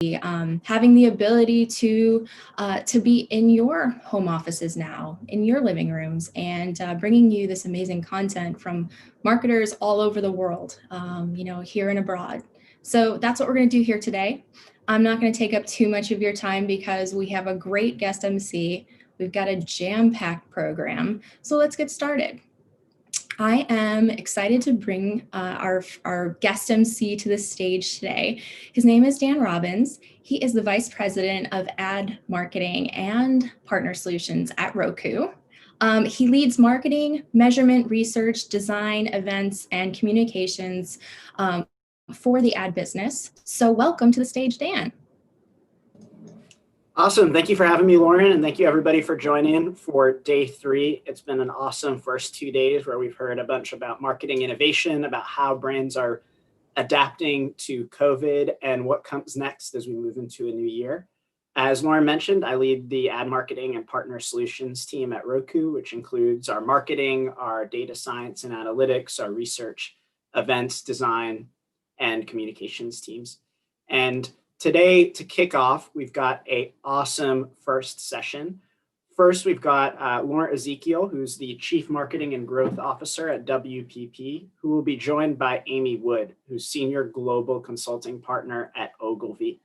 having the ability to be in your home offices now, in your living rooms, and bringing you this amazing content from marketers all over the world, here and abroad. So that's what we're going to do here today. I'm not going to take up too much of your time because we have a great guest MC. We've got a jam-packed program. So let's get started. I am excited to bring our guest MC to the stage today. His name is Dan Robbins. He is the Vice President of Ad Marketing and Partner Solutions at Roku. He leads marketing, measurement, research, design, events, and communications for the ad business. So welcome to the stage, Dan. Awesome. Thank you for having me, Lauren, and thank you everybody for joining for day 3. It's been an awesome first 2 days where we've heard a bunch about marketing innovation, about how brands are adapting to COVID and what comes next as we move into a new year. As Lauren mentioned, I lead the ad marketing and partner solutions team at Roku, which includes our marketing, our data science and analytics, our research, events, design, and communications teams. And today, to kick off, we've got an awesome first session. First, we've got Lauren Ezekiel, who's the Chief Marketing and Growth Officer at WPP, who will be joined by Amy Wood, who's Senior Global Consulting Partner at Ogilvy.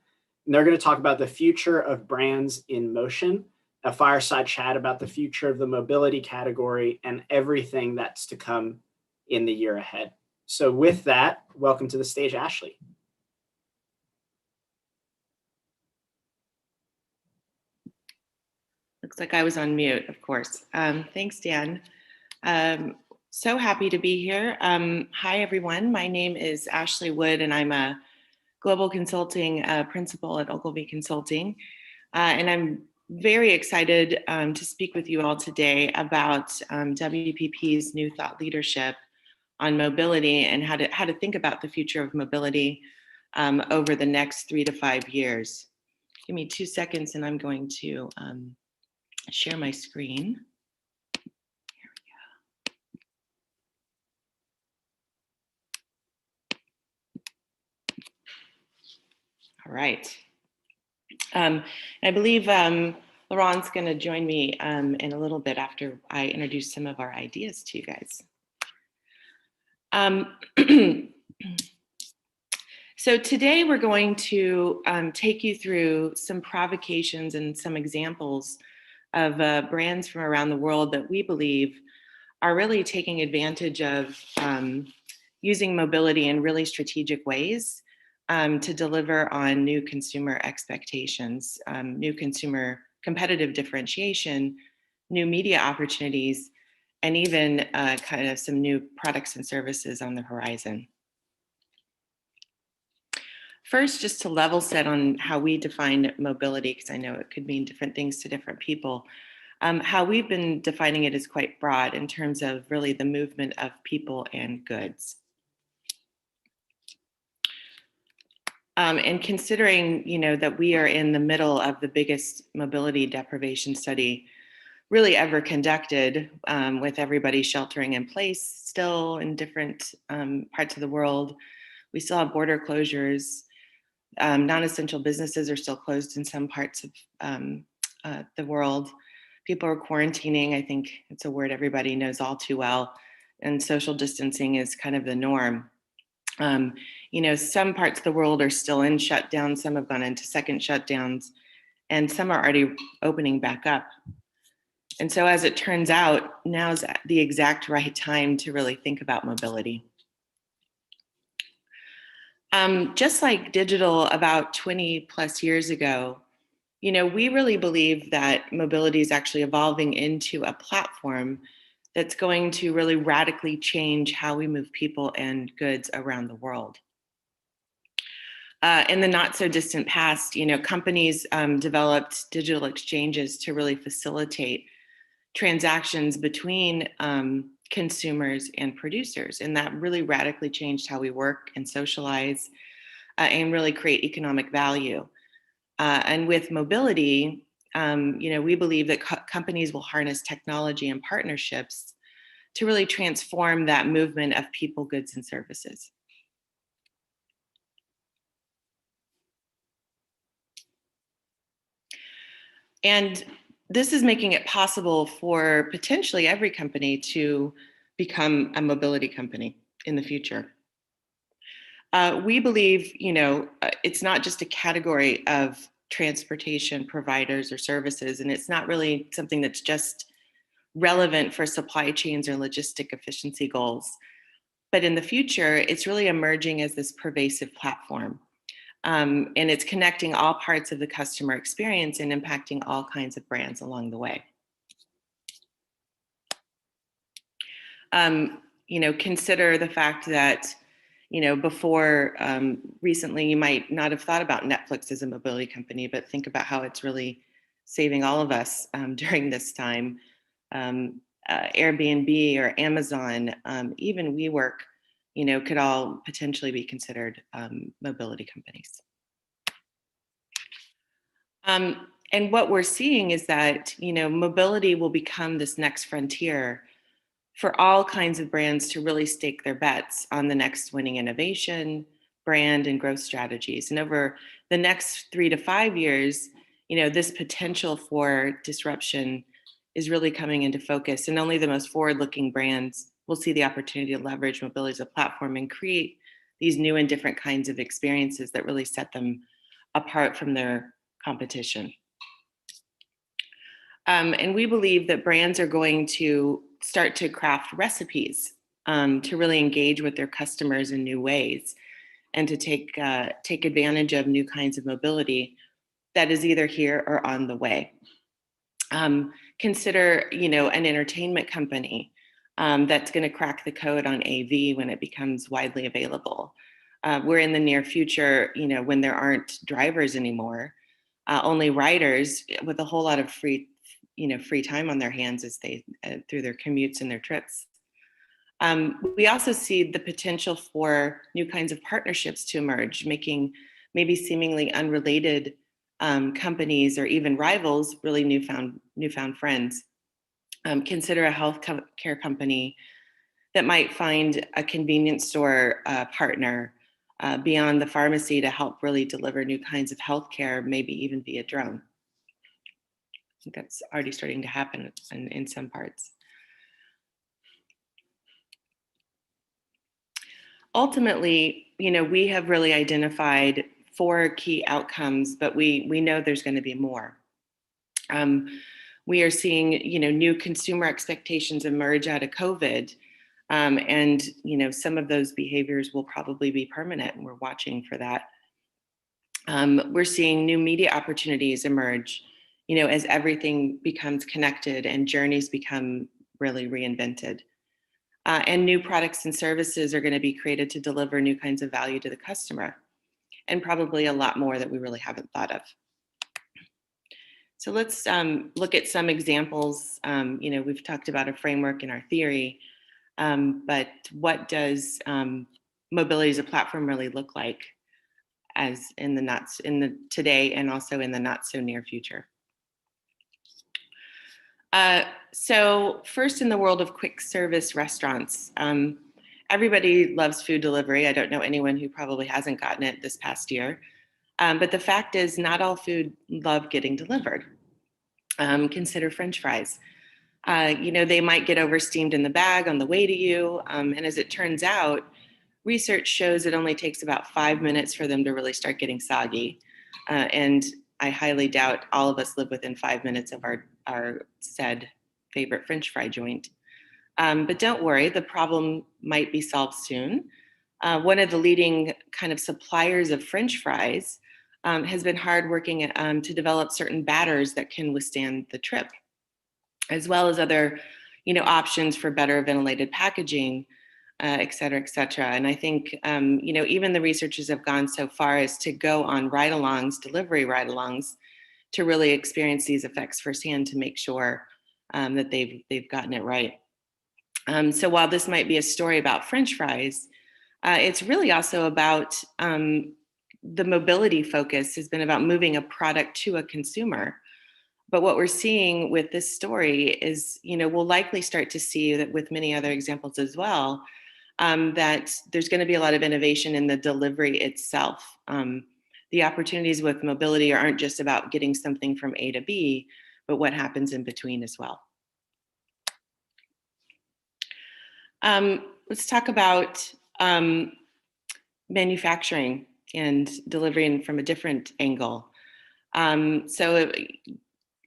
And they're going to talk about the future of brands in motion, a fireside chat about the future of the mobility category and everything that's to come in the year ahead. So with that, welcome to the stage, Ashley. Looks like I was on mute, of course. Thanks, Dan. So happy to be here. Hi, everyone. My name is Ashley Wood, and I'm a global consulting principal at Ogilvy Consulting. And I'm very excited to speak with you all today about WPP's new thought leadership on mobility and how to think about the future of mobility over the next 3 to 5 years. Give me 2 seconds, and I'm going to share my screen. Here we go. All right. I believe Laurent's going to join me in a little bit after I introduce some of our ideas to you guys. So today we're going to take you through some provocations and some examples of brands from around the world that we believe are really taking advantage of using mobility in really strategic ways to deliver on new consumer expectations, new consumer competitive differentiation, new media opportunities, and even kind of some new products and services on the horizon. First, just to level set on how we define mobility, because I know it could mean different things to different people. How we've been defining it is quite broad in terms of really the movement of people and goods. And considering, that we are in the middle of the biggest mobility deprivation study really ever conducted, with everybody sheltering in place still in different parts of the world. We still have border closures. Non-essential businesses are still closed in some parts of the world. People are quarantining. I think it's a word everybody knows all too well. And social distancing is kind of the norm. Some parts of the world are still in shutdown. Some have gone into second shutdowns, and some are already opening back up. And so as it turns out, now's the exact right time to really think about mobility. Just like digital about 20 plus years ago, we really believe that mobility is actually evolving into a platform that's going to really radically change how we move people and goods around the world. In the not so distant past, companies developed digital exchanges to really facilitate transactions between consumers and producers. And that really radically changed how we work and socialize and really create economic value. And with mobility, we believe that companies will harness technology and partnerships to really transform that movement of people, goods, and services. And this is making it possible for potentially every company to become a mobility company in the future. We believe, it's not just a category of transportation providers or services, and it's not really something that's just relevant for supply chains or logistic efficiency goals. But in the future, it's really emerging as this pervasive platform. And it's connecting all parts of the customer experience and impacting all kinds of brands along the way. Consider the fact that, before recently, you might not have thought about Netflix as a mobility company, but think about how it's really saving all of us during this time. Airbnb or Amazon, even WeWork, could all potentially be considered mobility companies. And what we're seeing is that, mobility will become this next frontier for all kinds of brands to really stake their bets on the next winning innovation, brand, and growth strategies. And over the next 3 to 5 years, this potential for disruption is really coming into focus. And only the most forward-looking brands will see the opportunity to leverage mobility as a platform and create these new and different kinds of experiences that really set them apart from their competition. And we believe that brands are going to start to craft recipes to really engage with their customers in new ways and to take advantage of new kinds of mobility that is either here or on the way. Consider, an entertainment company that's going to crack the code on AV when it becomes widely available. We're in the near future, when there aren't drivers anymore, only riders with a whole lot of free time on their hands as they through their commutes and their trips. We also see the potential for new kinds of partnerships to emerge, making maybe seemingly unrelated companies or even rivals really newfound friends. Consider a healthcare company that might find a convenience store partner beyond the pharmacy to help really deliver new kinds of healthcare, maybe even via drone. I think that's already starting to happen in some parts. Ultimately, we have really identified 4 key outcomes, but we know there's going to be more. We are seeing, new consumer expectations emerge out of COVID, and some of those behaviors will probably be permanent, and we're watching for that. We're seeing new media opportunities emerge, as everything becomes connected and journeys become really reinvented. And new products and services are going to be created to deliver new kinds of value to the customer, and probably a lot more that we really haven't thought of. So let's look at some examples. We've talked about a framework in our theory, but what does mobility as a platform really look like as in the today and also in the not so near future? So first, in the world of quick service restaurants, everybody loves food delivery. I don't know anyone who probably hasn't gotten it this past year. But the fact is, not all food love getting delivered. Consider French fries. They might get oversteamed in the bag on the way to you. And as it turns out, research shows it only takes about 5 minutes for them to really start getting soggy. And I highly doubt all of us live within 5 minutes of our said favorite French fry joint. But don't worry, the problem might be solved soon. One of the leading kind of suppliers of French fries has been hardworking to develop certain batters that can withstand the trip, as well as other, options for better ventilated packaging, et cetera, et cetera. And I think, even the researchers have gone so far as to go on ride-alongs, delivery ride-alongs, to really experience these effects firsthand to make sure that they've gotten it right. So while this might be a story about French fries, it's really also about the mobility focus has been about moving a product to a consumer. But what we're seeing with this story is, we'll likely start to see that with many other examples as well, that there's going to be a lot of innovation in the delivery itself. the opportunities with mobility aren't just about getting something from A to B, but what happens in between as well. Let's talk about manufacturing and delivering from a different angle. So,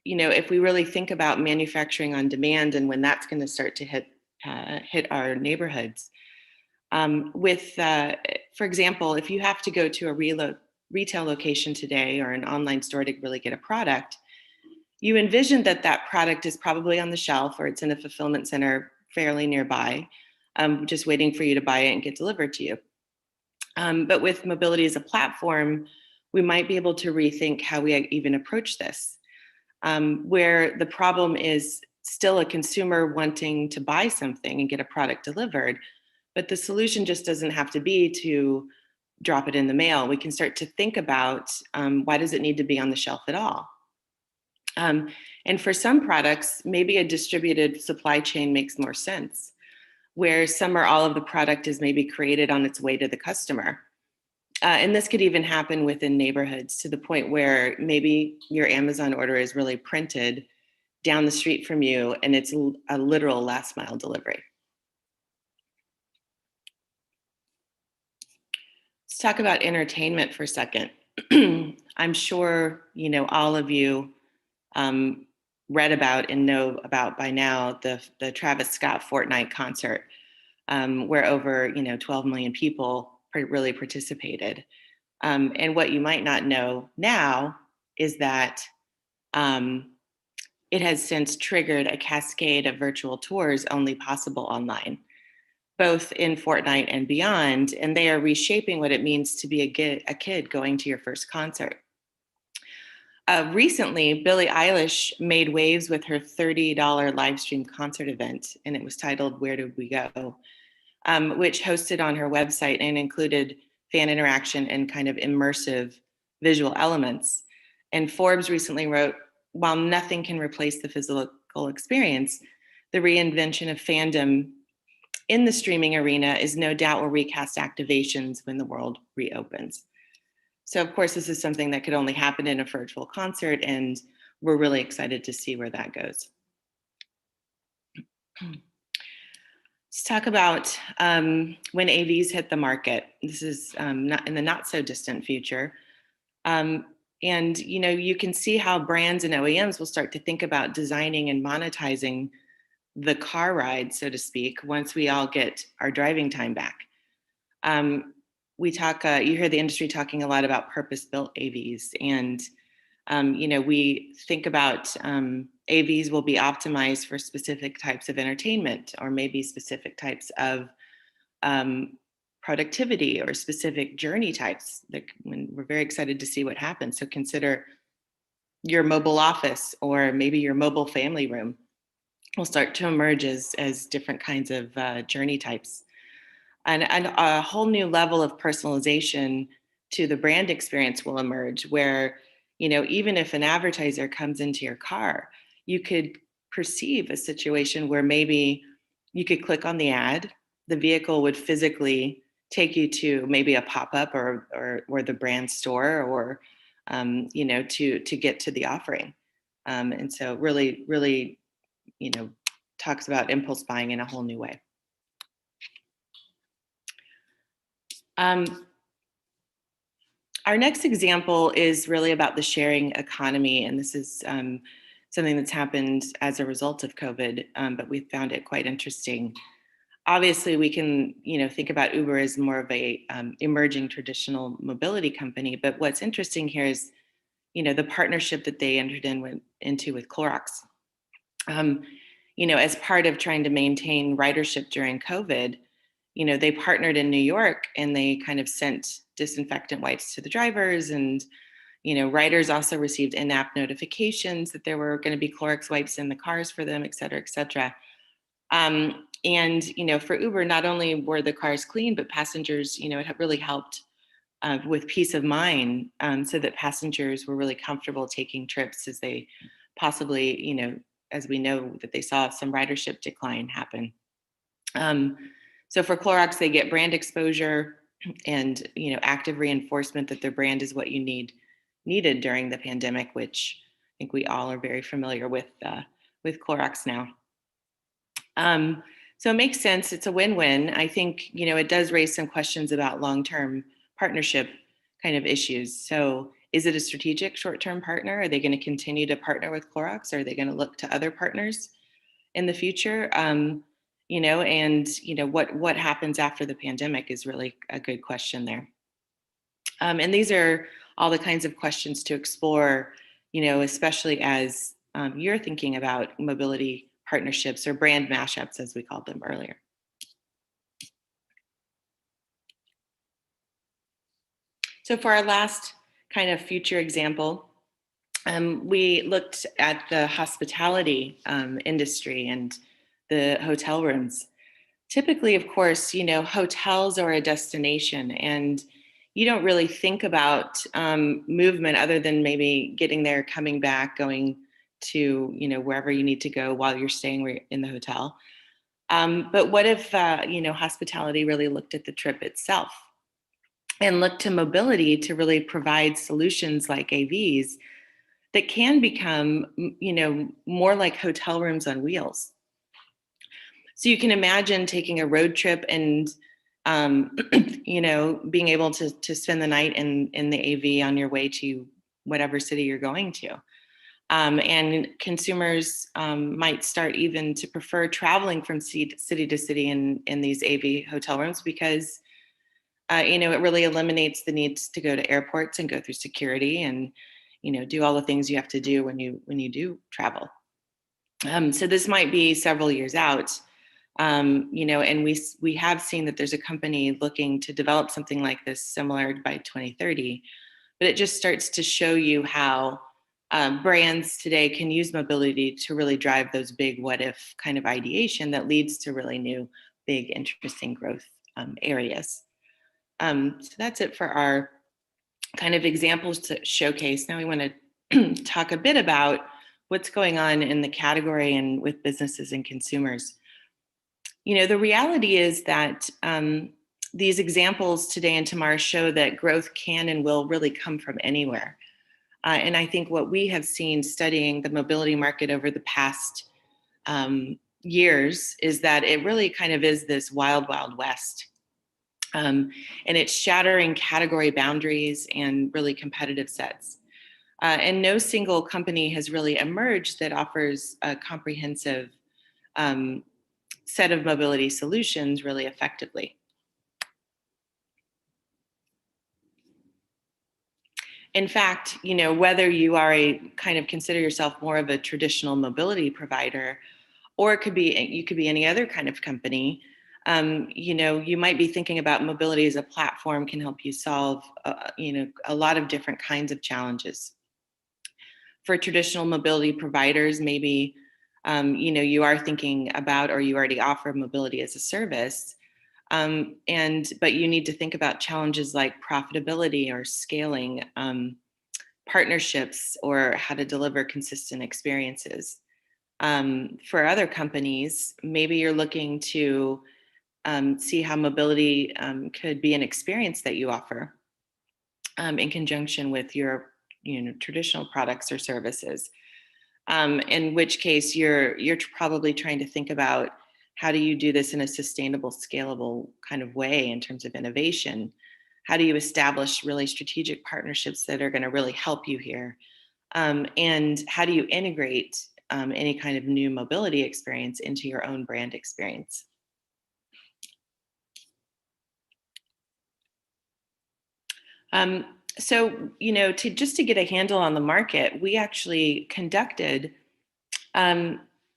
if we really think about manufacturing on demand and when that's going to start to hit our neighborhoods, for example, if you have to go to a retail location today or an online store to really get a product, you envision that product is probably on the shelf or it's in a fulfillment center fairly nearby, just waiting for you to buy it and get delivered to you. But with mobility as a platform, we might be able to rethink how we even approach this, where the problem is still a consumer wanting to buy something and get a product delivered, but the solution just doesn't have to be to drop it in the mail. We can start to think about why does it need to be on the shelf at all? And for some products, maybe a distributed supply chain makes more sense, where some or all of the product is maybe created on its way to the customer. And this could even happen within neighborhoods to the point where maybe your Amazon order is really printed down the street from you and it's a literal last mile delivery. Let's talk about entertainment for a second. I'm sure, all of you read about and know about by now the Travis Scott Fortnite concert, where over 12 million people really participated. And what you might not know now is that it has since triggered a cascade of virtual tours only possible online, both in Fortnite and beyond, and they are reshaping what it means to be a kid going to your first concert. Recently, Billie Eilish made waves with her $30 live stream concert event, and it was titled Where Did We Go?, which hosted on her website and included fan interaction and kind of immersive visual elements. And Forbes recently wrote, while nothing can replace the physical experience, the reinvention of fandom in the streaming arena is no doubt will recast activations when the world reopens. So of course, this is something that could only happen in a virtual concert, and we're really excited to see where that goes. Let's talk about when AVs hit the market. This is not in the not so distant future. And you can see how brands and OEMs will start to think about designing and monetizing the car ride, so to speak, once we all get our driving time back. You hear the industry talking a lot about purpose-built AVs, and we think about AVs will be optimized for specific types of entertainment, or maybe specific types of productivity or specific journey types. We're very excited to see what happens. So consider your mobile office or maybe your mobile family room will start to emerge as different kinds of journey types. And a whole new level of personalization to the brand experience will emerge where, even if an advertiser comes into your car, you could perceive a situation where maybe you could click on the ad, the vehicle would physically take you to maybe a pop-up or the brand store or, to get to the offering. And so really, talks about impulse buying in a whole new way. Our next example is really about the sharing economy, and this is something that's happened as a result of COVID, but we found it quite interesting. Obviously, we can think about Uber as more of a emerging traditional mobility company, but what's interesting here is the partnership that they entered into with Clorox. As part of trying to maintain ridership during COVID, they partnered in New York and they kind of sent disinfectant wipes to the drivers, and riders also received in-app notifications that there were going to be Clorox wipes in the cars for them, et cetera, et cetera. And for Uber, not only were the cars clean, but passengers, it really helped with peace of mind, so that passengers were really comfortable taking trips as they possibly, as we know that they saw some ridership decline happen. So for Clorox, they get brand exposure and active reinforcement that their brand is what you needed during the pandemic, which I think we all are very familiar with Clorox now. So it makes sense. It's a win-win. I think it does raise some questions about long-term partnership kind of issues. So is it a strategic short-term partner? Are they going to continue to partner with Clorox? Or are they going to look to other partners in the future? What happens after the pandemic is really a good question there. And these are all the kinds of questions to explore, especially as you're thinking about mobility partnerships or brand mashups, as we called them earlier. So for our last kind of future example, we looked at the hospitality industry and the hotel rooms. Typically, of course, hotels are a destination, and you don't really think about movement other than maybe getting there, coming back, going to wherever you need to go while you're staying in the hotel. But what if hospitality really looked at the trip itself and looked to mobility to really provide solutions like AVs that can become more like hotel rooms on wheels? So you can imagine taking a road trip and being able to spend the night in the AV on your way to whatever city you're going to. And consumers might start even to prefer traveling from city to city in these AV hotel rooms because, it really eliminates the needs to go to airports and go through security and, do all the things you have to do when you do travel. So this might be several years out. And we have seen that there's a company looking to develop something like this similar by 2030, but it just starts to show you how brands today can use mobility to really drive those big what if kind of ideation that leads to really new, big, interesting growth areas. So that's it for our kind of examples to showcase. Now we want to talk a bit about what's going on in the category and with businesses and consumers. The reality is that these examples today and tomorrow show that growth can and will really come from anywhere. And I think what we have seen studying the mobility market over the past years is that it really kind of is this wild, wild west. And it's shattering category boundaries and really competitive sets. And no single company has really emerged that offers a comprehensive set of mobility solutions really effectively. In fact, whether you are consider yourself more of a traditional mobility provider, or you could be any other kind of company, you might be thinking about mobility as a platform can help you solve, a lot of different kinds of challenges. For traditional mobility providers, maybe, you are thinking about, or you already offer mobility as a service. But you need to think about challenges like profitability or scaling, partnerships, or how to deliver consistent experiences. For other companies, maybe you're looking to see how mobility could be an experience that you offer in conjunction with your traditional products or services. In which case you're probably trying to think about how do you do this in a sustainable, scalable kind of way in terms of innovation? How do you establish really strategic partnerships that are going to really help you here? And how do you integrate any kind of new mobility experience into your own brand experience? So, to get a handle on the market, we actually conducted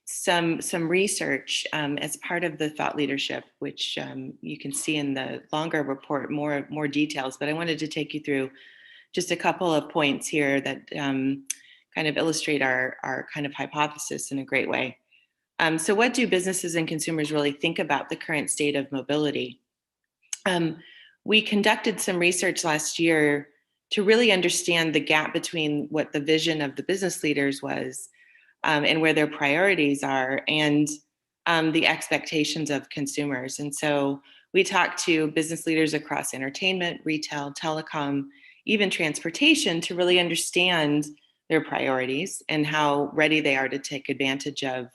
some research as part of the thought leadership, which you can see in the longer report more details. But I wanted to take you through just a couple of points here that kind of illustrate our kind of hypothesis in a great way. So what do businesses and consumers really think about the current state of mobility? We conducted some research last year to really understand the gap between what the vision of the business leaders was and where their priorities are, and the expectations of consumers. And so We talked to business leaders across entertainment, retail, telecom, even transportation to really understand their priorities and how ready they are to take advantage of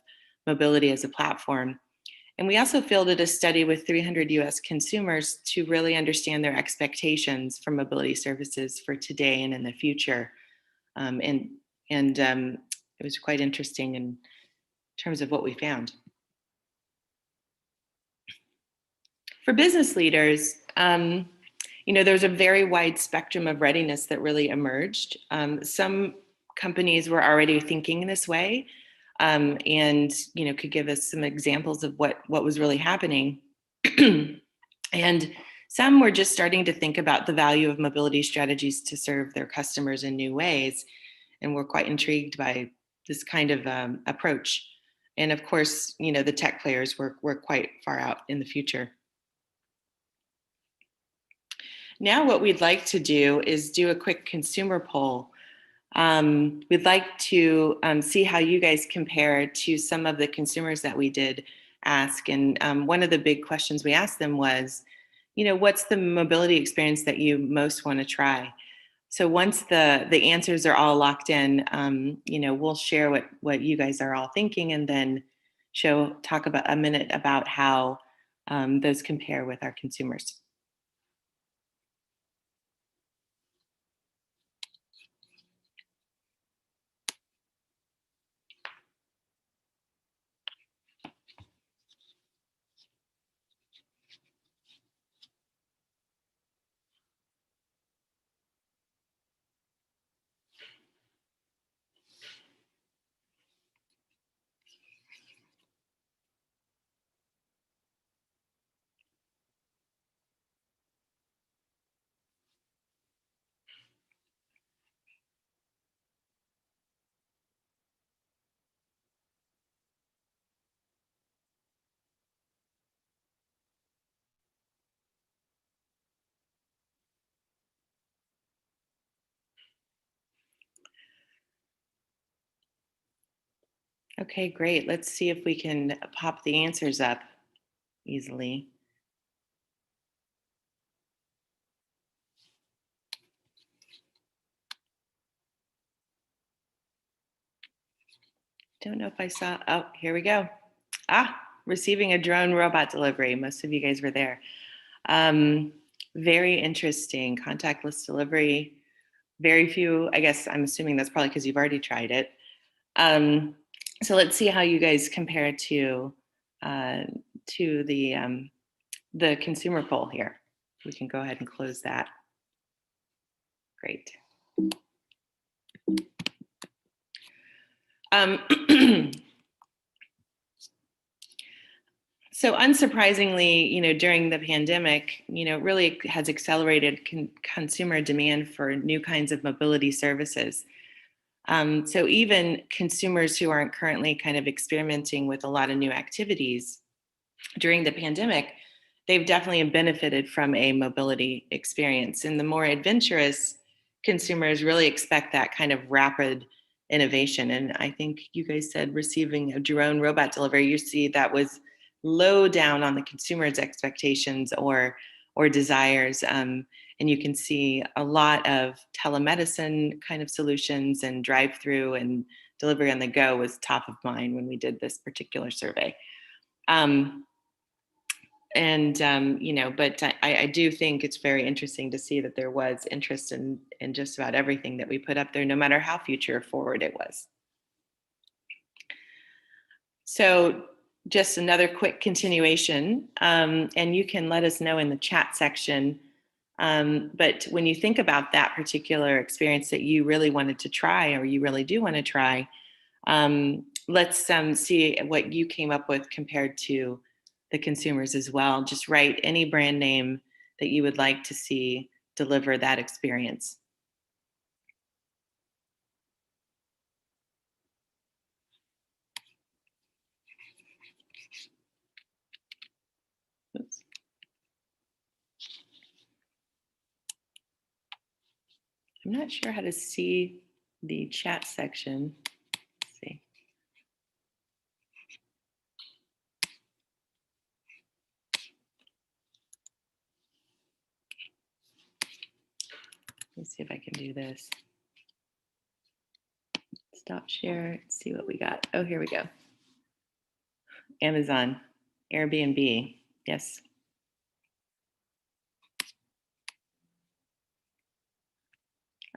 mobility as a platform. And we also fielded a study with 300 US consumers to really understand their expectations for mobility services for today and in the future. And it was quite interesting in terms of what we found. For business leaders, there's a very wide spectrum of readiness that really emerged. Some companies were already thinking this way, and could give us some examples of what was really happening. And some were just starting to think about the value of mobility strategies to serve their customers in new ways, and were quite intrigued by this kind of approach. And of course, the tech players were quite far out in the future. Now what we'd like to do is do a quick consumer poll. We'd like to see how you guys compare to some of the consumers that we did ask. And one of the big questions we asked them was, what's the mobility experience that you most want to try? So once the answers are all locked in, we'll share what you guys are all thinking, and then talk about a minute about how those compare with our consumers. Okay, great. Let's see if we can pop the answers up easily. Don't know if I saw, oh, here we go. Receiving a drone robot delivery. Most of you guys were there. Very interesting. Contactless delivery. Very few, I guess I'm assuming that's probably because you've already tried it. So let's see how you guys compare to the consumer poll here. We can go ahead and close that. Great. So unsurprisingly, during the pandemic, really has accelerated consumer demand for new kinds of mobility services. So even consumers who aren't currently kind of experimenting with a lot of new activities during the pandemic, they've definitely benefited from a mobility experience. And the more adventurous consumers really expect that kind of rapid innovation. And I think you guys said receiving a drone robot delivery, you see that was low down on the consumer's expectations or desires. And you can see a lot of telemedicine kind of solutions, and drive-through and delivery on the go was top of mind when we did this particular survey. But I do think it's very interesting to see that there was interest in just about everything that we put up there, no matter how future forward it was. So just another quick continuation, and you can let us know in the chat section. But when you think about that particular experience that you really wanted to try, or you really do want to try, let's see what you came up with compared to the consumers as well. Just write any brand name that you would like to see deliver that experience. Oops. I'm not sure how to see the chat section. Let's see. Let's see if I can do this. Stop share, let's see what we got. Oh, here we go. Amazon, Airbnb, yes.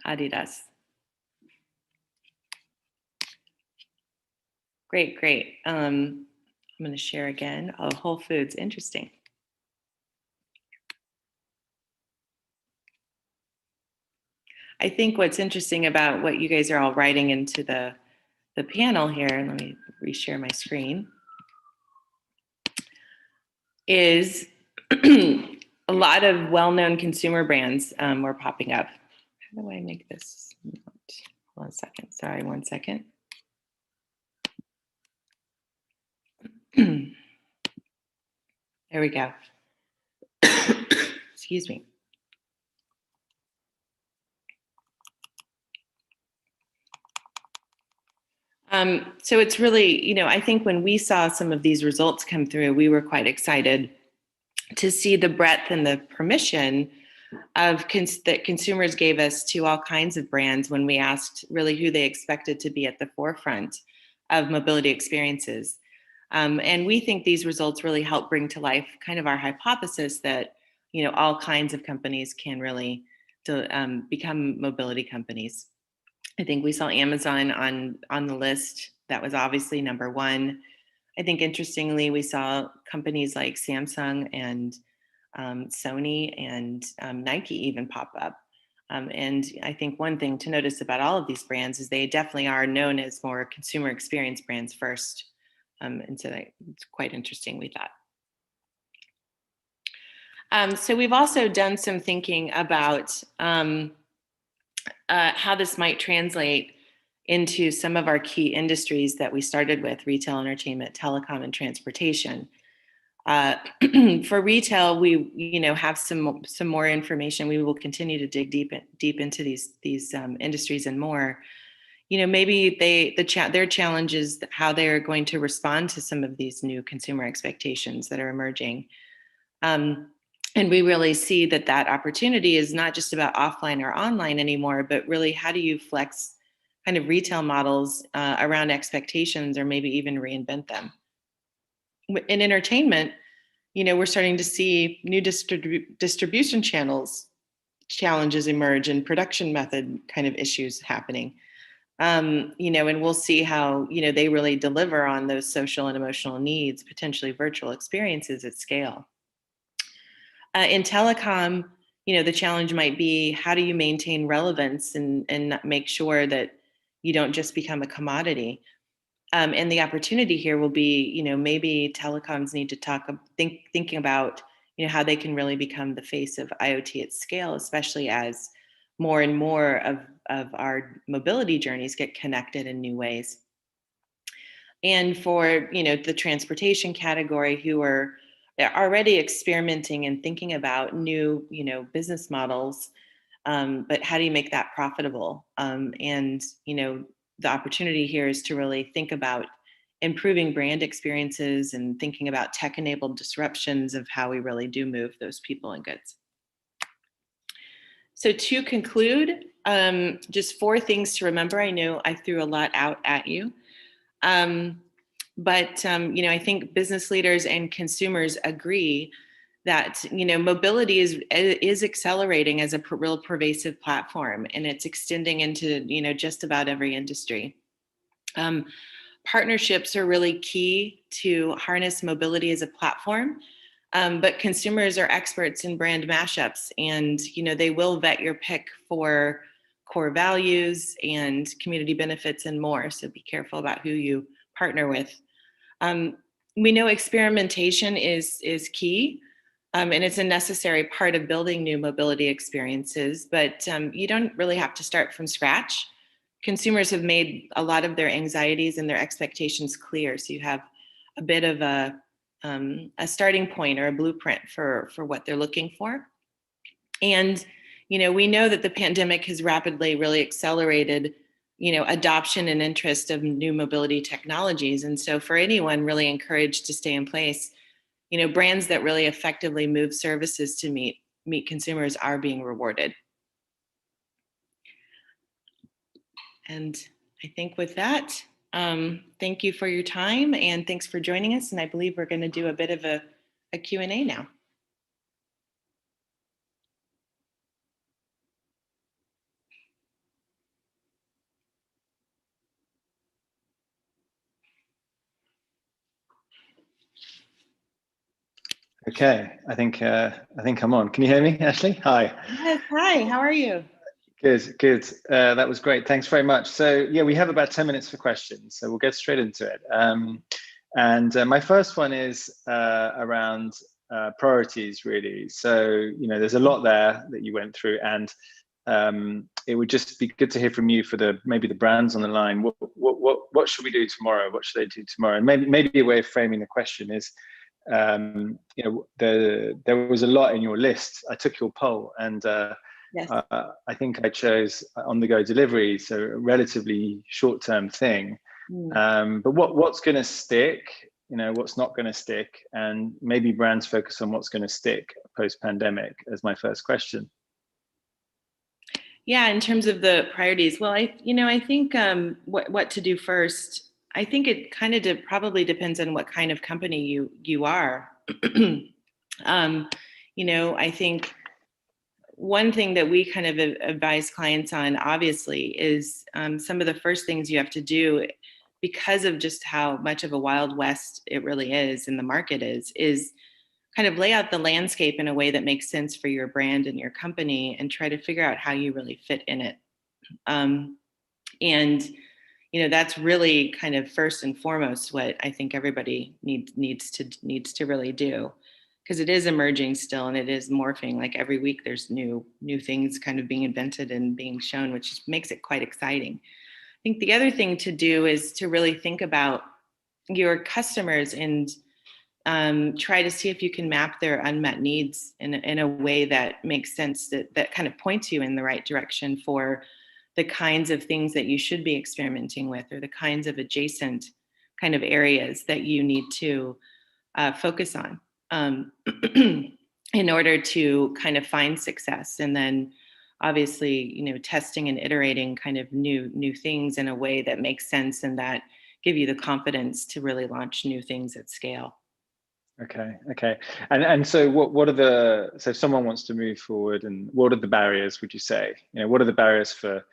Adidas. Great, great. I'm going to share again. Oh, Whole Foods, interesting. I think what's interesting about what you guys are all writing into the panel here, let me reshare my screen, is a lot of well-known consumer brands were popping up. How do I make this? Hold on a second. Sorry, 1 second. There we go. Excuse me. So it's really, I think when we saw some of these results come through, we were quite excited to see the breadth and the permission of that consumers gave us to all kinds of brands when we asked really who they expected to be at the forefront of mobility experiences. And we think these results really help bring to life kind of our hypothesis that, all kinds of companies can really become mobility companies. I think we saw Amazon on the list. That was obviously number one. I think interestingly, we saw companies like Samsung and Sony and Nike even pop up. And I think one thing to notice about all of these brands is they definitely are known as more consumer experience brands first. And so it's quite interesting, we thought. So we've also done some thinking about how this might translate into some of our key industries that we started with: retail, entertainment, telecom, and transportation. For retail, we have some more information. We will continue to dig deep into these industries and more. Maybe their challenge is how they're going to respond to some of these new consumer expectations that are emerging. And we really see that opportunity is not just about offline or online anymore, but really how do you flex kind of retail models around expectations, or maybe even reinvent them. In entertainment, we're starting to see new distribution challenges emerge and production method kind of issues happening. And we'll see how, they really deliver on those social and emotional needs, potentially virtual experiences at scale. In telecom, the challenge might be how do you maintain relevance and make sure that you don't just become a commodity. And the opportunity here will be, maybe telecoms need to thinking about, how they can really become the face of IoT at scale, especially as more and more of our mobility journeys get connected in new ways. And for, the transportation category, who are already experimenting and thinking about new, business models, but how do you make that profitable? And, the opportunity here is to really think about improving brand experiences and thinking about tech-enabled disruptions of how we really do move those people and goods. So to conclude, just 4 things to remember. I know I threw a lot out at you. But I think business leaders and consumers agree that mobility is accelerating as a real pervasive platform, and it's extending into just about every industry. Partnerships are really key to harness mobility as a platform, but consumers are experts in brand mashups, and they will vet your pick for core values and community benefits and more. So be careful about who you partner with. We know experimentation is key. And it's a necessary part of building new mobility experiences, but you don't really have to start from scratch. Consumers have made a lot of their anxieties and their expectations clear, so you have a bit of a starting point or a blueprint for what they're looking for. And we know that the pandemic has rapidly really accelerated adoption and interest of new mobility technologies, and so for anyone really encouraged to stay in place, brands that really effectively move services to meet consumers are being rewarded. And I think with that, thank you for your time and thanks for joining us. And I believe we're going to do a bit of a Q&A now. Okay, I think I'm on. Can you hear me, Ashley? Hi. Yes, hi, how are you? Good. That was great. Thanks very much. So yeah, we have about 10 minutes for questions, so we'll get straight into it. My first one is around priorities, really. So, there's a lot there that you went through, and it would just be good to hear from you for maybe the brands on the line. What should we do tomorrow? What should they do tomorrow? And maybe a way of framing the question is, there was a lot in your list. I took your poll, and Yes. I think I chose on-the-go delivery, so a relatively short-term thing. But what's going to stick? What's not going to stick, and maybe brands focus on what's going to stick post-pandemic as my first question. Yeah, in terms of the priorities, well, I think what to do first. I think it kind of probably depends on what kind of company you are. I think one thing that we kind of advise clients on, obviously, is some of the first things you have to do, because of just how much of a Wild West it really is and the market is kind of lay out the landscape in a way that makes sense for your brand and your company, and try to figure out how you really fit in it. And that's really kind of first and foremost what I think everybody needs to really do, because it is emerging still, and it is morphing. Like every week there's new things kind of being invented and being shown, which makes it quite exciting. I think the other thing to do is to really think about your customers and try to see if you can map their unmet needs in a way that makes sense, that kind of points you in the right direction for the kinds of things that you should be experimenting with, or the kinds of adjacent kind of areas that you need to focus on in order to kind of find success. And then obviously, testing and iterating kind of new things in a way that makes sense and that give you the confidence to really launch new things at scale. Okay. And so so if someone wants to move forward, and what are the barriers, would you say? What are the barriers for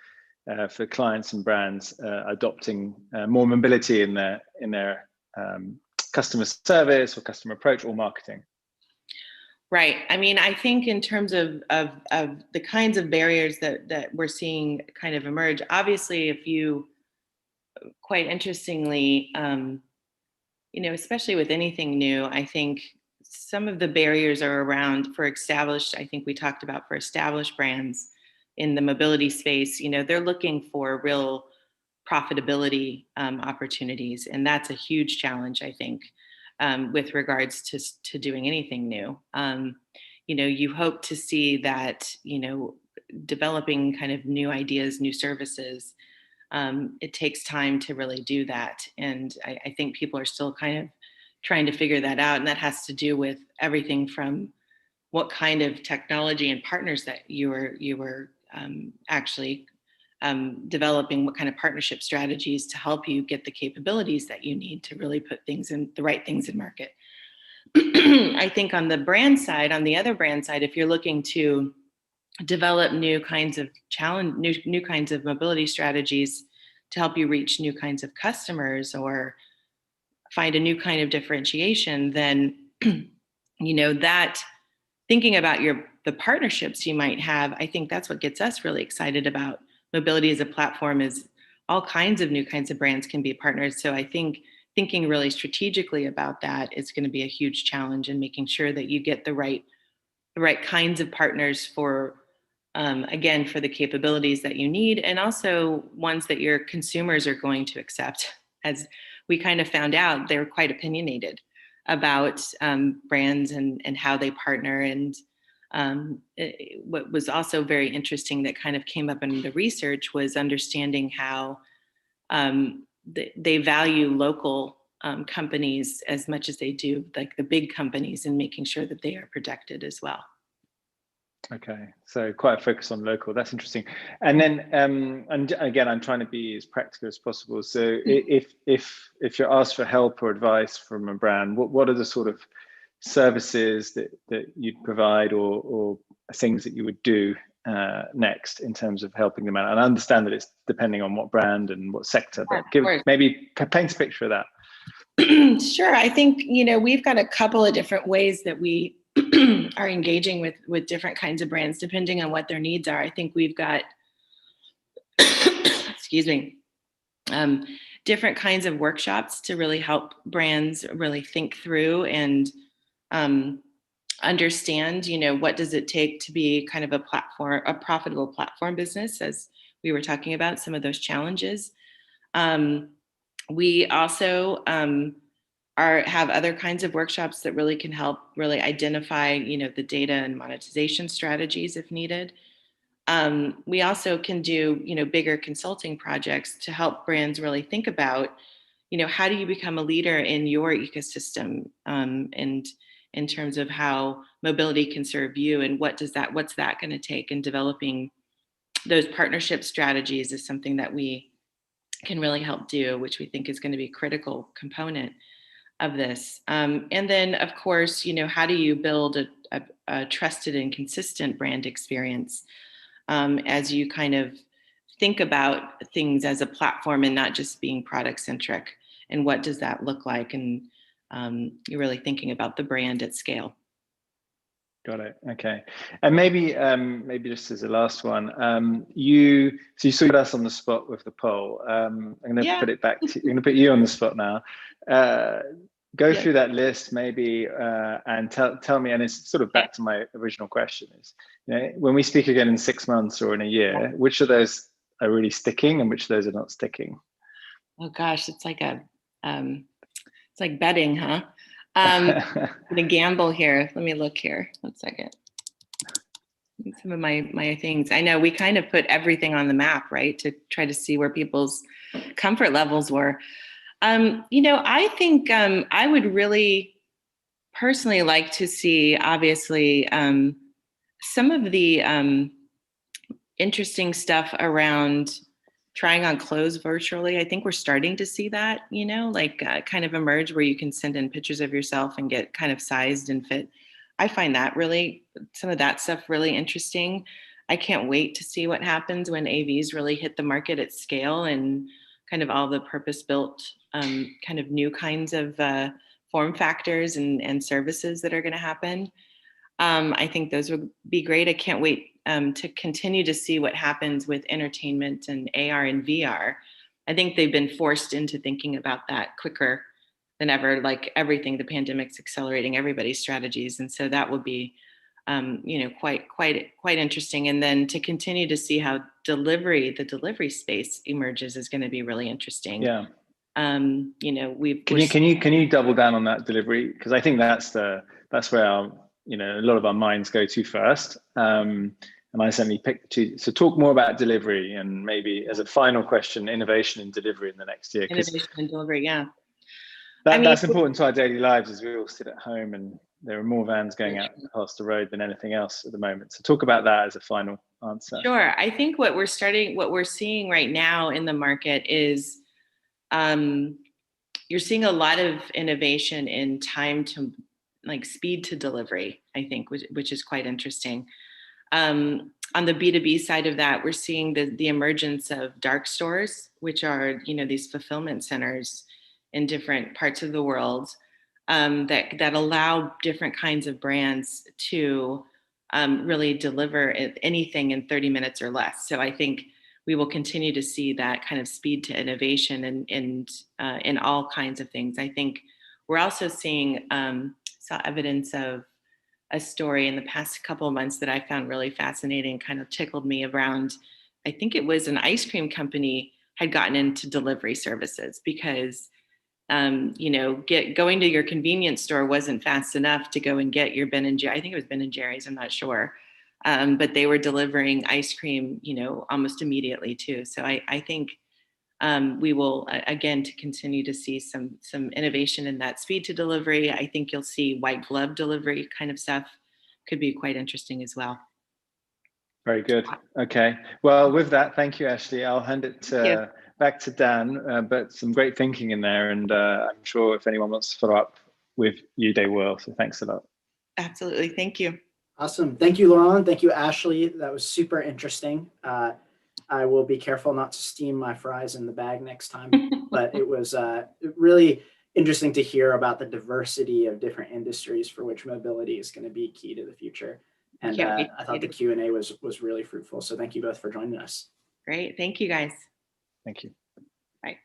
clients and brands adopting more mobility in their customer service or customer approach or marketing? Right. I mean, I think in terms of the kinds of barriers that we're seeing kind of emerge, obviously, if you, quite interestingly, especially with anything new, I think some of the barriers are around for established, I think we talked about for established brands in the mobility space, they're looking for real profitability opportunities. And that's a huge challenge, I think, with regards to doing anything new. You hope to see that, developing kind of new ideas, new services, it takes time to really do that. And I think people are still kind of trying to figure that out. And that has to do with everything from what kind of technology and partners that you were actually developing, what kind of partnership strategies to help you get the capabilities that you need to really put the right things in market. I think on the brand side, on the other brand side, if you're looking to develop new kinds of new kinds of mobility strategies to help you reach new kinds of customers or find a new kind of differentiation, then that thinking about the partnerships you might have, I think that's what gets us really excited about mobility as a platform, is all kinds of new kinds of brands can be partners. So I think thinking really strategically about that is going to be a huge challenge, in making sure that you get the right kinds of partners for, again, for the capabilities that you need, and also ones that your consumers are going to accept. As we kind of found out, they're quite opinionated about brands and how they partner. And what was also very interesting that kind of came up in the research was understanding how they value local companies as much as they do like the big companies, and making sure that they are protected as well. Okay, so quite a focus on local. That's interesting. And then, and again, I'm trying to be as practical as possible. So, if you're asked for help or advice from a brand, what are the sort of services that you'd provide, or things that you would do next in terms of helping them out? And I understand that it's depending on what brand and what sector, but maybe paint a picture of that. Sure. I think, we've got a couple of different ways that we are engaging with different kinds of brands, depending on what their needs are. I think we've got, excuse me, different kinds of workshops to really help brands really think through and understand, what does it take to be kind of a profitable platform business, as we were talking about some of those challenges. We also have other kinds of workshops that really can help really identify, the data and monetization strategies if needed. We also can do, bigger consulting projects to help brands really think about, how do you become a leader in your ecosystem, and in terms of how mobility can serve you, and what's that going to take, and developing those partnership strategies is something that we can really help do, which we think is going to be a critical component of this. And then, of course, how do you build a trusted and consistent brand experience as you kind of think about things as a platform and not just being product centric? And what does that look like? And you're really thinking about the brand at scale. Got it. Okay, and maybe just as a last one, you put us on the spot with the poll. I'm going to put it back to you. I'm going to put you on the spot now. Go through that list maybe, and tell me. And it's sort of back to my original question: is, when we speak again in 6 months or in a year, which of those are really sticking and which of those are not sticking? Oh gosh, it's like it's like betting, huh? The gamble here. Let me look here. 1 second. Some of my things. I know we kind of put everything on the map, right, to try to see where people's comfort levels were. I think I would really personally like to see, obviously, some of the interesting stuff around trying on clothes virtually. I think we're starting to see that, kind of emerge, where you can send in pictures of yourself and get kind of sized and fit. I find that some of that stuff really interesting. I can't wait to see what happens when AVs really hit the market at scale, and kind of all the purpose-built kind of new kinds of form factors and services that are going to happen. I think those would be great. I can't wait to continue to see what happens with entertainment and AR and VR. I think they've been forced into thinking about that quicker than ever. Like everything, the pandemic's accelerating everybody's strategies, and so that will be, quite interesting. And then to continue to see how the delivery space emerges is going to be really interesting. Yeah. Can you double down on that delivery? Because I think that's where our, a lot of our minds go to first. And I certainly picked the two. So talk more about delivery, and maybe as a final question, innovation and delivery in the next year. Innovation and delivery, yeah. That's important to our daily lives as we all sit at home, and there are more vans going out past the road than anything else at the moment. So talk about that as a final answer. Sure. I think what we're seeing right now in the market is you're seeing a lot of innovation in time to, like, speed to delivery, I think, which is quite interesting. On the B2B side of that, we're seeing the emergence of dark stores, which are, these fulfillment centers in different parts of the world that allow different kinds of brands to really deliver anything in 30 minutes or less. So I think we will continue to see that kind of speed to innovation and in all kinds of things. I think we're also saw evidence of a story in the past couple of months that I found really fascinating, kind of tickled me around. I think it was an ice cream company had gotten into delivery services because, going to your convenience store wasn't fast enough to go and get your Ben and Jerry's. I think it was Ben and Jerry's, I'm not sure. But they were delivering ice cream, almost immediately too. So I think we will, again, to continue to see some innovation in that speed to delivery. I think you'll see white glove delivery kind of stuff could be quite interesting as well. Very good. Okay. Well, with that, thank you, Ashley. I'll hand it back to Dan, but some great thinking in there. And I'm sure if anyone wants to follow up with you, they will. So thanks a lot. Absolutely. Thank you. Awesome. Thank you, Lauren. Thank you, Ashley. That was super interesting. I will be careful not to steam my fries in the bag next time, but it was really interesting to hear about the diversity of different industries for which mobility is going to be key to the future. And I thought the Q&A was really fruitful. So thank you both for joining us. Great. Thank you, guys. Thank you. Bye.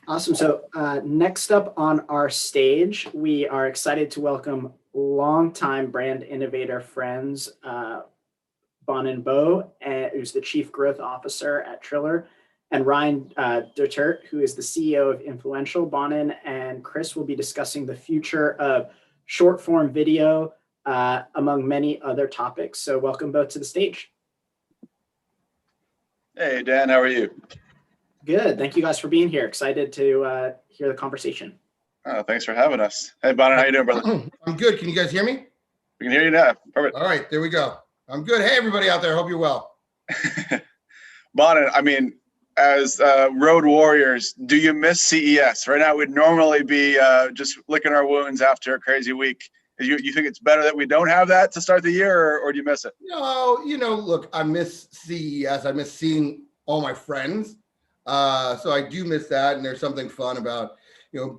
Awesome. So next up on our stage, we are excited to welcome longtime brand innovator friends, Bonin Bo, who's the Chief Growth Officer at Triller, and Ryan Dutert, who is the CEO of Influential. Bonin and Chris will be discussing the future of short form video, among many other topics. So welcome both to the stage. Hey, Dan, how are you? Good. Thank you guys for being here. Excited to hear the conversation. Oh, thanks for having us. Hey, Bonin, how you doing, brother? I'm good. Can you guys hear me? We can hear you now. Perfect. All right, there we go. I'm good. Hey, everybody out there. Hope you're well. Bonin, I mean, as road warriors, do you miss CES? Right now, we'd normally be just licking our wounds after a crazy week. You think it's better that we don't have that to start the year, or do you miss it? No, look, I miss CES. I miss seeing all my friends. So I do miss that. And there's something fun about,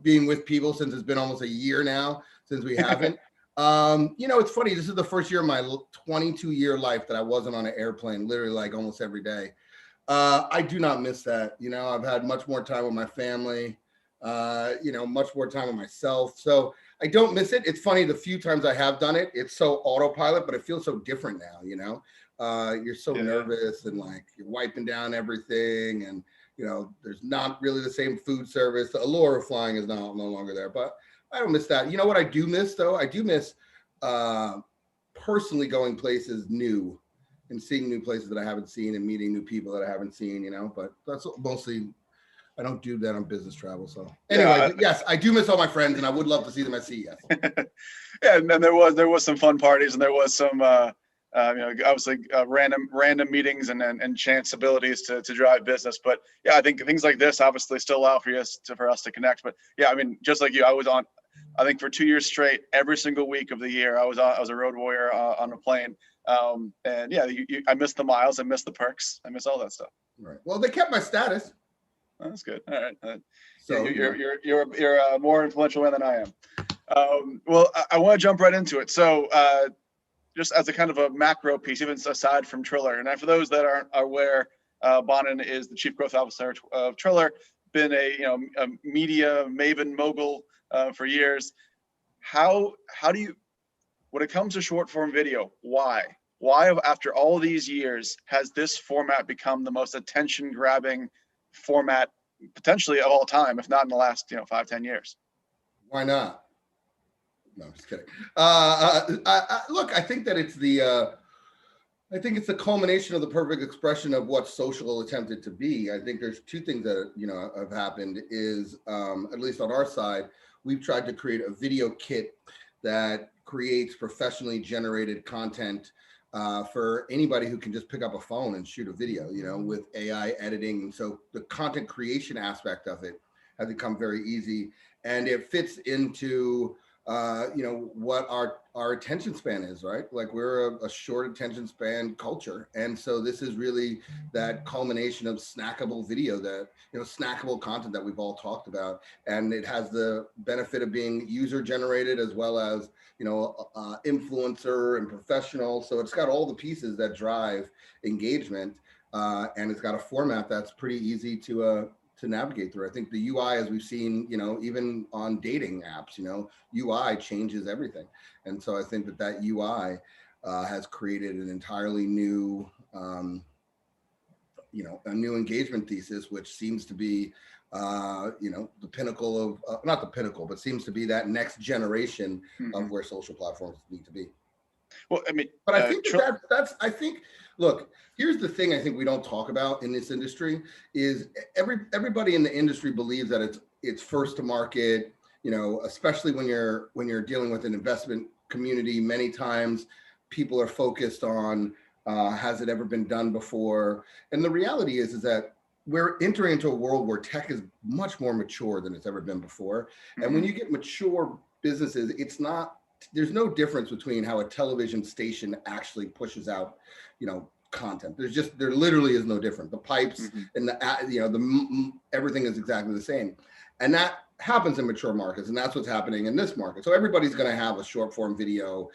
being with people since it's been almost a year now since we haven't. It's funny. This is the first year of my 22-year life that I wasn't on an airplane, literally like almost every day. I do not miss that. I've had much more time with my family, much more time with myself. So I don't miss it. It's funny. The few times I have done it, it's so autopilot, but it feels so different now, you're so nervous and like you're wiping down everything. And, there's not really the same food service. The allure of flying is no longer there, but I don't miss that. You know what I do miss though? I do miss personally going places new and seeing new places that I haven't seen and meeting new people that I haven't seen, but that's mostly, I don't do that on business travel. So anyway, but yes, I do miss all my friends and I would love to see them at CES. Yeah, and there was some fun parties and there was some, obviously random meetings and chance abilities to drive business. But yeah, I think things like this obviously still allow for us to connect. But yeah, I mean, just like you, I was on, I think for 2 years straight, every single week of the year, I was a road warrior on a plane. And yeah, I miss the miles, I miss the perks, I miss all that stuff. Right. Well, they kept my status. Oh, that's good. All right. So you're a more influential man than I am. Well, I want to jump right into it. So just as a kind of a macro piece, even aside from Triller, and for those that aren't aware, Bonin is the Chief Growth Officer of Triller, been a media maven mogul for years. How do you, when it comes to short form video, why after all these years has this format become the most attention grabbing format potentially of all time, if not in the last 5-10 years? Why not? No, I'm just kidding. Look, I think that it's the culmination of the perfect expression of what social attempted to be. I think there's two things that have happened. Is at least on our side, we've tried to create a video kit that creates professionally generated content for anybody who can just pick up a phone and shoot a video, with AI editing. And so the content creation aspect of it has become very easy, and it fits into what our attention span is, right? Like we're a short attention span culture. And so this is really that culmination of snackable video, that, snackable content that we've all talked about. And it has the benefit of being user generated as well as, influencer and professional. So it's got all the pieces that drive engagement. And it's got a format that's pretty easy to navigate through. I think the UI, as we've seen, even on dating apps, UI changes everything. And so I think that UI has created an entirely new, a new engagement thesis, which seems to be, the pinnacle of, not the pinnacle, but seems to be that next generation of where social platforms need to be. Well, I mean, but I think look, here's the thing I think we don't talk about in this industry is everybody in the industry believes that it's first to market, especially when you're dealing with an investment community. Many times people are focused on, has it ever been done before? And the reality is that we're entering into a world where tech is much more mature than it's ever been before. And when you get mature businesses, there's no difference between how a television station actually pushes out, content. There literally is no different. The pipes and everything is exactly the same. And that happens in mature markets, and that's what's happening in this market. So everybody's going to have a short form video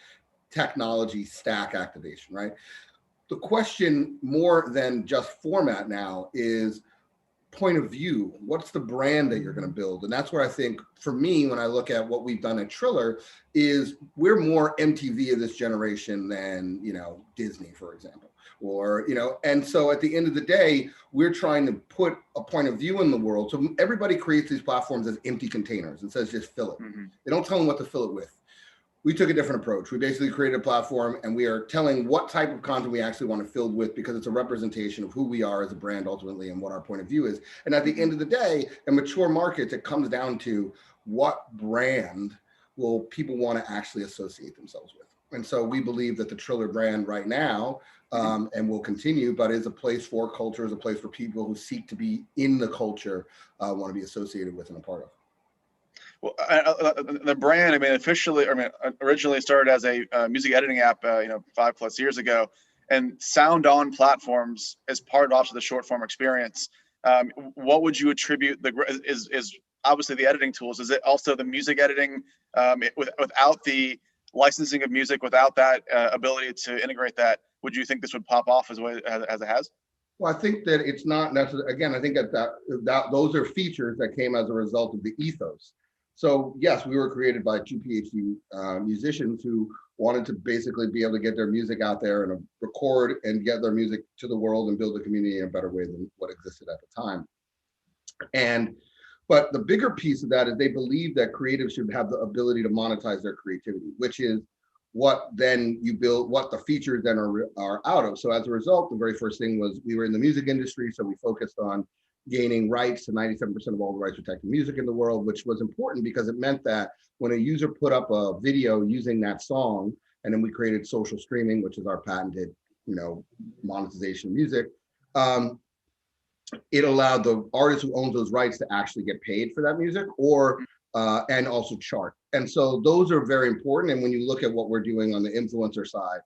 technology stack activation, right? The question, more than just format now, is point of view. What's the brand that you're going to build? And that's where I think, for me, when I look at what we've done at Triller, is we're more MTV of this generation than, Disney, for example, or, and so at the end of the day, we're trying to put a point of view in the world. So everybody creates these platforms as empty containers and says, just fill it. They don't tell them what to fill it with. We took a different approach. We basically created a platform, and we are telling what type of content we actually want to fill with, because it's a representation of who we are as a brand ultimately and what our point of view is. And at the end of the day, in mature markets, it comes down to what brand will people want to actually associate themselves with. And so we believe that the Triller brand right now, and will continue, but is a place for culture, is a place for people who seek to be in the culture, want to be associated with and a part of. Well, the brand, originally started as a music editing app, 5+ years ago, and sound on platforms is part of the short form experience. What would you attribute is obviously the editing tools? Is it also the music editing, without the licensing of music, without that ability to integrate that? Would you think this would pop off as it has? Well, I think that it's not necessarily. Again, I think that those are features that came as a result of the ethos. So yes, we were created by two PhD musicians who wanted to basically be able to get their music out there and record and get their music to the world and build a community in a better way than what existed at the time. But the bigger piece of that is they believe that creatives should have the ability to monetize their creativity, which is what then you build, what the features then are out of. So as a result, the very first thing was, we were in the music industry, so we focused on gaining rights to 97% of all the rights protected music in the world, which was important because it meant that when a user put up a video using that song, and then we created social streaming, which is our patented, monetization of music, it allowed the artist who owns those rights to actually get paid for that music, or and also chart. And so those are very important. And when you look at what we're doing on the influencer side,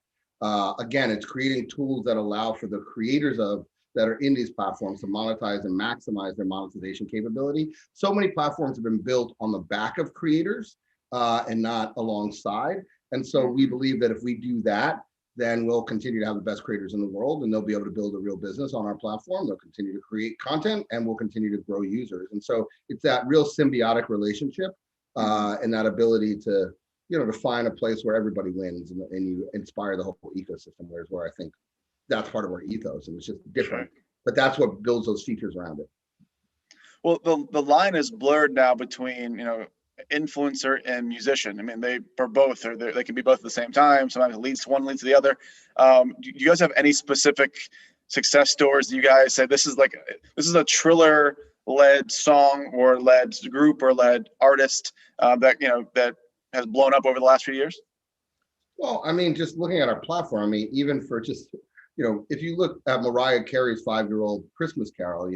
again, it's creating tools that allow for the creators that are in these platforms to monetize and maximize their monetization capability. So many platforms have been built on the back of creators and not alongside. And so we believe that if we do that, then we'll continue to have the best creators in the world, and they'll be able to build a real business on our platform. They'll continue to create content, and we'll continue to grow users. And so it's that real symbiotic relationship and that ability to, to find a place where everybody wins and you inspire the whole ecosystem, where I think that's part of our ethos, and it's just different, but that's what builds those features around it. Well, the line is blurred now between, influencer and musician. I mean, they are both, or they can be both at the same time. Sometimes it leads to one, leads to the other. Do you guys have any specific success stories that you guys say, this is a Triller led song or led group or led artist that has blown up over the last few years? Well, I mean, just looking at our platform, I mean, even for just, if you look at Mariah Carey's 5-year-old Christmas Carol,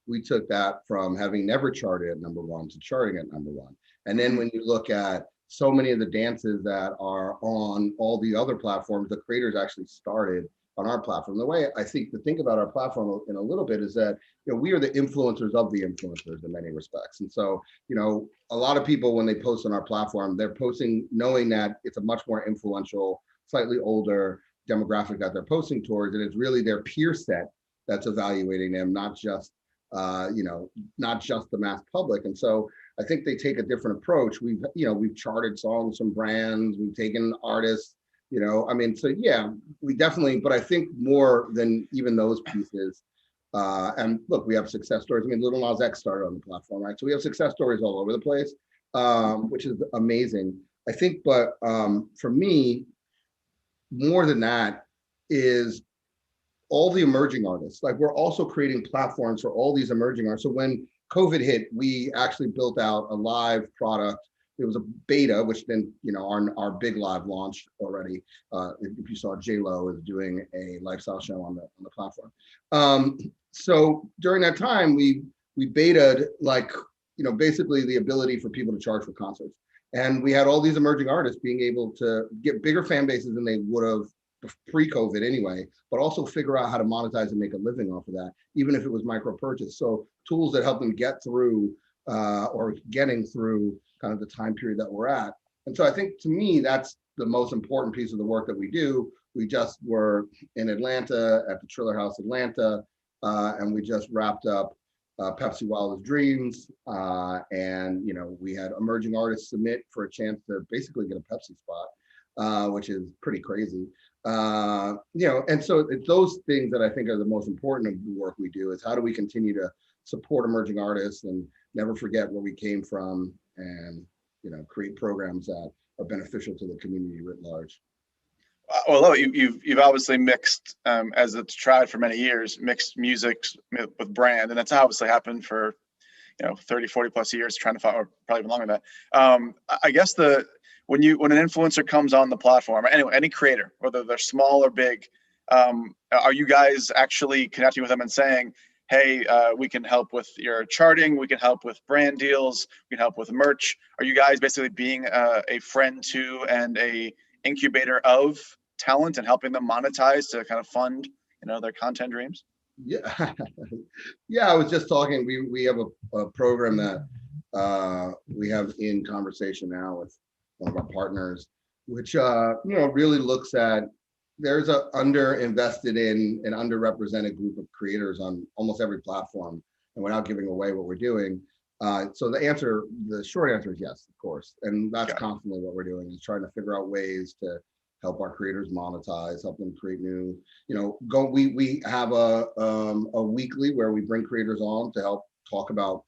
we took that from having never charted at #1 to charting at #1. And then when you look at so many of the dances that are on all the other platforms, the creators actually started on our platform. The way I think to think about our platform in a little bit is that, we are the influencers of the influencers in many respects. And so, a lot of people, when they post on our platform, they're posting knowing that it's a much more influential, slightly older demographic that they're posting towards. And it's really their peer set that's evaluating them, not just the mass public. And so I think they take a different approach. We've charted songs from brands, we've taken artists, so yeah, we definitely, but I think more than even those pieces, and look, we have success stories. I mean, Little Nas X started on the platform, right? So we have success stories all over the place, which is amazing, I think. But for me, more than that is all the emerging artists. Like, we're also creating platforms for all these emerging artists. So when COVID hit, we actually built out a live product, was a beta, which then, our big live launched already. If you saw, J-Lo is doing a lifestyle show on the platform. So during that time, we betaed, like, basically the ability for people to charge for concerts. And we had all these emerging artists being able to get bigger fan bases than they would have pre-COVID anyway, but also figure out how to monetize and make a living off of that, even if it was micro purchase. So tools that help them get through or getting through kind of the time period that we're at. And so I think, to me, that's the most important piece of the work that we do. We just were in Atlanta at the Triller House Atlanta, and we just wrapped up Pepsi Wildest Dreams, and we had emerging artists submit for a chance to basically get a Pepsi spot, which is pretty crazy. And so it's those things that I think are the most important of the work we do, is how do we continue to support emerging artists and never forget where we came from, and create programs that are beneficial to the community writ large. Well, you've obviously mixed, as it's tried for many years, mixed music with brand, and that's obviously happened for 30, 40 plus years, trying to find, or probably even longer than that. I guess when an influencer comes on the platform, or any creator, whether they're small or big, are you guys actually connecting with them and saying, hey, we can help with your charting, we can help with brand deals, we can help with merch? Are you guys basically being a friend to and a incubator of talent and helping them monetize to kind of fund their content dreams? Yeah. Yeah, I was just talking, we have a program that we have in conversation now with one of our partners, which really looks at, there's a underinvested in an underrepresented group of creators on almost every platform, and without giving away what we're doing. So the short answer is yes, of course. And that's constantly what we're doing, is trying to figure out ways to help our creators monetize, help them create new, we have a weekly where we bring creators on to help talk about,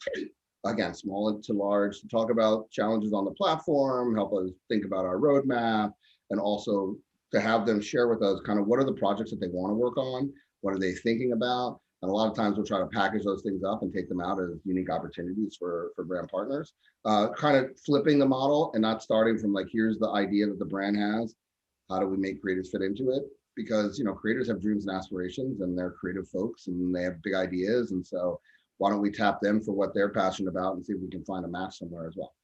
again, small to large, to talk about challenges on the platform, help us think about our roadmap, and also to have them share with us kind of what are the projects that they want to work on, what are they thinking about. And a lot of times we'll try to package those things up and take them out as unique opportunities for brand partners. Kind of flipping the model and not starting from like, here's the idea that the brand has, how do we make creators fit into it? Because creators have dreams and aspirations, and they're creative folks, and they have big ideas. And so why don't we tap them for what they're passionate about and see if we can find a match somewhere as well.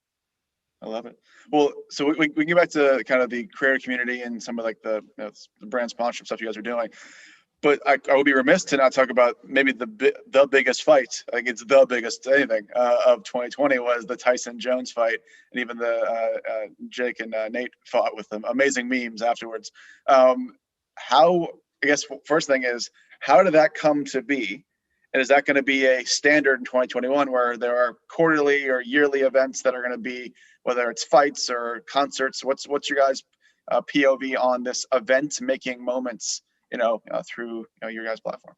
I love it. Well, so we can get back to kind of the creator community and some of like the brand sponsorship stuff you guys are doing. But I would be remiss to not talk about maybe the biggest fight. I think it's the biggest anything of 2020 was the Tyson Jones fight, and even the Jake and Nate fought with them. Amazing memes afterwards. I guess first thing is, how did that come to be? And is that going to be a standard in 2021 where there are quarterly or yearly events that are going to be, whether it's fights or concerts? What's your guys' POV on this event making moments, through your guys' platform?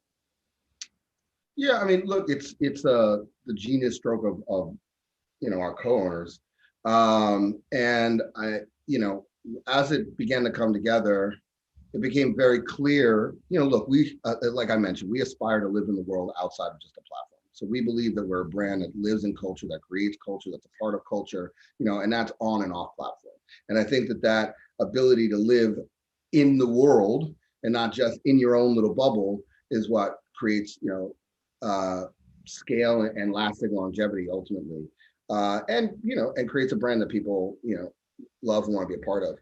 Yeah, I mean, look, it's the genius stroke of our co-owners, and as it began to come together, it became very clear, look, we, like I mentioned, we aspire to live in the world outside of just a platform. So we believe that we're a brand that lives in culture, that creates culture, that's a part of culture, and that's on and off platform. And I think that ability to live in the world and not just in your own little bubble is what creates, scale and lasting longevity ultimately. And creates a brand that people, love and want to be a part of.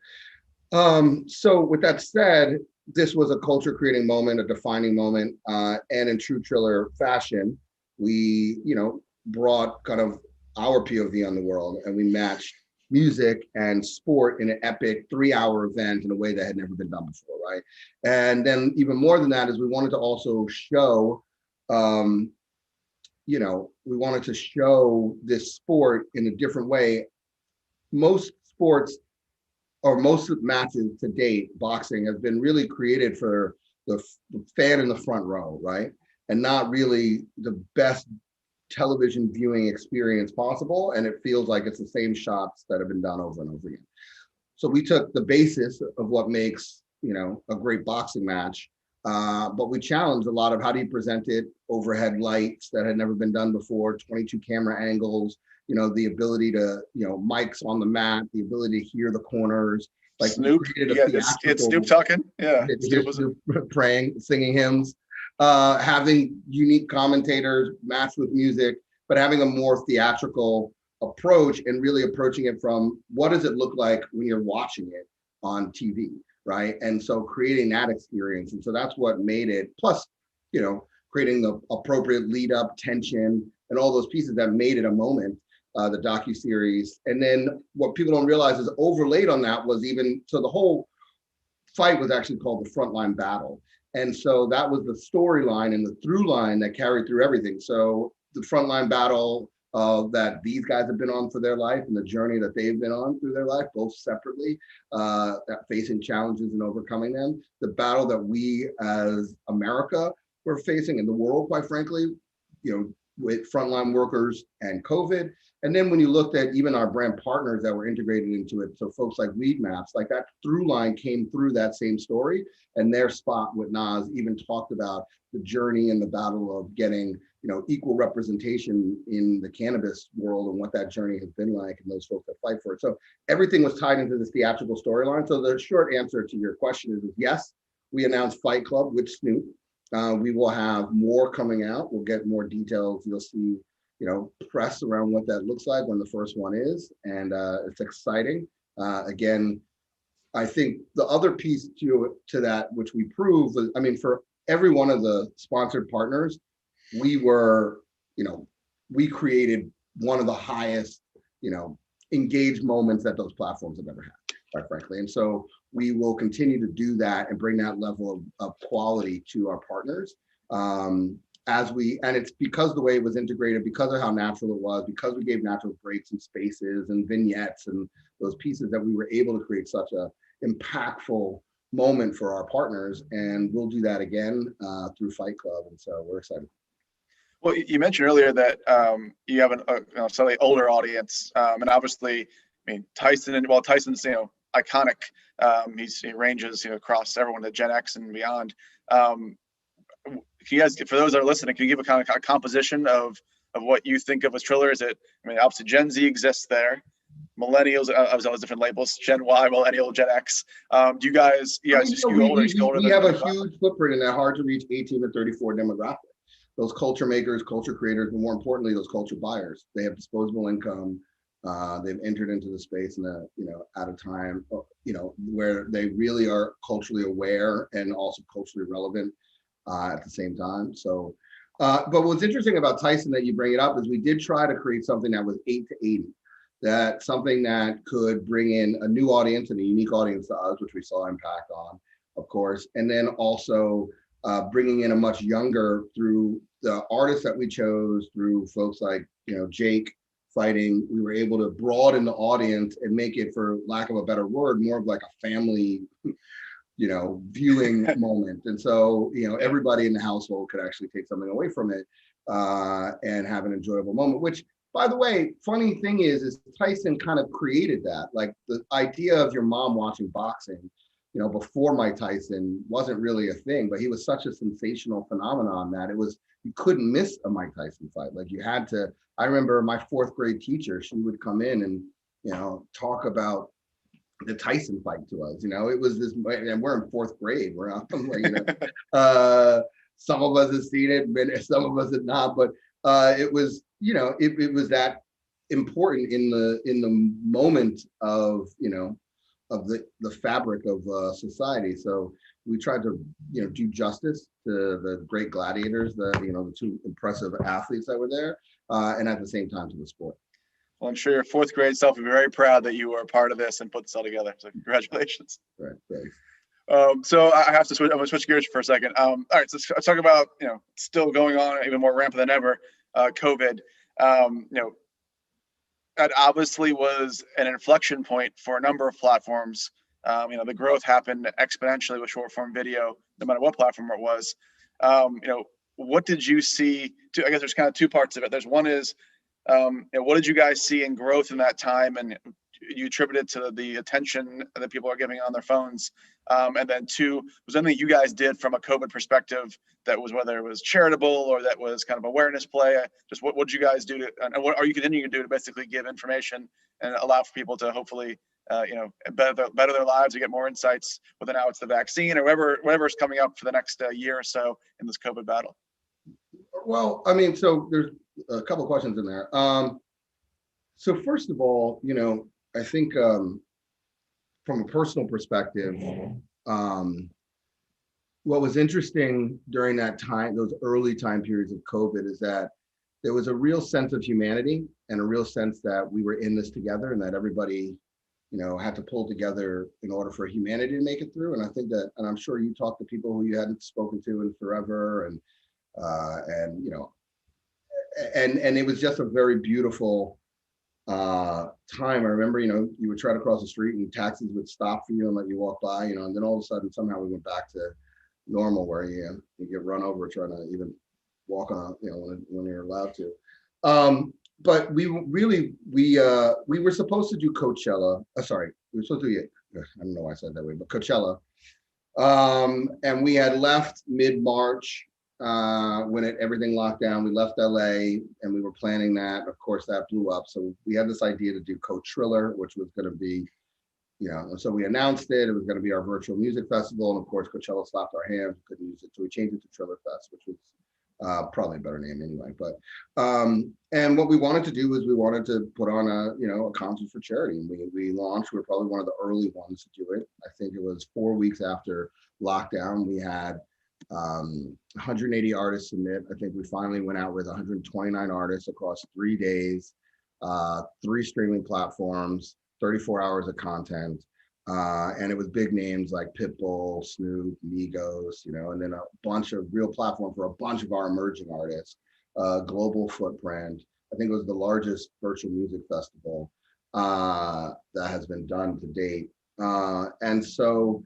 So with that said, this was a culture creating moment, a defining moment, and in true Triller fashion, we, brought kind of our POV on the world, and we matched music and sport in an epic 3-hour event in a way that had never been done before, right? And then even more than that is we wanted to also show, we wanted to show this sport in a different way. Most sports, or most matches to date, boxing has been really created for the fan in the front row, right? And not really the best television viewing experience possible. And it feels like it's the same shots that have been done over and over again. So we took the basis of what makes, a great boxing match, but we challenged a lot of how do you present it, overhead lights that had never been done before, 22 camera angles, the ability to, mics on the mat, the ability to hear the corners. Like Snoop, it's Snoop talking. Yeah, Snoop praying, singing hymns, having unique commentators matched with music, but having a more theatrical approach and really approaching it from what does it look like when you're watching it on TV, right? And so creating that experience. And so that's what made it, plus, creating the appropriate lead up tension and all those pieces that made it a moment, the docuseries. And then what people don't realize is overlaid on that was so the whole fight was actually called the Frontline Battle. And so that was the storyline and the through line that carried through everything. So the Frontline Battle that these guys have been on for their life and the journey that they've been on through their life, both separately, that facing challenges and overcoming them. The battle that we as America were facing in the world, quite frankly, with frontline workers and COVID. And then when you looked at even our brand partners that were integrated into it, so folks like Weed Maps, like that through line came through that same story, and their spot with Nas even talked about the journey and the battle of getting, equal representation in the cannabis world and what that journey has been like and those folks that fight for it. So everything was tied into this theatrical storyline. So the short answer to your question is yes, we announced Fight Club with Snoop. We will have more coming out. We'll get more details. You'll see, press around what that looks like when the first one is. And it's exciting. Again, I think the other piece to that, which we proved was, for every one of the sponsored partners, we were, we created one of the highest, engaged moments that those platforms have ever had, quite frankly. And so we will continue to do that and bring that level of quality to our partners and it's because the way it was integrated, because of how natural it was, because we gave natural breaks and spaces and vignettes and those pieces that we were able to create such a impactful moment for our partners. And we'll do that again through Fight Club. And so we're excited. Well, you mentioned earlier that you have a slightly older audience, and obviously, Tyson's iconic. He ranges across everyone to Gen X and beyond. Can you guys, for those that are listening, can you give a kind of a composition of what you think of as Triller? Is it, obviously Gen Z exists there, millennials, obviously all those different labels, Gen Y, millennial, Gen X. Do you guys skew older? We have a huge footprint in that hard to reach 18 to 34 demographic. Those culture makers, culture creators, but more importantly, those culture buyers. They have disposable income. They've entered into the space at a time, where they really are culturally aware and also culturally relevant at the same time. So, but what's interesting about Tyson that you bring it up is we did try to create something that was 8 to 80, something that could bring in a new audience and a unique audience to us, which we saw impact on, of course, and then also bringing in a much younger through the artists that we chose, through folks like Jake fighting. We were able to broaden the audience and make it, for lack of a better word, more of like a family viewing moment. And so everybody in the household could actually take something away from it and have an enjoyable moment, which, by the way, funny thing is Tyson kind of created that. Like the idea of your mom watching boxing before Mike Tyson wasn't really a thing, but he was such a sensational phenomenon that you couldn't miss a Mike Tyson fight. Like you had to. I remember my 4th grade teacher, she would come in and talk about the Tyson fight to us. It was this, and we're in 4th grade. We're up, some of us have seen it, some of us have not, but it was, it was that important in the moment of, of the fabric of society. So we tried to, do justice to the great gladiators, the 2 impressive athletes that were there, and at the same time to the sport. Well, I'm sure your 4th grade self will be very proud that you were a part of this and put this all together. So congratulations. Right, thanks. So I have to switch. I'm going to switch gears for a second. All right, so let's talk about still going on, even more rampant than ever, COVID. That obviously was an inflection point for a number of platforms. The growth happened exponentially with short form video, no matter what platform it was. What did you see? I guess there's kind of 2 parts of it. There's one is, what did you guys see in growth in that time? And you attributed to the attention that people are giving on their phones? And then two, was there anything you guys did from a COVID perspective that was, whether it was charitable or that was kind of awareness play? Just what did you guys do to, and what are you continuing to do to basically give information and allow for people to hopefully better their lives or get more insights, whether now it's the vaccine or whatever is coming up for the next year or so in this COVID battle? Well, I mean, so there's a couple of questions in there. So first of all, I think from a personal perspective, what was interesting during that time, those early time periods of COVID, is that there was a real sense of humanity and a real sense that we were in this together and that everybody, had to pull together in order for humanity to make it through. And I think that, and I'm sure you talked to people who you hadn't spoken to in forever, and it was just a very beautiful time. I remember, you would try to cross the street and taxis would stop for you and let you walk by, and then all of a sudden somehow we went back to normal where you get run over trying to even walk on, when you're allowed to. But we were supposed to do Coachella. Sorry, we were supposed to do, I don't know why I said it that way, but Coachella. And we had left mid-March when everything locked down. We left LA and we were planning that. Of course, that blew up. So we had this idea to do Coachtriller, which was going to be, so we announced it. It was going to be our virtual music festival. And of course, Coachella slapped our hands. We couldn't use it. So we changed it to Triller Fest, which was probably a better name anyway. But and what we wanted to do was we wanted to put on a concert for charity. And we launched. We were probably one of the early ones to do it. I think it was 4 weeks after lockdown. We had 180 artists submit. I think we finally went out with 129 artists across 3 days, 3 streaming platforms, 34 hours of content. And it was big names like Pitbull, Snoop, Migos, and then a bunch of real platform for a bunch of our emerging artists, global footprint. I think it was the largest virtual music festival that has been done to date. And so,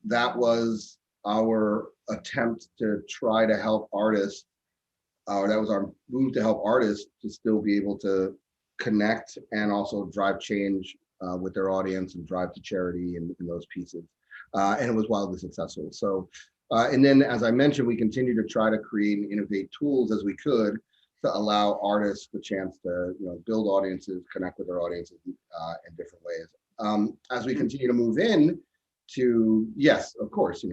that was our attempt to try to help artists, or that was our move to help artists to still be able to connect and also drive change with their audience and drive to charity and those pieces. And it was wildly successful. So, and then as I mentioned, we continue to try to create and innovate tools as we could to allow artists the chance to, build audiences, connect with their audiences in different ways. As we continue to move in to, yes, of course,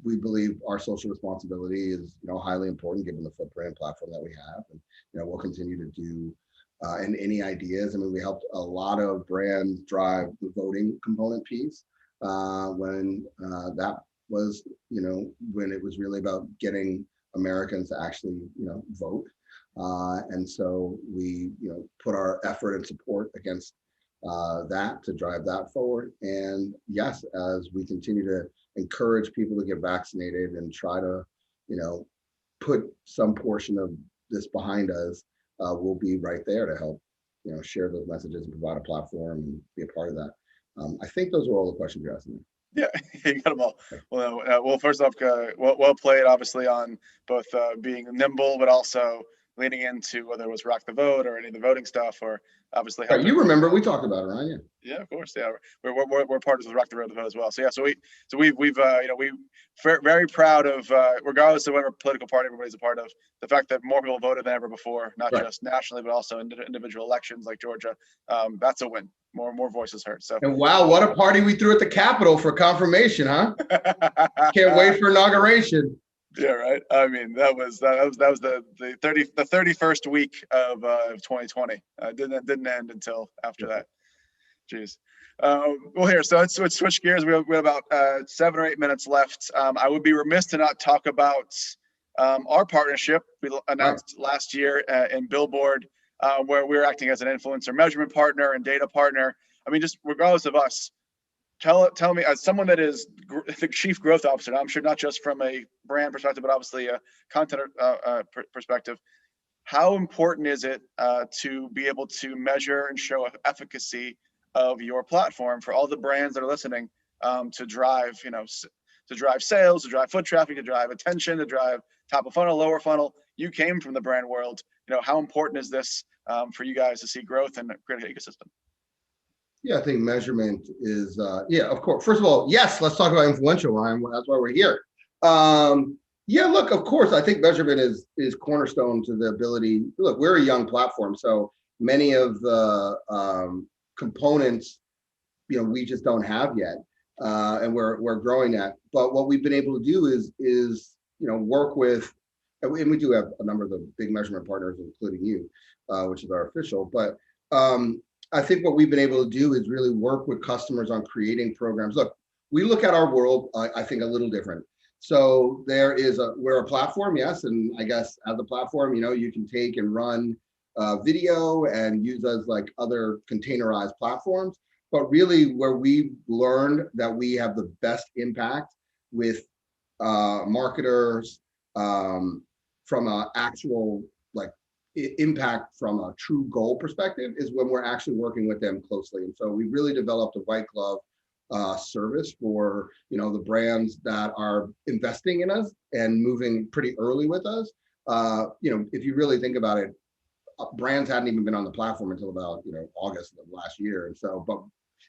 we believe our social responsibility is, highly important given the footprint and platform that we have. And, we'll continue to do and any ideas. I mean, we helped a lot of brands drive the voting component piece when that was, when it was really about getting Americans to actually, vote. And so we, put our effort and support against that to drive that forward. And yes, as we continue to encourage people to get vaccinated and try to, put some portion of this behind us, we'll be right there to help, share those messages and provide a platform and be a part of that. I think those are all the questions you're asking me. Yeah, you got them all. Well, first off, well played, obviously, on both being nimble, but also leaning into whether it was Rock the Vote or any of the voting stuff, or obviously. Right, you remember we talked about it, right? Yeah. Yeah, of course. Yeah, we're partners with Rock the Vote as well. So yeah, we've very proud of, regardless of whatever political party everybody's a part of, the fact that more people voted than ever before, not just nationally, but also in individual elections like Georgia. That's a win. More voices heard. So. And wow, what a party we threw at the Capitol for confirmation, huh? Can't wait for inauguration. Yeah, right. I mean, that was the 31st week of 2020. Didn't end until after that. Jeez. Well, here, so let's switch gears. We have about 7 or 8 minutes left. I would be remiss to not talk about our partnership we announced last year in Billboard, where we're acting as an influencer measurement partner and data partner. I mean, just regardless of us, tell me, as someone that is the chief growth officer, I'm sure not just from a brand perspective, but obviously a content perspective, how important is it to be able to measure and show efficacy of your platform for all the brands that are listening, to drive, to drive sales, to drive foot traffic, to drive attention, to drive top of funnel, lower funnel? You came from the brand world. How important is this for you guys to see growth and create an ecosystem? Yeah, I think measurement is, yeah, of course. First of all, yes, let's talk about influential, Ryan. That's why we're here. Yeah, look, of course, I think measurement is cornerstone to the ability. Look, we're a young platform, so many of the components, we just don't have yet, and we're growing that. But what we've been able to do is work with, and we do have a number of the big measurement partners, including you, which is our official. But I think what we've been able to do is really work with customers on creating programs. Look, we look at our world, I think, a little different. So we're a platform, yes, and I guess as a platform, you can take and run video and use us like other containerized platforms. But really, where we've learned that we have the best impact with marketers from an actual impact from a true goal perspective is when we're actually working with them closely. And so we really developed a white glove service for the brands that are investing in us and moving pretty early with us. If you really think about it, brands hadn't even been on the platform until about August of last year. And so, but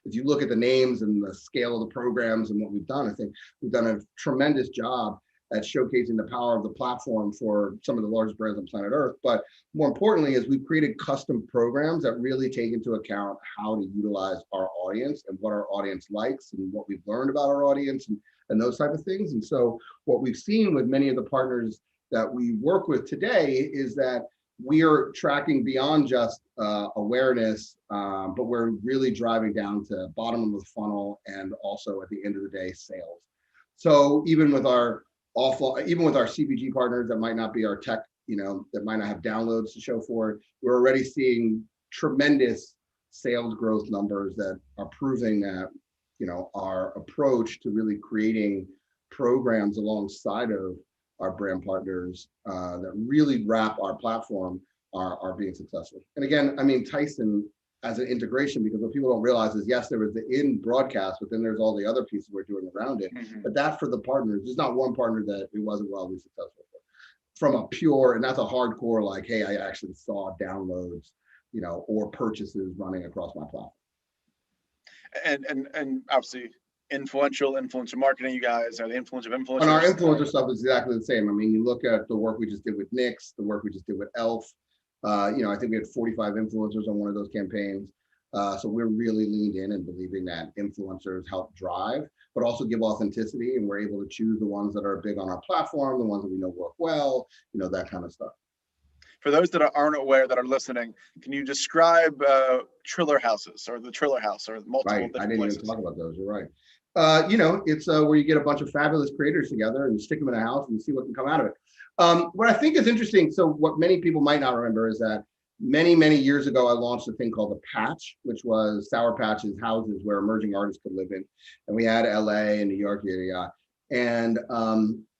if you look at the names and the scale of the programs and what we've done, I think we've done a tremendous job at showcasing the power of the platform for some of the largest brands on planet Earth. But more importantly, is we've created custom programs that really take into account how to utilize our audience and what our audience likes and what we've learned about our audience and those type of things. And so what we've seen with many of the partners that we work with today is that we are tracking beyond just awareness, but we're really driving down to bottom of the funnel and also at the end of the day, sales. So even with our CPG partners that might not be our tech, that might not have downloads to show for it, we're already seeing tremendous sales growth numbers that are proving that, our approach to really creating programs alongside of our brand partners that really wrap our platform are being successful. And again, I mean, Tyson as an integration, because what people don't realize is, yes, there was the in broadcast, but then there's all the other pieces we're doing around it. Mm-hmm. But that for the partners, there's not one partner that it wasn't wildly successful for. From a pure, and that's a hardcore, like, hey, I actually saw downloads, or purchases running across my platform. And obviously influencer marketing, you guys are the influencer of influencers. And our influencer stuff is exactly the same. I mean, you look at the work we just did with Nix, the work we just did with Elf. I think we had 45 influencers on one of those campaigns. So we're really leaned in and believing that influencers help drive, but also give authenticity. And we're able to choose the ones that are big on our platform, the ones that we know work well, that kind of stuff. For those that aren't aware, that are listening, can you describe Triller houses or the Triller house or multiple different places? I didn't even talk about those. You're right. It's where you get a bunch of fabulous creators together and stick them in a house and see what can come out of it. What I think is interesting, so what many people might not remember is that many, many years ago, I launched a thing called The Patch, which was Sour Patch's houses where emerging artists could live in. And we had LA and New York, and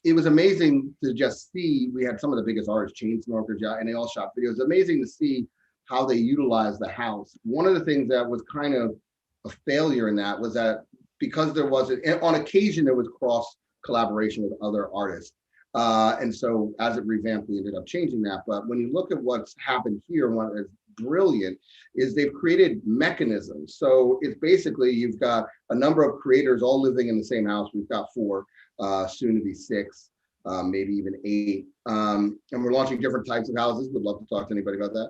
it was amazing to just see, we had some of the biggest artists, Chainsmokers, and they all shot videos. It was amazing to see how they utilized the house. One of the things that was kind of a failure in that was that because there wasn't, on occasion, there was cross collaboration with other artists. And so as it revamped, we ended up changing that. But when you look at what's happened here, what is brilliant is they've created mechanisms. So it's basically, you've got a number of creators all living in the same house. We've got 4, soon to be 6, maybe even 8. And we're launching different types of houses. Would love to talk to anybody about that.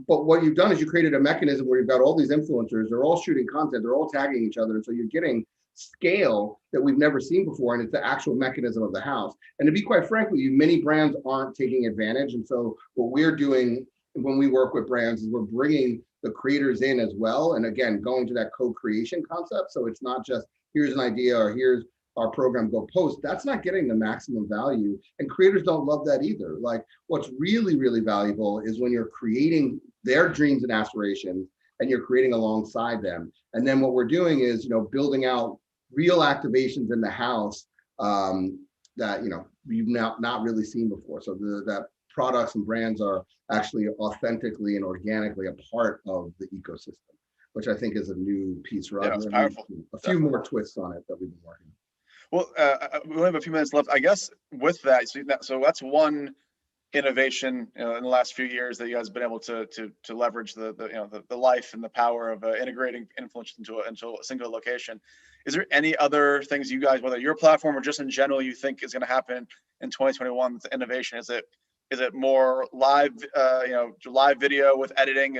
But what you've done is you created a mechanism where you've got all these influencers, they're all shooting content, they're all tagging each other. And so you're getting scale that we've never seen before, and it's the actual mechanism of the house. And to be quite frank with you, many brands aren't taking advantage. And so what we're doing when we work with brands is we're bringing the creators in as well. And again, going to that co-creation concept. So it's not just here's an idea or here's our program, go post. That's not getting the maximum value. And creators don't love that either. Like what's really, really valuable is when you're creating their dreams and aspirations and you're creating alongside them. And then what we're doing is, building out real activations in the house that, you've not really seen before. So that products and brands are actually authentically and organically a part of the ecosystem, which I think is a new piece for us. Yeah, powerful. A few more twists on it that we've been working on. Well, we only have a few minutes left, I guess. With that, so that's one innovation in the last few years that you guys have been able to leverage the life and the power of integrating influence into a single location. Is there any other things you guys, whether your platform or just in general, you think is going to happen in 2021 with innovation? Is it more live, live video with editing?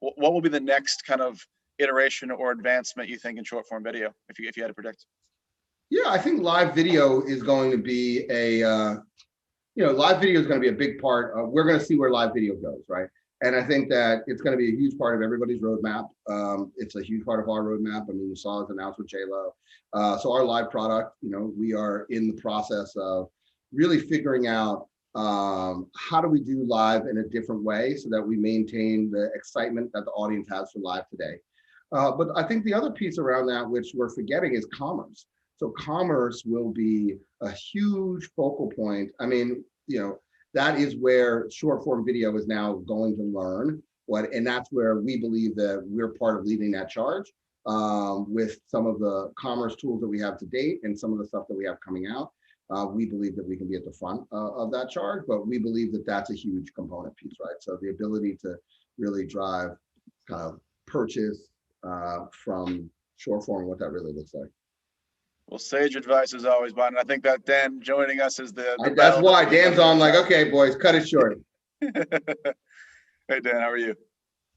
What will be the next kind of iteration or advancement you think in short form video, if you had to predict? Yeah, I think live video is going to be live video is going to be a big part of, we're going to see where live video goes, right? And I think that it's going to be a huge part of everybody's roadmap. It's a huge part of our roadmap. I mean, you saw us announce with J-Lo. So our live product, we are in the process of really figuring out how do we do live in a different way so that we maintain the excitement that the audience has for live today. But I think the other piece around that, which we're forgetting, is commerce. So commerce will be a huge focal point. I mean, that is where short form video is now going to learn and that's where we believe that we're part of leading that charge with some of the commerce tools that we have to date and some of the stuff that we have coming out. We believe that we can be at the front of that charge, but we believe that that's a huge component piece, right? So the ability to really drive purchase from short form, what that really looks like. Well, sage advice as always, Bon. I think that Dan joining us is that's why Dan's on like, okay, boys, cut it short. Hey, Dan, how are you?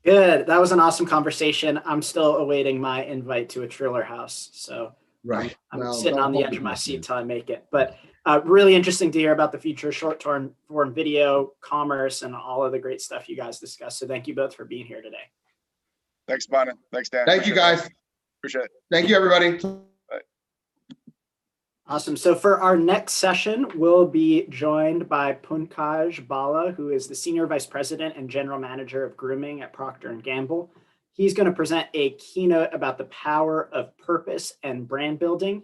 Good. That was an awesome conversation. I'm still awaiting my invite to a Triller house. So right. I'm sitting on the edge of my seat till I make it. But really interesting to hear about the future short-term form video, commerce, and all of the great stuff you guys discussed. So thank you both for being here today. Thanks, Bon. Thanks, Dan. Thank you, guys. Appreciate it. Thank you, everybody. Awesome. So for our next session, we'll be joined by Pankaj Bala, who is the Senior Vice President and General Manager of Grooming at Procter & Gamble. He's going to present a keynote about the power of purpose and brand building.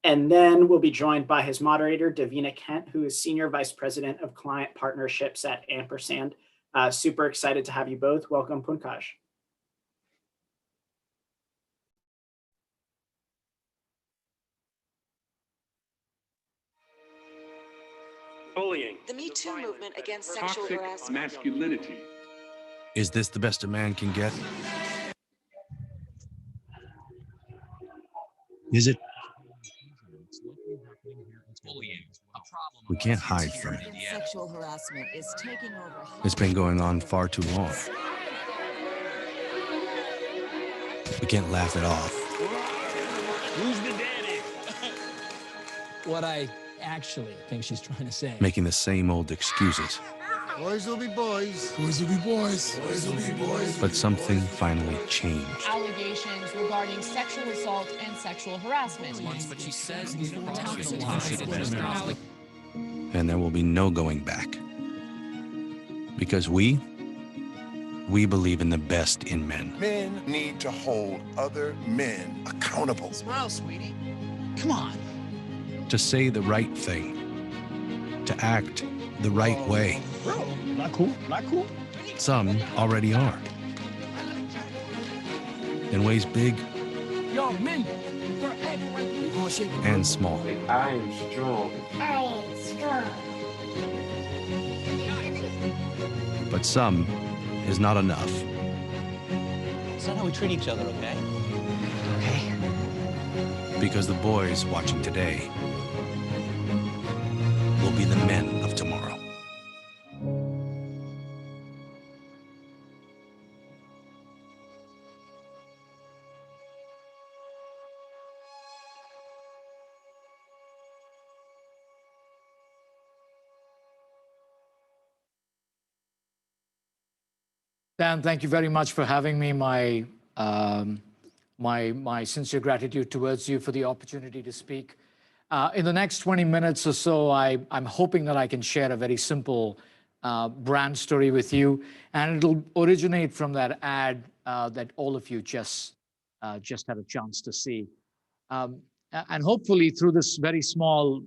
And then we'll be joined by his moderator, Davina Kent, who is Senior Vice President of Client Partnerships at Ampersand. Super excited to have you both. Welcome, Pankaj. Bullying. The Me Too movement against sexual harassment. Masculinity. Is this the best a man can get? Is it? We can't hide from it. Sexual harassment is taking over. It's been going on far too long. We can't laugh it off. Who's the daddy? What I actually think she's trying to say. Making the same old excuses. Boys will be boys. Boys will be boys. Boys will be boys. But something finally changed. Allegations regarding sexual assault and sexual harassment. But she says And there will be no going back. Because we believe in the best in men. Men need to hold other men accountable. Smile, sweetie. Come on. To say the right thing. To act the right way. Bro, not cool, not cool. Some already are. In ways big Yo, men. and small. I am strong. I am strong. But some is not enough. It's not how we treat each other, okay? Okay. Because the boys watching today will be the men of tomorrow. Dan, thank you very much for having me. My sincere gratitude towards you for the opportunity to speak. In the next 20 minutes or so, I'm hoping that I can share a very simple brand story with you, and it'll originate from that ad that all of you just had a chance to see. And hopefully through this very small,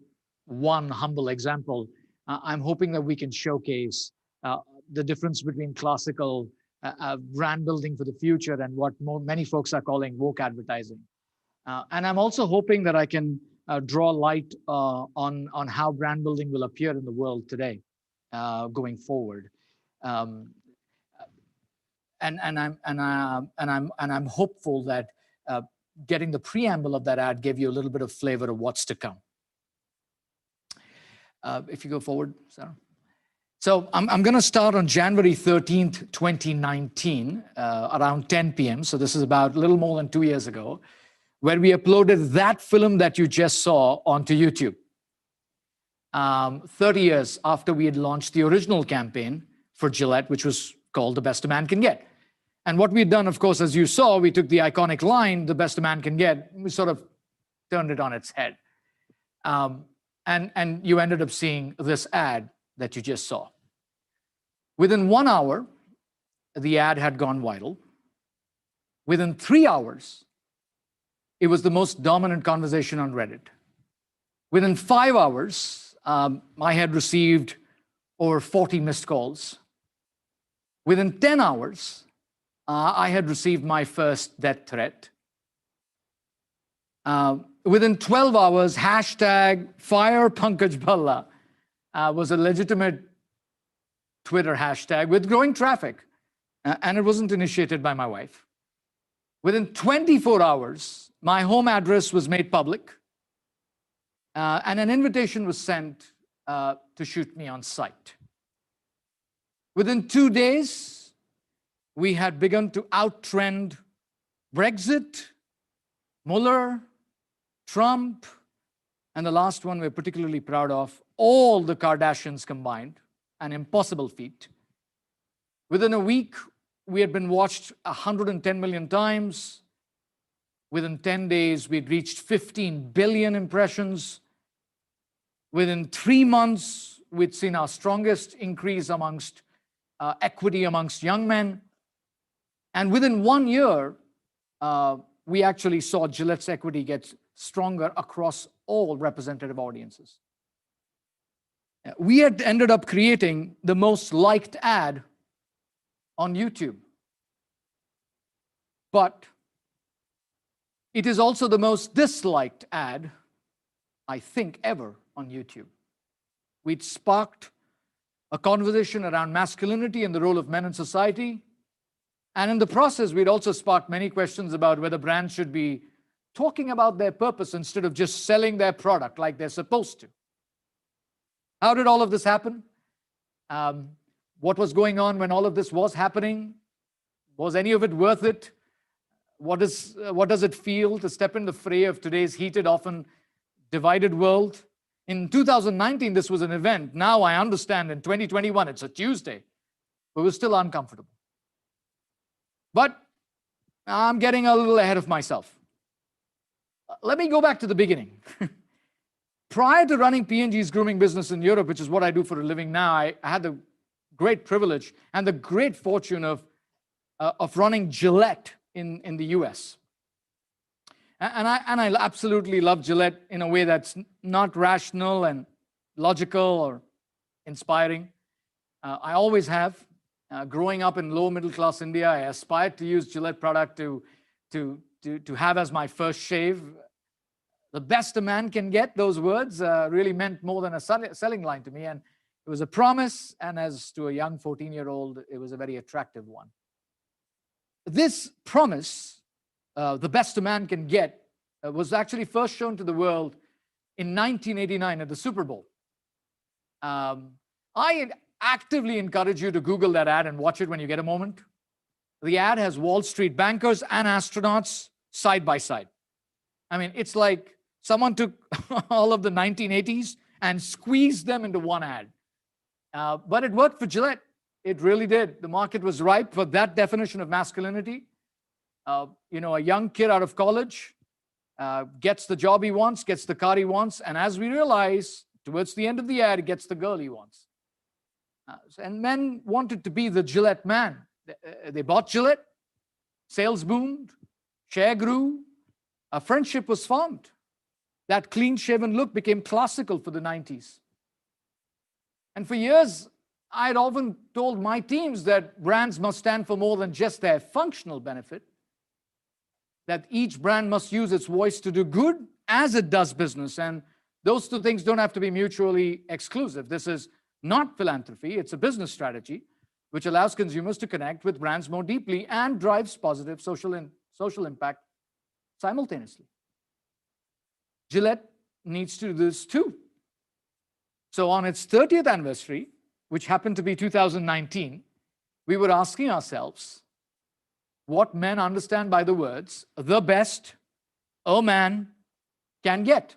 one humble example, I'm hoping that we can showcase the difference between classical brand building for the future and what many folks are calling woke advertising. And I'm also hoping that I can draw light on how brand building will appear in the world today. going forward. And I'm hopeful that getting the preamble of that ad gave you a little bit of flavor of what's to come. If you go forward, Sarah. So I'm going to start on January 13th, 2019, around 10 p.m. So this is about a little more than 2 years ago, where we uploaded that film that you just saw onto YouTube. 30 years after we had launched the original campaign for Gillette, which was called The Best a Man Can Get. And what we'd done, of course, as you saw, we took the iconic line, the best a man can get, we sort of turned it on its head. And you ended up seeing this ad that you just saw. Within 1 hour, the ad had gone viral. Within 3 hours, it was the most dominant conversation on Reddit. Within 5 hours, I had received over 40 missed calls. Within 10 hours, I had received my first death threat. Within 12 hours, hashtag Fire Pankaj Bhalla was a legitimate Twitter hashtag with growing traffic, and it wasn't initiated by my wife. Within 24 hours, my home address was made public, and an invitation was sent to shoot me on site. Within 2 days, we had begun to outtrend Brexit, Mueller, Trump, and the last one we're particularly proud of, all the Kardashians combined, an impossible feat. Within a week, we had been watched 110 million times. Within 10 days, we'd reached 15 billion impressions. Within 3 months, we'd seen our strongest increase amongst equity amongst young men. And within 1 year, we actually saw Gillette's equity get stronger across all representative audiences. We had ended up creating the most liked ad on YouTube. But it is also the most disliked ad, I think, ever on YouTube. We'd sparked a conversation around masculinity and the role of men in society. And in the process, we'd also sparked many questions about whether brands should be talking about their purpose instead of just selling their product like they're supposed to. How did all of this happen? What was going on when all of this was happening? Was any of it worth it? What does it feel to step in the fray of today's heated, often divided world? In 2019, this was an event. Now I understand in 2021, it's a Tuesday, but we're still uncomfortable. But I'm getting a little ahead of myself. Let me go back to the beginning. Prior to running P&G's grooming business in Europe, which is what I do for a living now, I had the great privilege and the great fortune of running Gillette in the US. And I absolutely love Gillette in a way that's not rational and logical or inspiring. I always have. Growing up in low middle class India, I aspired to use Gillette product to have as my first shave. The best a man can get, those words really meant more than a selling line to me. And it was a promise. And as to a young 14-year-old, it was a very attractive one. This promise, the best a man can get, was actually first shown to the world in 1989 at the Super Bowl. I actively encourage you to Google that ad and watch it when you get a moment. The ad has Wall Street bankers and astronauts side by side. I mean, it's like someone took all of the 1980s and squeezed them into one ad. But it worked for Gillette. It really did. The market was ripe for that definition of masculinity. A young kid out of college gets the job he wants, gets the car he wants, and as we realize, towards the end of the ad, he gets the girl he wants. And men wanted to be the Gillette man. They bought Gillette, sales boomed, share grew, a friendship was formed. That clean-shaven look became classical for the 90s. And for years, I had often told my teams that brands must stand for more than just their functional benefit, that each brand must use its voice to do good as it does business. And those two things don't have to be mutually exclusive. This is not philanthropy. It's a business strategy which allows consumers to connect with brands more deeply and drives positive social impact simultaneously. Gillette needs to do this too. So on its 30th anniversary, which happened to be 2019, we were asking ourselves what men understand by the words, the best a man can get.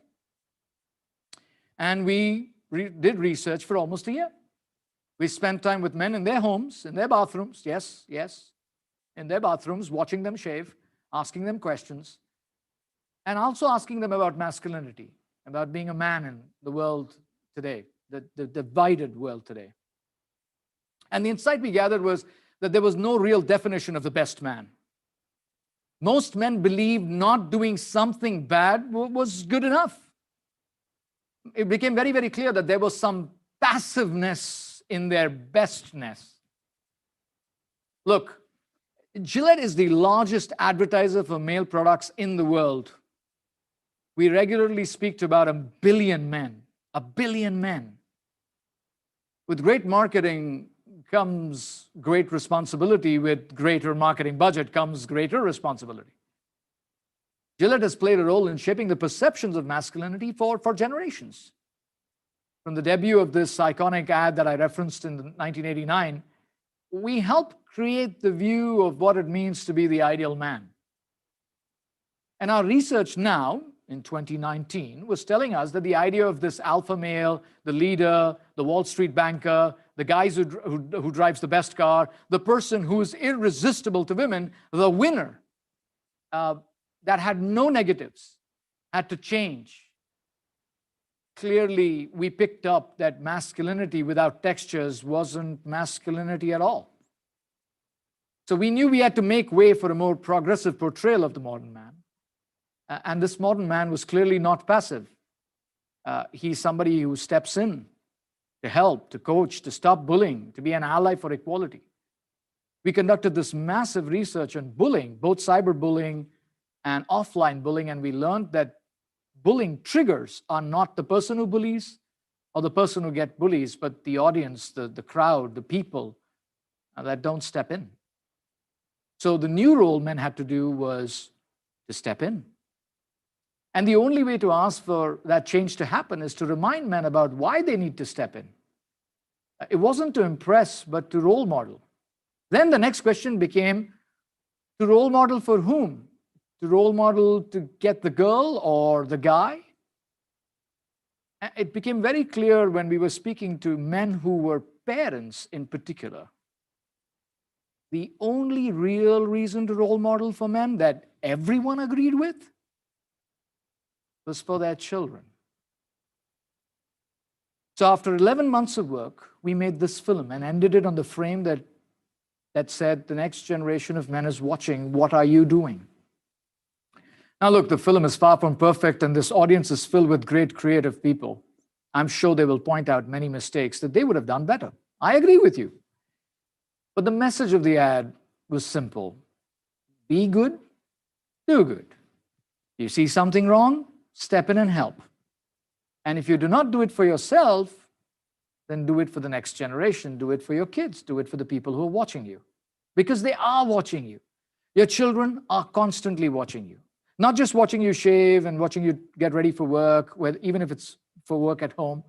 And we did research for almost a year. We spent time with men in their homes, in their bathrooms, yes, in their bathrooms, watching them shave, asking them questions, and also asking them about masculinity, about being a man in the world today, the divided world today. And the insight we gathered was that there was no real definition of the best man. Most men believed not doing something bad was good enough. It became very, very clear that there was some passiveness in their bestness. Look, Gillette is the largest advertiser for male products in the world. We regularly speak to about 1 billion men. 1 billion men. With great marketing comes great responsibility. With greater marketing budget comes greater responsibility. Gillette has played a role in shaping the perceptions of masculinity for generations. From the debut of this iconic ad that I referenced in 1989, we helped create the view of what it means to be the ideal man. And our research now, in 2019, was telling us that the idea of this alpha male, the leader, the Wall Street banker, the guy who drives the best car, the person who is irresistible to women, the winner, that had no negatives, had to change. Clearly, we picked up that masculinity without textures wasn't masculinity at all. So we knew we had to make way for a more progressive portrayal of the modern man. And this modern man was clearly not passive. He's somebody who steps in to help, to coach, to stop bullying, to be an ally for equality. We conducted this massive research on bullying, both cyberbullying and offline bullying, and we learned that bullying triggers are not the person who bullies or the person who gets bullies, but the audience, the crowd, the people that don't step in. So the new role men had to do was to step in. And the only way to ask for that change to happen is to remind men about why they need to step in. It wasn't to impress, but to role model. Then the next question became, to role model for whom? To role model to get the girl or the guy? It became very clear when we were speaking to men who were parents in particular. The only real reason to role model for men that everyone agreed with was for their children. So after 11 months of work, we made this film and ended it on the frame that said, the next generation of men is watching, what are you doing? Now look, the film is far from perfect and this audience is filled with great creative people. I'm sure they will point out many mistakes that they would have done better. I agree with you. But the message of the ad was simple. Be good, do good. You see something wrong? Step in and help. And if you do not do it for yourself, then do it for the next generation. Do it for your kids. Do it for the people who are watching you. Because they are watching you. Your children are constantly watching you. Not just watching you shave and watching you get ready for work, even if it's for work at home,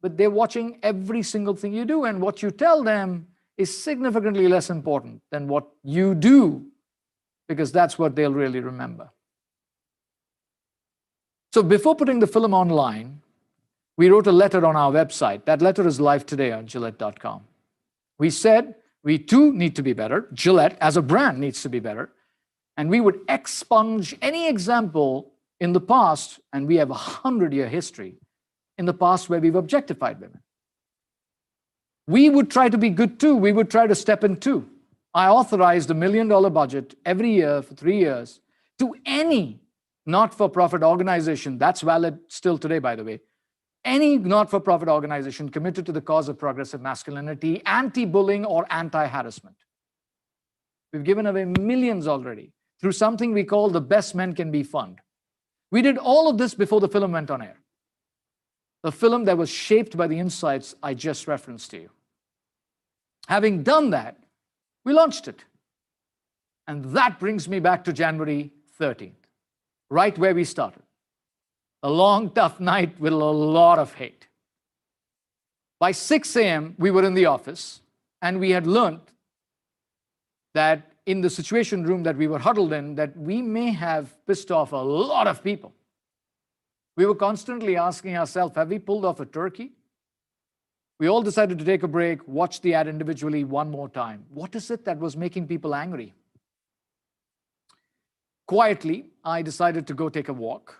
but they're watching every single thing you do. And what you tell them is significantly less important than what you do, because that's what they'll really remember. So before putting the film online, we wrote a letter on our website. That letter is live today on Gillette.com. We said we too need to be better. Gillette as a brand needs to be better. And we would expunge any example in the past, and we have a 100-year history in the past where we've objectified women. We would try to be good too. We would try to step in too. I authorized $1 million budget every year for 3 years to any not-for-profit organization, that's valid still today, by the way, any not-for-profit organization committed to the cause of progressive masculinity, anti-bullying, or anti-harassment. We've given away millions already through something we call the Best Men Can Be Fund. We did all of this before the film went on air. a film that was shaped by the insights I just referenced to you. Having done that, we launched it. And that brings me back to January 13th, right where we started. A long, tough night with a lot of hate. By 6 a.m., we were in the office, and we had learned that in the situation room that we were huddled in, that we may have pissed off a lot of people. We were constantly asking ourselves, have we pulled off a turkey? We all decided to take a break, watch the ad individually one more time. What is it that was making people angry? Quietly, I decided to go take a walk.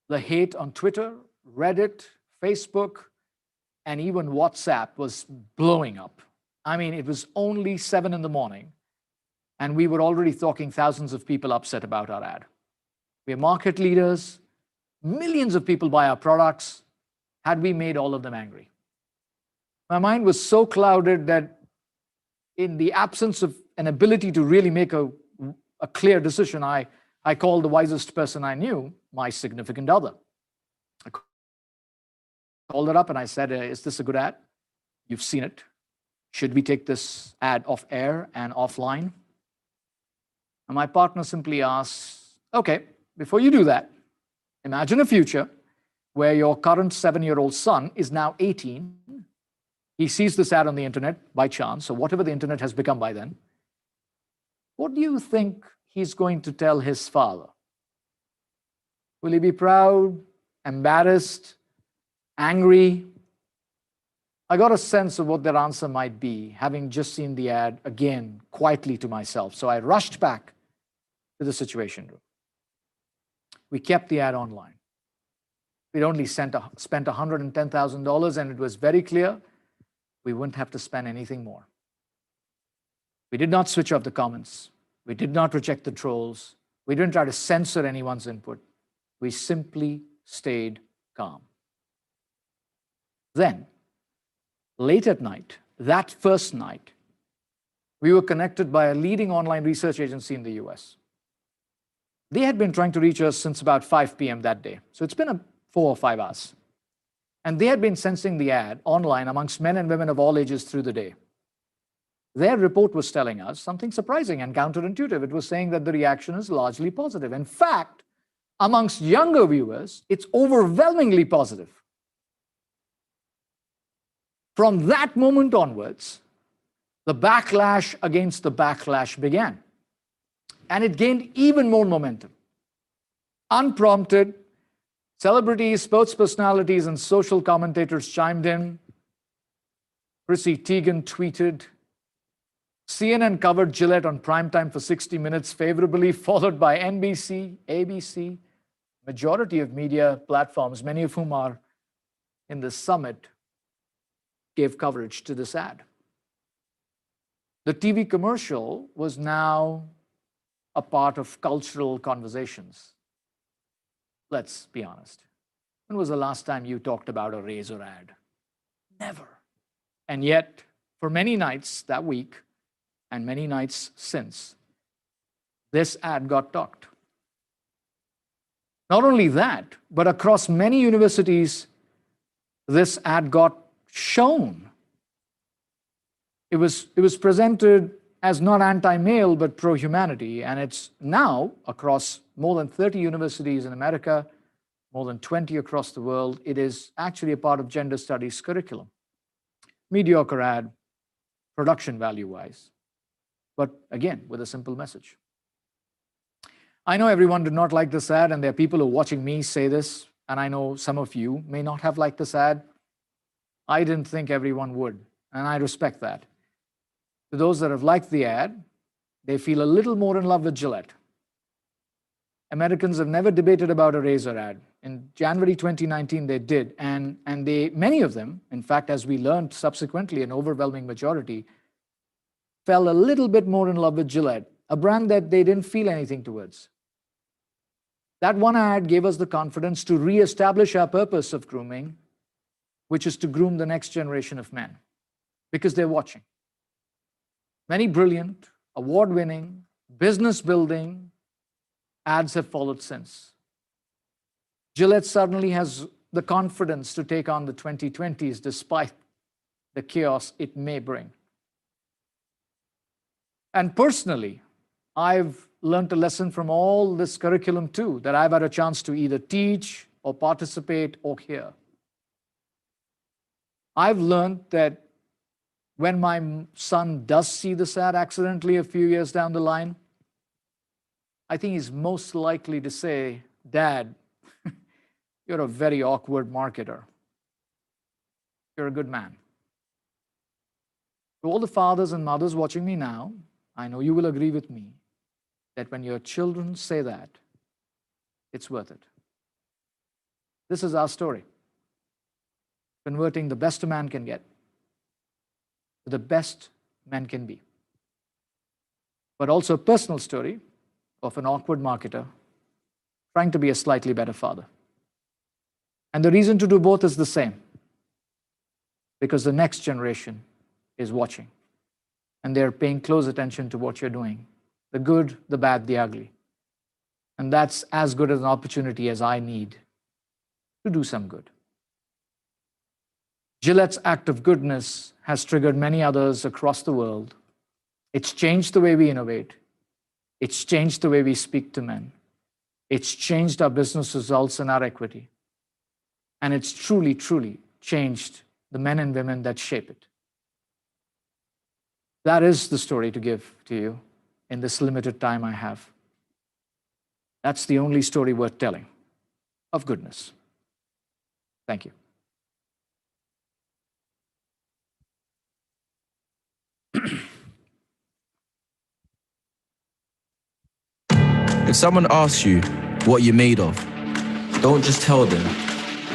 The hate on Twitter, Reddit, Facebook, and even WhatsApp was blowing up. I mean, it was only 7 in the morning, and we were already talking thousands of people upset about our ad. We are market leaders. Millions of people buy our products. Had we made all of them angry? My mind was so clouded that in the absence of an ability to really make a clear decision, I called the wisest person I knew, my significant other. I called her up and I said, is this a good ad? You've seen it. Should we take this ad off air and offline? And my partner simply asked, okay, before you do that, imagine a future where your current 7-year-old son is now 18. He sees this ad on the internet by chance, or whatever the internet has become by then. What do you think he's going to tell his father? Will he be proud, embarrassed, angry? I got a sense of what their answer might be, having just seen the ad again quietly to myself. So I rushed back to the situation room. We kept the ad online. We'd only spent $110,000, and it was very clear we wouldn't have to spend anything more. We did not switch off the comments. We did not reject the trolls. We didn't try to censor anyone's input. We simply stayed calm. Then, late at night, that first night, we were connected by a leading online research agency in the US. They had been trying to reach us since about 5 p.m. that day. So it's been 4 or 5 hours. And they had been sensing the ad online amongst men and women of all ages through the day. Their report was telling us something surprising and counterintuitive. It was saying that the reaction is largely positive. In fact, amongst younger viewers, it's overwhelmingly positive. From that moment onwards, the backlash against the backlash began. And it gained even more momentum. Unprompted, celebrities, sports personalities, and social commentators chimed in. Chrissy Teigen tweeted. CNN covered Gillette on primetime for 60 minutes favorably, followed by NBC, ABC, majority of media platforms, many of whom are in the summit, gave coverage to this ad. The TV commercial was now a part of cultural conversations. Let's be honest. When was the last time you talked about a razor ad? Never. And yet, for many nights that week, and many nights since, this ad got talked. Not only that, but across many universities, this ad got shown. It was presented as not anti-male, but pro-humanity. And it's now across more than 30 universities in America, more than 20 across the world. It is actually a part of gender studies curriculum. Mediocre ad, production value-wise, but again, with a simple message. I know everyone did not like this ad, and there are people who are watching me say this, and I know some of you may not have liked this ad. I didn't think everyone would, and I respect that. To those that have liked the ad, they feel a little more in love with Gillette. Americans have never debated about a razor ad. In January 2019, they did, and many of them, in fact, as we learned subsequently, an overwhelming majority, fell a little bit more in love with Gillette, a brand that they didn't feel anything towards. That one ad gave us the confidence to reestablish our purpose of grooming, which is to groom the next generation of men, because they're watching. Many brilliant, award-winning, business-building ads have followed since. Gillette suddenly has the confidence to take on the 2020s despite the chaos it may bring. And personally, I've learned a lesson from all this curriculum too, that I've had a chance to either teach or participate or hear. I've learned that when my son does see this ad accidentally a few years down the line, I think he's most likely to say, "Dad, you're a very awkward marketer. You're a good man." To all the fathers and mothers watching me now, I know you will agree with me that when your children say that, it's worth it. This is our story. Converting the best a man can get to the best men can be. But also a personal story of an awkward marketer trying to be a slightly better father. And the reason to do both is the same, because the next generation is watching and they're paying close attention to what you're doing, the good, the bad, the ugly. And that's as good an opportunity as I need to do some good. Gillette's act of goodness has triggered many others across the world. It's changed the way we innovate. It's changed the way we speak to men. It's changed our business results and our equity. And it's truly, truly changed the men and women that shape it. That is the story to give to you in this limited time I have. That's the only story worth telling of goodness. Thank you. If someone asks you what you're made of, don't just tell them,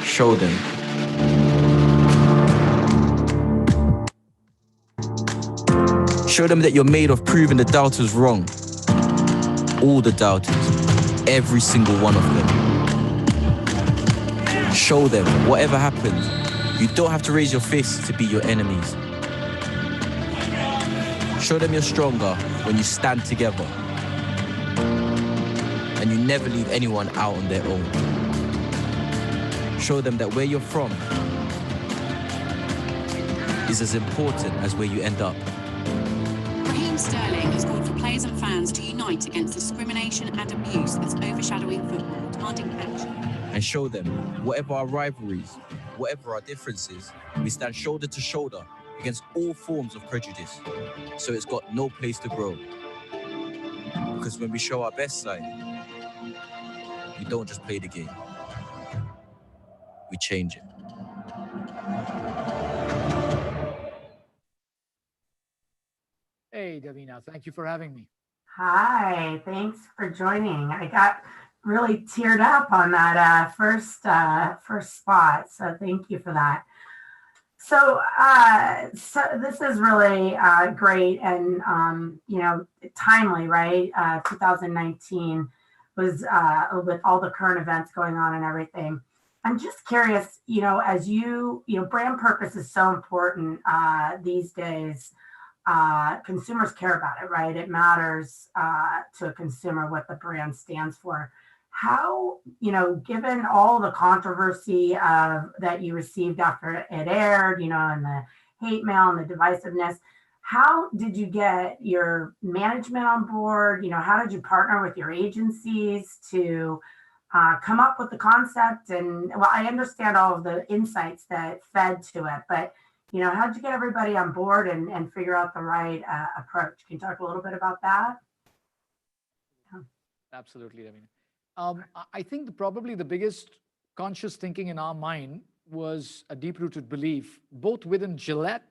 show them. Show them that you're made of proving the doubters wrong. All the doubters, every single one of them. Show them, whatever happens, you don't have to raise your fists to beat your enemies. Show them you're stronger when you stand together. And you never leave anyone out on their own. Show them that where you're from is as important as where you end up. Raheem Sterling has called for players and fans to unite against discrimination and abuse that's overshadowing football, demanding action. And show them, whatever our rivalries, whatever our differences, we stand shoulder to shoulder against all forms of prejudice. So it's got no place to grow. Because when we show our best side, we don't just play the game, we change it. Hey, Davina, thank you for having me. Hi, thanks for joining. I got really teared up on that first spot, so thank you for that. So this is really great and timely, right? 2019 was with all the current events going on and everything. I'm just curious, as brand purpose is so important these days. Consumers care about it, right? It matters to a consumer what the brand stands for. How, given all the controversy that you received after it aired, and the hate mail and the divisiveness, how did you get your management on board? How did you partner with your agencies to come up with the concept? And well, I understand all of the insights that fed to it, but how did you get everybody on board and figure out the right approach? Can you talk a little bit about that? Yeah. Absolutely, Davina. I think probably the biggest conscious thinking in our mind was a deep-rooted belief, both within Gillette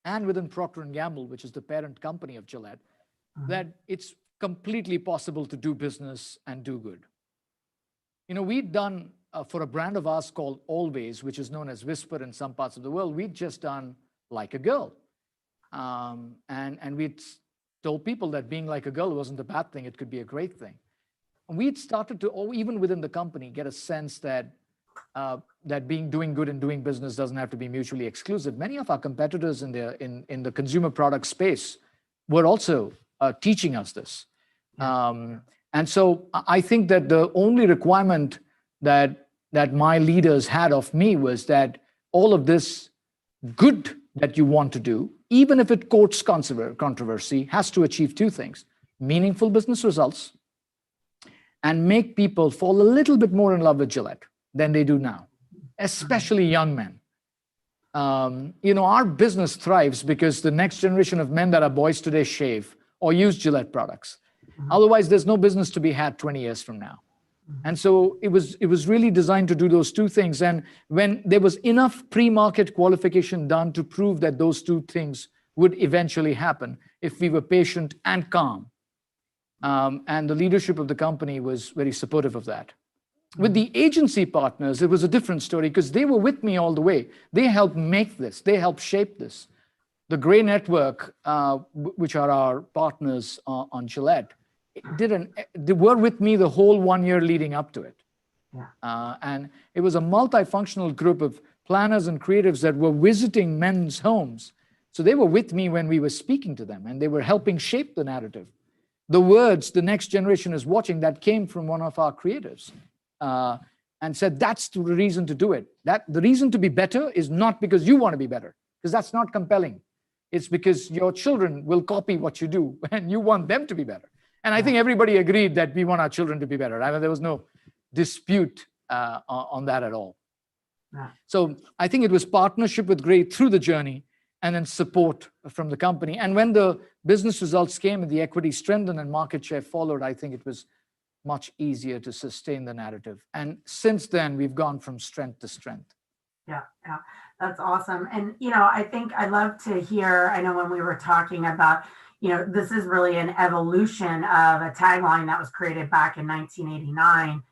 and within Procter & Gamble, which is the parent company of Gillette, that it's completely possible to do business and do good. We'd done, for a brand of ours called Always, which is known as Whisper in some parts of the world, we'd just done Like a Girl. And we'd told people that being like a girl wasn't a bad thing, it could be a great thing. And we'd started to, even within the company, get a sense that doing good and doing business doesn't have to be mutually exclusive. Many of our competitors in the consumer product space were also teaching us this. And so I think that the only requirement that that my leaders had of me was that all of this good that you want to do, even if it courts controversy, has to achieve two things: meaningful business results and make people fall a little bit more in love with Gillette than they do now, especially young men. Our business thrives because the next generation of men that are boys today shave or use Gillette products. Otherwise, there's no business to be had 20 years from now. And so it was really designed to do those two things. And when there was enough pre-market qualification done to prove that those two things would eventually happen, if we were patient and calm, and the leadership of the company was very supportive of that. With the agency partners, it was a different story because they were with me all the way. They helped make this. They helped shape this. The Gray Network, which are our partners on Gillette, they were with me the whole 1 year leading up to it. Yeah. And it was a multifunctional group of planners and creatives that were visiting men's homes. So they were with me when we were speaking to them, and they were helping shape the narrative. The words "the next generation is watching," that came from one of our creatives, and said that's the reason to do it. That the reason to be better is not because you want to be better, because that's not compelling. It's because your children will copy what you do and you want them to be better. And I think everybody agreed that we want our children to be better. I mean, there was no dispute on that at all. Yeah. So I think it was partnership with Gray through the journey, and then support from the company. And when the business results came and the equity strengthened and market share followed, I think it was much easier to sustain the narrative. And since then, we've gone from strength to strength. Yeah, that's awesome. And, I think I'd love to hear, I know when we were talking about, this is really an evolution of a tagline that was created back in 1989.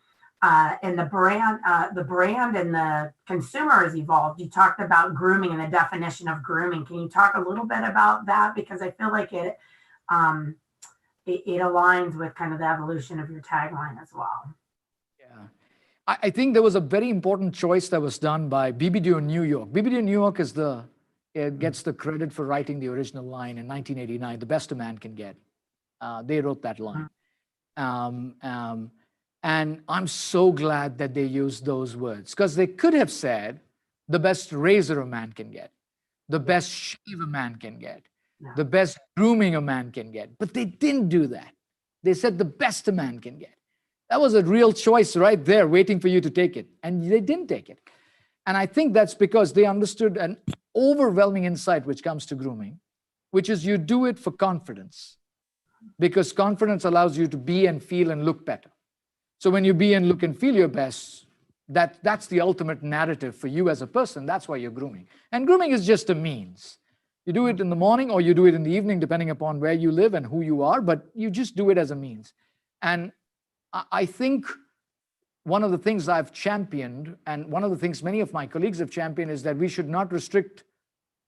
And the brand and the consumer has evolved. You talked about grooming and the definition of grooming. Can you talk a little bit about that? Because I feel like it aligns with kind of the evolution of your tagline as well. Yeah, I think there was a very important choice that was done by BBDO New York. BBDO New York gets the credit for writing the original line in 1989, "The best a man can get." They wrote that line. And I'm so glad that they used those words, because they could have said the best razor a man can get, the best shave a man can get, the best grooming a man can get. But they didn't do that. They said the best a man can get. That was a real choice right there waiting for you to take it. And they didn't take it. And I think that's because they understood an overwhelming insight which comes to grooming, which is you do it for confidence, because confidence allows you to be and feel and look better. So when you be and look and feel your best, that's the ultimate narrative for you as a person. That's why you're grooming. And grooming is just a means. You do it in the morning or you do it in the evening, depending upon where you live and who you are, but you just do it as a means. And I think one of the things I've championed, and one of the things many of my colleagues have championed, is that we should not restrict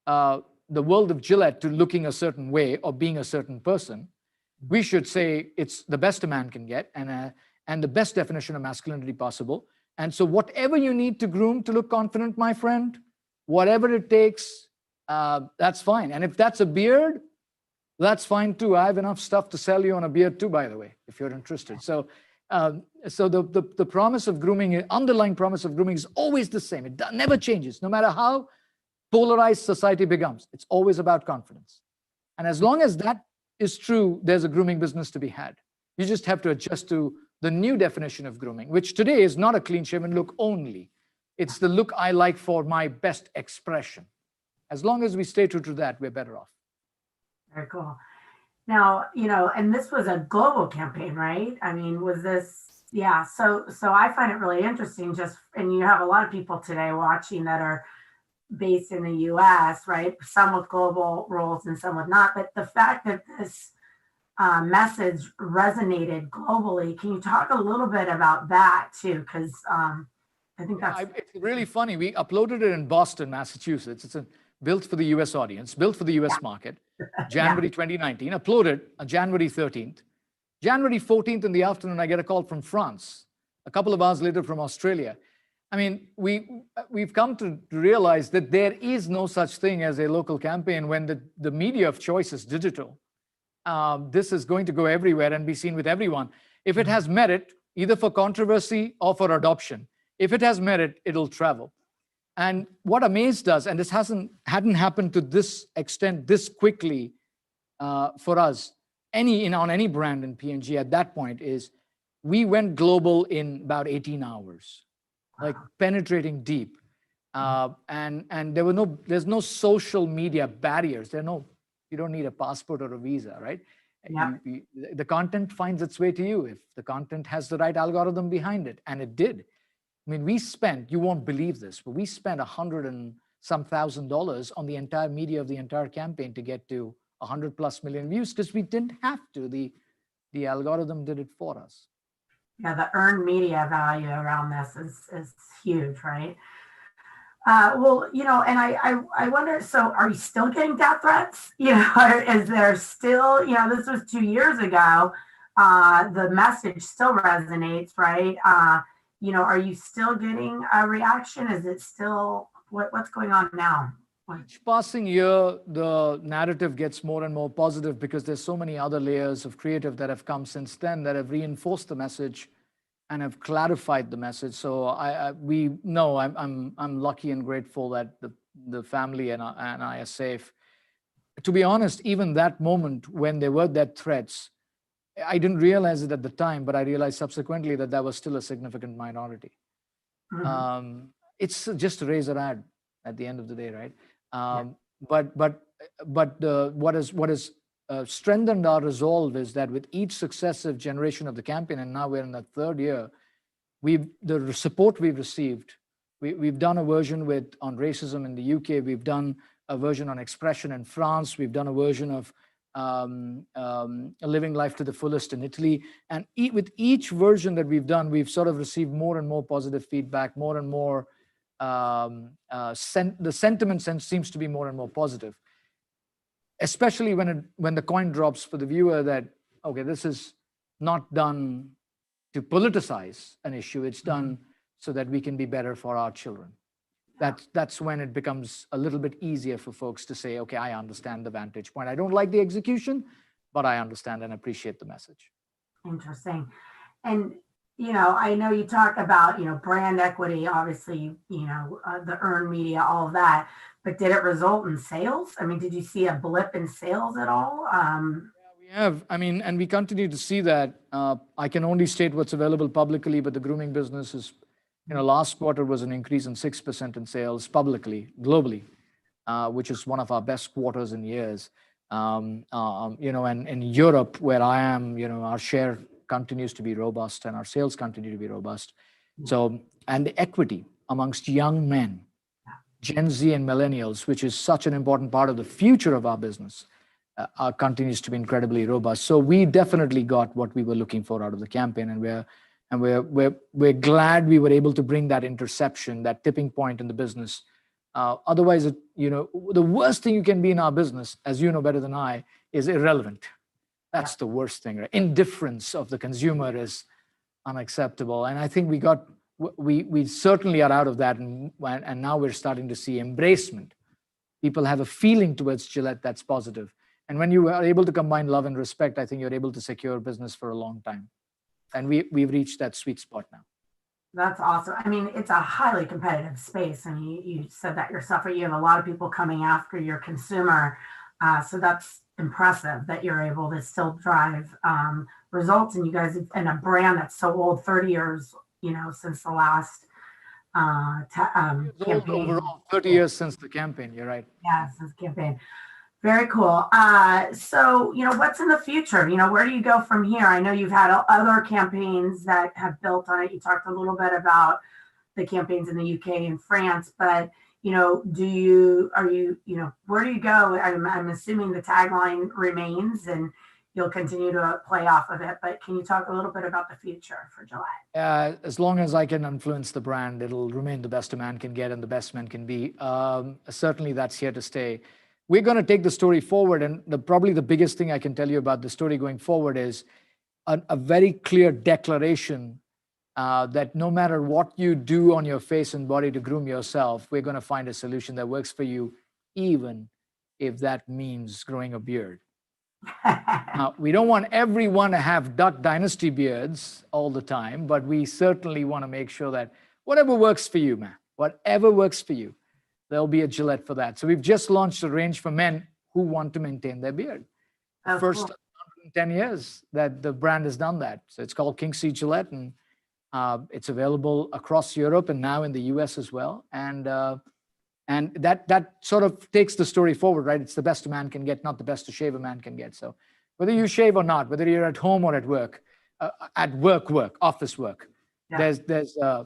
the world of Gillette to looking a certain way or being a certain person. We should say it's the best a man can get, and the best definition of masculinity possible. And so whatever you need to groom to look confident, my friend, whatever it takes, that's fine. And if that's a beard, that's fine too. I have enough stuff to sell you on a beard too, by the way, if you're interested. So the promise of grooming, underlying promise of grooming, is always the same. It never changes, no matter how polarized society becomes. It's always about confidence. And as long as that is true, there's a grooming business to be had. You just have to adjust to the new definition of grooming, which today is not a clean-shaven look only. It's the look I like for my best expression. As long as we stay true to that, we're better off. Very cool. Now, and this was a global campaign, right? I mean, was this, yeah. So I find it really interesting and you have a lot of people today watching that are based in the US, right? Some with global roles and some with not, but the fact that this message resonated globally. Can you talk a little bit about that too? Because I think it's really funny. We uploaded it in Boston, Massachusetts. It's built for the US audience, built for the US market, January 2019, uploaded on January 13th. January 14th in the afternoon, I get a call from France. A couple of hours later from Australia. I mean, we've come to realize that there is no such thing as a local campaign when the media of choice is digital. This is going to go everywhere and be seen with everyone. If it has merit, either for controversy or for adoption, If it has merit, it'll travel. And what amazed us, and this hadn't happened to this extent this quickly for us, on any brand in P&G at that point, is we went global in about 18 hours, like penetrating deep. And there's no social media barriers. You don't need a passport or a visa, right? Yeah. The content finds its way to you if the content has the right algorithm behind it, and it did. I mean, you won't believe this, but we spent $100 and some thousand on the entire media of the entire campaign to get to 100+ million views, because we didn't have to. The algorithm did it for us. Yeah, the earned media value around this is huge, right? Well, and I wonder, so are you still getting death threats? Is there still, this was 2 years ago, the message still resonates, right? Are you still getting a reaction? Is it still, what's going on now? Each passing year, the narrative gets more and more positive because there's so many other layers of creative that have come since then that have reinforced the message and have clarified the message. So I'm lucky and grateful that the family and I are safe. To be honest, even that moment when there were death threats, I didn't realize it at the time, but I realized subsequently that was still a significant minority. Mm-hmm. It's just a razor ad at the end of the day, right? But what has strengthened our resolve is that with each successive generation of the campaign, and now we're in the third year, the support we've received. We've done a version on racism in the UK. We've done a version on expression in France. We've done a version of living life to the fullest in Italy. And with each version that we've done, we've sort of received more and more positive feedback, more and more. The sentiment seems to be more and more positive, especially when the coin drops for the viewer that, okay, this is not done to politicize an issue. It's done so that we can be better for our children. That's when it becomes a little bit easier for folks to say, okay, I understand the vantage point. I don't like the execution, but I understand and appreciate the message. Interesting. And, I know you talk about, brand equity, obviously, the earned media, all of that, but did it result in sales? I mean, did you see a blip in sales at all? We have, and we continue to see that. I can only state what's available publicly, but the grooming business is, last quarter was an increase in 6% in sales publicly, globally, which is one of our best quarters in years. And in Europe, where I am, our share continues to be robust and our sales continue to be robust. So, and the equity amongst young men, Gen Z and millennials, which is such an important part of the future of our business, continues to be incredibly robust. So we definitely got what we were looking for out of the campaign, and we're glad we were able to bring that interception, that tipping point in the business. Otherwise, the worst thing you can be in our business, as you know better than I, is irrelevant. That's the worst thing, right? Indifference of the consumer is unacceptable. And I think we certainly are out of that. And now we're starting to see embracement. People have a feeling towards Gillette that's positive. And when you are able to combine love and respect, I think you're able to secure business for a long time. And we've reached that sweet spot now. That's awesome. I mean, it's a highly competitive space. And you said that yourself, you have a lot of people coming after your consumer. So that's impressive that you're able to still drive results. And you guys, and a brand that's so old, 30 years, since the last campaign. Overall, 30 years since the campaign, you're right. Yeah, since the campaign. Very cool. So, what's in the future? Where do you go from here? I know you've had other campaigns that have built on it. You talked a little bit about the campaigns in the UK and France, but, where do you go? I'm assuming the tagline remains and you'll continue to play off of it, but can you talk a little bit about the future for Gillette? As long as I can influence the brand, it'll remain the best a man can get and the best man can be. Certainly that's here to stay. We're going to take the story forward, and probably the biggest thing I can tell you about the story going forward is a very clear declaration that no matter what you do on your face and body to groom yourself, we're going to find a solution that works for you, even if that means growing a beard. Now, we don't want everyone to have Duck Dynasty beards all the time, but we certainly want to make sure that, whatever works for you, man. Whatever works for you. There'll be a Gillette for that. So we've just launched a range for men who want to maintain their beard. First cool. 10 years that the brand has done that. So it's called King C Gillette, and it's available across Europe and now in the US as well. And that sort of takes the story forward, right? It's the best a man can get, not the best a shaver man can get. So whether you shave or not, whether you're at home or at work, office work, Yeah.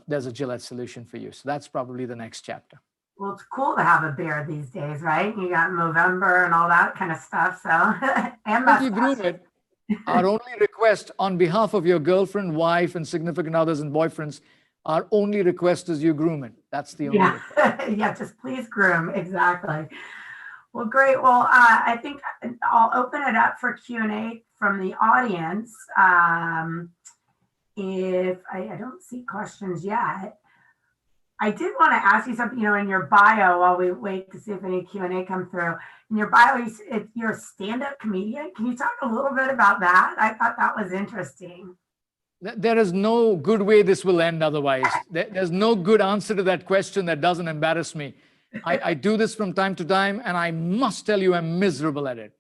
there's a Gillette solution for you. So that's probably the next chapter. Well, it's cool to have a beard these days, right? You got Movember and all that kind of stuff. So, and If you groom it, our only request on behalf of your girlfriend, wife, and significant others and boyfriends, our only request is you groom it. That's the only request. Yeah, just please groom. Exactly. Well, great. Well, I think I'll open it up for Q&A from the audience. If I don't see questions yet, I did want to ask you something, in your bio, while we wait to see if any Q&A come through. In your bio, you're a stand-up comedian. Can you talk a little bit about that? I thought that was interesting. There is no good way this will end otherwise. There's no good answer to that question that doesn't embarrass me. I do this from time to time, and I must tell you I'm miserable at it.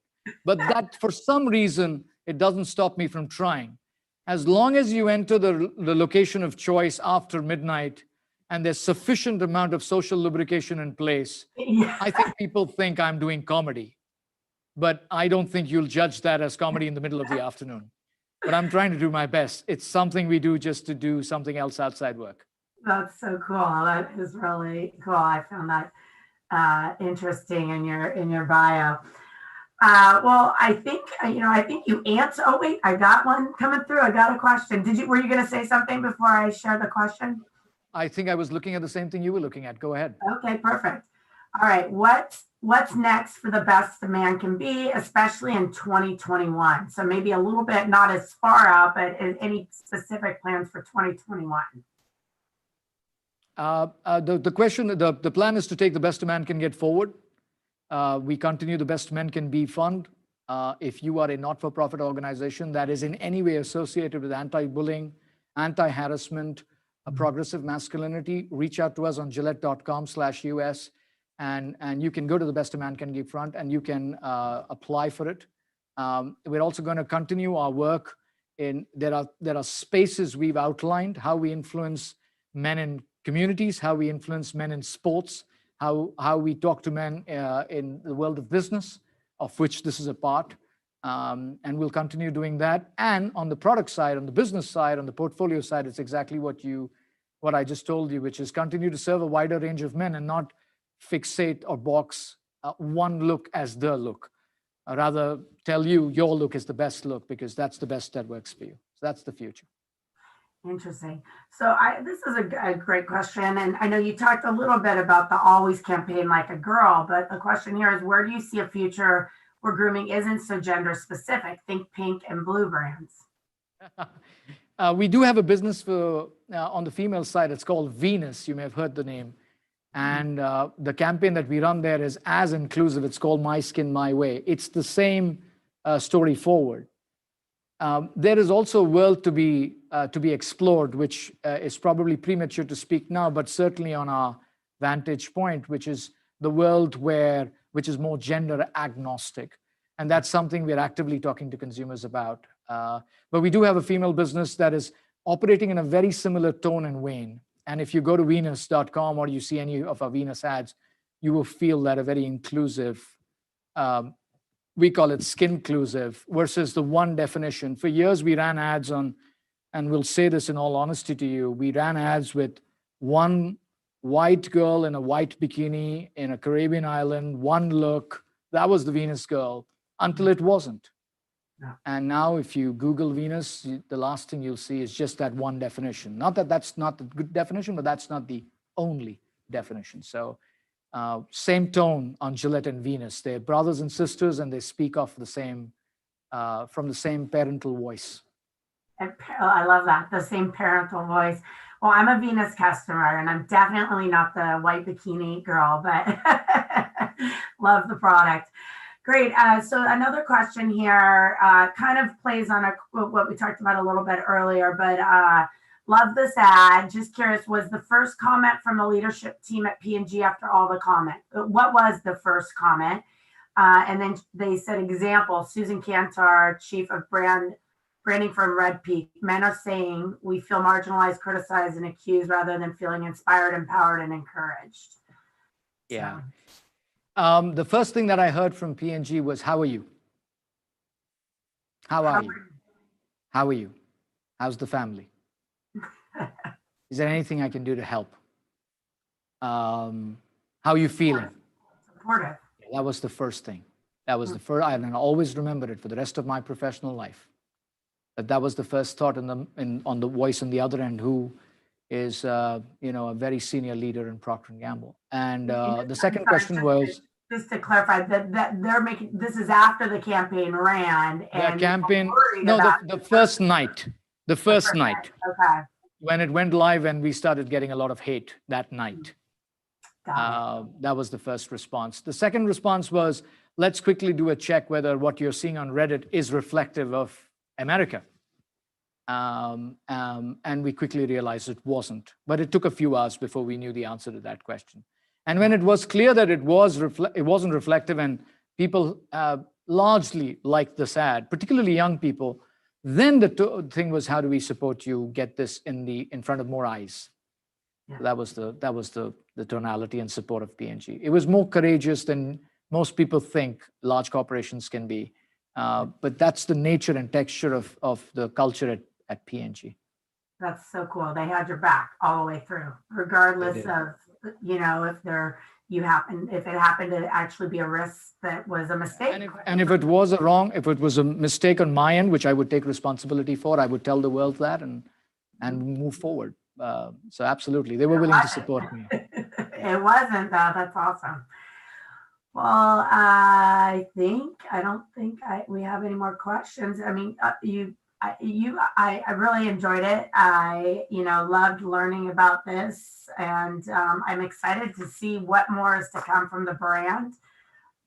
But that, for some reason, it doesn't stop me from trying. As long as you enter the location of choice after midnight, and there's sufficient amount of social lubrication in place, I think people think I'm doing comedy. But I don't think you'll judge that as comedy in the middle of the afternoon. But I'm trying to do my best. It's something we do just to do something else outside work. That's so cool. That is really cool. I found that interesting in your bio. Well, I think you answered. Oh wait, I got one coming through. I got a question. Were you going to say something before I share the question? I think I was looking at the same thing you were looking at. Go ahead. Okay, perfect. All right, what's next for the best a man can be, especially in 2021? So maybe a little bit, not as far out, but any specific plans for 2021? The plan is to take the best a man can get forward. We continue the Best Men Can Be Fund. If you are a not-for-profit organization that is in any way associated with anti-bullying, anti-harassment, progressive masculinity, reach out to us on gillette.com/US, and you can go to the Best a Man Can Give Front and you can apply for it. We're also going to continue our work there are spaces we've outlined, how we influence men in communities, how we influence men in sports, how we talk to men in the world of business, of which this is a part. And we'll continue doing that. And on the product side, on the business side, on the portfolio side, it's exactly what I just told you, which is continue to serve a wider range of men and not fixate or box one look as the look. Rather tell you your look is the best look because that's the best that works for you. So that's the future. Interesting. So this is a great question. And I know you talked a little bit about the Always campaign like a girl, but the question here is, where do you see a future where grooming isn't so gender specific? Think pink and blue brands. We do have a business on the female side. It's called Venus. You may have heard the name. And the campaign that we run there is as inclusive. It's called My Skin, My Way. It's the same story forward. There is also a world to be explored, which is probably premature to speak now, but certainly on our vantage point, which is the world which is more gender agnostic. And that's something we're actively talking to consumers about. But we do have a female business that is operating in a very similar tone and vein. And if you go to Venus.com or you see any of our Venus ads, you will feel that a very inclusive, we call it skin-clusive versus the one definition. For years, we ran ads on, and we'll say this in all honesty to you, we ran ads with one white girl in a white bikini in a Caribbean island, one look. That was the Venus girl until it wasn't. Yeah. And now if you Google Venus, the last thing you'll see is just that one definition. Not that that's not the good definition, but that's not the only definition. So same tone on Gillette and Venus. They're brothers and sisters, and they speak off from the same parental voice. I love that, the same parental voice. Well, I'm a Venus customer, and I'm definitely not the white bikini girl, but love the product. Great. So another question here kind of plays on what we talked about a little bit earlier, but Love this ad. Just curious, was the first comment from the leadership team at P&G after all the comment? What was the first comment? And then they said, example, Susan Cantar, chief of branding from Red Peak. Men are saying we feel marginalized, criticized, and accused rather than feeling inspired, empowered, and encouraged. Yeah. The first thing that I heard from P&G was, how are you? How are you? How are you? How's the family? Is there anything I can do to help? How are you feeling? Supportive. That was the first thing. That was the first, and I always remembered it for the rest of my professional life. That was the first thought on the voice on the other end, who is a very senior leader in Procter & Gamble. And the second question was, just to clarify that they're making, this is after the campaign ran, and the campaign, no, the first night, okay, when it went live and we started getting a lot of hate that night. That was the first response. The second response was, let's quickly do a check whether what you're seeing on Reddit is reflective of America. And we quickly realized it wasn't, but it took a few hours before we knew the answer to that question. And when it was clear that it wasn't reflective, and people largely liked this ad, particularly young people, then the thing was, how do we support you get this in front of more eyes? Yeah. That was the tonality and support of P&G. It was more courageous than most people think large corporations can be, but that's the nature and texture of the culture at P&G. That's so cool. They had your back all the way through, regardless of, if it happened to actually be a risk that was a mistake. And if it was a mistake on my end, which I would take responsibility for, I would tell the world that and move forward. So absolutely, they were willing to support me. It wasn't, though. That's awesome. Well, I don't think we have any more questions. I mean, I really enjoyed it. I loved learning about this, and I'm excited to see what more is to come from the brand.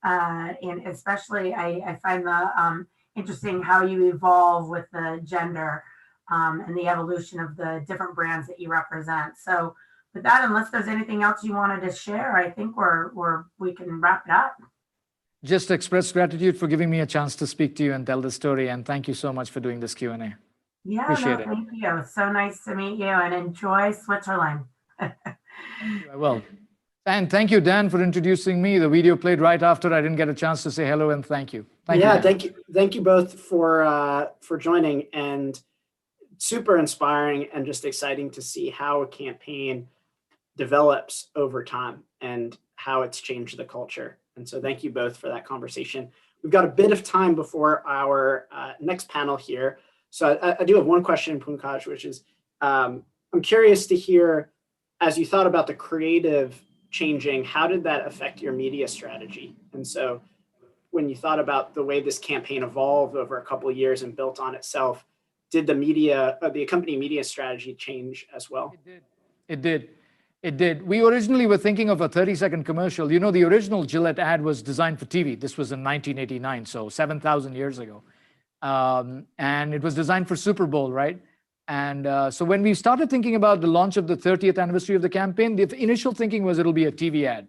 And especially, I find the interesting how you evolve with the gender and the evolution of the different brands that you represent. So with that, unless there's anything else you wanted to share, I think we can wrap it up. Just express gratitude for giving me a chance to speak to you and tell the story. And thank you so much for doing this Q&A. Yeah, appreciate it. Thank you. So nice to meet you, and enjoy Switzerland. I will. And thank you, Dan, for introducing me. The video played right after. I didn't get a chance to say hello, and thank you. Thank you. Thank you both for joining, and super inspiring and just exciting to see how a campaign develops over time and how it's changed the culture. And so thank you both for that conversation. We've got a bit of time before our next panel here. So I do have one question, Pankaj, which is, I'm curious to hear, as you thought about the creative changing, how did that affect your media strategy? And so when you thought about the way this campaign evolved over a couple of years and built on itself, did the company media strategy change as well? It did. We originally were thinking of a 30-second commercial. The original Gillette ad was designed for TV. This was in 1989, so 7,000 years ago. And it was designed for Super Bowl, right? And so when we started thinking about the launch of the 30th anniversary of the campaign, the initial thinking was it'll be a TV ad.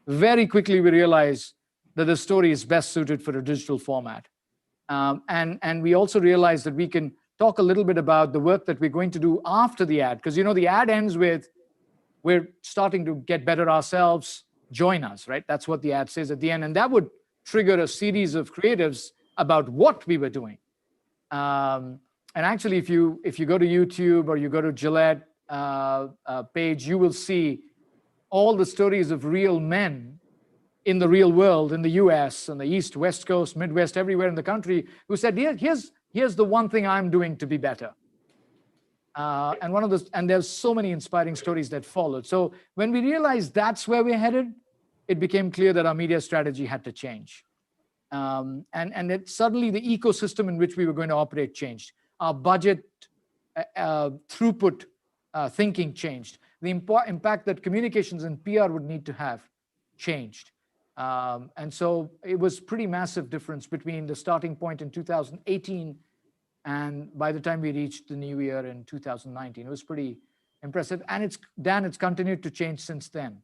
Very quickly, we realized that the story is best suited for a digital format. And we also realized that we can talk a little bit about the work that we're going to do after the ad, because the ad ends with, we're starting to get better ourselves, join us, right? That's what the ad says at the end. And that would trigger a series of creatives about what we were doing. And actually, if you go to YouTube or you go to Gillette page, you will see all the stories of real men in the real world, in the US, on the East, West Coast, Midwest, everywhere in the country, who said, here's the one thing I'm doing to be better. And there's so many inspiring stories that followed. So when we realized that's where we're headed, it became clear that our media strategy had to change. And suddenly the ecosystem in which we were going to operate changed. Our budget throughput thinking changed. The impact that communications and PR would need to have changed. And so it was pretty massive difference between the starting point in 2018 And by the time we reached the new year in 2019, it was pretty impressive. And it's continued to change since then.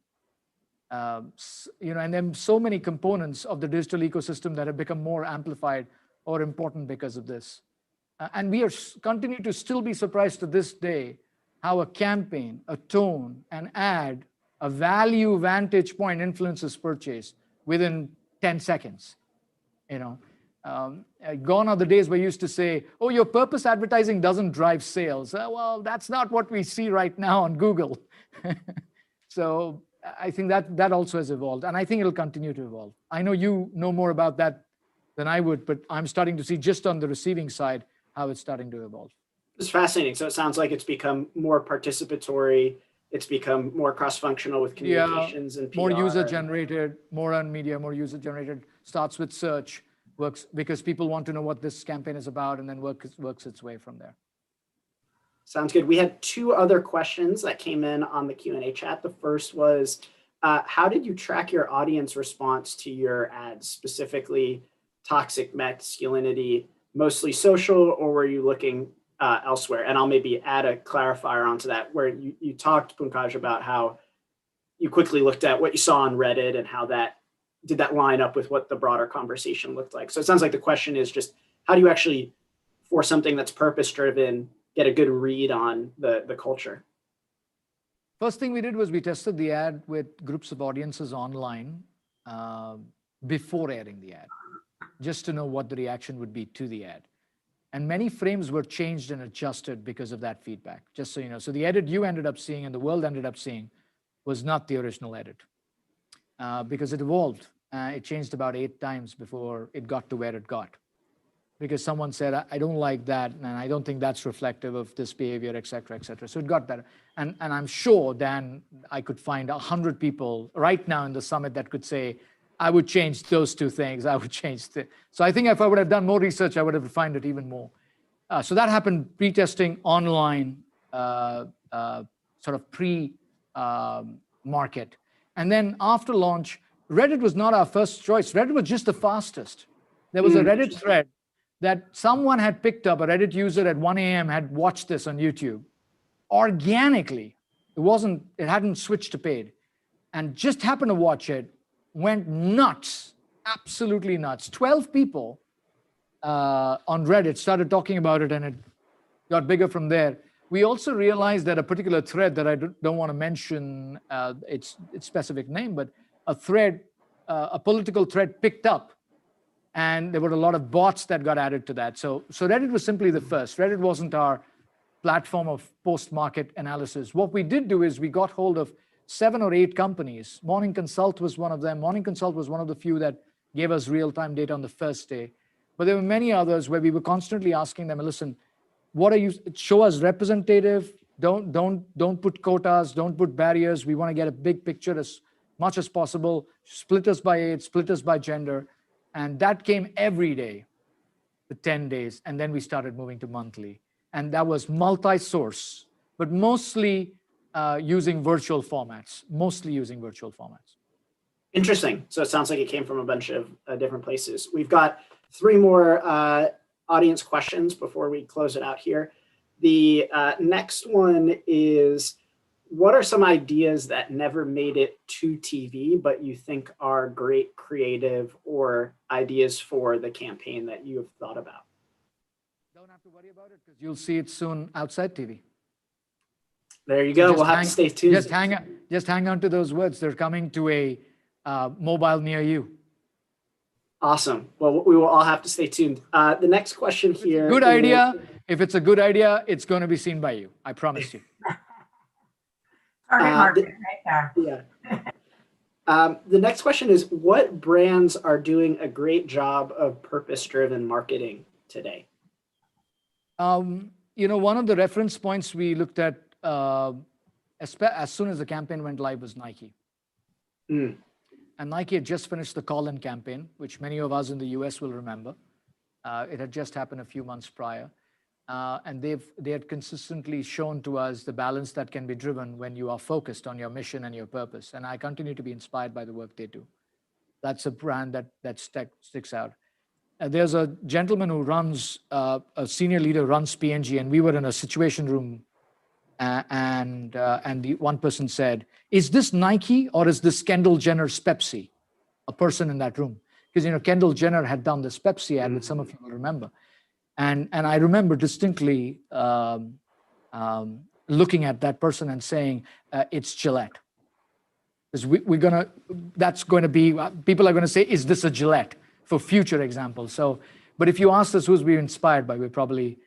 And then so many components of the digital ecosystem that have become more amplified or important because of this. And we are continue to still be surprised to this day how a campaign, a tone, an ad, a value vantage point influences purchase within 10 seconds. Gone are the days where you used to say, oh, your purpose advertising doesn't drive sales. Well, that's not what we see right now on Google. So I think that also has evolved, and I think it'll continue to evolve. I know you know more about that than I would, but I'm starting to see just on the receiving side how it's starting to evolve. It's fascinating. So it sounds like it's become more participatory. It's become more cross-functional with communications and PR. More user-generated, more on media, more user-generated. Starts with search, works because people want to know what this campaign is about, and then works its way from there. Sounds good. We had two other questions that came in on the Q&A chat. The first was, how did you track your audience response to your ads, specifically toxic masculinity, mostly social, or were you looking elsewhere? And I'll maybe add a clarifier onto that, where you talked, Pankaj, about how you quickly looked at what you saw on Reddit and how did that line up with what the broader conversation looked like. So it sounds like the question is just, how do you actually, for something that's purpose-driven, get a good read on the culture? First thing we did was we tested the ad with groups of audiences online before airing the ad, just to know what the reaction would be to the ad. And many frames were changed and adjusted because of that feedback, just so you know. So the edit you ended up seeing and the world ended up seeing was not the original edit because it evolved. It changed about 8 times before it got to where it got. Because someone said, I don't like that, and I don't think that's reflective of this behavior, et cetera, et cetera. So it got better. And I'm sure, Dan, I could find 100 people right now in the summit that could say, I would change those 2 things. I would change So I think if I would have done more research, I would have refined it even more. So that happened pre-testing online, sort of pre-market. And then after launch, Reddit was not our first choice. Reddit was just the fastest. There was a Reddit thread that someone had picked up, a Reddit user at 1 a.m. had watched this on YouTube organically. It hadn't switched to paid, and just happened to watch it, went nuts, absolutely nuts. 12 people on Reddit started talking about it, and it got bigger from there. We also realized that a particular thread that I don't want to mention its specific name, but a thread, a political thread picked up. And there were a lot of bots that got added to that. So Reddit was simply the first. Reddit wasn't our platform of post-market analysis. What we did do is we got hold of 7 or 8 companies. Morning Consult was one of them. Morning Consult was one of the few that gave us real-time data on the first day. But there were many others where we were constantly asking them, listen, what are you, show us representative, don't put quotas, don't put barriers. We want to get a big picture as much as possible. Split us by age, split us by gender. And that came every day, the 10 days. And then we started moving to monthly. And that was multi-source, but mostly using virtual formats, Interesting. So it sounds like it came from a bunch of different places. We've got 3 more audience questions before we close it out here. The next one is, what are some ideas that never made it to TV, but you think are great creative or ideas for the campaign that you have thought about? Don't have to worry about it because you'll see it soon outside TV. There you go. We'll have to stay tuned. Just hang on to those words. They're coming to a mobile near you. Awesome. Well, we will all have to stay tuned. The next question here. Good idea. If it's a good idea, it's going to be seen by you. I promise you. Right there. Yeah. The next question is, what brands are doing a great job of purpose-driven marketing today? One of the reference points we looked at as soon as the campaign went live was Nike. And Nike had just finished the Call-In campaign, which many of us in the US will remember. It had just happened a few months prior. And they had consistently shown to us the balance that can be driven when you are focused on your mission and your purpose. And I continue to be inspired by the work they do. That's a brand that sticks out. there's a gentleman who runs, a senior leader runs P&G, and we were in a situation room, and the one person said, "Is this Nike or is this Kendall Jenner's Pepsi?" A person in that room, because Kendall Jenner had done this Pepsi ad, which some of you will remember, and I remember distinctly looking at that person and saying, "It's Gillette." Because that's going to be, people are going to say, "Is this a Gillette?" for future examples. So, but if you ask us who's we're inspired by, we probably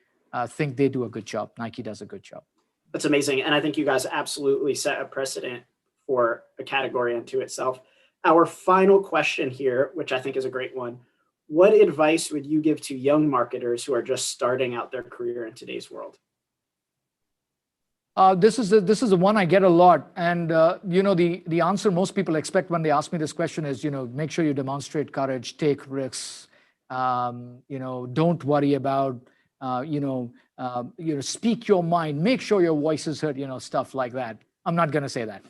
think they do a good job. Nike does a good job. That's amazing. And I think you guys absolutely set a precedent for a category unto itself. Our final question here, which I think is a great one. What advice would you give to young marketers who are just starting out their career in today's world? This is the one I get a lot, and the answer most people expect when they ask me this question is, make sure you demonstrate courage, take risks, don't worry about, speak your mind, make sure your voice is heard, stuff like that. I'm not going to say that.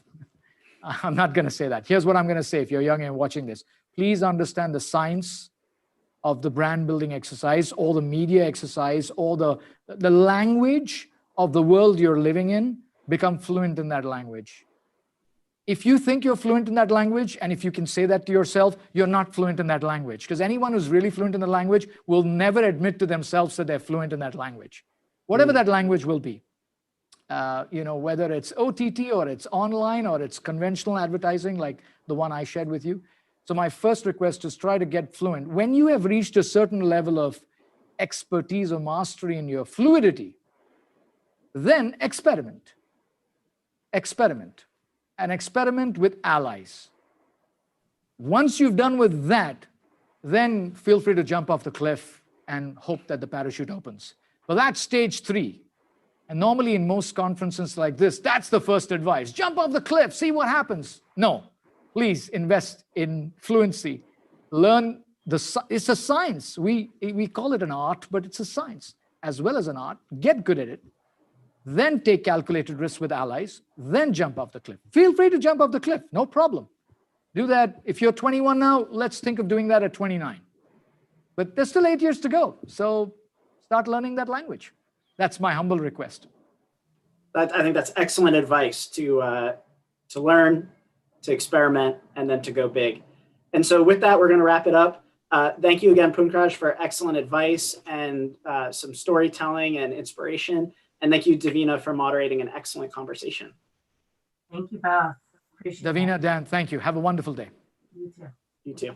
I'm not going to say that. Here's what I'm going to say. If you're young and watching this, please understand the science of the brand building exercise, or the media exercise, or the language of the world you're living in. Become fluent in that language. If you think you're fluent in that language, and if you can say that to yourself, you're not fluent in that language. Because anyone who's really fluent in the language will never admit to themselves that they're fluent in that language. Whatever that language will be. Whether it's OTT or it's online or it's conventional advertising like the one I shared with you. So my first request is try to get fluent. When you have reached a certain level of expertise or mastery in your fluidity, then experiment. Experiment. And experiment with allies. Once you've done with that, then feel free to jump off the cliff and hope that the parachute opens. But that's stage 3. And normally in most conferences like this, that's the first advice. Jump off the cliff, see what happens. No, please invest in fluency. Learn it's a science. We call it an art, but it's a science as well as an art. Get good at it. Then take calculated risks with allies, then jump off the cliff. Feel free to jump off the cliff, no problem. Do that. If you're 21 now, let's think of doing that at 29. But there's still 8 years to go. So start learning that language. That's my humble request. I think that's excellent advice to learn, to experiment, and then to go big. And so with that, we're going to wrap it up. Thank you again, Pankaj, for excellent advice and some storytelling and inspiration. And thank you, Davina, for moderating an excellent conversation. Thank you both. Appreciate Davina, it. Dan, thank you. Have a wonderful day. You too. You too.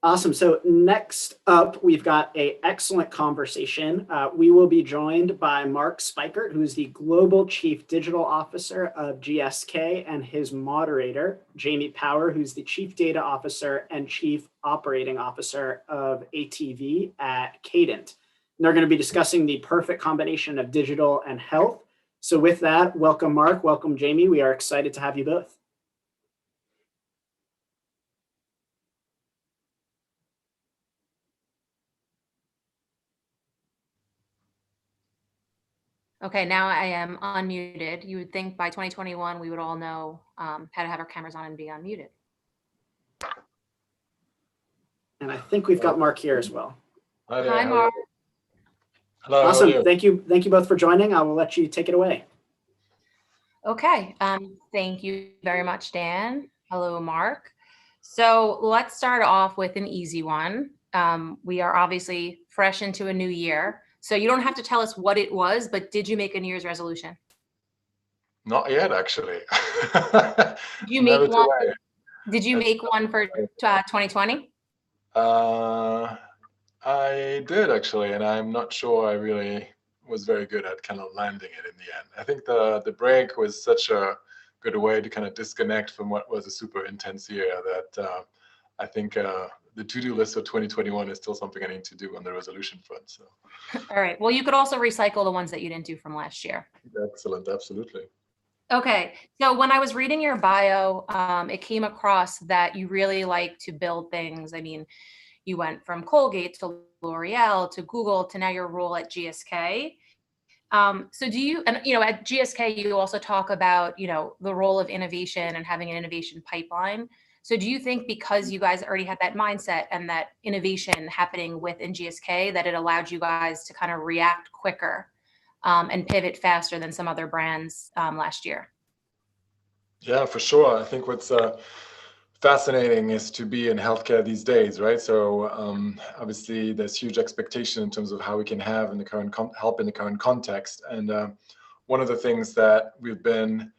Awesome. So next up, we've got an excellent conversation. We will be joined by Mark Spikert, who is the Global Chief Digital Officer of GSK, and his moderator, Jamie Power, who's the Chief Data Officer and Chief Operating Officer of ATV at Cadent. And they're going to be discussing the perfect combination of digital and health. So with that, welcome, Mark. Welcome, Jamie. We are excited to have you both. Okay, now I am unmuted. You would think by 2021, we would all know how to have our cameras on and be unmuted. And I think we've got Mark here as well. Hi there. Hi, Mark. Hello. Awesome. Thank you both for joining. I will let you take it away. Okay, thank you very much, Dan. Hello, Mark. So let's start off with an easy one. We are obviously fresh into a new year. So you don't have to tell us what it was, but did you make a New Year's resolution? Not yet, actually. Did you make one? Did you make one for 2020? I did, actually, and I'm not sure I really was very good at kind of landing it in the end. I think the break was such a good way to kind of disconnect from what was a super intense year that I think the to-do list for 2021 is still something I need to do on the resolution front. So. All right. Well, you could also recycle the ones that you didn't do from last year. Excellent. Absolutely. Okay. So when I was reading your bio, it came across that you really like to build things. I mean, you went from Colgate to L'Oreal to Google to now your role at GSK. So do you, and at GSK, you also talk about, the role of innovation and having an innovation pipeline. So do you think because you guys already had that mindset and that innovation happening within GSK that it allowed you guys to kind of react quicker and pivot faster than some other brands last year? Yeah, for sure. I think what's fascinating is to be in healthcare these days, right? So obviously there's huge expectation in terms of how we can have in the current help in the current context. And one of the things that we've been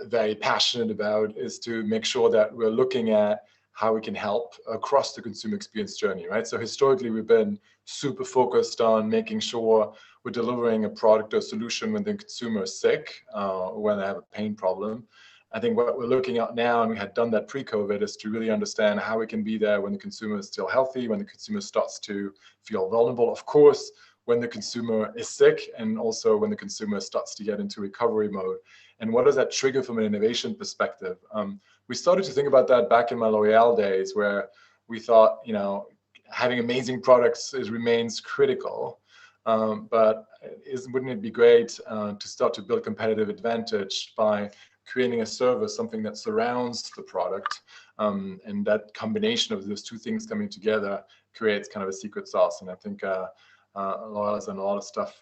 very passionate about is to make sure that we're looking at how we can help across the consumer experience journey, right? So historically, we've been super focused on making sure we're delivering a product or solution when the consumer is sick or when they have a pain problem. I think what we're looking at now, and we had done that pre-COVID, is to really understand how we can be there when the consumer is still healthy, when the consumer starts to feel vulnerable, of course, when the consumer is sick, and also when the consumer starts to get into recovery mode. And what does that trigger from an innovation perspective? We started to think about that back in my L'Oreal days, where we thought, having amazing products remains critical. But wouldn't it be great to start to build competitive advantage by creating a service, something that surrounds the product, and that combination of those two things coming together creates kind of a secret sauce. And I think L'Oreal has done a lot of stuff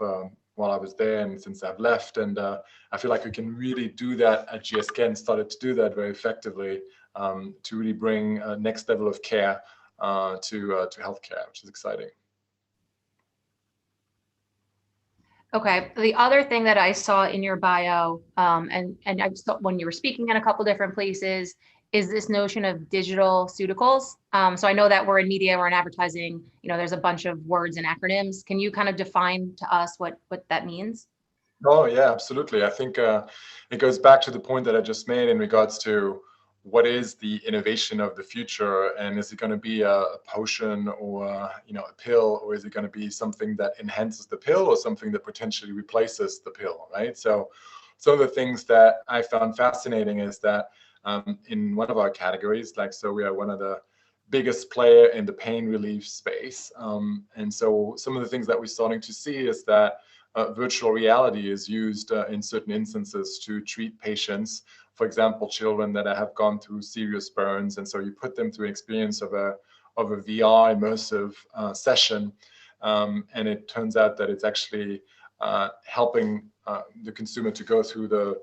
while I was there and since I've left, and I feel like we can really do that at GSK and started to do that very effectively to really bring a next level of care to healthcare, which is exciting. Okay. The other thing that I saw in your bio, and I saw when you were speaking in a couple different places, is this notion of digital ceuticals. So I know that we're in media, we're in advertising, there's a bunch of words and acronyms. Can you kind of define to us what that means? Oh, yeah, absolutely. I think it goes back to the point that I just made in regards to what is the innovation of the future, and is it going to be a potion or a pill, or is it going to be something that enhances the pill or something that potentially replaces the pill, right? So some of the things that I found fascinating is that in one of our categories, so we are one of the biggest player in the pain relief space, and so some of the things that we're starting to see is that virtual reality is used in certain instances to treat patients. For example, children that have gone through serious burns, and so you put them through an experience of a VR immersive session, and it turns out that it's actually helping the consumer to go through the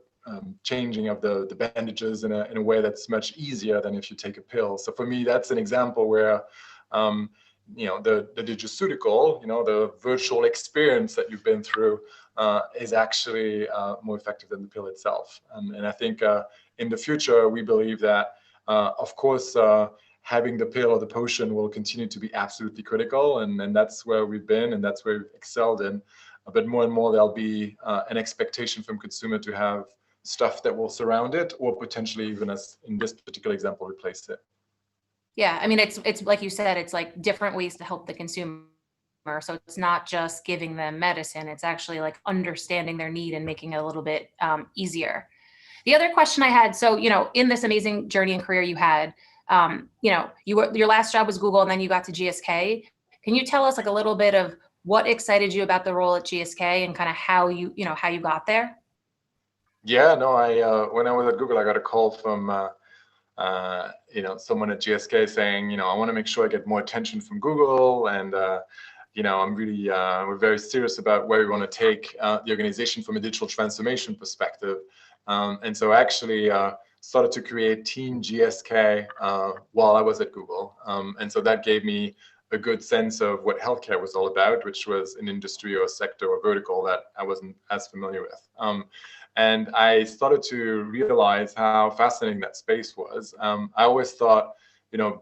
changing of the bandages in a way that's much easier than if you take a pill. So for me, that's an example where the digiceutical, the virtual experience that you've been through is actually more effective than the pill itself. And I think in the future, we believe that, of course, having the pill or the potion will continue to be absolutely critical. And that's where we've been, and that's where we've excelled in. But more and more, there'll be an expectation from consumer to have stuff that will surround it, or potentially even, as in this particular example, replace it. Yeah, I mean, it's like you said, it's like different ways to help the consumer. So it's not just giving them medicine, it's actually like understanding their need and making it a little bit easier. The other question I had, so, in this amazing journey and career you had, your last job was Google and then you got to GSK. Can you tell us like a little bit of what excited you about the role at GSK and kind of how you got there? Yeah, no, when I was at Google, I got a call from someone at GSK saying, I want to make sure I get more attention from Google, and I'm really we're very serious about where we want to take the organization from a digital transformation perspective, and so I actually started to create Team GSK while I was at Google, and so that gave me a good sense of what healthcare was all about, which was an industry or a sector or vertical that I wasn't as familiar with. And I started to realize how fascinating that space was. I always thought,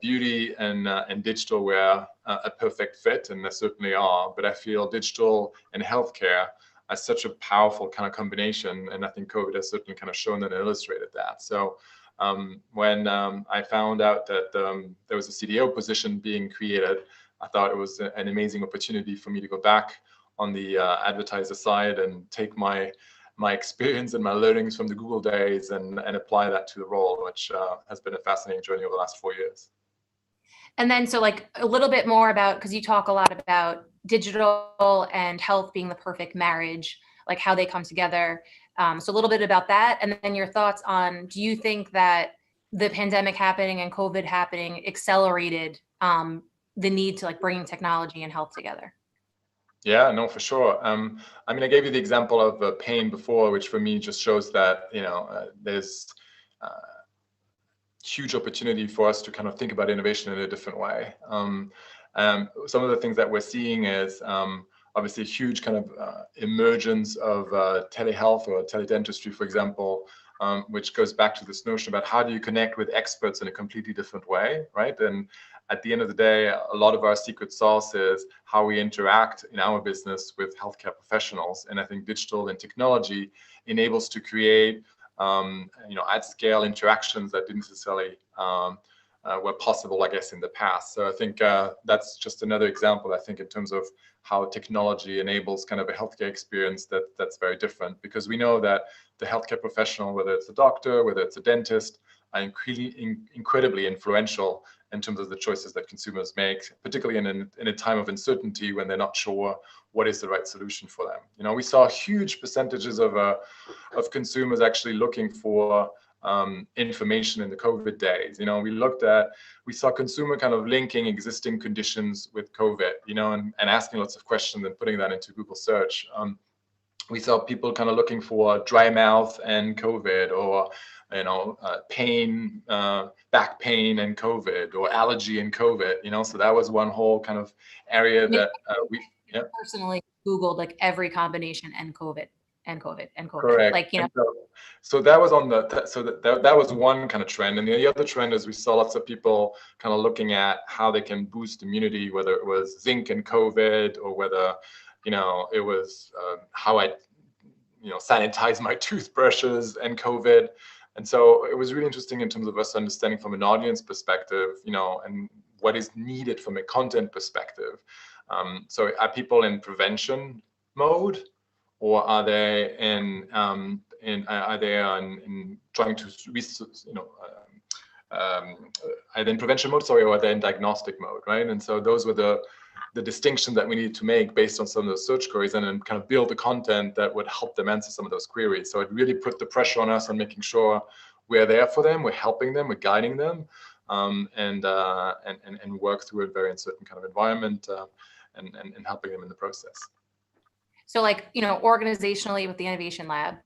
beauty and digital were a perfect fit, and they certainly are. But I feel digital and healthcare are such a powerful kind of combination, and I think COVID has certainly kind of shown that and illustrated that. So when I found out that there was a CDO position being created, I thought it was an amazing opportunity for me to go back on the advertiser side and take my experience and my learnings from the Google days and apply that to the role, which has been a fascinating journey over the last 4 years. And then, so like a little bit more about, because you talk a lot about digital and health being the perfect marriage, like how they come together. So a little bit about that. And then your thoughts on, do you think that, the pandemic happening and COVID happening accelerated the need to like bringing technology and health together? Yeah, no, for sure. I mean, I gave you the example of pain before, which for me just shows that, there's huge opportunity for us to kind of think about innovation in a different way. Some of the things that we're seeing is obviously a huge kind of emergence of telehealth or teledentistry, for example, which goes back to this notion about how do you connect with experts in a completely different way, right? And at the end of the day, a lot of our secret sauce is how we interact in our business with healthcare professionals. And I think digital and technology enables to create, at scale interactions that didn't necessarily were possible, I guess, in the past. So I think that's just another example, I think, in terms of how technology enables kind of a healthcare experience that's very different, because we know that the healthcare professional, whether it's a doctor, whether it's a dentist, are incredibly influential in terms of the choices that consumers make, particularly in a time of uncertainty when they're not sure what is the right solution for them. We saw huge percentages of consumers actually looking for information in the COVID days. We saw consumer kind of linking existing conditions with COVID, and asking lots of questions and putting that into Google search. We saw people kind of looking for dry mouth and COVID, or pain, back pain and COVID, or allergy and COVID. So that was one whole kind of area that we personally Googled like every combination and COVID. Correct. Like, So that was on that was one kind of trend, and the other trend is we saw lots of people kind of looking at how they can boost immunity, whether it was zinc and COVID, or whether it was how I sanitize my toothbrushes and COVID. And so it was really interesting in terms of us understanding from an audience perspective, and what is needed from a content perspective. So are people in prevention mode, or are they in trying to are they in prevention mode, or are they in diagnostic mode, right? And so those were the distinction that we needed to make based on some of those search queries, and then kind of build the content that would help them answer some of those queries. So it really put the pressure on us on making sure we're there for them, we're helping them, we're guiding them, and work through a very uncertain kind of environment, and helping them in the process. So organizationally with the Innovation Lab,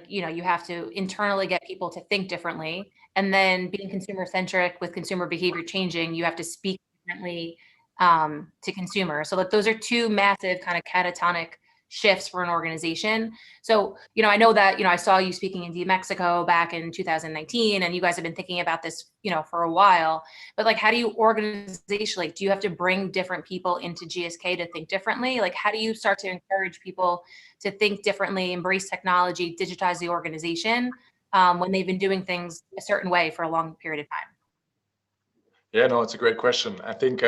you have to internally get people to think differently, and then being consumer centric with consumer behavior changing, you have to speak differently to consumers. So those are two massive kind of catatonic shifts for an organization. So, I know that, I saw you speaking in Mexico back in 2019, and you guys have been thinking about this, for a while, but how do you organizationally, do you have to bring different people into GSK to think differently? How do you start to encourage people to think differently, embrace technology, digitize the organization, when they've been doing things a certain way for a long period of time? Yeah, no, it's a great question. I think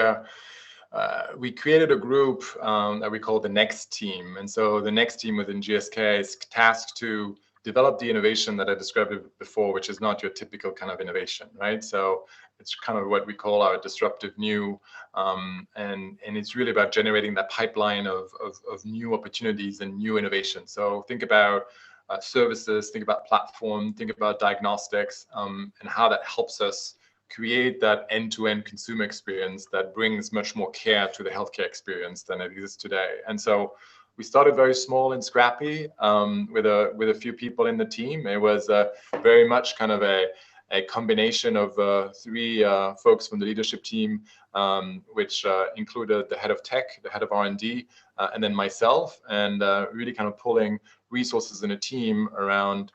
we created a group that we call the Next Team. And so the Next Team within GSK is tasked to develop the innovation that I described before, which is not your typical kind of innovation, right? So it's kind of what we call our disruptive new, and it's really about generating that pipeline of new opportunities and new innovation. So think about services, think about platform, think about diagnostics, and how that helps us create that end-to-end consumer experience that brings much more care to the healthcare experience than it exists today. And so we started very small and scrappy with a few people in the team. It was very much kind of a combination of three folks from the leadership team, which included the head of tech, the head of R&D, and then myself, and really kind of pulling resources in a team around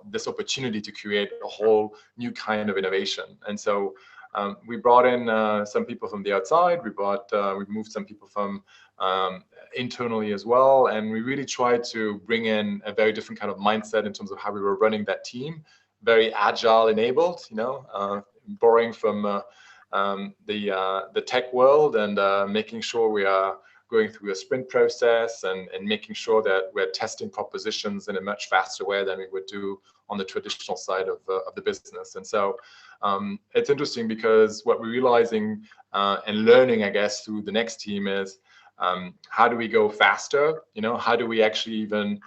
this opportunity to create a whole new kind of innovation. And so we brought in some people from the outside. We moved some people from internally as well, and we really tried to bring in a very different kind of mindset in terms of how we were running that team, very agile enabled, borrowing from the tech world, and making sure we are going through a sprint process and making sure that we're testing propositions in a much faster way than we would do on the traditional side of the business. And so it's interesting because what we're realizing and learning, I guess, through the Next Team is how do we go faster? How do we actually even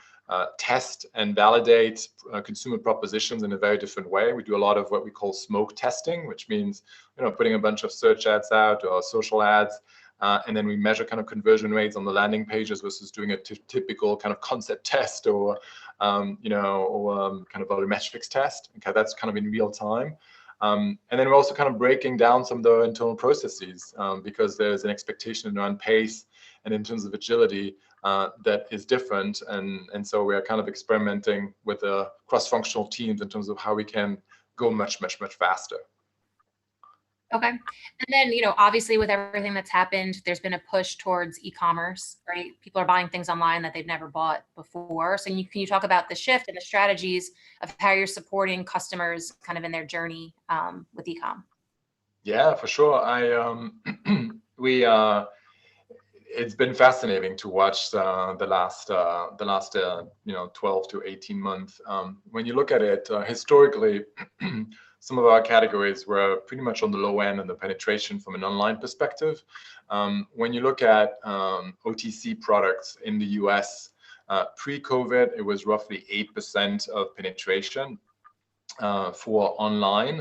test and validate consumer propositions in a very different way. We do a lot of what we call smoke testing, which means putting a bunch of search ads out or social ads, and then we measure kind of conversion rates on the landing pages versus doing a typical kind of concept test or kind of volumetrics test. Okay, that's kind of in real time. And then we're also kind of breaking down some of the internal processes because there's an expectation around pace and in terms of agility that is different. And so we are kind of experimenting with the cross-functional teams in terms of how we can go much faster. Okay. And then, obviously with everything that's happened, there's been a push towards e-commerce, right? People are buying things online that they've never bought before. So can you talk about the shift and the strategies of how you're supporting customers kind of in their journey with e-com? Yeah, for sure. It's been fascinating to watch the last 12 to 18 months. When you look at it historically, some of our categories were pretty much on the low end of the penetration from an online perspective. When you look at OTC products in the US, pre-COVID, it was roughly 8% of penetration for online,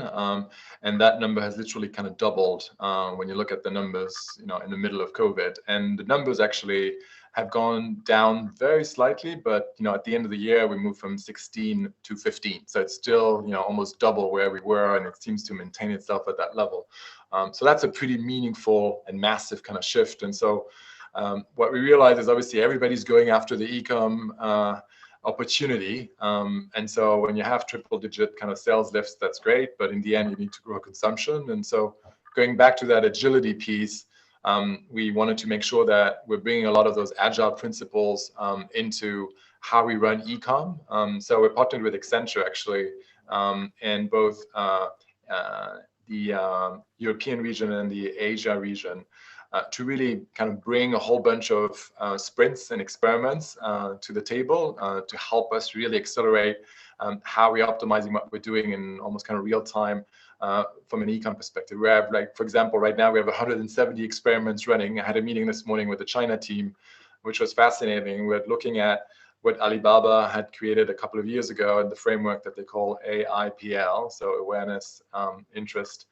and that number has literally kind of doubled when you look at the numbers, in the middle of COVID. And the numbers actually have gone down very slightly, but at the end of the year we moved from 16 to 15, so it's still almost double where we were, and it seems to maintain itself at that level. So that's a pretty meaningful and massive kind of shift. And so what we realize is obviously everybody's going after the e-com opportunity, and so when you have triple-digit kind of sales lifts, that's great, but in the end you need to grow consumption. And so going back to that agility piece, we wanted to make sure that we're bringing a lot of those agile principles into how we run e-com. So we're partnered with Accenture actually in both the European region and the Asia region to really kind of bring a whole bunch of sprints and experiments to the table to help us really accelerate how we're optimizing what we're doing in almost kind of real time. From an e-com perspective, we have, like, for example, right now we have 170 experiments running. I had a meeting this morning with the China team, which was fascinating. We're looking at what Alibaba had created a couple of years ago in the framework that they call AIPL, so awareness, interest,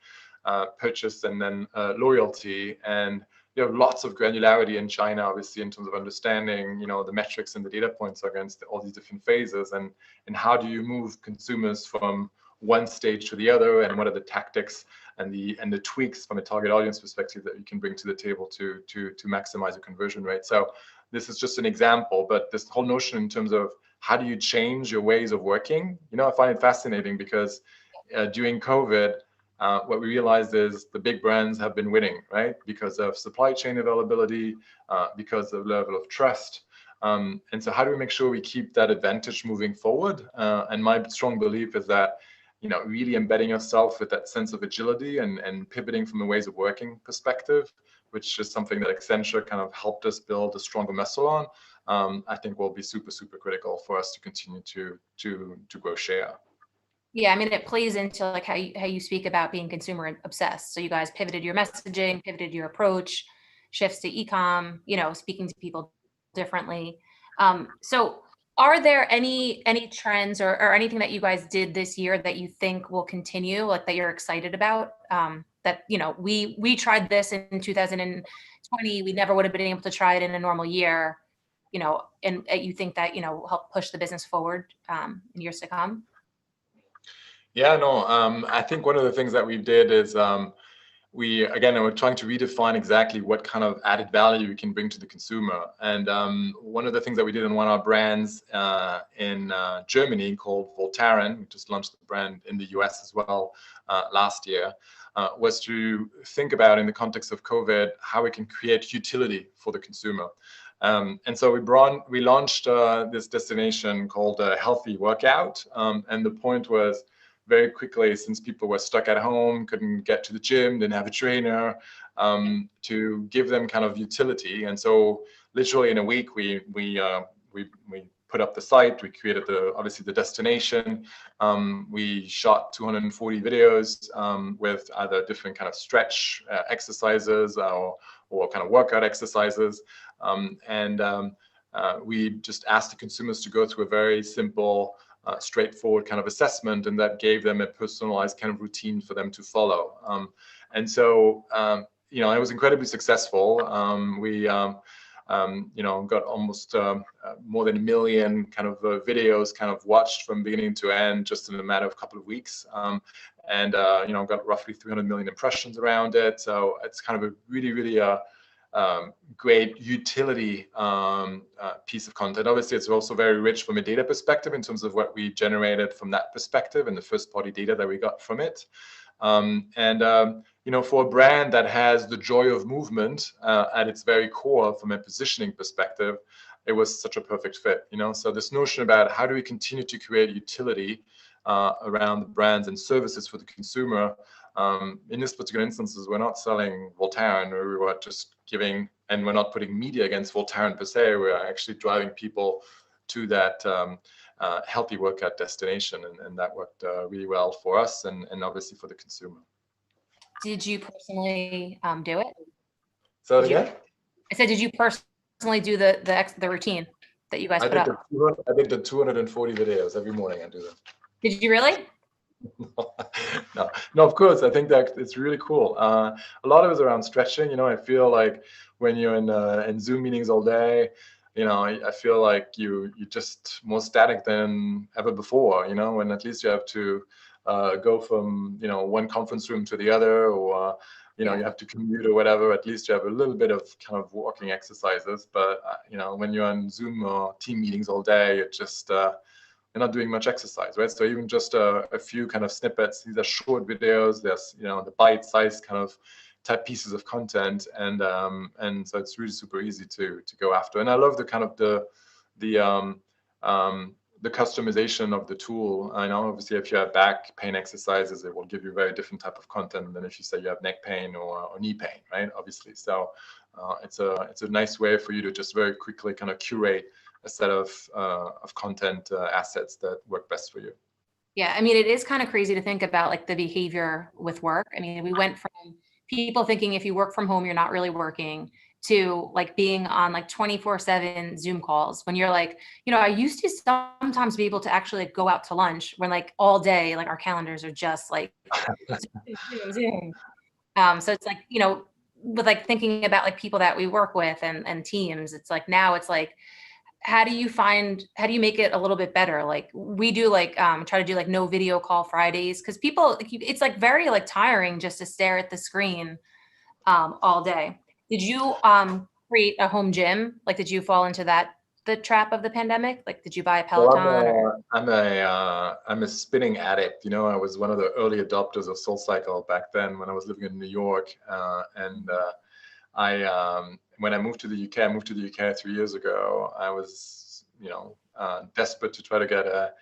purchase, and then loyalty. And you have lots of granularity in China, obviously, in terms of understanding, the metrics and the data points against all these different phases, and how do you move consumers from one stage to the other, and what are the tactics and the tweaks from a target audience perspective that you can bring to the table to maximize the conversion rate. So this is just an example, but this whole notion in terms of how do you change your ways of working, I find it fascinating because during COVID, what we realized is the big brands have been winning, right? Because of supply chain availability, because of level of trust. And so how do we make sure we keep that advantage moving forward? And my strong belief is that really embedding yourself with that sense of agility and pivoting from the ways of working perspective, which is something that Accenture kind of helped us build a stronger muscle on, I think will be super, super critical for us to continue to grow share. Yeah, I mean, it plays into like how you speak about being consumer obsessed. So you guys pivoted your messaging, pivoted your approach, shifts to e-com, speaking to people differently. So are there any trends or anything that you guys did this year that you think will continue, like that you're excited about? That we tried this in 2020, we never would have been able to try it in a normal year, and you think that will help push the business forward in years to come? Yeah, no, I think one of the things that we did is we're trying to redefine exactly what kind of added value we can bring to the consumer. And one of the things that we did in one of our brands in Germany called Voltaren, we just launched the brand in the US as well last year, was to think about, in the context of COVID, how we can create utility for the consumer. And so we launched this destination called Healthy Workout. And the point was, very quickly, since people were stuck at home, couldn't get to the gym, didn't have a trainer, to give them kind of utility. And so literally in a week, we put up the site, we created obviously the destination. We shot 240 videos with either different kind of stretch exercises or kind of workout exercises. we just asked the consumers to go through a very simple, straightforward kind of assessment, and that gave them a personalized kind of routine for them to follow. And so, it was incredibly successful. We got almost more than 1 million kind of videos kind of watched from beginning to end just in a matter of a couple of weeks. And got roughly 300 million impressions around it. So it's kind of a really, really great utility piece of content. Obviously, it's also very rich from a data perspective in terms of what we generated from that perspective and the first-party data that we got from it. For a brand that has the joy of movement at its very core from a positioning perspective, it was such a perfect fit. So this notion about how do we continue to create utility around the brands and services for the consumer. In this particular instances, we're not selling Voltaren, or we were just giving, and we're not putting media against Voltaren per se. We're actually driving people to that healthy workout destination, and that worked really well for us and obviously for the consumer. Did you personally do it? So again? I said, did you personally do the routine that you guys put up? I did the 240 videos every morning. I do them. Did you really? No, of course. I think that it's really cool. A lot of it is around stretching. I feel like when you're in Zoom meetings all day, I feel like you're just more static than ever before. When at least you have to go from one conference room to the other, or you have to commute or whatever. At least you have a little bit of kind of walking exercises. But when you're on Zoom or team meetings all day, it just you're not doing much exercise, right? So even just a few kind of snippets, these are short videos, there's, the bite-sized kind of type pieces of content. And so it's really super easy to go after. And I love the kind of the customization of the tool. I know obviously if you have back pain exercises, it will give you a very different type of content than if you say you have neck pain or knee pain, right? Obviously. So it's a nice way for you to just very quickly kind of curate a set of content assets that work best for you. Yeah, I mean, it is kind of crazy to think about like the behavior with work. I mean, we went from people thinking if you work from home, you're not really working, to like being on like 24/7 Zoom calls when you're like, I used to sometimes be able to actually like go out to lunch when like all day, like our calendars are just like Zoom. So it's like, with like thinking about like people that we work with and teams, it's like now it's like, how do you make it a little bit better? Like we do like try to do like no video call Fridays, because people, it's like very like tiring just to stare at the screen all day. Did you create a home gym? Like, did you fall into the trap of the pandemic? Like, did you buy a Peloton? I'm a spinning addict. I was one of the early adopters of SoulCycle back then when I was living in New York, when I moved to the UK, I moved to the UK 3 years ago. I was, desperate to try to get a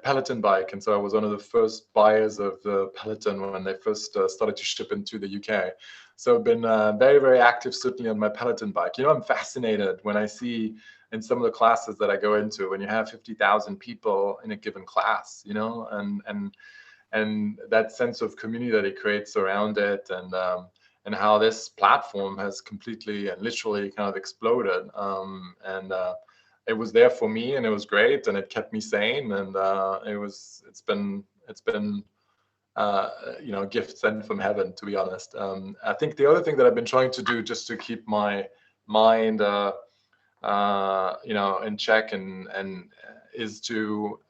Peloton bike, and so I was one of the first buyers of the Peloton when they first started to ship into the UK. So I've been very, very active, certainly on my Peloton bike. I'm fascinated when I see in some of the classes that I go into, when you have 50,000 people in a given class, and that sense of community that it creates around it, and how this platform has completely and literally kind of exploded. It was there for me, and it was great, and it kept me sane, and it's been a gift sent from heaven, to be honest. I think the other thing that I've been trying to do just to keep my mind in check and is to,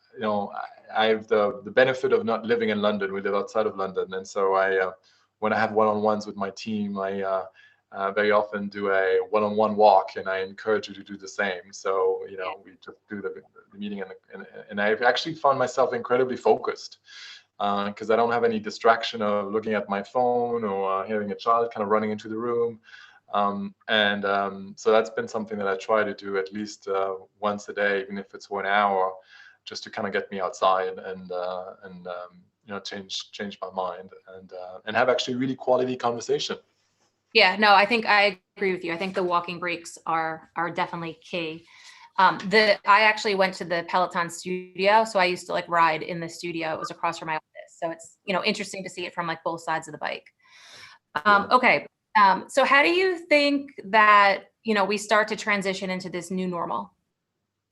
I have the benefit of not living in London. We live outside of London, and so when I have one-on-ones with my team, I very often do a one-on-one walk, and I encourage you to do the same. So, we just do the meeting, and I've actually found myself incredibly focused because I don't have any distraction of looking at my phone or hearing a child kind of running into the room. So that's been something that I try to do at least once a day, even if it's for an hour, just to kind of get me outside and change my mind and have actually really quality conversation. Yeah, no, I think I agree with you. I think the walking breaks are definitely key. I actually went to the Peloton studio, so I used to like ride in the studio. It was across from my office, so it's interesting to see it from like both sides of the bike. Okay, so how do you think that we start to transition into this new normal?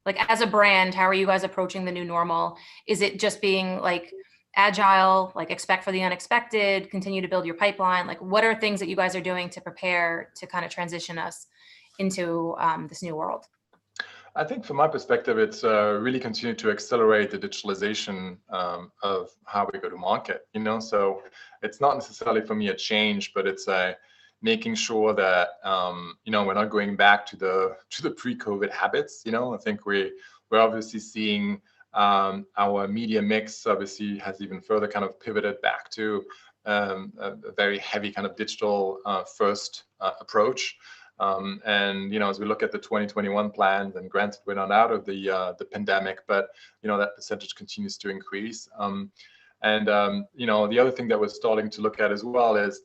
Like as a brand, how are you guys approaching the new normal? Is it just being like agile, like expect for the unexpected, continue to build your pipeline? Like what are things that you guys are doing to prepare to kind of transition us into this new world? I think from my perspective, it's really continue to accelerate the digitalization of how we go to market, so it's not necessarily for me a change, but it's making sure that, we're not going back to the pre-COVID habits. I think we're obviously seeing our media mix obviously has even further kind of pivoted back to a very heavy kind of digital first approach. And as we look at the 2021 plans, and granted we're not out of the pandemic, but that percentage continues to increase. And the other thing that we're starting to look at as well is,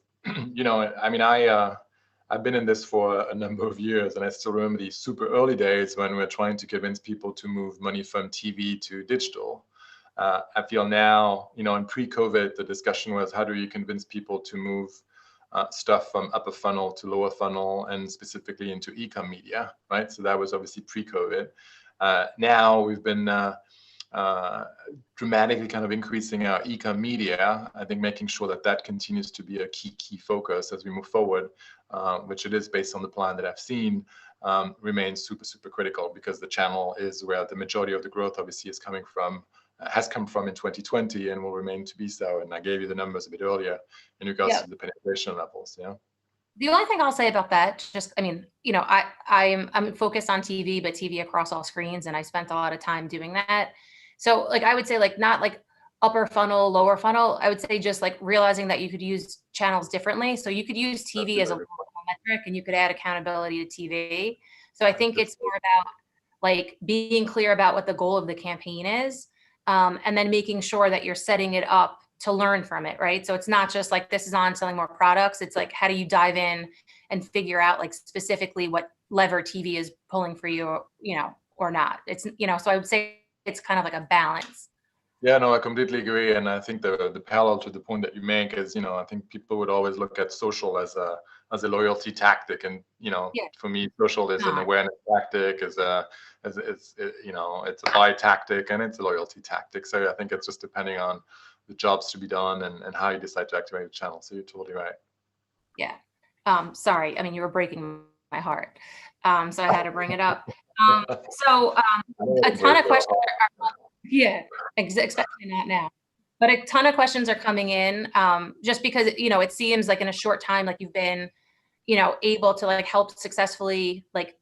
I've been in this for a number of years, and I still remember these super early days when we're trying to convince people to move money from TV to digital. I feel now, in pre-COVID, the discussion was how do you convince people to move stuff from upper funnel to lower funnel, and specifically into e-com media, right? So that was obviously pre-COVID. Now we've been dramatically kind of increasing our e-com media. I think making sure that continues to be a key focus as we move forward, which it is based on the plan that I've seen, remains super critical, because the channel is where the majority of the growth obviously has come from in 2020 and will remain to be so. And I gave you the numbers a bit earlier in regards to the penetration levels. The only thing I'll say about that, I'm focused on TV, but TV across all screens, and I spent a lot of time doing that. So like I would say like not like upper funnel, lower funnel. I would say just like realizing that you could use channels differently. So you could use TV as a metric, and you could add accountability to TV. So I think it's more about like being clear about what the goal of the campaign is, and then making sure that you're setting it up to learn from it, right? So it's not just like this is on selling more products. It's like, how do you dive in and figure out like specifically what lever TV is pulling for you, or not. It's, so I would say it's kind of like a balance. Yeah, no, I completely agree. And I think the parallel to the point that you make is, I think people would always look at social as a loyalty tactic. And, for me, social is an awareness tactic, it's a buy tactic, and it's a loyalty tactic. So I think it's just depending on the jobs to be done and how you decide to activate the channel. So you're totally right. Yeah. Sorry. I mean, you were breaking my heart. So I had to bring it up. A ton of questions especially not now, but a ton of questions are coming in, just because, it seems like in a short time, like you've been, able to like help successfully like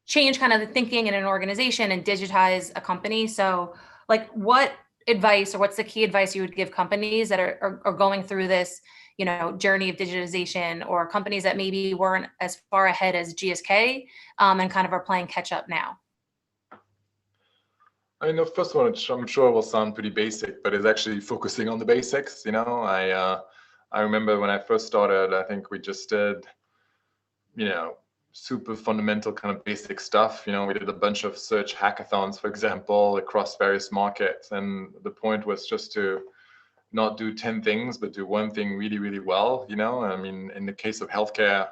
change kind of the thinking in an organization and digitize a company. So like what advice, or what's the key advice you would give companies that are going through this, journey of digitization, or companies that maybe weren't as far ahead as GSK, and kind of are playing catch up now? I mean, the first one, I'm sure will sound pretty basic, but it's actually focusing on the basics. I remember when I first started, I think we just did, super fundamental kind of basic stuff. We did a bunch of search hackathons, for example, across various markets. And the point was just to not do 10 things, but do one thing really, really well. I mean, in the case of healthcare,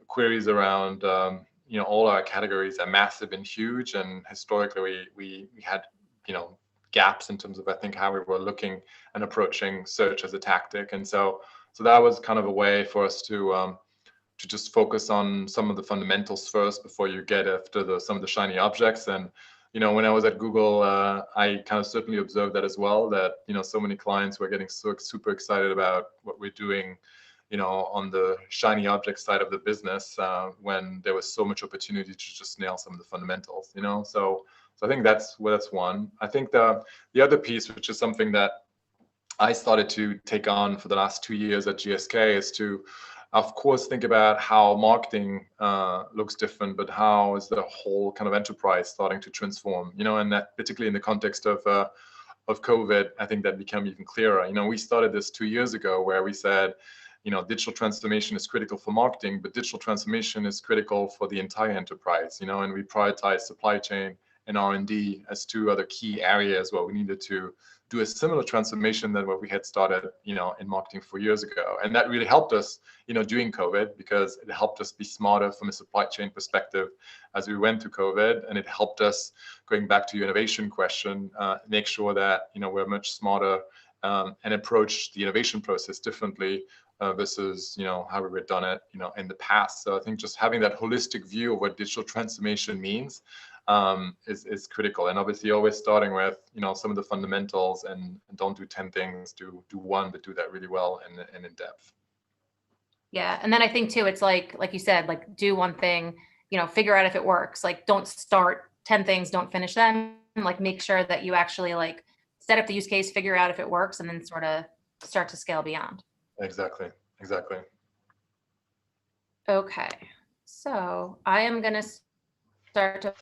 queries around, all our categories are massive and huge. And historically, we had, gaps in terms of, I think, how we were looking and approaching search as a tactic. And so that was kind of a way for us to just focus on some of the fundamentals first before you get after some of the shiny objects. And, when I was at Google, I kind of certainly observed that as well, that, so many clients were getting so super excited about what we're doing, on the shiny object side of the business, when there was so much opportunity to just nail some of the fundamentals, So I think that's one. I think the other piece, which is something that I started to take on for the last 2 years at GSK, is to, of course, think about how marketing looks different, but how is the whole kind of enterprise starting to transform, and that particularly in the context of COVID, I think that became even clearer. We started this 2 years ago where we said, digital transformation is critical for marketing, but digital transformation is critical for the entire enterprise, and we prioritize supply chain and R&D as two other key areas where we needed to do a similar transformation than what we had started, you know, in marketing 4 years ago. And that really helped us, you know, during COVID, because it helped us be smarter from a supply chain perspective as we went through COVID. And it helped us, going back to your innovation question, make sure that, you know, we're much smarter and approach the innovation process differently versus, you know, how we had done it, you know, in the past. So I think just having that holistic view of what digital transformation means is critical. And obviously always starting with, you know, some of the fundamentals, and don't do 10 things, do one, but do that really well and in depth. Yeah. And then I think too, it's like you said, like do one thing, you know, figure out if it works. Like don't start 10 things, don't finish them. Like make sure that you actually like set up the use case, figure out if it works, and then sort of start to scale beyond. Exactly. Okay. So I am going to start to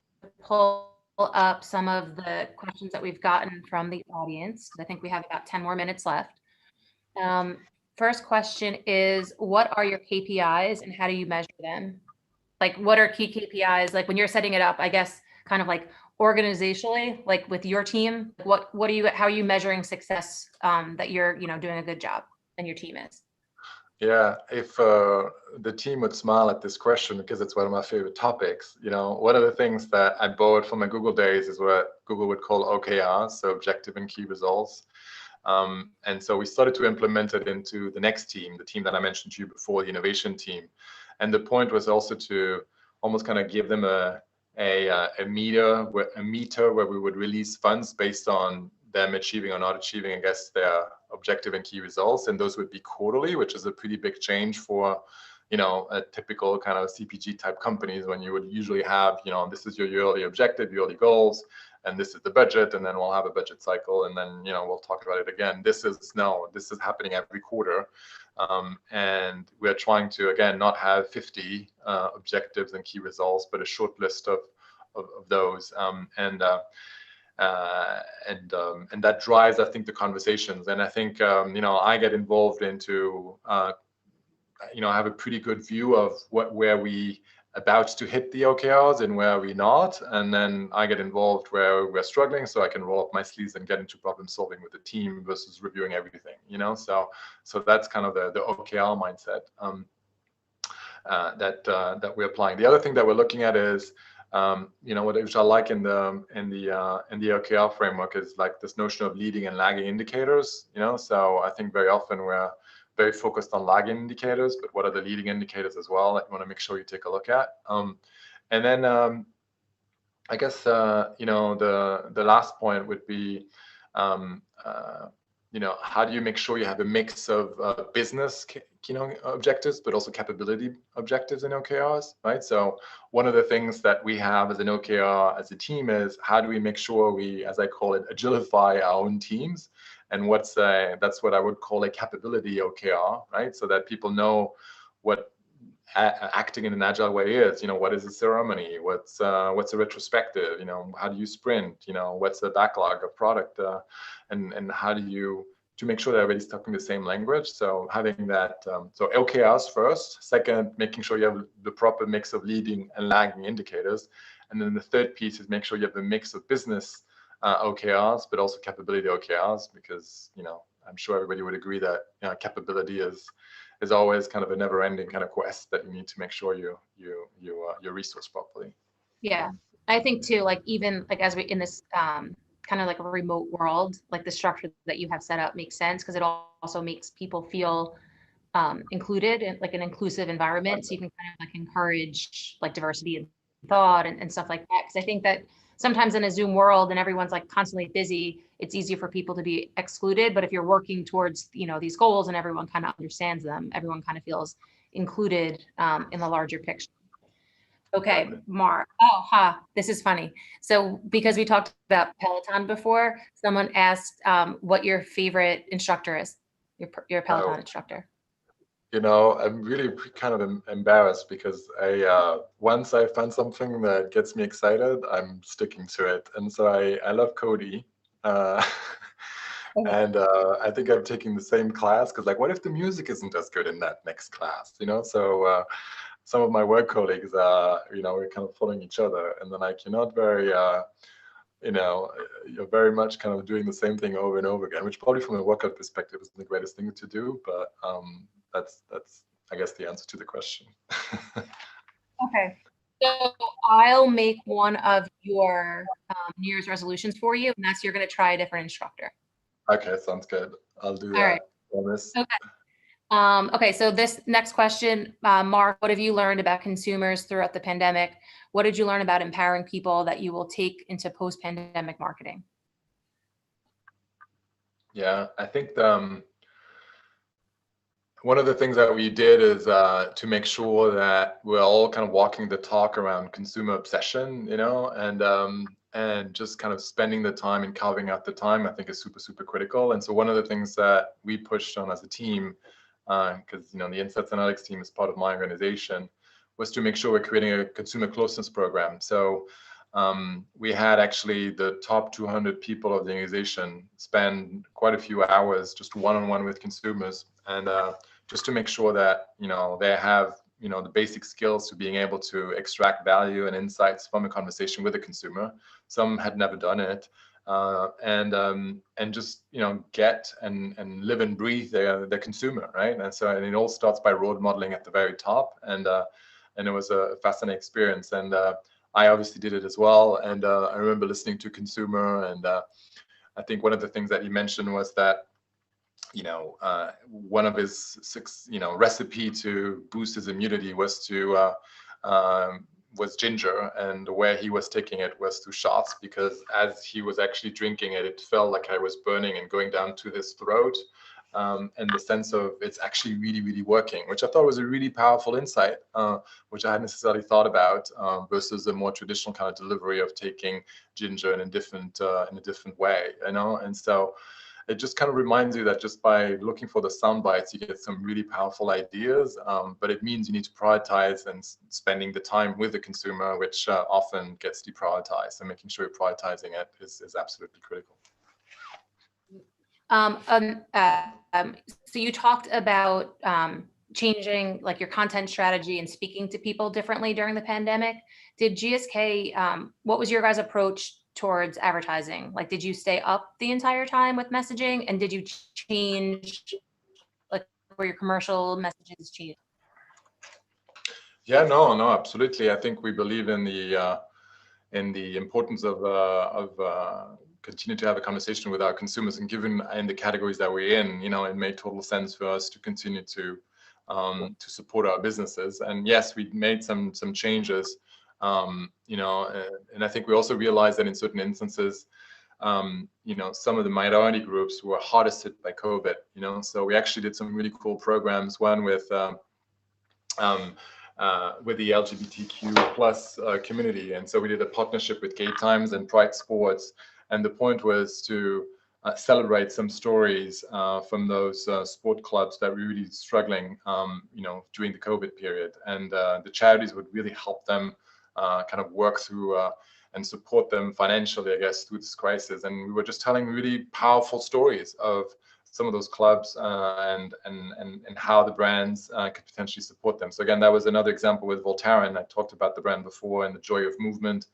pull up some of the questions that we've gotten from the audience. I think we have about 10 more minutes left. First question is, what are your KPIs and how do you measure them? Like, what are key KPIs? Like when you're setting it up, I guess, kind of like organizationally, like with your team, how are you measuring success that you're, you know, doing a good job and your team is? Yeah, if the team would smile at this question, because it's one of my favorite topics. You know, one of the things that I borrowed from my Google days is what Google would call OKRs, so objective and key results. And so we started to implement it into the next team, the team that I mentioned to you before, the innovation team. And the point was also to almost kind of give them a meter where we would release funds based on them achieving or not achieving, I guess, their objective and key results. And those would be quarterly, which is a pretty big change for, you know, a typical kind of CPG type companies, when you would usually have, you know, this is your yearly objective, yearly goals, and this is the budget, and then we'll have a budget cycle, and then, you know, we'll talk about it again. This is happening every quarter. And we're trying to, again, not have 50 objectives and key results, but a short list of those. And that drives, I think, the conversations. And I think, you know, I get involved into, you know, I have a pretty good view of where we about to hit the OKRs and where we're not. And then I get involved where we're struggling, so I can roll up my sleeves and get into problem solving with the team versus reviewing everything, you know? So that's kind of the OKR mindset that we're applying. The other thing that we're looking at is, you know, which I like in the OKR framework is like this notion of leading and lagging indicators, you know? So I think very often we're very focused on lagging indicators, but what are the leading indicators as well that you want to make sure you take a look at? And then I guess, you know, the last point would be, you know, how do you make sure you have a mix of business, you know, objectives, but also capability objectives in OKRs, right? So one of the things that we have as an OKR as a team is, how do we make sure we, as I call it, agilify our own teams? And that's what I would call a capability OKR, right? So that people know what acting in an agile way is. You know, what is a ceremony? What's a retrospective? You know, how do you sprint? You know, what's the backlog of product? And how do you, to make sure that everybody's talking the same language? So having that, so OKRs first. Second, making sure you have the proper mix of leading and lagging indicators. And then the third piece is make sure you have the mix of business OKRs, but also capability OKRs, because, you know, I'm sure everybody would agree that, you know, capability is always kind of a never-ending kind of quest that you need to make sure you resource properly. Yeah, I think too, like even like as we in this kind of like a remote world, like the structure that you have set up makes sense, because it also makes people feel included in like an inclusive environment. So you can kind of like encourage like diversity in thought and stuff like that. Because I think that sometimes in a Zoom world and everyone's like constantly busy, it's easy for people to be excluded. But if you're working towards, you know, these goals and everyone kind of understands them, everyone kind of feels included in the larger picture. Okay, Mark. Oh, this is funny. So because we talked about Peloton before, someone asked what your favorite instructor is, your Peloton instructor. You know, I'm really kind of embarrassed because once I find something that gets me excited, I'm sticking to it. And so I love Cody. And I think I'm taking the same class because, like, what if the music isn't as good in that next class, you know? So some of my work colleagues, you know, we're kind of following each other. And then, like, you're not very you're very much kind of doing the same thing over and over again, which probably from a workout perspective isn't the greatest thing to do, but that's I guess the answer to the question. Okay, so I'll make one of your New Year's resolutions for you, and that's you're going to try a different instructor. Okay, sounds good. I'll do that. All right. Promise. Okay. Okay, so this next question, Mark, what have you learned about consumers throughout the pandemic? What did you learn about empowering people that you will take into post-pandemic marketing? Yeah, I think one of the things that we did is to make sure that we're all kind of walking the talk around consumer obsession, and just kind of spending the time and carving out the time, I think is super, super critical. And so one of the things that we pushed on as a team, because the Insights Analytics team is part of my organization, was to make sure we're creating a consumer closeness program. So we had actually the top 200 people of the organization spend quite a few hours just one-on-one with consumers, and just to make sure that they have the basic skills to being able to extract value and insights from a conversation with a consumer. Some had never done it, and just get and live and breathe their consumer, right? And it all starts by role modeling at the very top, and it was a fascinating experience, and I obviously did it as well. And I remember listening to consumer, and I think one of the things that he mentioned was that one of his recipe to boost his immunity was ginger, and the way he was taking it was through shots, because as he was actually drinking it, it felt like I was burning and going down to his throat, and the sense of it's actually really, really working, which I thought was a really powerful insight, which I hadn't necessarily thought about, versus a more traditional kind of delivery of taking ginger in a different way, and so it just kind of reminds you that just by looking for the sound bites, you get some really powerful ideas, but it means you need to prioritize, and spending the time with the consumer, which often gets deprioritized. So making sure you're prioritizing it is absolutely critical. So you talked about changing like your content strategy and speaking to people differently during the pandemic. Did GSK, what was your guys' approach towards advertising? Like, did you stay up the entire time with messaging, and did you change like where your commercial messages changed? Yeah, no, absolutely. I think we believe in the importance of continue to have a conversation with our consumers, and given in the categories that we're in, it made total sense for us to continue to support our businesses. And yes, we made some changes. And I think we also realized that in certain instances, some of the minority groups were hardest hit by COVID. So we actually did some really cool programs. One with the LGBTQ plus community, and so we did a partnership with Gay Times and Pride Sports, and the point was to celebrate some stories from those sport clubs that were really struggling, during the COVID period, and the charities would really help them kind of work through and support them financially, I guess, through this crisis. And we were just telling really powerful stories of some of those clubs and how the brands could potentially support them. So again, that was another example with Voltaren. I talked about the brand before and the joy of movement.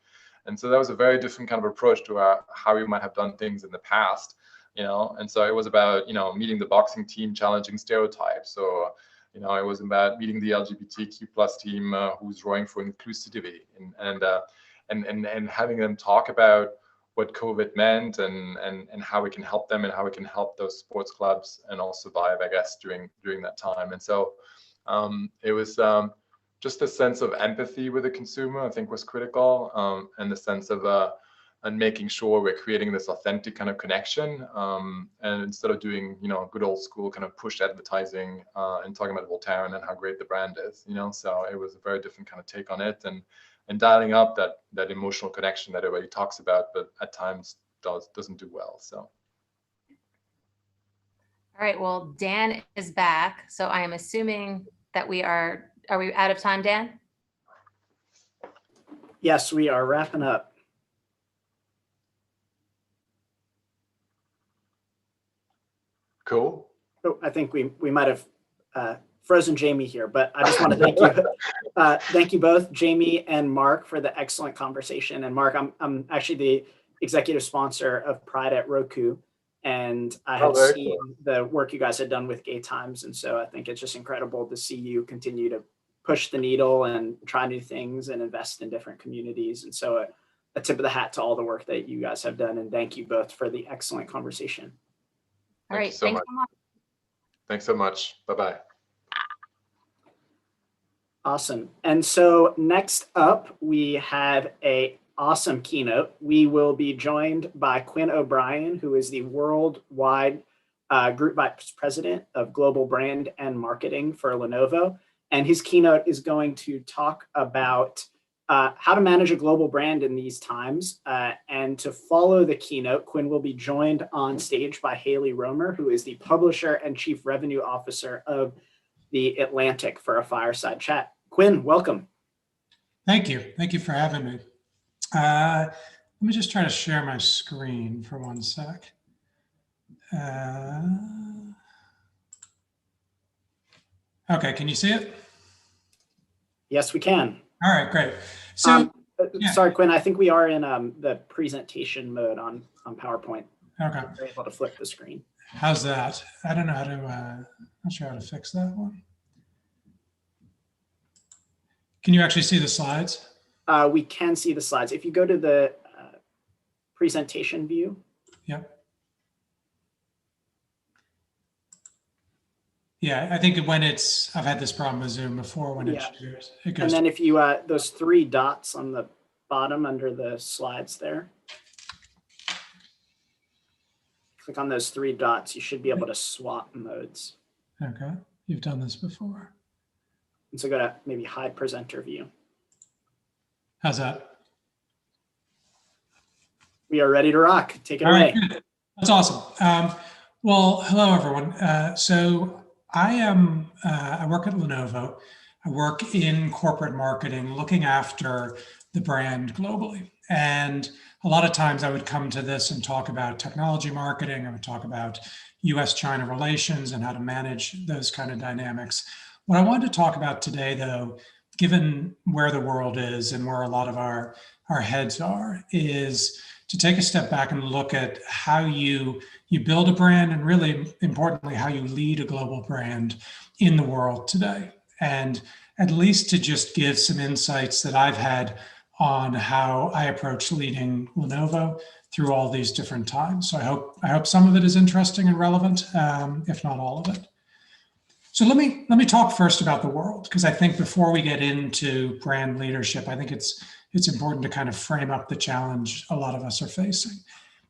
And so that was a very different kind of approach to how we might have done things in the past, And so it was about, meeting the boxing team, challenging stereotypes. So it was about meeting the LGBTQ plus team who's rowing for inclusivity, and having them talk about what COVID meant and how we can help them and how we can help those sports clubs and all survive, I guess, during that time. And so it was just a sense of empathy with the consumer, I think, was critical, and the sense of and making sure we're creating this authentic kind of connection, and instead of doing good old school kind of push advertising and talking about Voltaren and how great the brand is, so it was a very different kind of take on it, and dialing up that emotional connection that everybody talks about, but at times doesn't do well. So all right, well, Dan is back, so I am assuming that we are we out of time, Dan? Yes, we are wrapping up. Cool. Oh, I think we might have frozen Jamie here, but I just want to thank you. Thank you both, Jamie and Mark, for the excellent conversation. And Mark, I'm actually executive sponsor of Pride at Roku. And I Oh, had very seen cool. the work you guys had done with Gay Times. And so I think it's just incredible to see you continue to push the needle and try new things and invest in different communities. And so a tip of the hat to all the work that you guys have done. And thank you both for the excellent conversation. All right, thanks so much. Thanks so much. Bye-bye. Awesome. And so next up, we have a awesome keynote. We will be joined by Quinn O'Brien, who is the worldwide Group Vice President of Global Brand and Marketing for Lenovo. And his keynote is going to talk about how to manage a global brand in these times. And to follow the keynote, Quinn will be joined on stage by Haley Romer, who is the Publisher and Chief Revenue Officer of The Atlantic, for a fireside chat. Quinn, welcome. Thank you. Thank you for having me. Let me just try to share my screen for one sec. Okay, can you see it? Yes, we can. All right, great. So, yeah. Sorry, Quinn, I think we are in the presentation mode on PowerPoint. Okay. We're able to flip the screen. How's that? I don't know how to, not sure how to fix that one. Can you actually see the slides? We can see the slides. If you go to the presentation view. Yep. Yeah, I think when it's, I've had this problem with Zoom before when it shares. It goes. And then if you, those three dots on the bottom under the slides there. Click on those three dots, you should be able to swap modes. Okay, you've done this before. And so go to maybe hide presenter view. How's that? We are ready to rock. Take it All away. Right, that's awesome. Well, hello everyone. So I work at Lenovo. I work in corporate marketing, looking after the brand globally. And a lot of times I would come to this and talk about technology marketing. I would talk about US-China relations and how to manage those kind of dynamics. What I wanted to talk about today, though, given where the world is and where a lot of our heads are, is to take a step back and look at how you build a brand, and really importantly, how you lead a global brand in the world today. And at least to just give some insights that I've had on how I approach leading Lenovo through all these different times. So I hope some of it is interesting and relevant, if not all of it. So let me talk first about the world, because I think before we get into brand leadership, I think it's important to kind of frame up the challenge a lot of us are facing.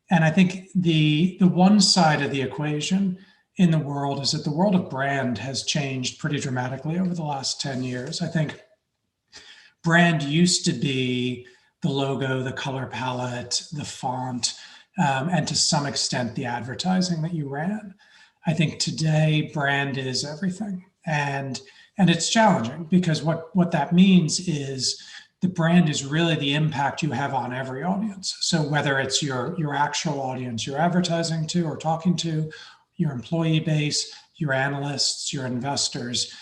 And I think the one side of the equation in the world is that the world of brand has changed pretty dramatically over the last 10 years. I think brand used to be the logo, the color palette, the font, and to some extent the advertising that you ran. I think today brand is everything. And it's challenging, because what that means is the brand is really the impact you have on every audience. So whether it's your actual audience you're advertising to or talking to, your employee base, your analysts, your investors,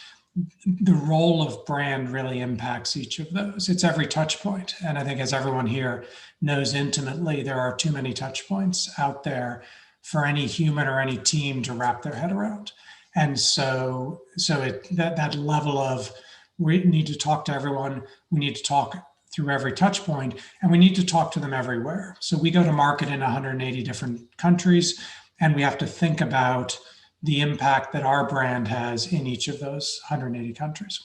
the role of brand really impacts each of those. It's every touch point. And I think, as everyone here knows intimately, there are too many touch points out there for any human or any team to wrap their head around. And so that level of, we need to talk to everyone, we need to talk through every touch point, and we need to talk to them everywhere. So we go to market in 180 different countries, and we have to think about the impact that our brand has in each of those 180 countries.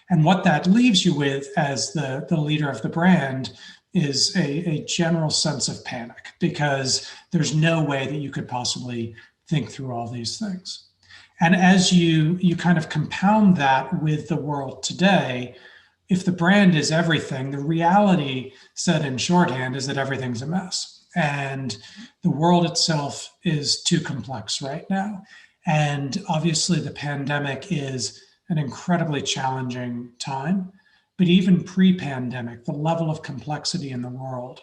And what that leaves you with as the leader of the brand is a general sense of panic, because there's no way that you could possibly think through all these things. And as you kind of compound that with the world today, if the brand is everything, the reality, said in shorthand, is that everything's a mess. And the world itself is too complex right now. And obviously the pandemic is an incredibly challenging time, but even pre-pandemic, the level of complexity in the world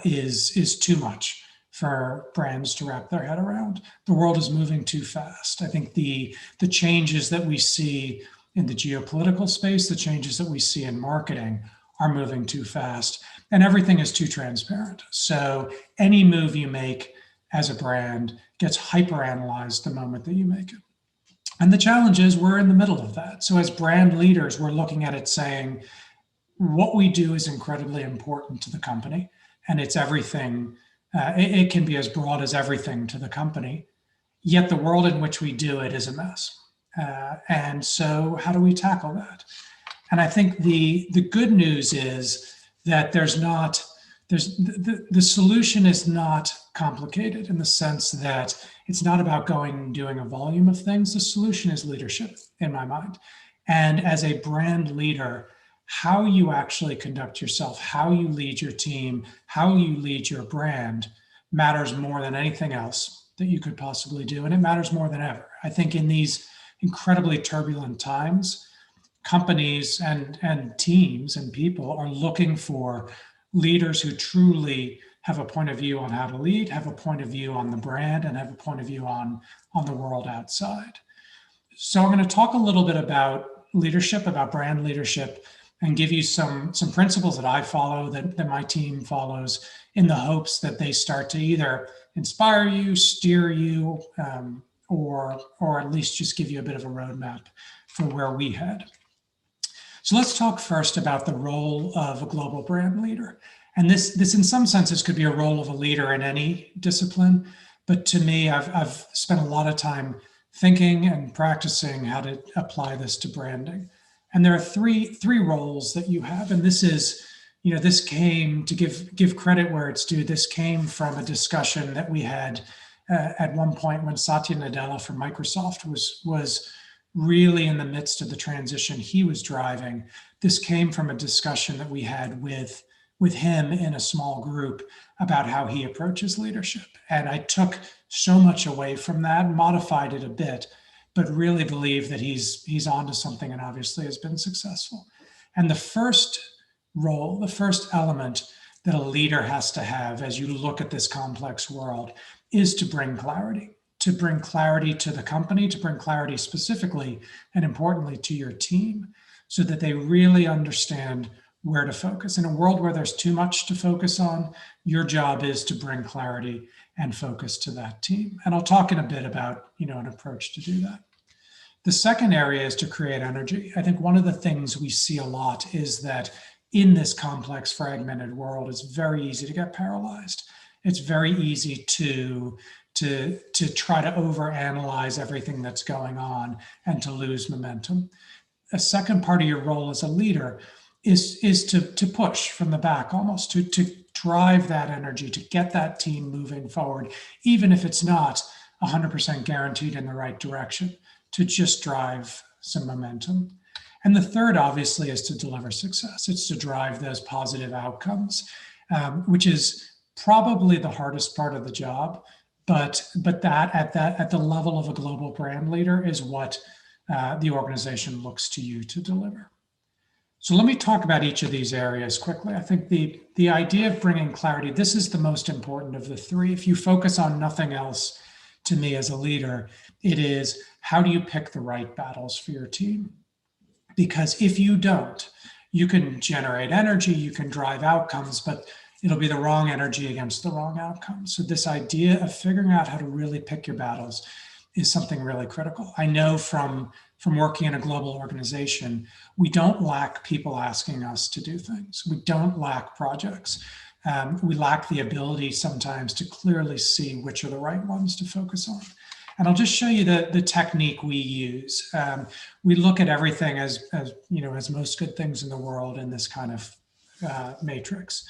is too much for brands to wrap their head around. The world is moving too fast. I think the changes that we see in the geopolitical space, the changes that we see in marketing, are moving too fast, and everything is too transparent. So any move you make as a brand gets hyper-analyzed the moment that you make it. And the challenge is we're in the middle of that. So as brand leaders, we're looking at it saying, what we do is incredibly important to the company, and it's everything. It can be as broad as everything to the company, yet the world in which we do it is a mess. And so how do we tackle that? And I think the good news is that the solution is not complicated in the sense that it's not about going and doing a volume of things. The solution is leadership in my mind. And as a brand leader, how you actually conduct yourself, how you lead your team, how you lead your brand matters more than anything else that you could possibly do. And it matters more than ever. I think in these incredibly turbulent times, companies and teams and people are looking for leaders who truly have a point of view on how to lead, have a point of view on the brand, and have a point of view on the world outside. So I'm going to talk a little bit about leadership, about brand leadership, and give you some principles that I follow, that my team follows, in the hopes that they start to either inspire you, steer you, or at least just give you a bit of a roadmap for where we head. So let's talk first about the role of a global brand leader. And this in some senses could be a role of a leader in any discipline. But to me, I've spent a lot of time thinking and practicing how to apply this to branding. And there are three roles that you have. And this is, this came, to give credit where it's due, this came from a discussion that we had at one point when Satya Nadella from Microsoft was really in the midst of the transition he was driving. This came from a discussion that we had with him in a small group about how he approaches leadership. And I took so much away from that, modified it a bit, but really believe that he's onto something and obviously has been successful. And the first role, the first element that a leader has to have as you look at this complex world is to bring clarity to the company, to bring clarity specifically and importantly to your team, so that they really understand where to focus. In a world where there's too much to focus on, your job is to bring clarity and focus to that team. And I'll talk in a bit about, an approach to do that. The second area is to create energy. I think one of the things we see a lot is that in this complex, fragmented world, it's very easy to get paralyzed. It's very easy to try to overanalyze everything that's going on and to lose momentum. A second part of your role as a leader is to push from the back, almost to drive that energy, to get that team moving forward, even if it's not 100% guaranteed in the right direction, to just drive some momentum. And the third, obviously, is to deliver success. It's to drive those positive outcomes, which is probably the hardest part of the job. But that at the level of a global brand leader is what the organization looks to you to deliver. So let me talk about each of these areas quickly. I think the idea of bringing clarity, this is the most important of the three. If you focus on nothing else, to me as a leader, it is how do you pick the right battles for your team? Because if you don't, you can generate energy, you can drive outcomes, but it'll be the wrong energy against the wrong outcomes. So this idea of figuring out how to really pick your battles is something really critical. I know from working in a global organization, we don't lack people asking us to do things. We don't lack projects. We lack the ability sometimes to clearly see which are the right ones to focus on. And I'll just show you the technique we use. We look at everything as most good things in the world in this kind of matrix.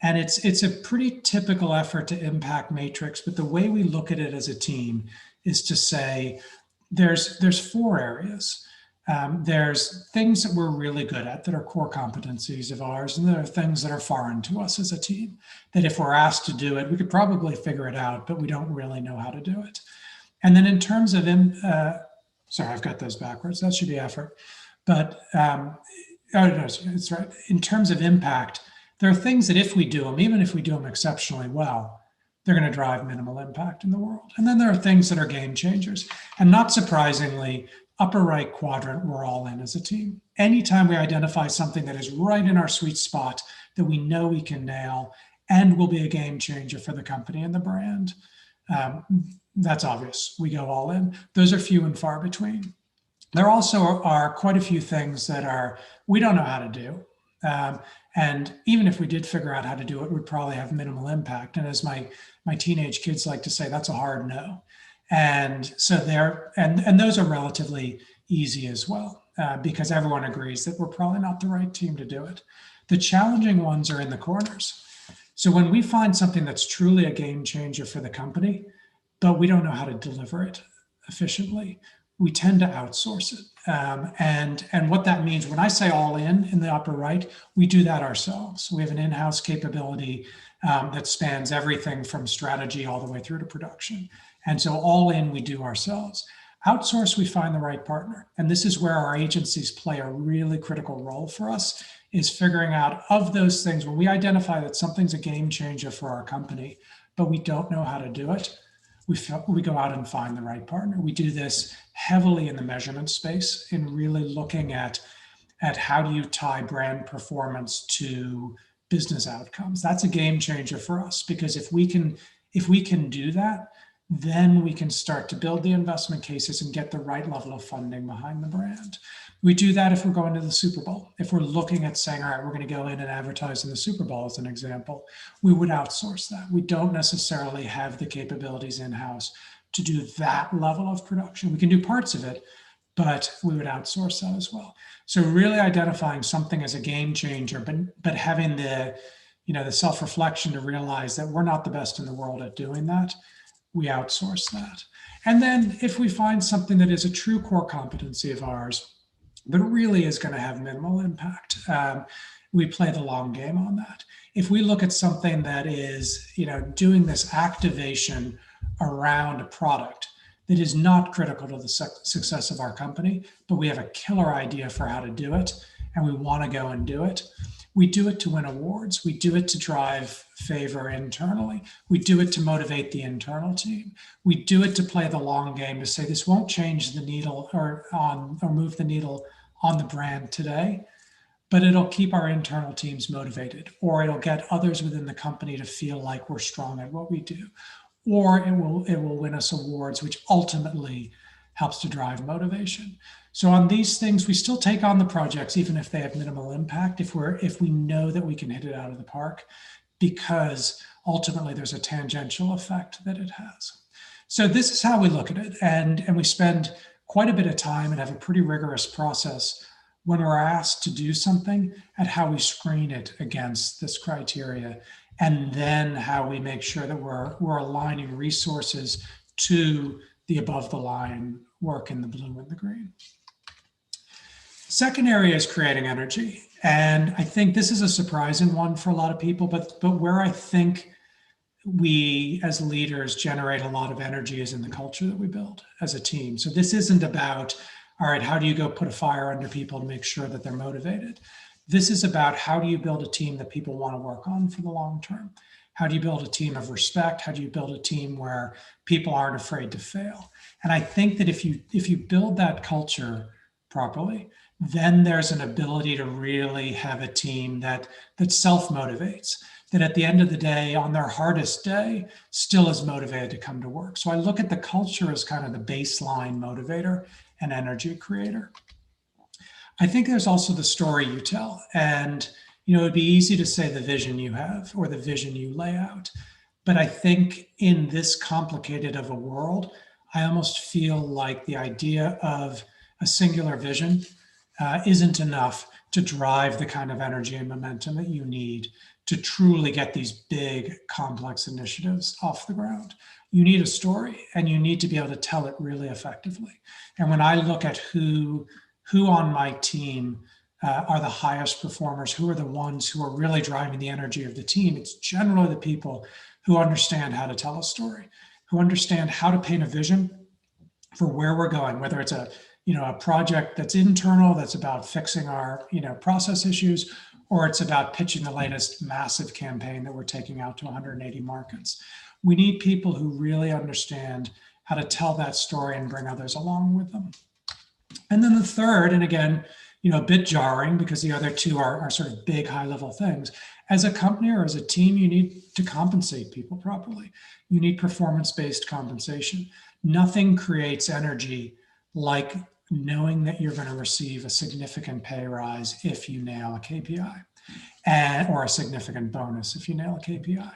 And it's a pretty typical effort to impact matrix, but the way we look at it as a team is to say, there's four areas. There's things that we're really good at that are core competencies of ours, and there are things that are foreign to us as a team, that if we're asked to do it, we could probably figure it out, but we don't really know how to do it. And then in terms of, sorry, I've got those backwards. That should be effort. But, oh, no, it's right. In terms of impact, there are things that if we do them, even if we do them exceptionally well, they're going to drive minimal impact in the world. And then there are things that are game changers. And not surprisingly, upper right quadrant, we're all in as a team. anytime we identify something that is right in our sweet spot that we know we can nail and will be a game changer for the company and the brand, that's obvious. We go all in. Those are few and far between. There also are quite a few things that we don't know how to do. And even if we did figure out how to do it, we'd probably have minimal impact. And as my teenage kids like to say, that's a hard no. And so and those are relatively easy as well, because everyone agrees that we're probably not the right team to do it. The challenging ones are in the corners. So when we find something that's truly a game changer for the company, but we don't know how to deliver it efficiently, we tend to outsource it. And what that means, when I say all in the upper right, we do that ourselves. We have an in-house capability that spans everything from strategy all the way through to production. And so all in, we do ourselves. Outsource, we find the right partner. And this is where our agencies play a really critical role for us, is figuring out of those things, when we identify that something's a game changer for our company, but we don't know how to do it, we go out and find the right partner. We do this heavily in the measurement space, in really looking at how do you tie brand performance to business outcomes. That's a game changer for us, because if we can do that, then we can start to build the investment cases and get the right level of funding behind the brand. We do that if we're going to the Super Bowl. If we're looking at saying, all right, we're going to go in and advertise in the Super Bowl as an example, we would outsource that. We don't necessarily have the capabilities in-house to do that level of production. We can do parts of it, but we would outsource that as well. So really identifying something as a game changer, but having the self-reflection to realize that we're not the best in the world at doing that, we outsource that. And then if we find something that is a true core competency of ours, but really is going to have minimal impact, we play the long game on that. If we look at something that is, doing this activation around a product that is not critical to the success of our company, but we have a killer idea for how to do it, and we want to go and do it, we do it to win awards. We do it to drive favor internally. We do it to motivate the internal team. We do it to play the long game, to say this won't change the needle or move the needle on the brand today, but it'll keep our internal teams motivated, or it'll get others within the company to feel like we're strong at what we do, or it will win us awards, which ultimately helps to drive motivation. So on these things, we still take on the projects, even if they have minimal impact, if we know that we can hit it out of the park, because ultimately there's a tangential effect that it has. So this is how we look at it. And we spend quite a bit of time and have a pretty rigorous process when we're asked to do something at how we screen it against this criteria, and then how we make sure that we're aligning resources to the above the line work in the blue and the green. Second area is creating energy. And I think this is a surprising one for a lot of people, but where I think we as leaders generate a lot of energy is in the culture that we build as a team. So this isn't about, all right, how do you go put a fire under people to make sure that they're motivated? This is about how do you build a team that people want to work on for the long term? How do you build a team of respect? How do you build a team where people aren't afraid to fail? And I think that if you build that culture properly, then there's an ability to really have a team that self-motivates, that at the end of the day, on their hardest day, still is motivated to come to work. So I look at the culture as kind of the baseline motivator and energy creator. I think there's also the story you tell. And it'd be easy to say the vision you have or the vision you lay out. But I think in this complicated of a world, I almost feel like the idea of a singular vision isn't enough to drive the kind of energy and momentum that you need to truly get these big, complex initiatives off the ground. You need a story, and you need to be able to tell it really effectively. And when I look at who on my team are the highest performers, who are the ones who are really driving the energy of the team, it's generally the people who understand how to tell a story, who understand how to paint a vision for where we're going, whether it's a project that's internal, that's about fixing our, process issues, or it's about pitching the latest massive campaign that we're taking out to 180 markets. We need people who really understand how to tell that story and bring others along with them. And then the third, and again, a bit jarring because the other two are sort of big high level things. As a company or as a team, you need to compensate people properly. You need performance-based compensation. Nothing creates energy like knowing that you're going to receive a significant pay rise if you nail a KPI, or a significant bonus if you nail a KPI.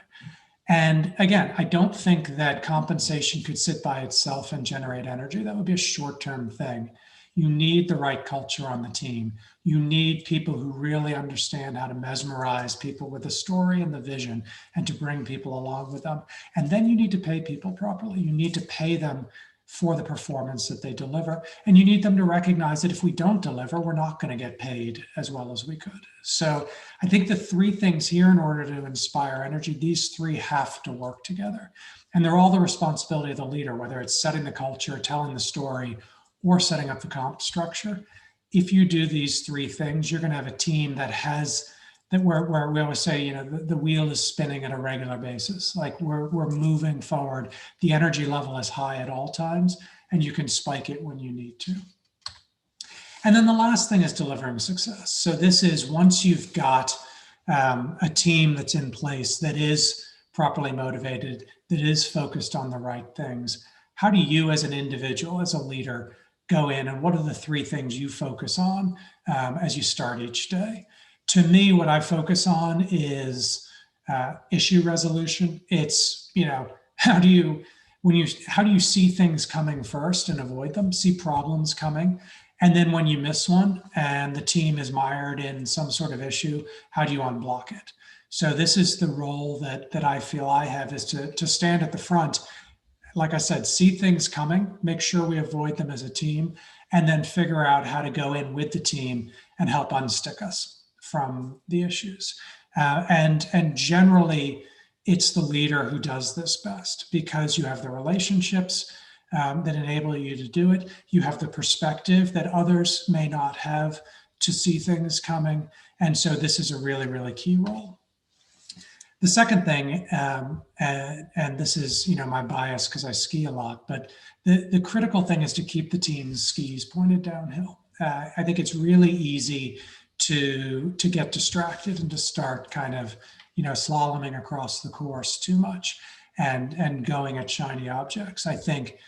And again, I don't think that compensation could sit by itself and generate energy. That would be a short-term thing. You need the right culture on the team. You need people who really understand how to mesmerize people with the story and the vision and to bring people along with them. And then you need to pay people properly. You need to pay them for the performance that they deliver. And you need them to recognize that if we don't deliver, we're not going to get paid as well as we could. So I think the three things here, in order to inspire energy, these three have to work together. And they're all the responsibility of the leader, whether it's setting the culture, telling the story, or setting up the comp structure. If you do these three things, you're going to have a team that has that where we always say, the wheel is spinning at a regular basis. Like we're moving forward. The energy level is high at all times, and you can spike it when you need to. And then the last thing is delivering success. So this is once you've got a team that's in place that is properly motivated, that is focused on the right things, how do you as an individual, as a leader, go in and what are the three things you focus on as you start each day? To me, what I focus on is issue resolution. It's, how do you see things coming first and avoid them, see problems coming? And then when you miss one and the team is mired in some sort of issue, how do you unblock it? So this is the role that I feel I have, is to stand at the front. Like I said, see things coming, make sure we avoid them as a team, and then figure out how to go in with the team and help unstick us from the issues. And generally, it's the leader who does this best because you have the relationships that enable you to do it. You have the perspective that others may not have to see things coming. And so this is a really, really key role. The second thing, and this is my bias because I ski a lot, but the critical thing is to keep the team's skis pointed downhill. I think it's really easy to get distracted and to start kind of slaloming across the course too much and going at shiny objects. I think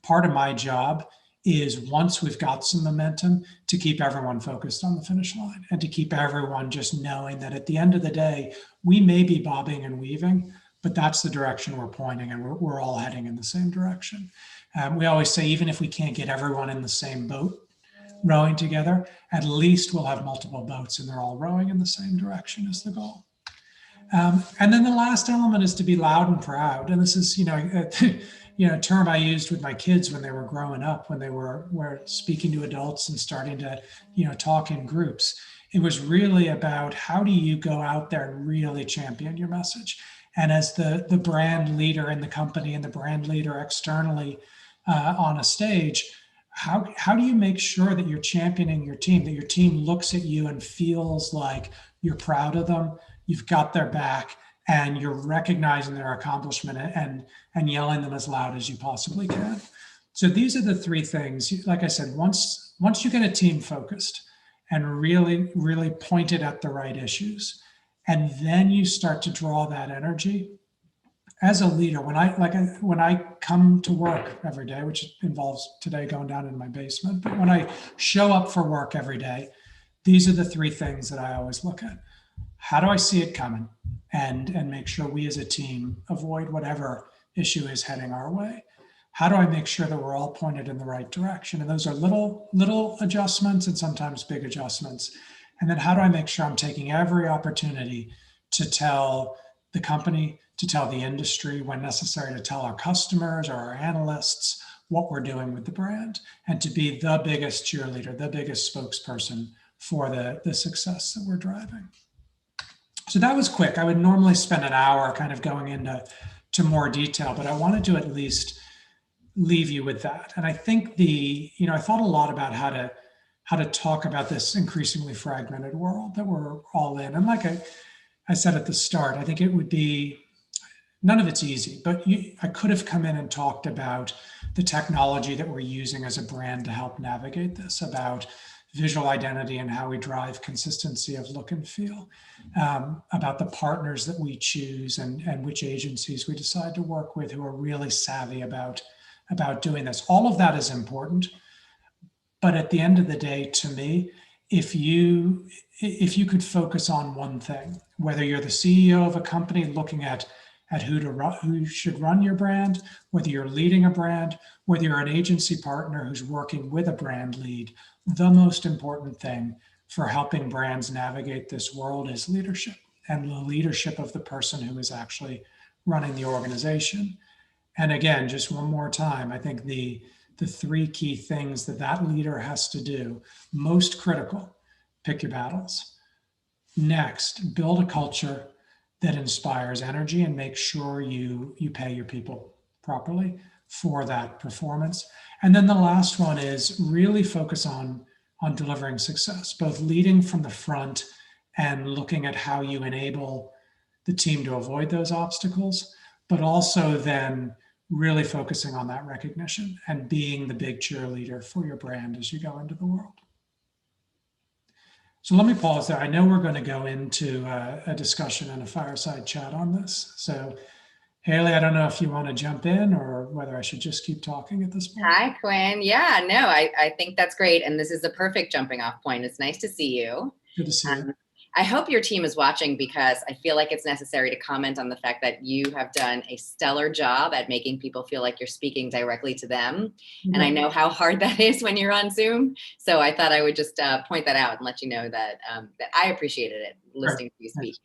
part of my job is, once we've got some momentum, to keep everyone focused on the finish line and to keep everyone just knowing that at the end of the day, we may be bobbing and weaving, but that's the direction we're pointing, and we're all heading in the same direction. We always say, even if we can't get everyone in the same boat rowing together, at least we'll have multiple boats and they're all rowing in the same direction is the goal. And then the last element is to be loud and proud. And this is, a term I used with my kids when they were growing up, when they were speaking to adults and starting to, talk in groups. It was really about, how do you go out there and really champion your message? And as the brand leader in the company and the brand leader externally on a stage, how do you make sure that you're championing your team, that your team looks at you and feels like you're proud of them, you've got their back, and you're recognizing their accomplishment and yelling them as loud as you possibly can? So these are the three things. Like I said, once you get a team focused and really, really pointed at the right issues, and then you start to draw that energy. As a leader, when I come to work every day, which involves today going down into my basement, but when I show up for work every day, these are the three things that I always look at. How do I see it coming and make sure we as a team avoid whatever issue is heading our way? How do I make sure that we're all pointed in the right direction? And those are little adjustments and sometimes big adjustments. And then how do I make sure I'm taking every opportunity to tell the company, to tell the industry, when necessary, to tell our customers or our analysts what we're doing with the brand, and to be the biggest cheerleader, the biggest spokesperson for the success that we're driving. So that was quick. I would normally spend an hour kind of going into more detail, but I wanted to at least leave you with that. And I think I thought a lot about how to talk about this increasingly fragmented world that we're all in. And like I said at the start, I think it would be, none of it's easy, but I could have come in and talked about the technology that we're using as a brand to help navigate this, about visual identity and how we drive consistency of look and feel, about the partners that we choose and which agencies we decide to work with who are really savvy about doing this. All of that is important. But at the end of the day, to me, if you could focus on one thing, whether you're the CEO of a company looking at who should run your brand, whether you're leading a brand, whether you're an agency partner who's working with a brand lead, the most important thing for helping brands navigate this world is leadership, and the leadership of the person who is actually running the organization. And again, just one more time, I think the three key things that leader has to do, most critical: pick your battles. Next, build a culture that inspires energy and make sure you pay your people properly for that performance. And then the last one is really focus on delivering success, both leading from the front and looking at how you enable the team to avoid those obstacles, but also then really focusing on that recognition and being the big cheerleader for your brand as you go into the world. So let me pause there. I know we're going to go into a discussion and a fireside chat on this. So Haley, I don't know if you want to jump in or whether I should just keep talking at this point. Hi, Quinn. Yeah, no, I think that's great. And this is a perfect jumping off point. It's nice to see you. Good to see you. I hope your team is watching, because I feel like it's necessary to comment on the fact that you have done a stellar job at making people feel like you're speaking directly to them. Mm-hmm. And I know how hard that is when you're on Zoom. So I thought I would just point that out and let you know that that I appreciated it, listening to you speak. Nice.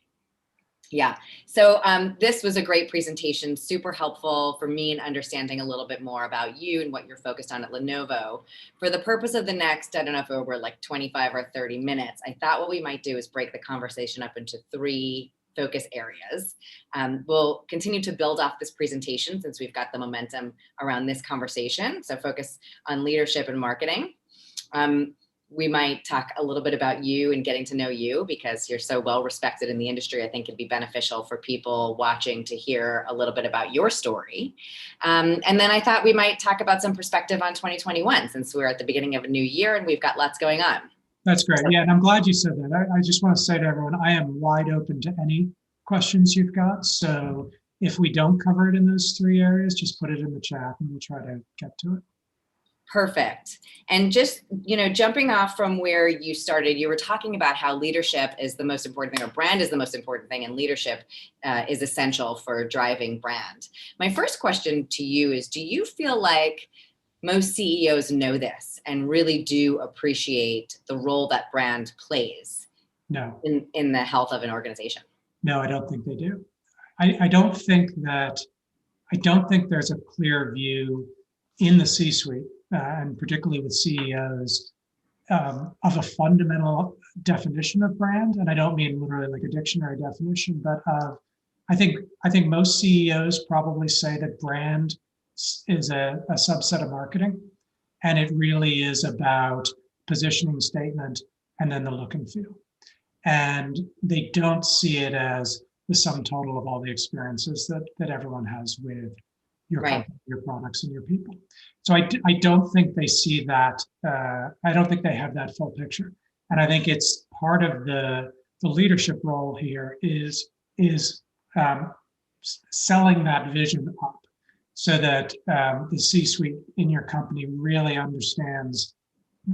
Yeah, so this was a great presentation, super helpful for me in understanding a little bit more about you and what you're focused on at Lenovo. For the purpose of the next, I don't know if it were like 25 or 30 minutes, I thought what we might do is break the conversation up into 3 focus areas. We'll continue to build off this presentation since we've got the momentum around this conversation. So focus on leadership and marketing. We might talk a little bit about you and getting to know you, because you're so well respected in the industry. I think it'd be beneficial for people watching to hear a little bit about your story. And then I thought we might talk about some perspective on 2021, since we're at the beginning of a new year and we've got lots going on. That's great. Yeah, and I'm glad you said that. I just want to say to everyone, I am wide open to any questions you've got. So if we don't cover it in those 3 areas, just put it in the chat and we'll try to get to it. Perfect. And just, jumping off from where you started, you were talking about how leadership is the most important thing, or brand is the most important thing, and leadership is essential for driving brand. My first question to you is, do you feel like most CEOs know this and really do appreciate the role that brand plays in the health of an organization? No, I don't think they do. I don't think there's a clear view in the C-suite, and particularly with CEOs, of a fundamental definition of brand. And I don't mean literally like a dictionary definition, but I think most CEOs probably say that brand is a subset of marketing, and it really is about positioning statement and then the look and feel. And they don't see it as the sum total of all the experiences that everyone has with your company, your products, and your people. So I don't think they see that. I don't think they have that full picture. And I think it's part of the leadership role here is selling that vision up, so that the C-suite in your company really understands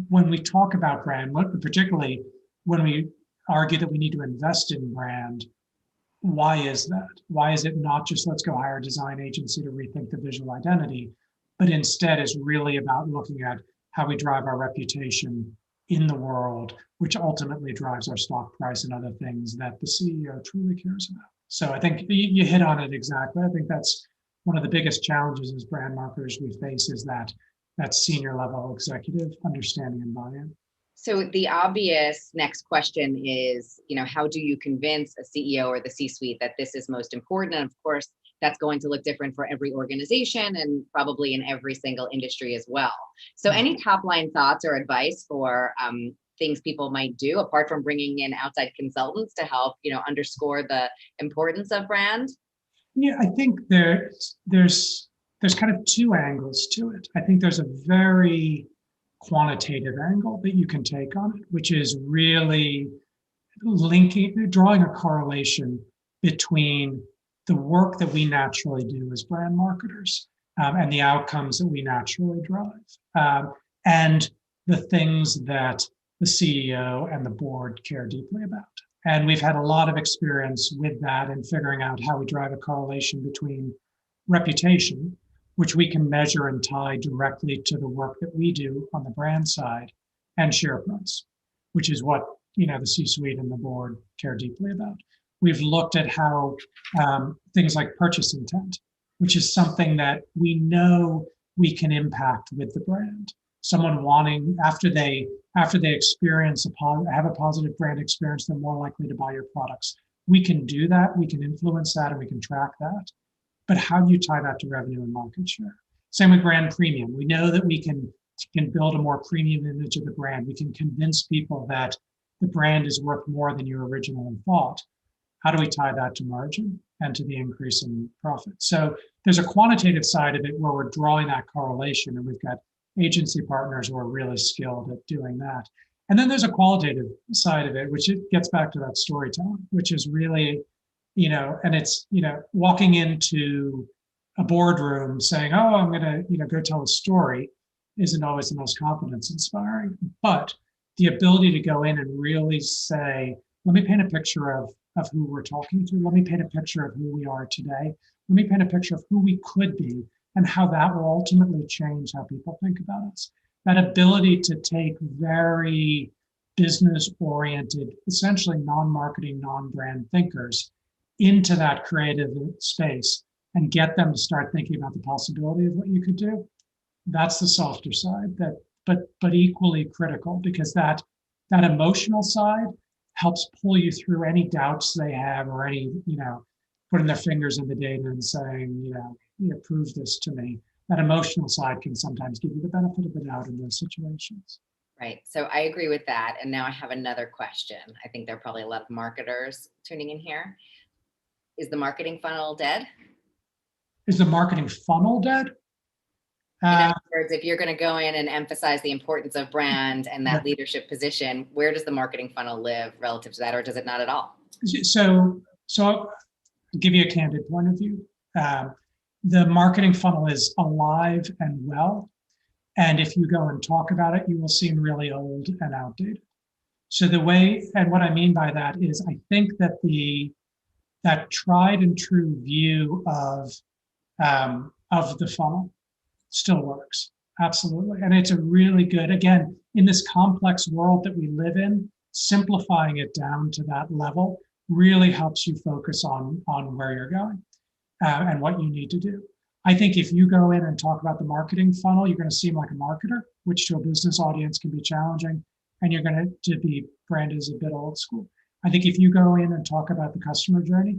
when we talk about brand, particularly when we argue that we need to invest in brand. Why is that? Why is it not just let's go hire a design agency to rethink the visual identity, but instead is really about looking at how we drive our reputation in the world, which ultimately drives our stock price and other things that the CEO truly cares about. So I think you hit on it exactly. I think that's one of the biggest challenges as brand marketers we face, is that senior level executive understanding and buy-in. So the obvious next question is, how do you convince a CEO or the C-suite that this is most important? And of course, that's going to look different for every organization and probably in every single industry as well. So any top line thoughts or advice for things people might do, apart from bringing in outside consultants to help, underscore the importance of brand? Yeah, I think there's kind of 2 angles to it. I think there's a very quantitative angle that you can take on it, which is really drawing a correlation between the work that we naturally do as brand marketers and the outcomes that we naturally drive, and the things that the CEO and the board care deeply about. And we've had a lot of experience with that in figuring out how we drive a correlation between reputation, which we can measure and tie directly to the work that we do on the brand side, and share price, which is what the C-suite and the board care deeply about. We've looked at how things like purchase intent, which is something that we know we can impact with the brand. Someone wanting, after they experience have a positive brand experience, they're more likely to buy your products. We can do that, we can influence that, and we can track that. But how do you tie that to revenue and market share? Same with brand premium. We know that we can build a more premium image of the brand. We can convince people that the brand is worth more than you originally thought. How do we tie that to margin and to the increase in profit? So there's a quantitative side of it where we're drawing that correlation, and we've got agency partners who are really skilled at doing that. And then there's a qualitative side of it, which it gets back to that storytelling, which is really, and it's, walking into a boardroom saying, oh, I'm going to, go tell a story isn't always the most confidence inspiring, but the ability to go in and really say, let me paint a picture of who we're talking to. Let me paint a picture of who we are today. Let me paint a picture of who we could be and how that will ultimately change how people think about us. That ability to take very business-oriented, essentially non-marketing, non-brand thinkers into that creative space and get them to start thinking about the possibility of what you could do. That's the softer side, but equally critical, because that emotional side helps pull you through any doubts they have, or any, putting their fingers in the data and saying, prove this to me. That emotional side can sometimes give you the benefit of the doubt in those situations. Right. So I agree with that. And now I have another question. I think there are probably a lot of marketers tuning in here. Is the marketing funnel dead? Is the marketing funnel dead? In other words, if you're going to go in and emphasize the importance of brand and that leadership position, where does the marketing funnel live relative to that, or does it not at all? So I'll give you a candid point of view. The marketing funnel is alive and well. And if you go and talk about it, you will seem really old and outdated. So what I mean by that is, I think that that tried and true view of the funnel still works. Absolutely. And it's a really good, again, in this complex world that we live in, simplifying it down to that level really helps you focus on where you're going and what you need to do. I think if you go in and talk about the marketing funnel, you're going to seem like a marketer, which to a business audience can be challenging, and you're going to be branded as a bit old school. I think if you go in and talk about the customer journey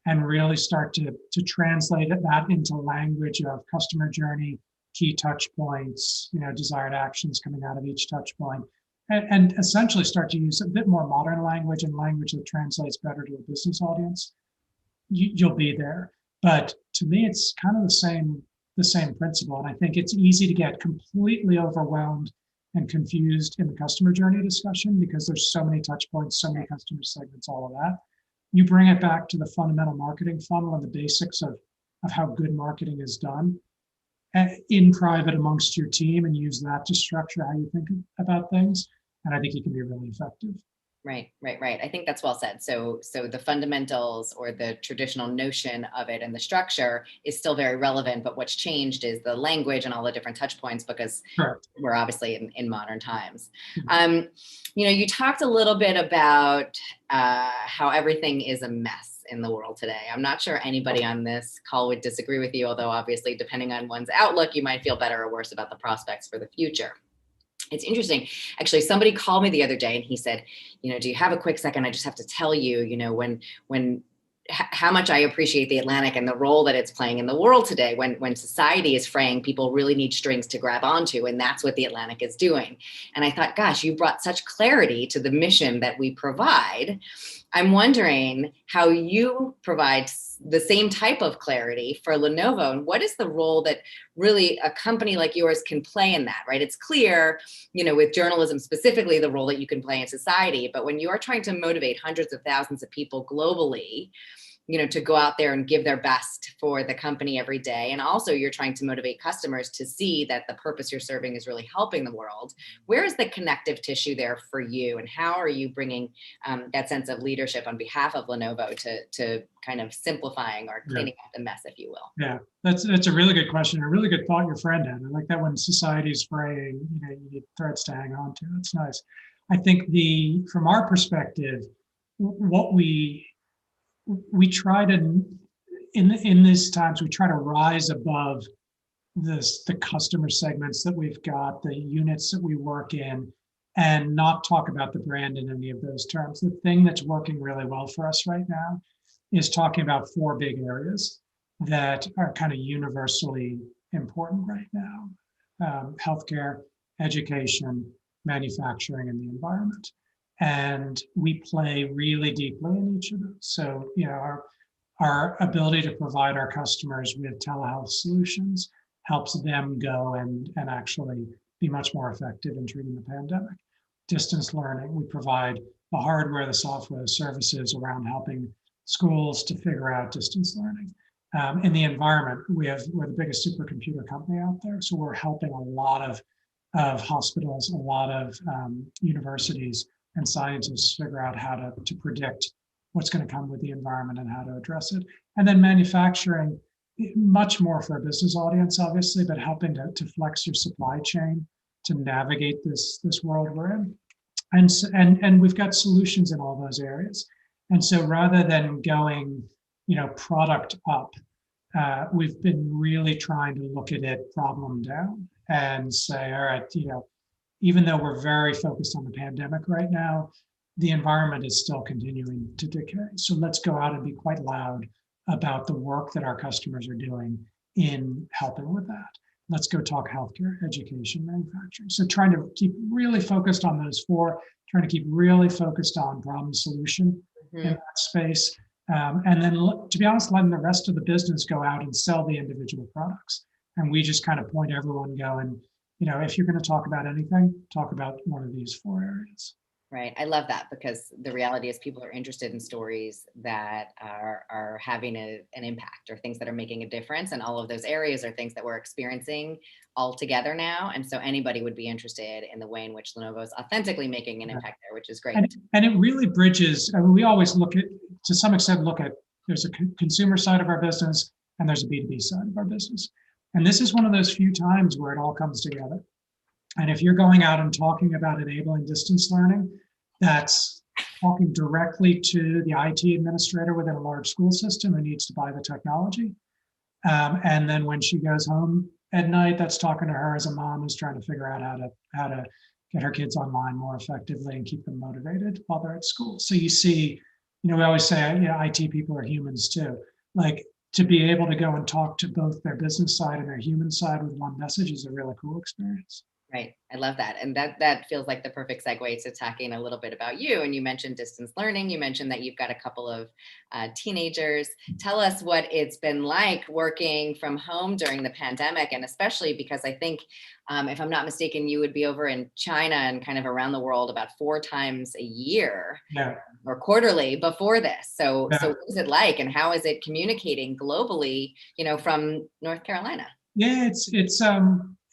and really start to translate that into language of customer journey, key touch points, desired actions coming out of each touch point, and essentially start to use a bit more modern language and language that translates better to a business audience, you'll be there. But to me, it's kind of the same principle. And I think it's easy to get completely overwhelmed and confused in the customer journey discussion because there's so many touch points, so many customer segments, all of that. You bring it back to the fundamental marketing funnel and the basics of how good marketing is done in private amongst your team, and use that to structure how you think about things. And I think you can be really effective. Right. I think that's well said. So the fundamentals or the traditional notion of it and the structure is still very relevant, but what's changed is the language and all the different touch points, because we're obviously in modern times. You talked a little bit about how everything is a mess in the world today. I'm not sure anybody on this call would disagree with you, although obviously depending on one's outlook, you might feel better or worse about the prospects for the future. It's interesting. Actually, somebody called me the other day and he said, do you have a quick second? I just have to tell you, how much I appreciate the Atlantic and the role that it's playing in the world today. When society is fraying, people really need strings to grab onto, and that's what the Atlantic is doing. And I thought, gosh, you brought such clarity to the mission that we provide. I'm wondering how you provide the same type of clarity for Lenovo, and what is the role that really a company like yours can play in that, right? It's clear, with journalism specifically, the role that you can play in society, but when you are trying to motivate hundreds of thousands of people globally, to go out there and give their best for the company every day. And also you're trying to motivate customers to see that the purpose you're serving is really helping the world. Where is the connective tissue there for you? And how are you bringing that sense of leadership on behalf of Lenovo to kind of simplifying or cleaning up the mess, if you will? Yeah, that's a really good question. A really good thought your friend had. I like that when society is fraying, you need threads to hang on to. It's nice. I think from our perspective, what we try to, in these times, we try to rise above the customer segments that we've got, the units that we work in, and not talk about the brand in any of those terms. The thing that's working really well for us right now is talking about 4 big areas that are kind of universally important right now: healthcare, education, manufacturing, and the environment. And we play really deeply in each of those. So, our ability to provide our customers with telehealth solutions helps them go and actually be much more effective in treating the pandemic. Distance learning, we provide the hardware, the software, the services around helping schools to figure out distance learning. In the environment, we're the biggest supercomputer company out there. So we're helping a lot of hospitals, a lot of universities and scientists figure out how to predict what's going to come with the environment and how to address it. And then manufacturing, much more for a business audience, obviously, but helping to flex your supply chain to navigate this world we're in. And we've got solutions in all those areas. And so rather than going, product up, we've been really trying to look at it problem down and say, all right, even though we're very focused on the pandemic right now, the environment is still continuing to decay. So let's go out and be quite loud about the work that our customers are doing in helping with that. Let's go talk healthcare, education, manufacturing. So trying to keep really focused on those 4, trying to keep really focused on problem solution in that space. And then, to be honest, letting the rest of the business go out and sell the individual products. And we just kind of point everyone going, if you're going to talk about anything, talk about one of these 4 areas. Right. I love that, because the reality is people are interested in stories that are having an impact, or things that are making a difference. And all of those areas are things that we're experiencing all together now. And so anybody would be interested in the way in which Lenovo is authentically making an impact there, which is great. And it really bridges, we always to some extent, there's a consumer side of our business and there's a B2B side of our business. And this is one of those few times where it all comes together. And if you're going out and talking about enabling distance learning, that's talking directly to the IT administrator within a large school system who needs to buy the technology. And then when she goes home at night, that's talking to her as a mom who's trying to figure out how to get her kids online more effectively and keep them motivated while they're at school. So you see, we always say, IT people are humans too. Like, to be able to go and talk to both their business side and their human side with one message is a really cool experience. Right. I love that. And that feels like the perfect segue to talking a little bit about you. And you mentioned distance learning. You mentioned that you've got a couple of teenagers. Tell us what it's been like working from home during the pandemic. And especially because I think, if I'm not mistaken, you would be over in China and kind of around the world about 4 times a year or quarterly before this. So what is it like, and how is it communicating globally, from North Carolina? Yeah,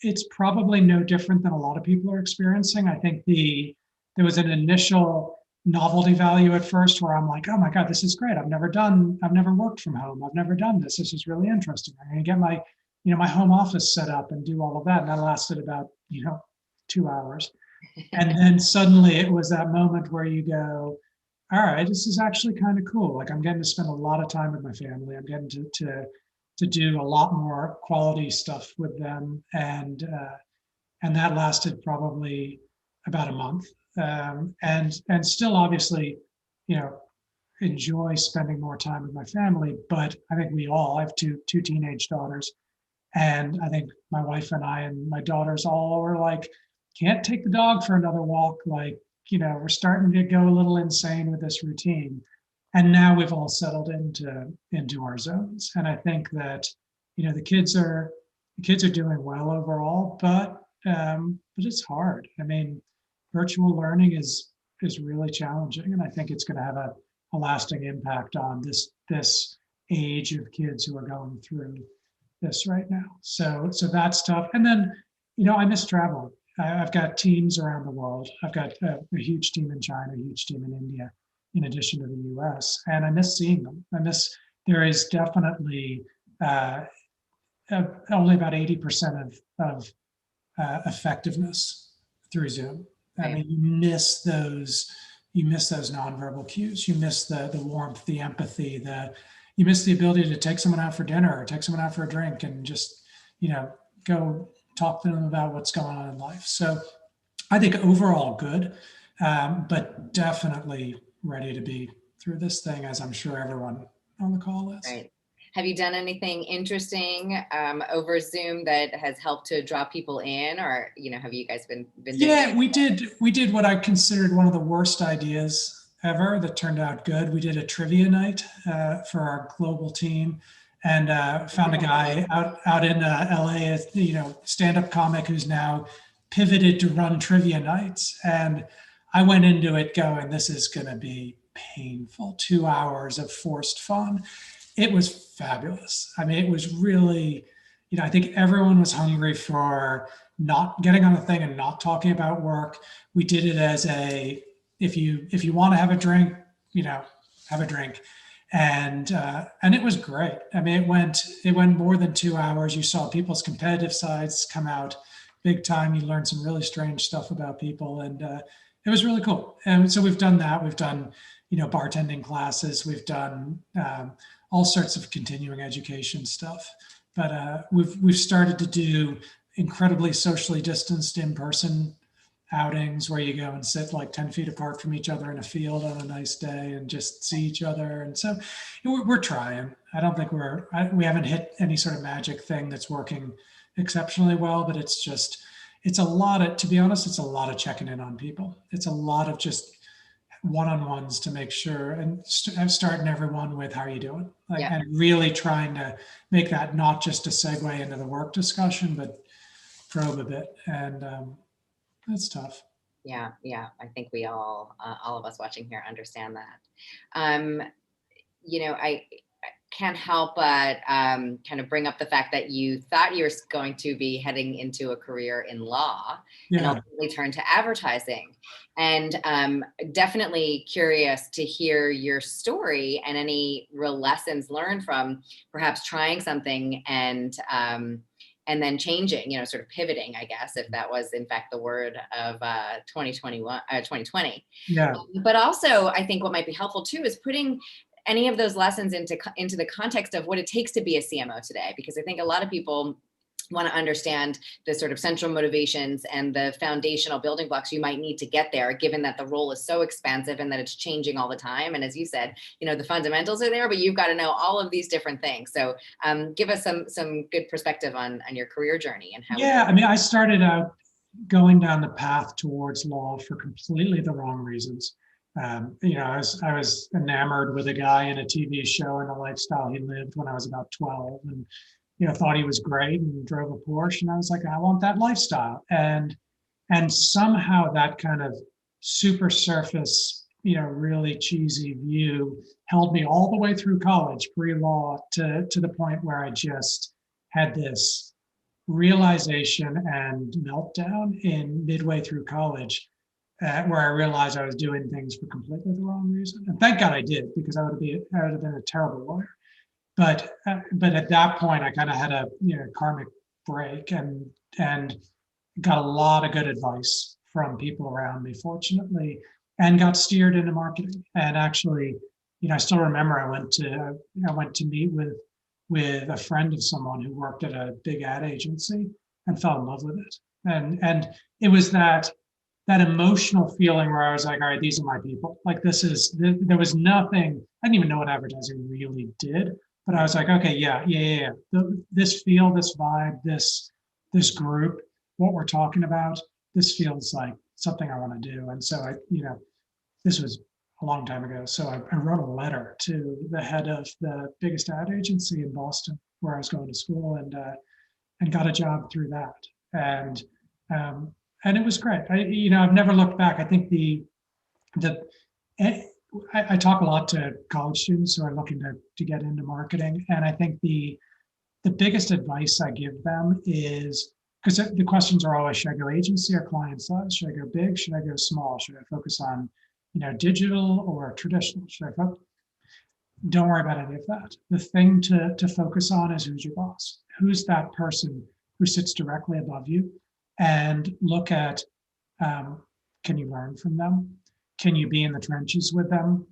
it's probably no different than a lot of people are experiencing. I think there was an initial novelty value at first where I'm like, oh my God, this is great. I've never worked from home. I've never done this. This is really interesting. I'm going to get my home office set up and do all of that. And that lasted about, 2 hours. And then suddenly it was that moment where you go, all right, this is actually kind of cool. Like, I'm getting to spend a lot of time with my family. I'm getting to do a lot more quality stuff with them. And that lasted probably about a month. And still obviously, enjoy spending more time with my family. But I think I have two teenage daughters. And I think my wife and I and my daughters all were like, can't take the dog for another walk. Like, we're starting to go a little insane with this routine. And now we've all settled into our zones. And I think that, the kids are doing well overall, but it's hard. I mean, virtual learning is really challenging, and I think it's going to have a lasting impact on this age of kids who are going through this right now. So that's tough. And then, I miss traveling. I've got teams around the world. I've got a huge team in China, a huge team in India, in addition to the US, and I miss seeing them. There is definitely only about 80% of effectiveness through Zoom. I mean, you miss those nonverbal cues. You miss the warmth, the empathy, you miss the ability to take someone out for dinner or take someone out for a drink and just, go talk to them about what's going on in life. So I think overall good, but definitely ready to be through this thing, as I'm sure everyone on the call is. Right. Have you done anything interesting over Zoom that has helped to draw people in, or have you guys been doing? Yeah, we did what I considered one of the worst ideas ever that turned out good. We did a trivia night for our global team, and found a guy out in LA, stand-up comic who's now pivoted to run trivia nights. And I went into it going, this is going to be painful. 2 hours of forced fun. It was fabulous. I mean, it was really, I think everyone was hungry for not getting on the thing and not talking about work. We did it as if you want to have a drink, have a drink. And it was great. I mean, it went more than 2 hours. You saw people's competitive sides come out big time. You learned some really strange stuff about people, and it was really cool. And so we've done that. We've done, bartending classes. We've done all sorts of continuing education stuff. But we've started to do incredibly socially distanced in-person outings where you go and sit like 10 feet apart from each other in a field on a nice day and just see each other. And so we're trying. I don't think we haven't hit any sort of magic thing that's working exceptionally well, but it's a lot of, to be honest, it's a lot of checking in on people. It's a lot of just one-on-ones to make sure, and starting everyone with, how are you doing? And really trying to make that not just a segue into the work discussion, but probe a bit. And that's tough. Yeah. I think we all of us watching here understand that. I can't help but kind of bring up the fact that you thought you were going to be heading into a career in law and ultimately turned to advertising. And definitely curious to hear your story and any real lessons learned from perhaps trying something and then changing, sort of pivoting, I guess, if that was in fact the word of 2020. Yeah. But also, I think what might be helpful too is putting any of those lessons into the context of what it takes to be a CMO today, because I think a lot of people want to understand the sort of central motivations and the foundational building blocks you might need to get there, given that the role is so expansive and that it's changing all the time. And as you said, the fundamentals are there, but you've got to know all of these different things. So give us some good perspective on your career journey and how. Yeah, I mean, I started out going down the path towards law for completely the wrong reasons. I was enamored with a guy in a TV show and the lifestyle he lived when I was about 12, and thought he was great and drove a Porsche, and I was like, I want that lifestyle. And somehow that kind of super surface, really cheesy view held me all the way through college, pre-law, to the point where I just had this realization and meltdown in midway through college, where I realized I was doing things for completely the wrong reason. And thank God I did, because I would have been a terrible lawyer. But at that point, I kind of had a karmic break and got a lot of good advice from people around me, fortunately, and got steered into marketing. And actually, I still remember I went to meet with a friend of someone who worked at a big ad agency and fell in love with it. And it was that emotional feeling where I was like, all right, these are my people. Like there was nothing, I didn't even know what advertising really did, but I was like, okay, yeah. This feel, this vibe, this group, what we're talking about, this feels like something I want to do. And so this was a long time ago. So I wrote a letter to the head of the biggest ad agency in Boston, where I was going to school, and got a job through that. And it was great. I've never looked back. I think I talk a lot to college students who are looking to get into marketing, and I think the biggest advice I give them is, because the questions are always, should I go agency or client side? Should I go big? Should I go small? Should I focus on digital or traditional? Don't worry about any of that. The thing to focus on is, who's your boss? Who's that person who sits directly above you? And look at, can you learn from them? Can you be in the trenches with them,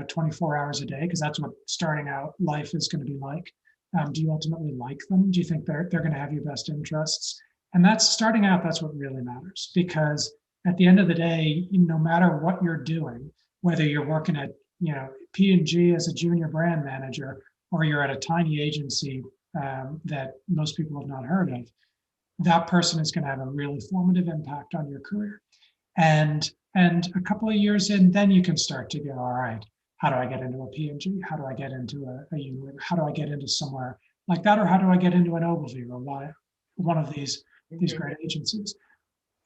24 hours a day? Because that's what starting out life is going to be like. Do you ultimately like them? Do you think they're going to have your best interests? And that's starting out, that's what really matters. Because at the end of the day, no matter what you're doing, whether you're working at P&G as a junior brand manager, or you're at a tiny agency that most people have not heard of, that person is going to have a really formative impact on your career. And a couple of years in, then you can start to go, all right, how do I get into a P&G? How do I get into a Unilever? How do I get into somewhere like that? Or how do I get into an Ogilvy or one of these great agencies?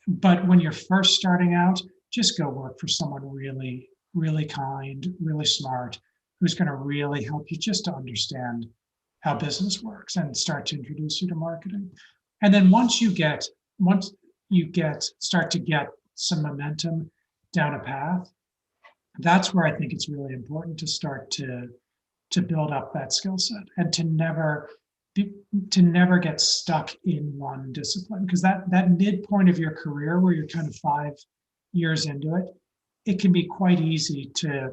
But when you're first starting out, just go work for someone really, really kind, really smart, who's going to really help you just to understand how business works and start to introduce you to marketing. And then once you start to get some momentum down a path, that's where I think it's really important to start to build up that skill set, and to never get stuck in one discipline. Because that midpoint of your career, where you're kind of 5 years into it, it can be quite easy to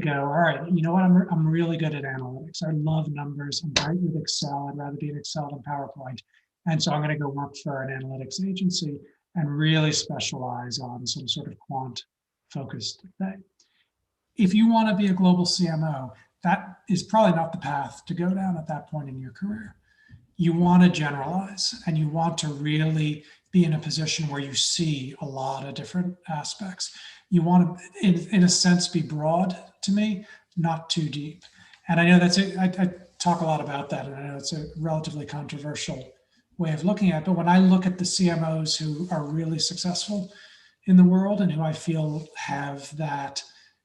go, all right, you know what, I'm really good at analytics. I love numbers. I'm great with Excel. I'd rather be in Excel than PowerPoint. And so I'm going to go work for an analytics agency and really specialize on some sort of quant focused thing. If you want to be a global CMO, that is probably not the path to go down at that point in your career. You want to generalize, and you want to really be in a position where you see a lot of different aspects. You want to, in a sense, be broad to me, not too deep. And I know I talk a lot about that, and I know it's a relatively controversial way of looking at it. But when I look at the CMOs who are really successful in the world, and who I feel have that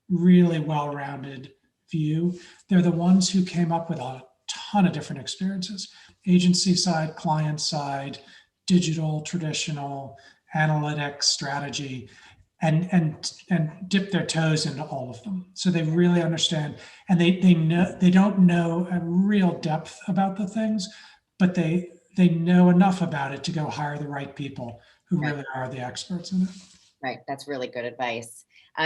really well-rounded view, they're the ones who came up with a ton of different experiences: agency side, client side, digital, traditional, analytics, strategy, and dip their toes into all of them. So they really understand, and they don't know a real depth about the things, but they know enough about it to go hire the right people who really are the experts in it. Right, that's really good advice.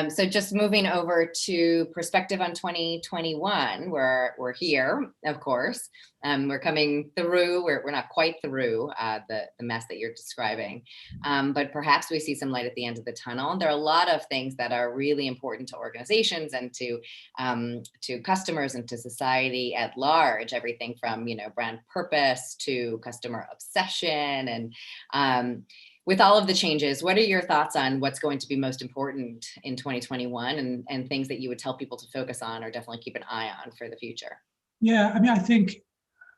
So just moving over to perspective on 2021, we're here, of course. We're coming through, we're not quite through the mess that you're describing, but perhaps we see some light at the end of the tunnel. There are a lot of things that are really important to organizations and to customers and to society at large, everything from, brand purpose to customer obsession. And with all of the changes, what are your thoughts on what's going to be most important in 2021 and things that you would tell people to focus on or definitely keep an eye on for the future? Yeah, I mean, I think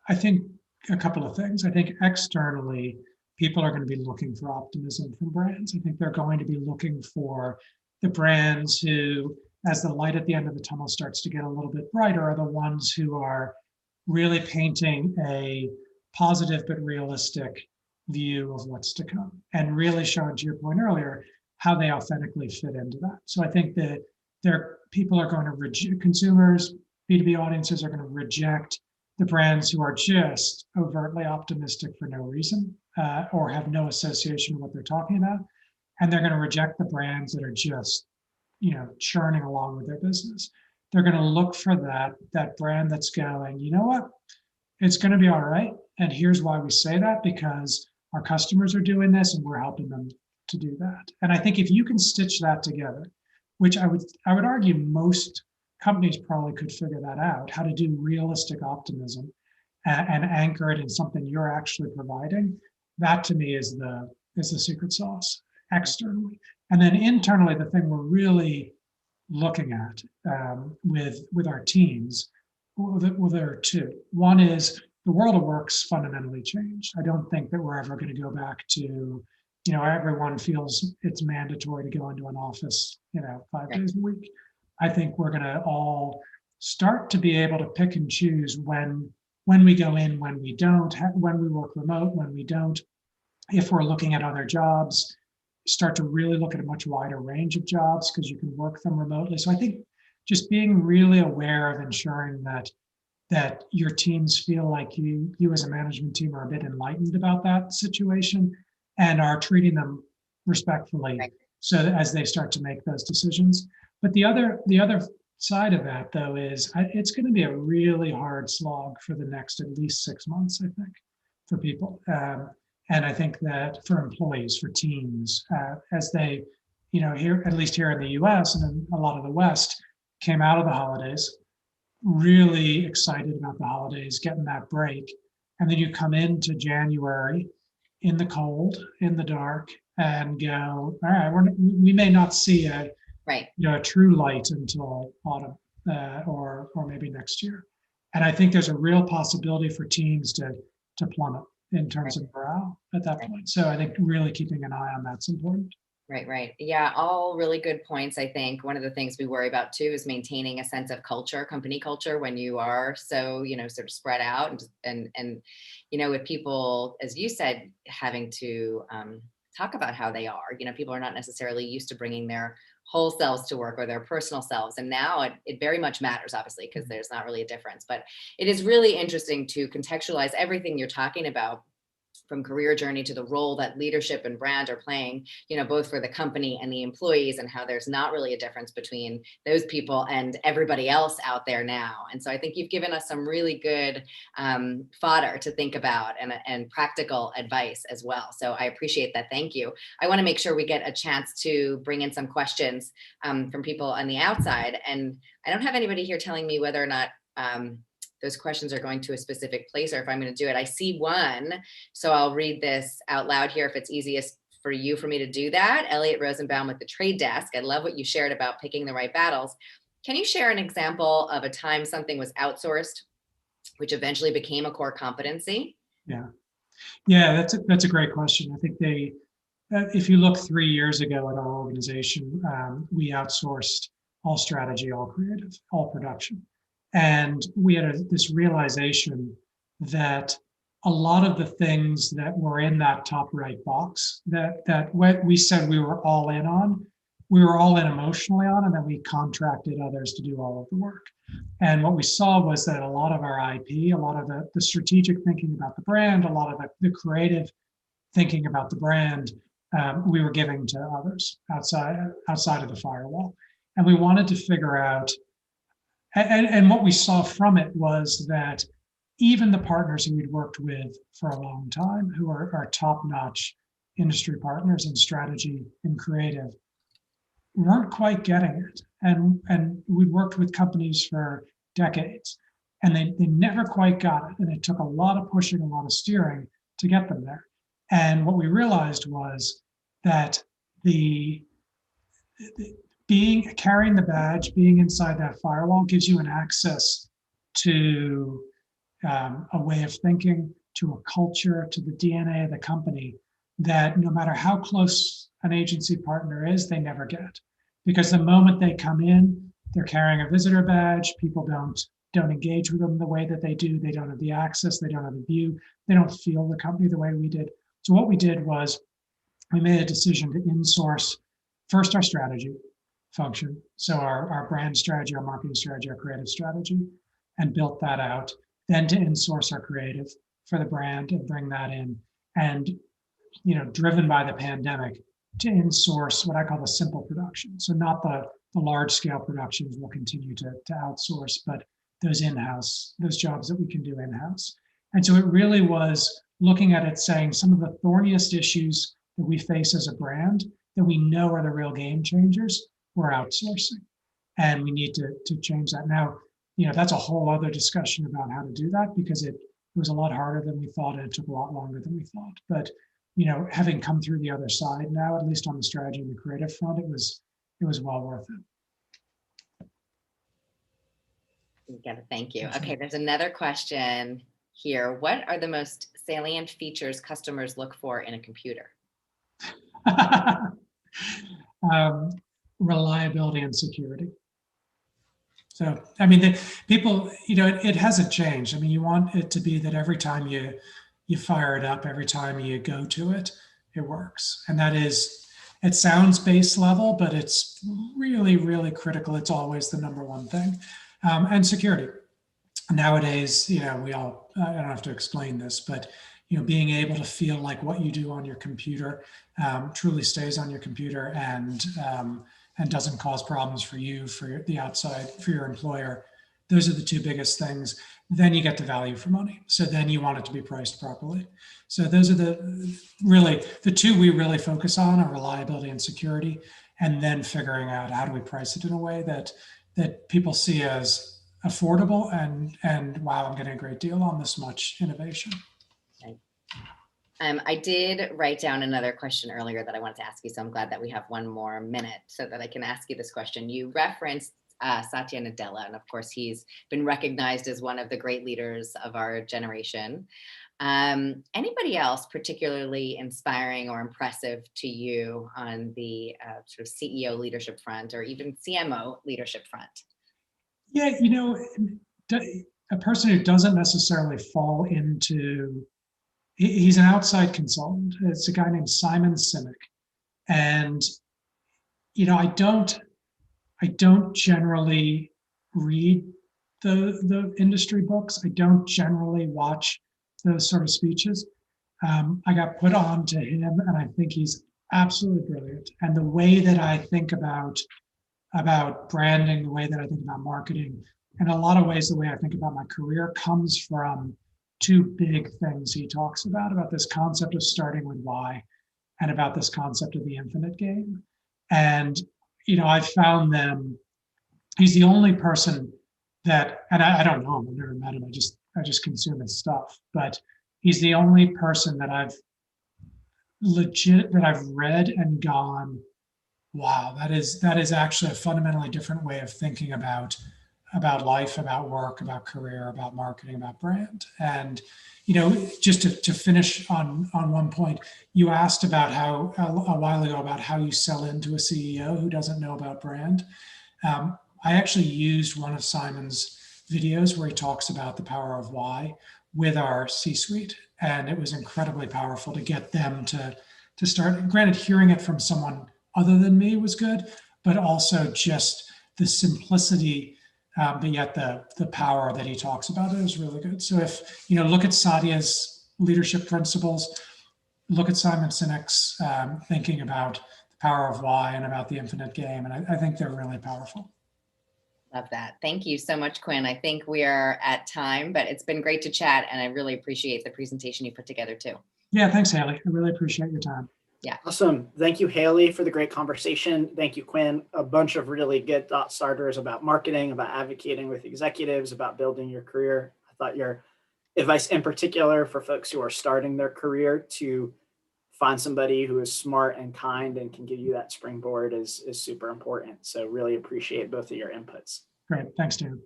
a couple of things. I think externally, people are going to be looking for optimism from brands. I think they're going to be looking for the brands who, as the light at the end of the tunnel starts to get a little bit brighter, are the ones who are really painting a positive but realistic view of what's to come, and really showing, to your point earlier, how they authentically fit into that. So I think that people are going to reject, consumers, B2B audiences are going to reject the brands who are just overtly optimistic for no reason, or have no association with what they're talking about. And they're going to reject the brands that are just, churning along with their business. They're going to look for that brand that's going, you know what, it's going to be all right. And here's why we say that: because our customers are doing this and we're helping them to do that. And I think if you can stitch that together, which I would argue most companies probably could figure that out, how to do realistic optimism and anchor it in something you're actually providing, that to me is the secret sauce. externally. And then internally, the thing we're really looking at with our teams, well, there are two. One is the world of work's fundamentally changed. I don't think that we're ever going to go back to, everyone feels it's mandatory to go into an office, 5 days a week. I think we're going to all start to be able to pick and choose when we go in, when we don't, when we work remote, when we don't. If we're looking at other jobs, start to really look at a much wider range of jobs because you can work them remotely. So I think just being really aware of ensuring that your teams feel like you as a management team are a bit enlightened about that situation and are treating them respectfully, so that as they start to make those decisions. But the other side of that, though, is it's going to be a really hard slog for the next at least 6 months, I think, for people. And I think that for employees, for teams, as they, here, at least here in the US and in a lot of the West, came out of the holidays, really excited about the holidays, getting that break. And then you come into January in the cold, in the dark, and go, all right, we may not see a true light until autumn or maybe next year. And I think there's a real possibility for teams to plummet in terms of morale at that point. So I think really keeping an eye on that's important. Right. Yeah, all really good points. I think one of the things we worry about too is maintaining a sense of culture, company culture, when you are so, sort of spread out and with people, as you said, having to talk about how they are. People are not necessarily used to bringing their whole selves to work or their personal selves. And now it very much matters, obviously, because there's not really a difference. But it is really interesting to contextualize everything you're talking about, from career journey to the role that leadership and brand are playing, both for the company and the employees, and how there's not really a difference between those people and everybody else out there now. And so I think you've given us some really good fodder to think about and practical advice as well. So I appreciate that. Thank you. I want to make sure we get a chance to bring in some questions from people on the outside. And I don't have anybody here telling me whether or not those questions are going to a specific place or if I'm going to do it. I see one, so I'll read this out loud here if it's easiest for me to do that. Elliot Rosenbaum with the Trade Desk. I love what you shared about picking the right battles. Can you share an example of a time something was outsourced, which eventually became a core competency? Yeah, that's a great question. I think if you look 3 years ago at our organization, we outsourced all strategy, all creative, all production. And we had this realization that a lot of the things that were in that top right box that what we said we were all in on, we were all in emotionally on, and then we contracted others to do all of the work. And what we saw was that a lot of our IP, a lot of the strategic thinking about the brand, a lot of the creative thinking about the brand, we were giving to others outside of the firewall. And we wanted to figure out, and what we saw from it was that even the partners who we'd worked with for a long time, who are our top-notch industry partners in strategy and creative, weren't quite getting it. And we'd worked with companies for decades, and they never quite got it. And it took a lot of pushing, a lot of steering to get them there. And what we realized was that carrying the badge, being inside that firewall gives you an access to a way of thinking, to a culture, to the DNA of the company that no matter how close an agency partner is, they never get. Because the moment they come in, they're carrying a visitor badge. People don't engage with them the way that they do. They don't have the access. They don't have the view. They don't feel the company the way we did. So what we did was we made a decision to insource first our strategy function. So our brand strategy, our marketing strategy, our creative strategy, and built that out. Then to insource our creative for the brand and bring that in. And, driven by the pandemic, to insource what I call the simple production. So not the large scale productions we'll continue to outsource, but those in-house, those jobs that we can do in-house. And so it really was looking at it saying some of the thorniest issues that we face as a brand that we know are the real game changers, we're outsourcing. And we need to change that. Now, that's a whole other discussion about how to do that, because it was a lot harder than we thought and it took a lot longer than we thought. But having come through the other side now, at least on the strategy and the creative front, it was well worth it. You got to thank you. Okay, there's another question here. What are the most salient features customers look for in a computer? Reliability and security. So, I mean, people, it hasn't changed. I mean, you want it to be that every time you fire it up, every time you go to it, it works. And that is, it sounds base level, but it's really, really critical. It's always the number one thing. And security. Nowadays, we all, I don't have to explain this, but being able to feel like what you do on your computer truly stays on your computer and doesn't cause problems for you, for the outside, for your employer. Those are the two biggest things. Then you get the value for money. So then you want it to be priced properly. So those are the two we really focus on are reliability and security, and then figuring out how do we price it in a way that people see as affordable and wow, I'm getting a great deal on this much innovation. Okay. I did write down another question earlier that I wanted to ask you, so I'm glad that we have one more minute so that I can ask you this question. You referenced Satya Nadella, and of course, he's been recognized as one of the great leaders of our generation. Anybody else particularly inspiring or impressive to you on the sort of CEO leadership front or even CMO leadership front? Yeah, a person who doesn't necessarily fall into, he's an outside consultant. It's a guy named Simon Sinek. And, I don't generally read the industry books. I don't generally watch those sort of speeches. I got put on to him, and I think he's absolutely brilliant. And the way that I think about branding, the way that I think about marketing, in a lot of ways, the way I think about my career comes from two big things he talks about this concept of starting with why and about this concept of the infinite game. And, I've found he's the only person that, and I don't know him, I've never met him, I just consume his stuff, but he's the only person that I've read and gone, wow, that is actually a fundamentally different way of thinking about life, about work, about career, about marketing, about brand. And just to finish on one point, you asked about how a while ago about how you sell into a CEO who doesn't know about brand. I actually used one of Simon's videos where he talks about the power of why with our C-suite, and it was incredibly powerful to get them to start. Granted, hearing it from someone other than me was good, but also just the simplicity, but yet the power that he talks about it is really good. So if, look at Satya's leadership principles, look at Simon Sinek's thinking about the power of why and about the infinite game. And I think they're really powerful. Love that. Thank you so much, Quinn. I think we are at time, but it's been great to chat, and I really appreciate the presentation you put together too. Yeah, thanks, Haley. I really appreciate your time. Yeah. Awesome. Thank you, Haley, for the great conversation. Thank you, Quinn. A bunch of really good thought starters about marketing, about advocating with executives, about building your career. I thought your advice in particular for folks who are starting their career to find somebody who is smart and kind and can give you that springboard is super important. So really appreciate both of your inputs. Great. Thanks, Dan.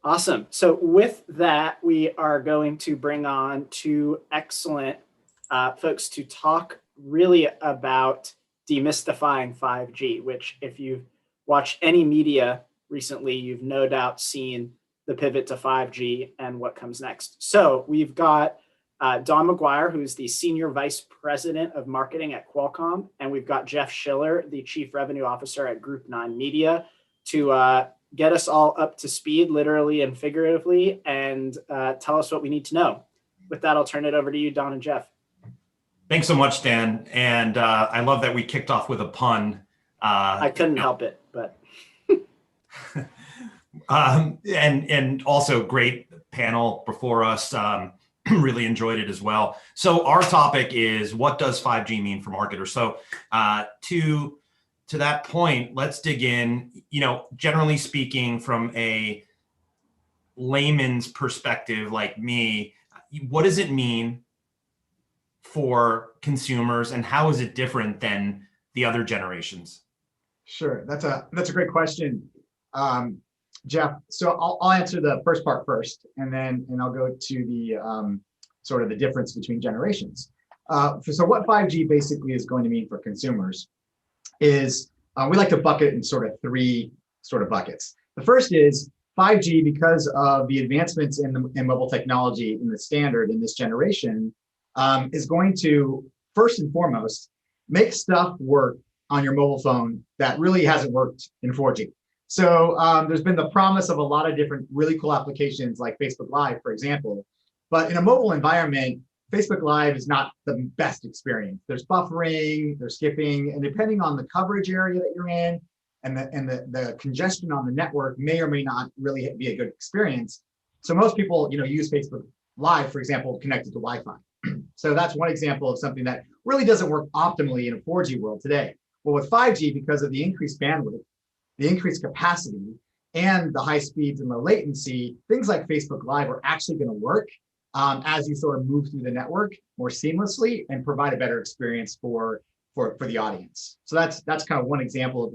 Awesome. So with that, we are going to bring on two excellent folks to talk really about demystifying 5G, which if you've watched any media recently, you've no doubt seen the pivot to 5G and what comes next. So we've got Don McGuire, who's the Senior Vice President of Marketing at Qualcomm, and we've got Jeff Schiller, the Chief Revenue Officer at Group 9 Media, to get us all up to speed, literally and figuratively, and tell us what we need to know. With that, I'll turn it over to you, Don and Jeff. Thanks so much, Dan. And I love that we kicked off with a pun. I couldn't help it, but. and also great panel before us. Really enjoyed it as well. So our topic is, what does 5G mean for marketers? So to that point, let's dig in. Generally speaking, from a layman's perspective like me, what does it mean for consumers, and how is it different than the other generations? Sure, that's a great question, Jeff. So I'll answer the first part first, and I'll go to the sort of the difference between generations. So what 5G basically is going to mean for consumers is we like to bucket in sort of three sort of buckets. The first is 5G, because of the advancements in mobile technology in the standard in this generation, is going to first and foremost make stuff work on your mobile phone that really hasn't worked in 4G. So there's been the promise of a lot of different really cool applications like Facebook Live, for example. But in a mobile environment, Facebook Live is not the best experience. There's buffering, there's skipping, and depending on the coverage area that you're in and the congestion on the network may or may not really be a good experience. So most people, use Facebook Live, for example, connected to Wi-Fi. So that's one example of something that really doesn't work optimally in a 4G world today. Well, with 5G, because of the increased bandwidth, the increased capacity, and the high speeds and low latency, things like Facebook Live are actually going to work as you sort of move through the network more seamlessly and provide a better experience for the audience. So that's kind of one example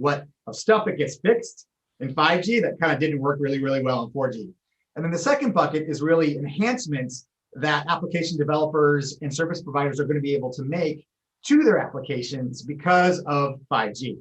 of stuff that gets fixed in 5G that kind of didn't work really, really well in 4G. And then the second bucket is really enhancements that application developers and service providers are going to be able to make to their applications because of 5G.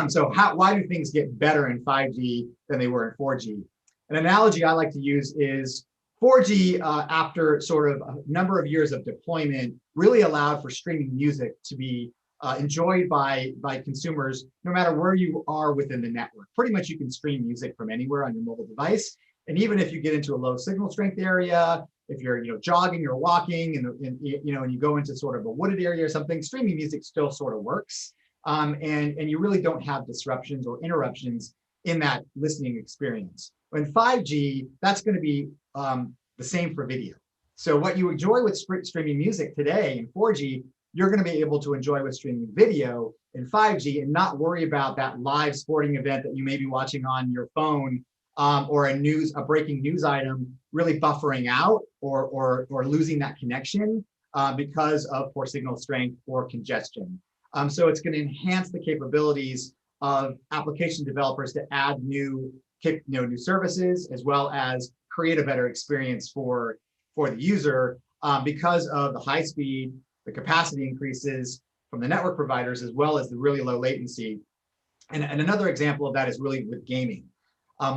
So why do things get better in 5G than they were in 4G? An analogy I like to use is 4G, after sort of a number of years of deployment, really allowed for streaming music to be enjoyed by consumers no matter where you are within the network. Pretty much you can stream music from anywhere on your mobile device. And even if you get into a low signal strength area, if you're jogging or walking and you go into sort of a wooded area or something, streaming music still sort of works. And you really don't have disruptions or interruptions in that listening experience. In 5G, that's going to be the same for video. So what you enjoy with streaming music today in 4G, you're going to be able to enjoy with streaming video in 5G and not worry about that live sporting event that you may be watching on your phone or a breaking news item really buffering out or losing that connection because of poor signal strength or congestion. So it's going to enhance the capabilities of application developers to add new services, as well as create a better experience for the user because of the high speed, the capacity increases from the network providers, as well as the really low latency. And another example of that is really with gaming. Full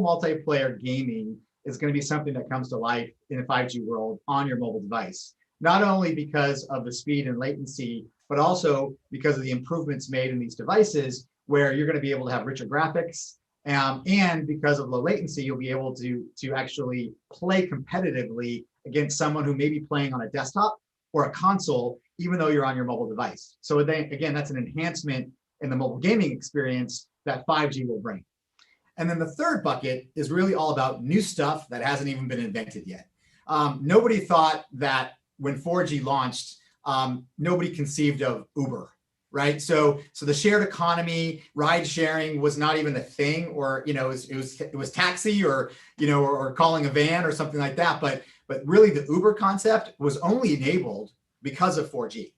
multiplayer gaming is going to be something that comes to life in a 5G world on your mobile device, not only because of the speed and latency, but also because of the improvements made in these devices where you're going to be able to have richer graphics. And because of low latency, you'll be able to actually play competitively against someone who may be playing on a desktop or a console, even though you're on your mobile device. So again, that's an enhancement in the mobile gaming experience that 5G will bring. And then the third bucket is really all about new stuff that hasn't even been invented yet. Nobody thought that when 4G launched, nobody conceived of Uber, right? So the shared economy, ride sharing was not even a thing, or it was taxi or or calling a van or something like that. But really, the Uber concept was only enabled because of 4G,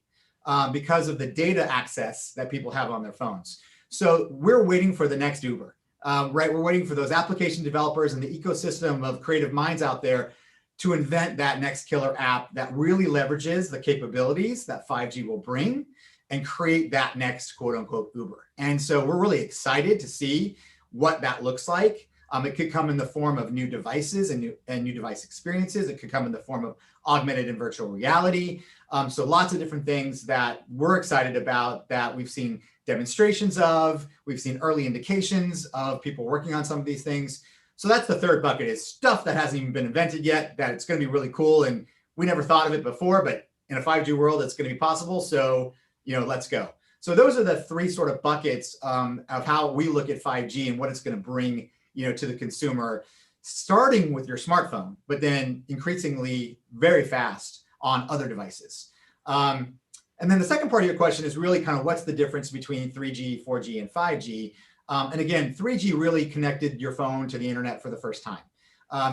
because of the data access that people have on their phones. So we're waiting for the next Uber. Right, we're waiting for those application developers and the ecosystem of creative minds out there to invent that next killer app that really leverages the capabilities that 5G will bring and create that next quote unquote Uber. And so we're really excited to see what that looks like. It could come in the form of new devices and new device experiences. It could come in the form of augmented and virtual reality. So lots of different things that we're excited about that we've seen demonstrations of, we've seen early indications of people working on some of these things. So that's the third bucket, is stuff that hasn't even been invented yet, that it's going to be really cool. And we never thought of it before, but in a 5G world, it's going to be possible. So, let's go. So those are the three sort of buckets of how we look at 5G and what it's going to bring, to the consumer, starting with your smartphone, but then increasingly very fast on other devices. And then the second part of your question is really kind of what's the difference between 3G, 4G, and 5G. And again, 3G really connected your phone to the internet for the first time.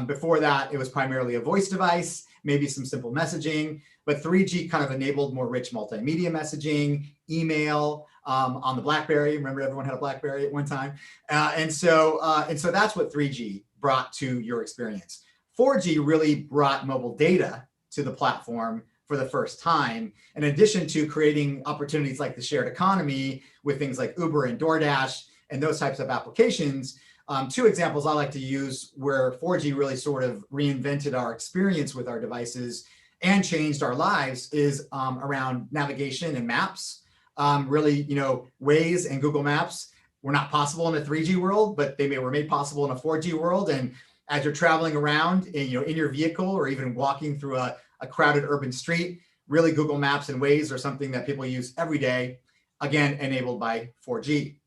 Before that, it was primarily a voice device, maybe some simple messaging, but 3G kind of enabled more rich multimedia messaging, email on the BlackBerry. Remember, everyone had a BlackBerry at one time. And so that's what 3G brought to your experience. 4G really brought mobile data to the platform for the first time, in addition to creating opportunities like the shared economy with things like Uber and DoorDash and those types of applications. Two examples I like to use where 4G really sort of reinvented our experience with our devices and changed our lives is around navigation and maps. Really, Waze and Google Maps were not possible in a 3G world, but they were made possible in a 4G world. And as you're traveling around, in your vehicle or even walking through a crowded urban street, really Google Maps and Waze are something that people use every day, again, enabled by 4G.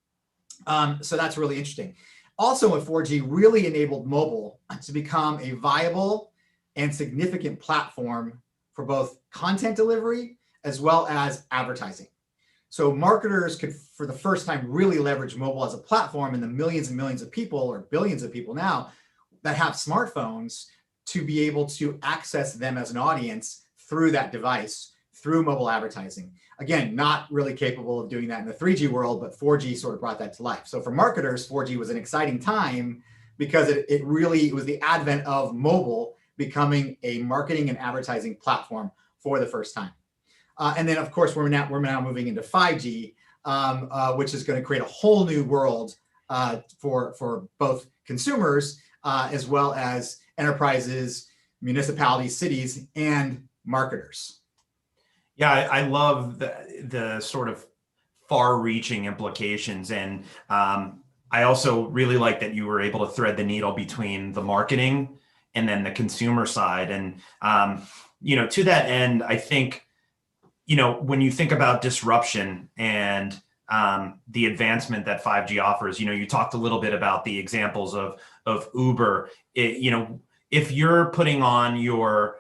So that's really interesting. Also, with 4G really enabled mobile to become a viable and significant platform for both content delivery as well as advertising. So marketers could, for the first time, really leverage mobile as a platform, and the millions and millions of people, or billions of people now, that have smartphones, to be able to access them as an audience through that device, through mobile advertising. Again, not really capable of doing that in the 3G world, but 4G sort of brought that to life. So for marketers, 4G was an exciting time because it was the advent of mobile becoming a marketing and advertising platform for the first time. And then, of course, we're now moving into 5G, which is going to create a whole new world for both consumers as well as enterprises, municipalities, cities, and marketers. Yeah, I love the sort of far-reaching implications, and I also really like that you were able to thread the needle between the marketing and then the consumer side. And to that end, I think when you think about disruption and the advancement that 5G offers, you talked a little bit about the examples of Uber. If you're putting on your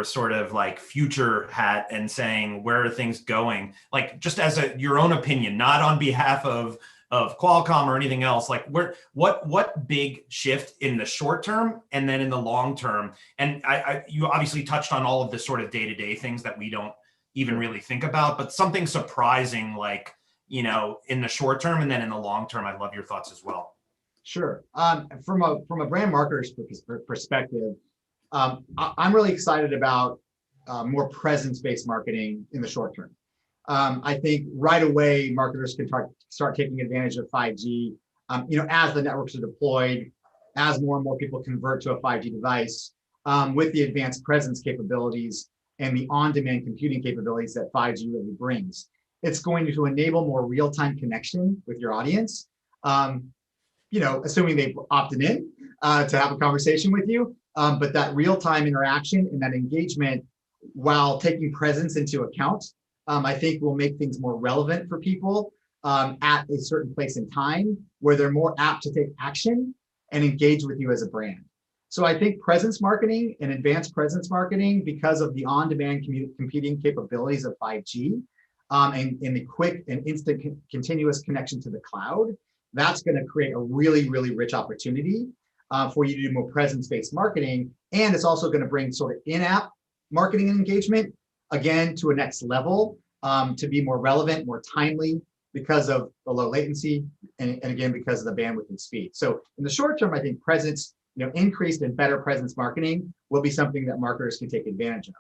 sort of like future hat and saying, where are things going? Like, just as your own opinion, not on behalf of Qualcomm or anything else, like what big shift in the short term and then in the long term? And you obviously touched on all of the sort of day-to-day things that we don't even really think about, but something surprising like, in the short term and then in the long term, I'd love your thoughts as well. Sure. From a brand marketer's perspective, I'm really excited about more presence-based marketing in the short term. I think right away, marketers can start taking advantage of 5G, as the networks are deployed, as more and more people convert to a 5G device, with the advanced presence capabilities and the on-demand computing capabilities that 5G really brings. It's going to enable more real-time connection with your audience, assuming they've opted in to have a conversation with you. But that real-time interaction and that engagement, while taking presence into account, I think will make things more relevant for people at a certain place in time where they're more apt to take action and engage with you as a brand. So I think presence marketing and advanced presence marketing, because of the on-demand computing capabilities of 5G and the quick and instant continuous connection to the cloud, that's going to create a really, really rich opportunity for you to do more presence-based marketing. And it's also going to bring sort of in-app marketing and engagement, again, to a next level, to be more relevant, more timely because of the low latency, and again, because of the bandwidth and speed. So in the short term, I think presence, increased and better presence marketing will be something that marketers can take advantage of.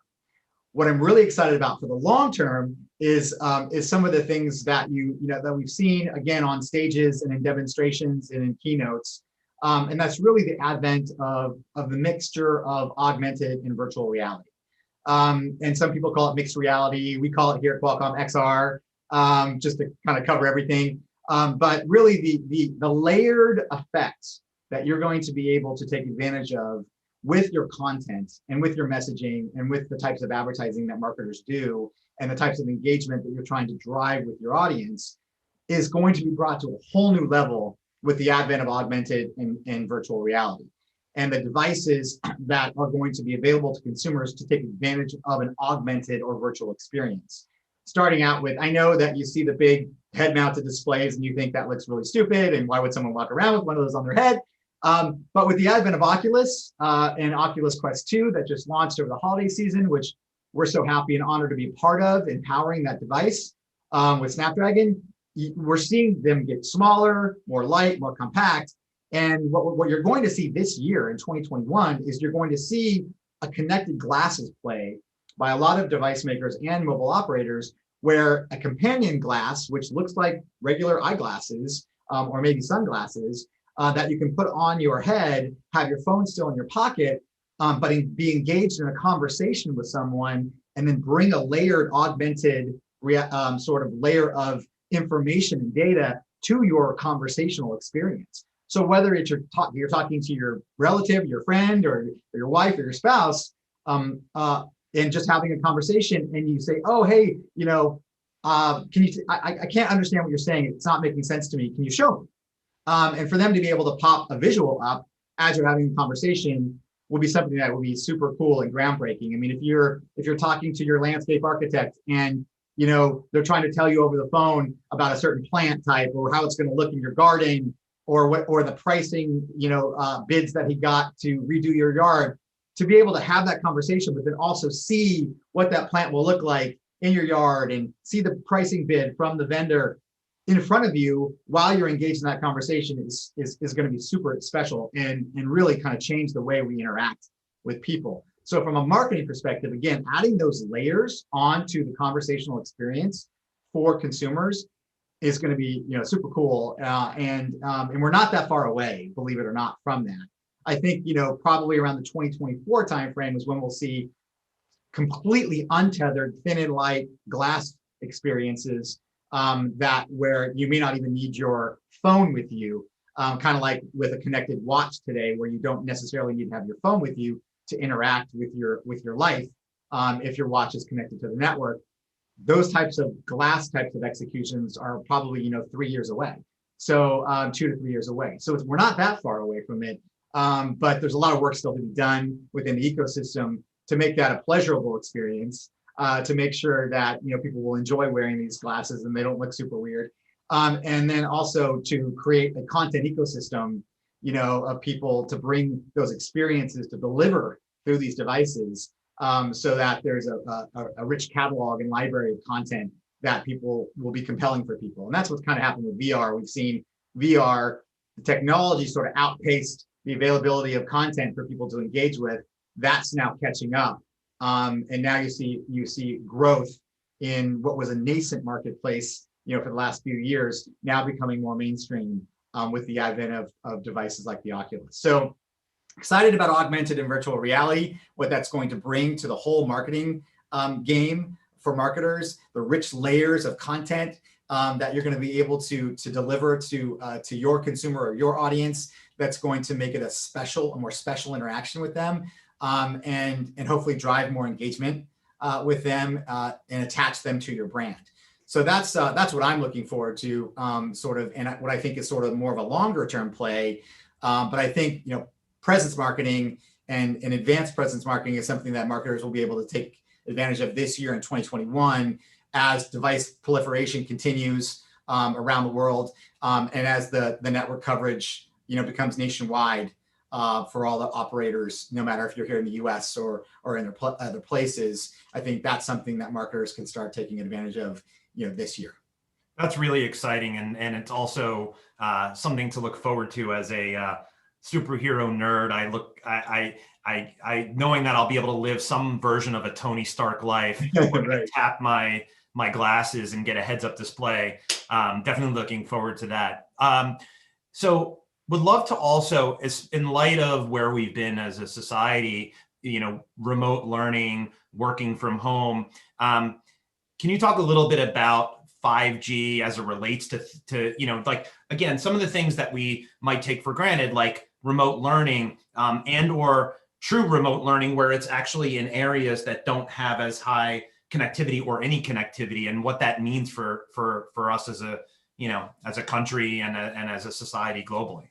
What I'm really excited about for the long term is some of the things that that we've seen again on stages and in demonstrations and in keynotes, and that's really the advent of the mixture of augmented and virtual reality. And some people call it mixed reality. We call it here at Qualcomm XR, just to kind of cover everything. But really, the layered effects that you're going to be able to take advantage of with your content and with your messaging and with the types of advertising that marketers do and the types of engagement that you're trying to drive with your audience is going to be brought to a whole new level with the advent of augmented and virtual reality. And the devices that are going to be available to consumers to take advantage of an augmented or virtual experience. Starting out with, I know that you see the big head-mounted displays and you think that looks really stupid and why would someone walk around with one of those on their head? But with the advent of Oculus and Oculus Quest 2 that just launched over the holiday season, which we're so happy and honored to be part of, empowering that device with Snapdragon, we're seeing them get smaller, more light, more compact. And what you're going to see this year in 2021 is you're going to see a connected glasses play by a lot of device makers and mobile operators, where a companion glass, which looks like regular eyeglasses or maybe sunglasses, that you can put on your head, have your phone still in your pocket, but be engaged in a conversation with someone, and then bring a layered, augmented sort of layer of information and data to your conversational experience. So whether it's you're talking to your relative, your friend, or your wife or your spouse, and just having a conversation, and you say, "Oh, hey, can you? I can't understand what you're saying. It's not making sense to me. Can you show me?" And for them to be able to pop a visual up as you're having a conversation will be something that will be super cool and groundbreaking. I mean, if you're talking to your landscape architect and they're trying to tell you over the phone about a certain plant type or how it's going to look in your garden, or the pricing, bids that he got to redo your yard, to be able to have that conversation, but then also see what that plant will look like in your yard and see the pricing bid from the vendor in front of you while you're engaged in that conversation is going to be super special and really kind of change the way we interact with people. So from a marketing perspective, again, adding those layers onto the conversational experience for consumers is going to be super cool, and we're not that far away, believe it or not, from that. I think probably around the 2024 timeframe is when we'll see completely untethered, thin and light glass experiences that where you may not even need your phone with you, kind of like with a connected watch today, where you don't necessarily need to have your phone with you to interact with your life if your watch is connected to the network. Those types of glass types of executions are probably 3 years away, so 2 to 3 years away. So we're not that far away from it, but there's a lot of work still to be done within the ecosystem to make that a pleasurable experience, to make sure that people will enjoy wearing these glasses and they don't look super weird, and then also to create a content ecosystem of people to bring those experiences to deliver through these devices, so that there's a rich catalog and library of content that people will be compelling for people. And that's what's kind of happened with VR. We've seen VR, the technology sort of outpaced the availability of content for people to engage with. That's now catching up. And now you see growth in what was a nascent marketplace, for the last few years, now becoming more mainstream with the advent of devices like the Oculus. So excited about augmented and virtual reality, what that's going to bring to the whole marketing game for marketers, the rich layers of content that you're going to be able to deliver to your consumer or your audience. That's going to make it a more special interaction with them, and hopefully drive more engagement with them and attach them to your brand. So that's what I'm looking forward to, and what I think is sort of more of a longer term play. But I think presence marketing and advanced presence marketing is something that marketers will be able to take advantage of this year in 2021 as device proliferation continues around the world, and as the network coverage becomes nationwide for all the operators, no matter if you're here in the US or in other places. I think that's something that marketers can start taking advantage of this year. That's really exciting, and it's also something to look forward to as a superhero nerd. I knowing that I'll be able to live some version of a Tony Stark life, right. Tap my glasses and get a heads-up display. Definitely looking forward to that. So would love to also, in light of where we've been as a society, remote learning, working from home, can you talk a little bit about 5G as it relates to like, again, some of the things that we might take for granted, like remote learning, and or true remote learning, where it's actually in areas that don't have as high connectivity or any connectivity, and what that means for us as a country and as a society globally.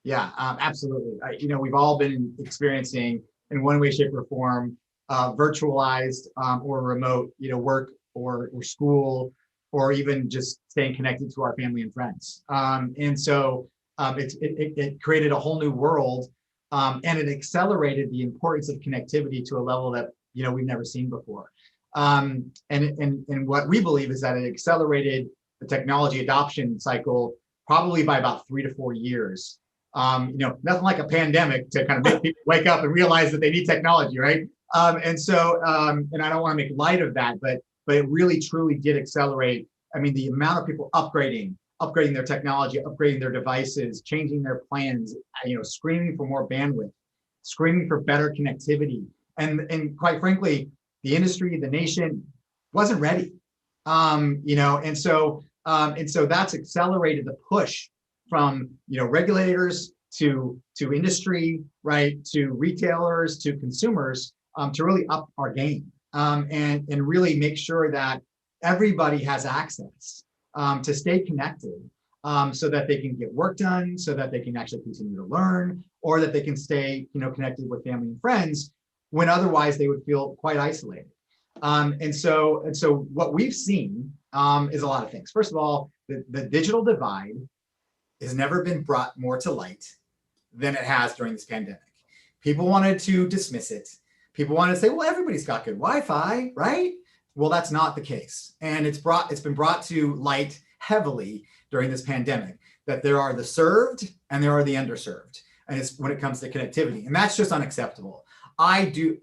Yeah, absolutely. We've all been experiencing in one way, shape, or form, virtualized or remote, work or school, or even just staying connected to our family and friends. And so It created a whole new world, and it accelerated the importance of connectivity to a level that we've never seen before. And what we believe is that it accelerated the technology adoption cycle probably by about 3 to 4 years. Nothing like a pandemic to kind of make people wake up and realize that they need technology, right? And I don't want to make light of that, but it really truly did accelerate. I mean, the amount of people upgrading their technology, upgrading their devices, changing their plans, screaming for more bandwidth, screaming for better connectivity, and quite frankly, the industry, the nation wasn't ready. And so that's accelerated the push from regulators to industry, right, to retailers, to consumers, to really up our game, and really make sure that everybody has access to stay connected, so that they can get work done, so that they can actually continue to learn, or that they can stay connected with family and friends when otherwise they would feel quite isolated. And so what we've seen is a lot of things. First of all, the digital divide has never been brought more to light than it has during this pandemic. People wanted to dismiss it. People wanted to say, well, everybody's got good Wi-Fi, right? Well, that's not the case. And it's been brought to light heavily during this pandemic that there are the served and there are the underserved. And it's when it comes to connectivity. And that's just unacceptable. I do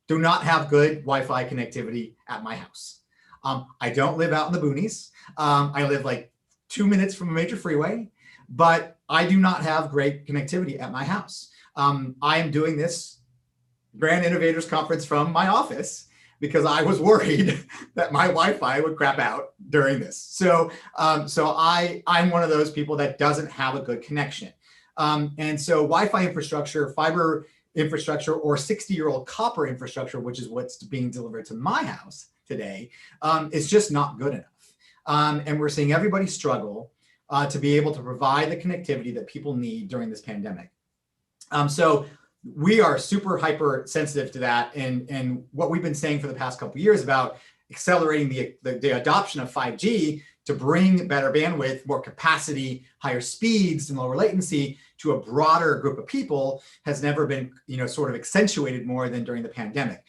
not have good Wi-Fi connectivity at my house. I don't live out in the boonies. I live like 2 minutes from a major freeway, but I do not have great connectivity at my house. I am doing this Brand Innovators Conference from my office because I was worried that my Wi-Fi would crap out during this. So I'm one of those people that doesn't have a good connection. And so Wi-Fi infrastructure, fiber infrastructure, or 60-year-old copper infrastructure, which is what's being delivered to my house today, is just not good enough. And we're seeing everybody struggle to be able to provide the connectivity that people need during this pandemic. So we are super hyper sensitive to that. And what we've been saying for the past couple of years about accelerating the adoption of 5G to bring better bandwidth, more capacity, higher speeds, and lower latency to a broader group of people has never been, sort of accentuated more than during the pandemic.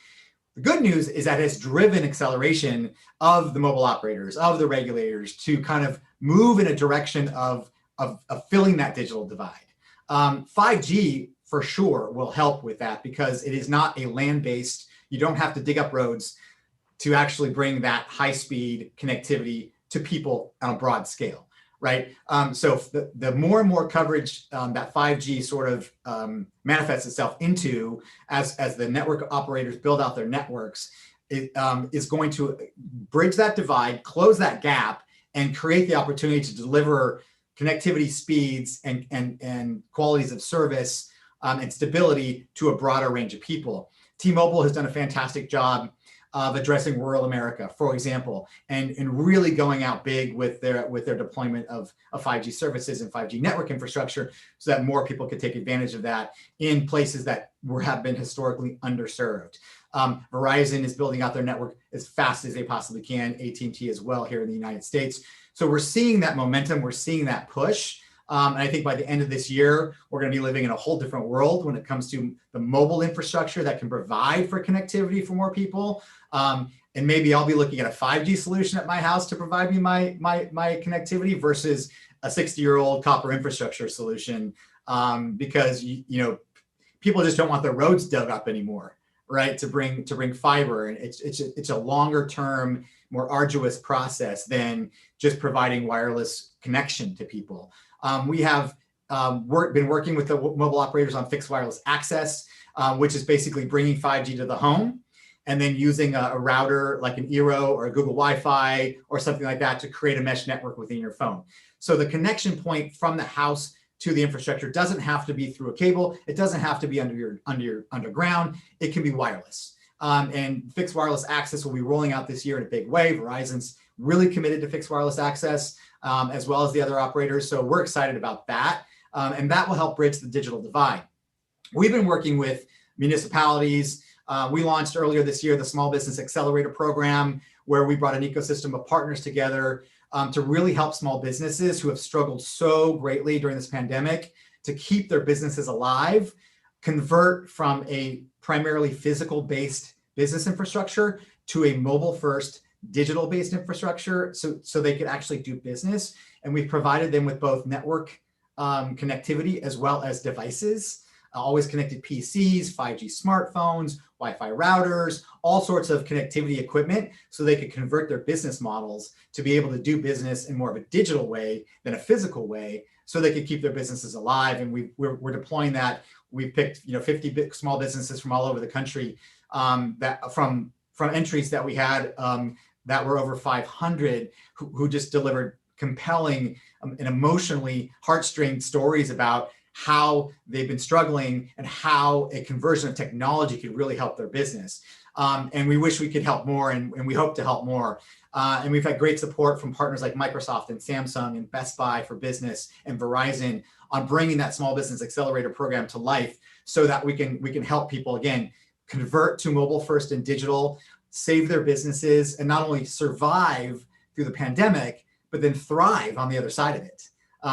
The good news is that it's driven acceleration of the mobile operators, of the regulators, to kind of move in a direction of filling that digital divide. 5G for sure will help with that because it is not a land-based, you don't have to dig up roads to actually bring that high-speed connectivity to people on a broad scale, right? So the more and more coverage that 5G sort of manifests itself into as the network operators build out their networks, it is going to bridge that divide, close that gap, and create the opportunity to deliver connectivity speeds and qualities of service and stability to a broader range of people. T-Mobile has done a fantastic job of addressing rural America, for example, and really going out big with their deployment of 5G services and 5G network infrastructure so that more people could take advantage of that in places that have been historically underserved. Verizon is building out their network as fast as they possibly can, AT&T as well here in the United States. So we're seeing that momentum, we're seeing that push. And I think by the end of this year, we're going to be living in a whole different world when it comes to the mobile infrastructure that can provide for connectivity for more people. And maybe I'll be looking at a 5G solution at my house to provide me my connectivity versus a 60-year-old copper infrastructure solution, because people just don't want their roads dug up anymore, right? To bring fiber, and it's a longer term, more arduous process than just providing wireless connection to people. We have been working with the mobile operators on fixed wireless access, which is basically bringing 5G to the home and then using a router like an Eero or a Google Wi-Fi or something like that to create a mesh network within your phone. So the connection point from the house to the infrastructure doesn't have to be through a cable. It doesn't have to be underground. It can be wireless. And fixed wireless access will be rolling out this year in a big way. Verizon's really committed to fixed wireless access, as well as the other operators. So we're excited about that. And that will help bridge the digital divide. We've been working with municipalities. We launched earlier this year the Small Business Accelerator Program, where we brought an ecosystem of partners together to really help small businesses who have struggled so greatly during this pandemic to keep their businesses alive, convert from a primarily physical-based business infrastructure to a mobile-first, digital-based infrastructure so they could actually do business. And we've provided them with both network connectivity as well as devices, always connected PCs, 5G smartphones, Wi-Fi routers, all sorts of connectivity equipment so they could convert their business models to be able to do business in more of a digital way than a physical way so they could keep their businesses alive. And we're deploying that. We picked 50 small businesses from all over the country that from entries that we had that were over 500 who just delivered compelling and emotionally heartstring stories about how they've been struggling and how a conversion of technology could really help their business. And we wish we could help more, and we hope to help more. And we've had great support from partners like Microsoft and Samsung and Best Buy for Business and Verizon on bringing that Small Business Accelerator program to life so that we can help people, again, convert to mobile first and digital, save their businesses, and not only survive through the pandemic, but then thrive on the other side of it.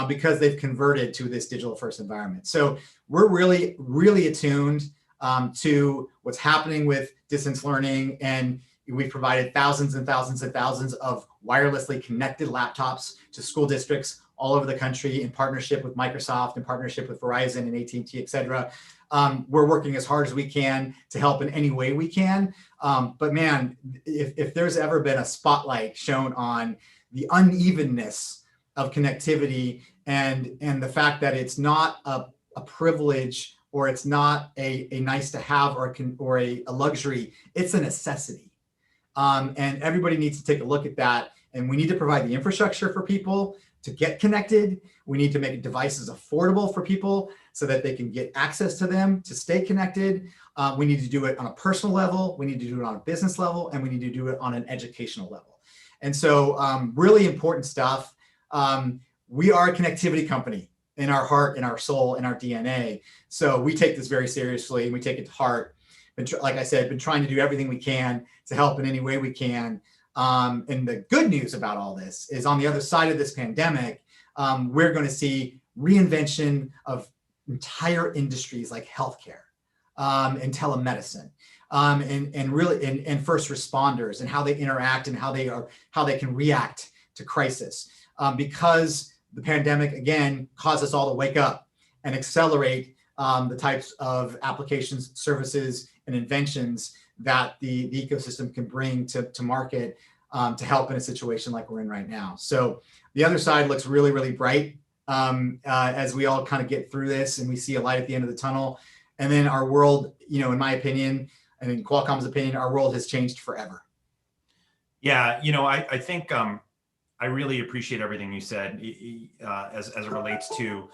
Because they've converted to this digital first environment. So we're really, really attuned to what's happening with distance learning. And we've provided thousands and thousands and thousands of wirelessly connected laptops to school districts all over the country in partnership with Microsoft, in partnership with Verizon and AT&T, et cetera. We're working as hard as we can to help in any way we can. But man, if there's ever been a spotlight shown on the unevenness of connectivity and the fact that it's not a privilege or it's not a nice to have or a luxury, it's a necessity. And everybody needs to take a look at that. And we need to provide the infrastructure for people to get connected. We need to make devices affordable for people so that they can get access to them, to stay connected. We need to do it on a personal level. We need to do it on a business level, and we need to do it on an educational level. And so really important stuff. We are a connectivity company in our heart, in our soul, in our DNA. So we take this very seriously and we take it to heart. Like I said, been trying to do everything we can to help in any way we can. And the good news about all this is on the other side of this pandemic, we're going to see reinvention of entire industries like healthcare and telemedicine. And really and first responders and how they interact and how they can react to crisis. Because the pandemic, again, caused us all to wake up and accelerate the types of applications, services, and inventions that the ecosystem can bring to market to help in a situation like we're in right now. So the other side looks really, really bright as we all kind of get through this and we see a light at the end of the tunnel. And then our world, in my opinion, and in Qualcomm's opinion, our world has changed forever. Yeah, I think I really appreciate everything you said as it relates to,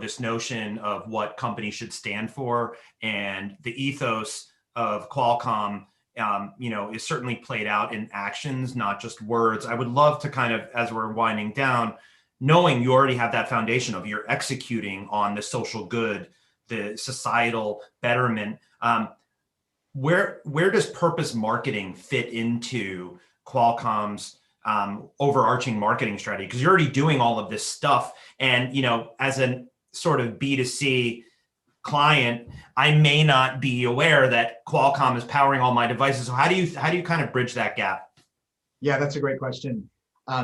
this notion of what companies should stand for, and the ethos of Qualcomm, is certainly played out in actions, not just words. I would love to kind of, as we're winding down, knowing you already have that foundation of you're executing on the social good, the societal betterment. Where does purpose marketing fit into Qualcomm's overarching marketing strategy? Because you're already doing all of this stuff, and as a sort of B2C client, I may not be aware that Qualcomm is powering all my devices. So how do you kind of bridge that gap? Yeah, that's a great question,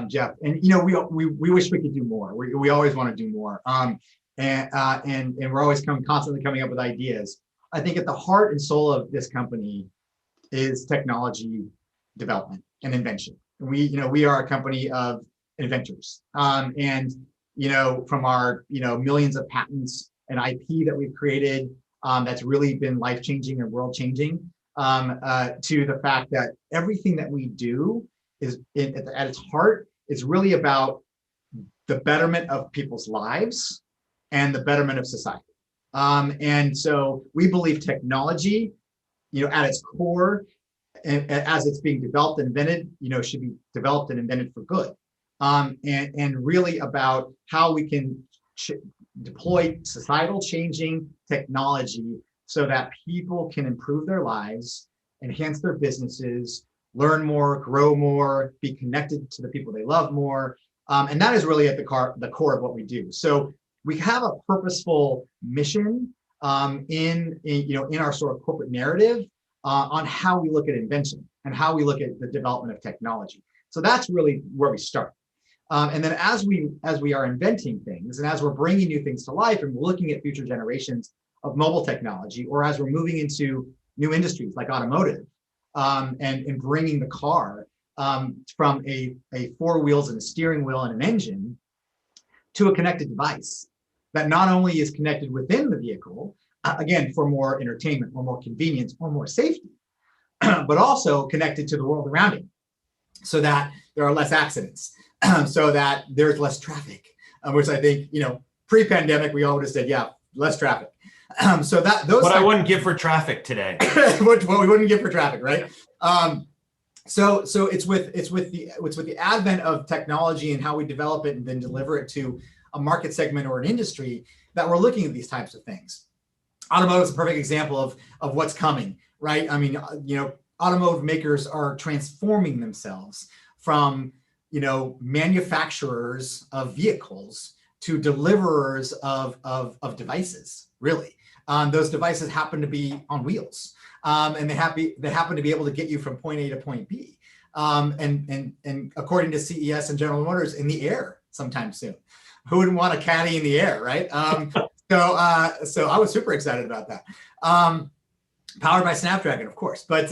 Jeff. And we wish we could do more. We always want to do more, and we're always constantly coming up with ideas. I think at the heart and soul of this company is technology development and invention. We are a company of inventors, and from our millions of patents and IP that we've created, that's really been life-changing and world-changing, to the fact that everything that we do is at its heart is really about the betterment of people's lives and the betterment of society. And so we believe technology, at its core, and as it's being developed and invented, should be developed and invented for good. And really about how we can deploy societal changing technology so that people can improve their lives, enhance their businesses, learn more, grow more, be connected to the people they love more. And that is really at the core of what we do. So we have a purposeful mission in our sort of corporate narrative on how we look at invention and how we look at the development of technology. So that's really where we start. And then as we are inventing things and as we're bringing new things to life and we're looking at future generations of mobile technology, or as we're moving into new industries like automotive and bringing the car from a four wheels and a steering wheel and an engine to a connected device that not only is connected within the vehicle, again, for more entertainment or more convenience or more safety, but also connected to the world around it so that there are less accidents, so that there's less traffic, which I think, pre-pandemic, we all would have said, yeah, less traffic. So that those. What I wouldn't give for traffic today. What we wouldn't give for traffic, right? So it's with the advent of technology and how we develop it and then deliver it to a market segment or an industry that we're looking at these types of things. Automotive is a perfect example of what's coming, right? I mean, automotive makers are transforming themselves from, manufacturers of vehicles to deliverers of devices, really. Those devices happen to be on wheels, and they happen to be able to get you from point A to point B. And according to CES and General Motors, in the air sometime soon. Who wouldn't want a caddy in the air, right? So I was super excited about that. Powered by Snapdragon, of course. But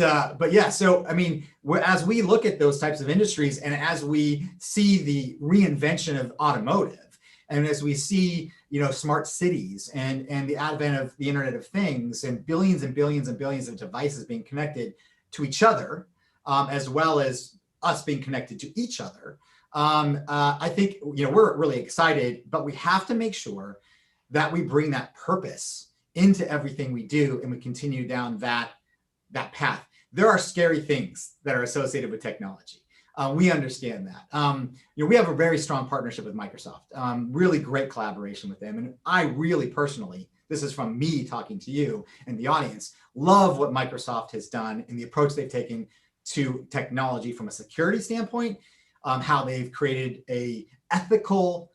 yeah, so I mean, as we look at those types of industries and as we see the reinvention of automotive, and as we see, smart cities and the advent of the Internet of Things and billions and billions and billions of devices being connected to each other, as well as us being connected to each other, I think, we're really excited, but we have to make sure that we bring that purpose into everything we do and we continue down that path. There are scary things that are associated with technology. We understand that. We have a very strong partnership with Microsoft, really great collaboration with them. And I really personally, this is from me talking to you and the audience, love what Microsoft has done and the approach they've taken to technology from a security standpoint, how they've created a ethical,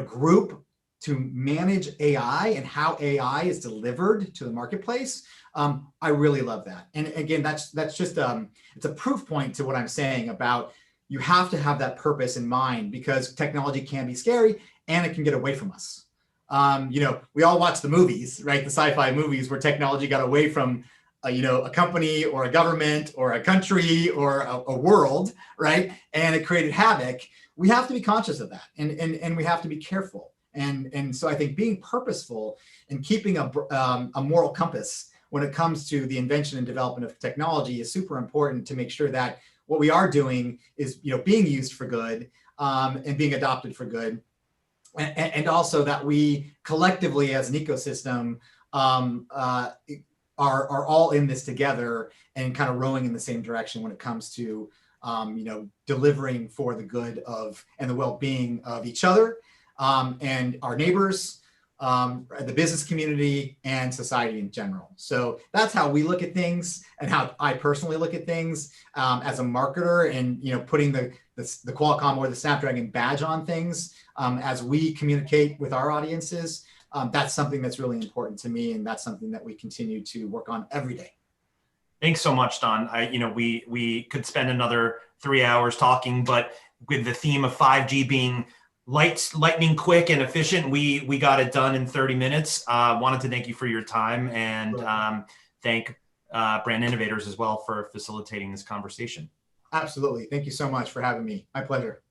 group to manage AI and how AI is delivered to the marketplace. I really love that. And again, that's just, it's a proof point to what I'm saying about you have to have that purpose in mind because technology can be scary and it can get away from us. We all watch the movies, right? The sci-fi movies where technology got away from a company or a government or a country or a world, right? And it created havoc. We have to be conscious of that and we have to be careful. And so I think being purposeful and keeping a moral compass when it comes to the invention and development of technology is super important to make sure that what we are doing is being used for good and being adopted for good. And also that we collectively as an ecosystem are all in this together and kind of rowing in the same direction when it comes to delivering for the good of and the well-being of each other and our neighbors, the business community, and society in general. So that's how we look at things and how I personally look at things as a marketer and putting the Qualcomm or the Snapdragon badge on things as we communicate with our audiences. That's something that's really important to me, and that's something that we continue to work on every day. Thanks so much, Don. We could spend another 3 hours talking, but with the theme of 5G being lightning quick and efficient, we got it done in 30 minutes. Wanted to thank you for your time and thank Brand Innovators as well for facilitating this conversation. Absolutely. Thank you so much for having me. My pleasure.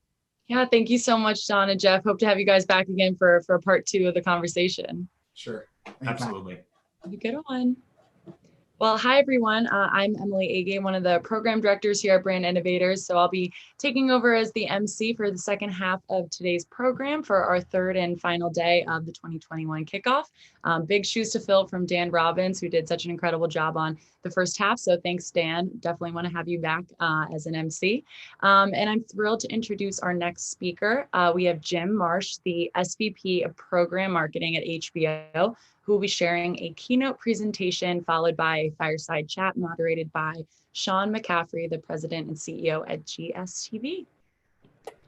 Yeah, thank you so much, Don and Jeff. Hope to have you guys back again for part 2 of the conversation. Sure. Absolutely. Have a good one. Well, hi, everyone. I'm Emily Agay, one of the program directors here at Brand Innovators. So I'll be taking over as the MC for the second half of today's program for our third and final day of the 2021 kickoff. Big shoes to fill from Dan Robbins, who did such an incredible job on the first half. So thanks, Dan. Definitely want to have you back as an MC. And I'm thrilled to introduce our next speaker. We have Jim Marsh, the SVP of Program Marketing at HBO, who will be sharing a keynote presentation followed by a fireside chat moderated by Sean McCaffrey, the president and CEO at GSTV.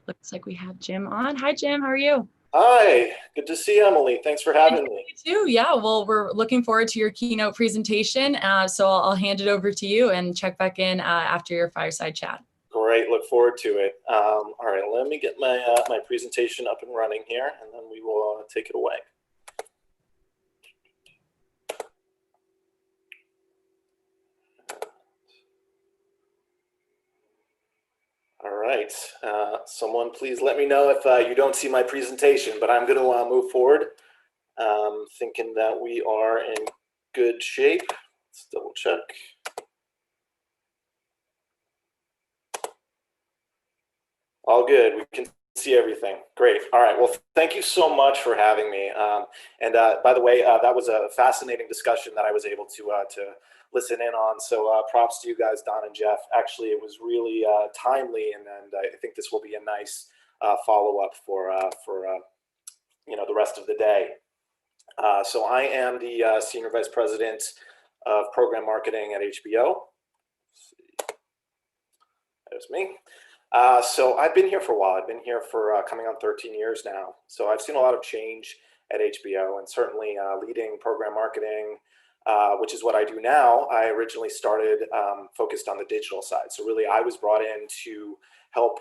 Looks like we have Jim on. Hi, Jim. How are you? Hi, good to see you, Emily. Thanks for having me. You too. Yeah, well, we're looking forward to your keynote presentation. So I'll hand it over to you and check back in after your fireside chat. Great, look forward to it. All right, let me get my my presentation up and running here, and then we will take it away. All right, someone please let me know if you don't see my presentation, but I'm going to move forward, thinking that we are in good shape. Let's double check. All good. We can see everything. Great. All right. Well, thank you so much for having me. And by the way, that was a fascinating discussion that I was able to listen in on. So props to you guys, Don and Jeff. Actually, it was really timely, and I think this will be a nice follow-up for the rest of the day. So I am the Senior Vice President of Program Marketing at HBO. There's me. So I've been here for a while. I've been here for coming on 13 years now. So I've seen a lot of change at HBO, and certainly leading program marketing, which is what I do now. I originally started focused on the digital side. So really I was brought in to help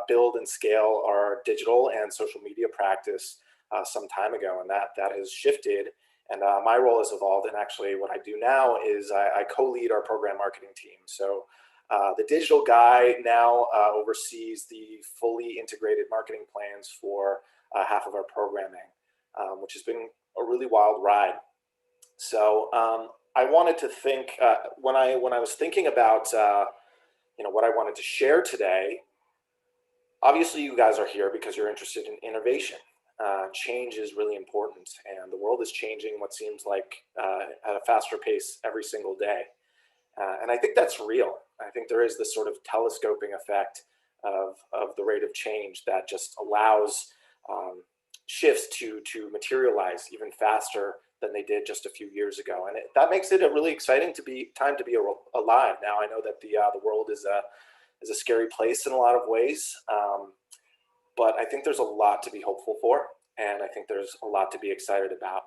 build and scale our digital and social media practice some time ago, and that has shifted, and my role has evolved. And actually what I do now is I co-lead our program marketing team. So the digital guy now oversees the fully integrated marketing plans for half of our programming, which has been a really wild ride. So I wanted to think when I was thinking about what I wanted to share today. Obviously, you guys are here because you're interested in innovation. Change is really important, and the world is changing what seems like at a faster pace every single day. And I think that's real. I think there is this sort of telescoping effect of the rate of change that just allows shifts to materialize even faster than they did just a few years ago. And that makes it a really exciting time to be alive. Now, I know that the world is a scary place in a lot of ways, but I think there's a lot to be hopeful for, and I think there's a lot to be excited about.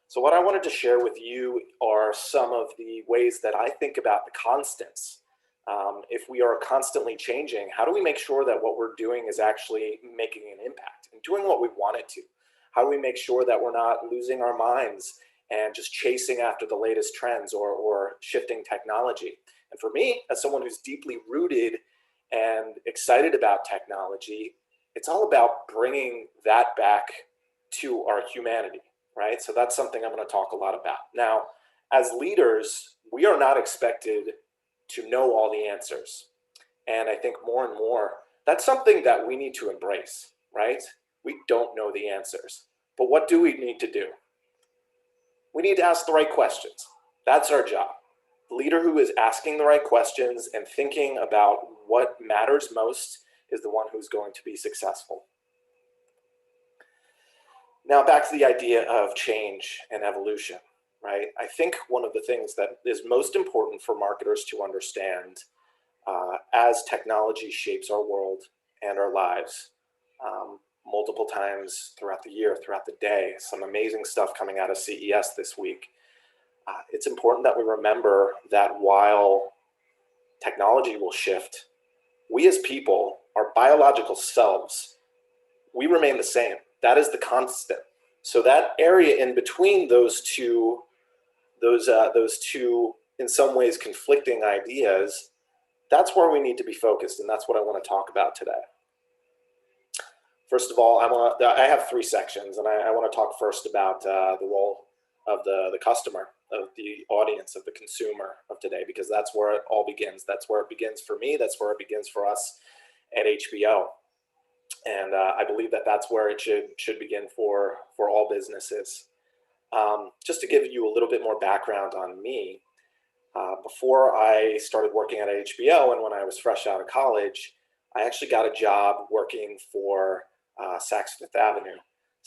So what I wanted to share with you are some of the ways that I think about the constants. If we are constantly changing, how do we make sure that what we're doing is actually making an impact and doing what we want it to? How do we make sure that we're not losing our minds and just chasing after the latest trends or shifting technology? And for me, as someone who's deeply rooted and excited about technology, it's all about bringing that back to our humanity. Right? So that's something I'm going to talk a lot about. Now, as leaders, we are not expected to know all the answers. And I think more and more, that's something that we need to embrace, right? We don't know the answers. But what do we need to do? We need to ask the right questions. That's our job. The leader who is asking the right questions and thinking about what matters most is the one who's going to be successful. Now back to the idea of change and evolution, right? I think one of the things that is most important for marketers to understand as technology shapes our world and our lives multiple times throughout the year, throughout the day, some amazing stuff coming out of CES this week. It's important that we remember that while technology will shift, we as people, our biological selves, we remain the same. That is the constant. So that area in between those two in some ways conflicting ideas, that's where we need to be focused, and that's what I want to talk about today. First of all, I have three sections, and I want to talk first about the role of the customer, of the audience, of the consumer of today, because that's where it all begins. That's where it begins for me. That's where it begins for us at HBO. And I believe that that's where it should begin for all businesses. Just to give you a little bit more background on me, before I started working at HBO and when I was fresh out of college, I actually got a job working for Saks Fifth Avenue.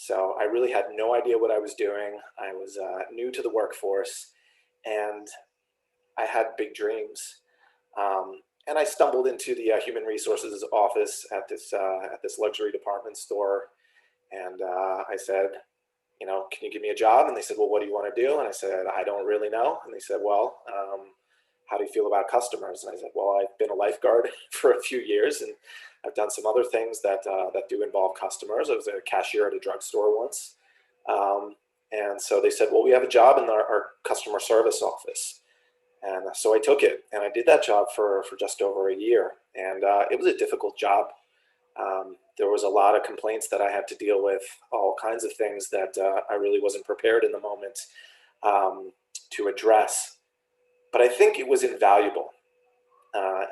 So I really had no idea what I was doing. I was new to the workforce, and I had big dreams. And I stumbled into the human resources office at this luxury department store, and I said, you know, can you give me a job? And they said, well, what do you want to do? And I said, I don't really know. And they said, well, how do you feel about customers? And I said, well, I've been a lifeguard for a few years, and I've done some other things that that do involve customers. I was a cashier at a drugstore once. And so they said, well, we have a job in our customer service office. And so I took it, and I did that job for just over a year. And it was a difficult job. There was a lot of complaints that I had to deal with, all kinds of things that I really wasn't prepared in the moment to address. But I think it was invaluable.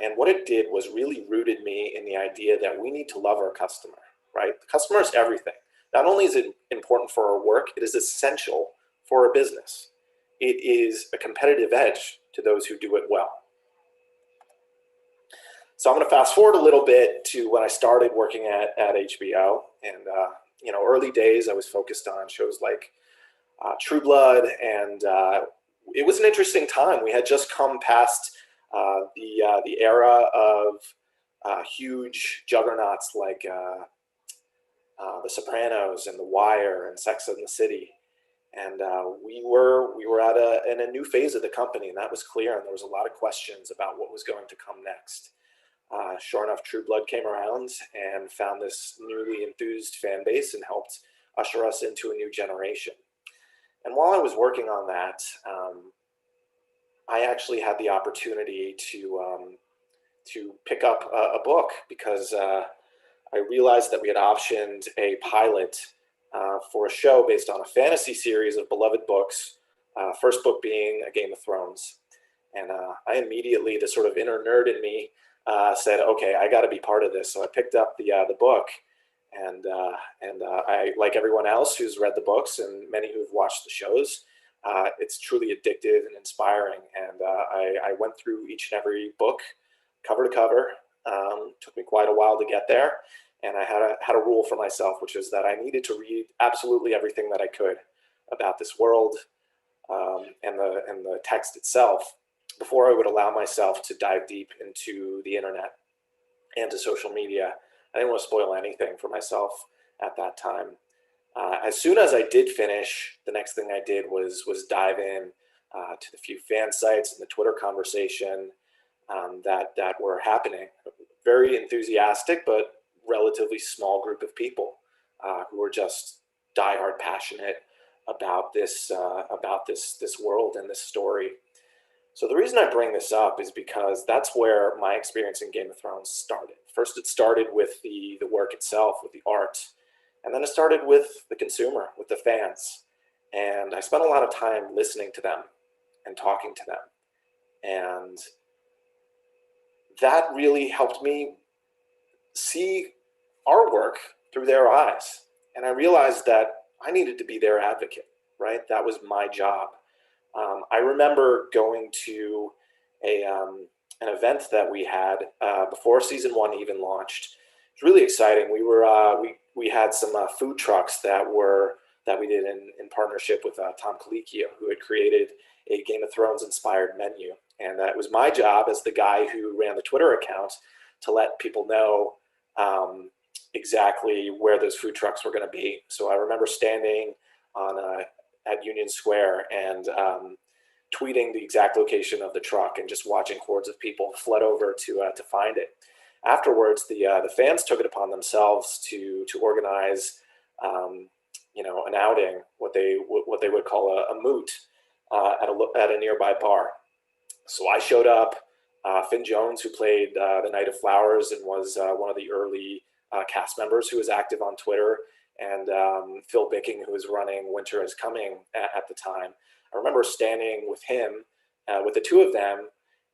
And what it did was really rooted me in the idea that we need to love our customer, right? The customer is everything. Not only is it important for our work, it is essential for our business. It is a competitive edge to those who do it well. So I'm going to fast forward a little bit to when I started working at HBO. And, you know, early days, I was focused on shows like True Blood. And it was an interesting time. We had just come past the era of huge juggernauts like The Sopranos and The Wire and Sex and the City. And we were at a new phase of the company, and that was clear. And there was a lot of questions about what was going to come next. Sure enough, True Blood came around and found this newly enthused fan base and helped usher us into a new generation. And while I was working on that, I actually had the opportunity to pick up a book because I realized that we had optioned a pilot for a show based on a fantasy series of beloved books, first book being A Game of Thrones. And I immediately, the sort of inner nerd in me, said, okay, I got to be part of this. So I picked up the book, and I, like everyone else who's read the books and many who've watched the shows, it's truly addictive and inspiring. And I went through each and every book, cover to cover. Took me quite a while to get there. And I had a rule for myself, which is that I needed to read absolutely everything that I could about this world and the text itself before I would allow myself to dive deep into the internet and to social media. I didn't want to spoil anything for myself at that time. As soon as I did finish, the next thing I did was dive in to the few fan sites and the Twitter conversation that were happening. Very enthusiastic, but relatively small group of people who were just diehard passionate about this world and this story. So the reason I bring this up is because that's where my experience in Game of Thrones started. First, it started with the work itself, with the art, and then it started with the consumer, with the fans. And I spent a lot of time listening to them and talking to them. And that really helped me see our work through their eyes. And I realized that I needed to be their advocate, right? That was my job. I remember going to an event that we had before season 1 even launched. It was really exciting. We had some food trucks that we did in partnership with Tom Colicchio, who had created a Game of Thrones inspired menu. And it was my job as the guy who ran the Twitter account to let people know exactly where those food trucks were going to be. So I remember standing at Union Square and tweeting the exact location of the truck and just watching hordes of people flood over to find it. Afterwards, the fans took it upon themselves to organize, an outing, what they would call a moot at a nearby bar. So I showed up. Finn Jones, who played the Knight of Flowers and was one of the early cast members who was active on Twitter, and Phil Bicking, who was running Winter is Coming at the time. I remember standing with him, with the two of them,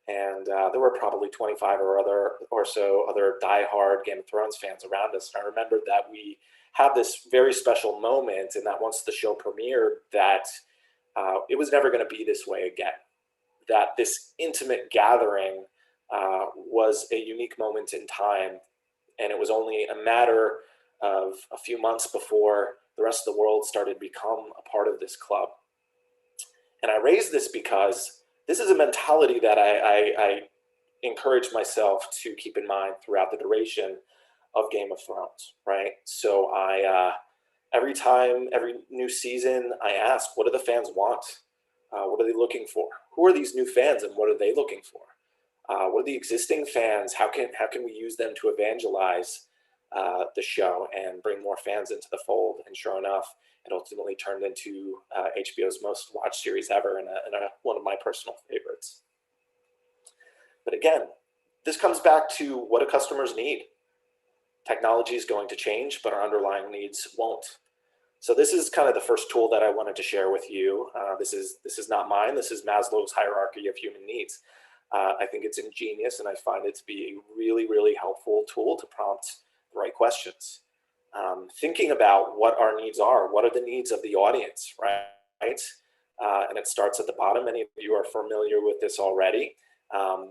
and there were probably 25 or so other diehard Game of Thrones fans around us. And I remembered that we had this very special moment, and that once the show premiered, that it was never going to be this way again. That this intimate gathering was a unique moment in time, and it was only a matter of a few months before the rest of the world started to become a part of this club. And I raise this because this is a mentality that I encourage myself to keep in mind throughout the duration of Game of Thrones, right? So every new season, I ask, what do the fans want? What are they looking for? Who are these new fans and what are they looking for? What are the existing fans? How can we use them to evangelize the show and bring more fans into the fold? And sure enough, it ultimately turned into HBO's most watched series ever and one of my personal favorites. But again, this comes back to what do customers need? Technology is going to change, but our underlying needs won't. So this is kind of the first tool that I wanted to share with you. This is not mine. This is Maslow's hierarchy of human needs. I think it's ingenious, and I find it to be a really, really helpful tool to prompt the right questions. Thinking about what our needs are, what are the needs of the audience, right? And it starts at the bottom. Many of you are familiar with this already,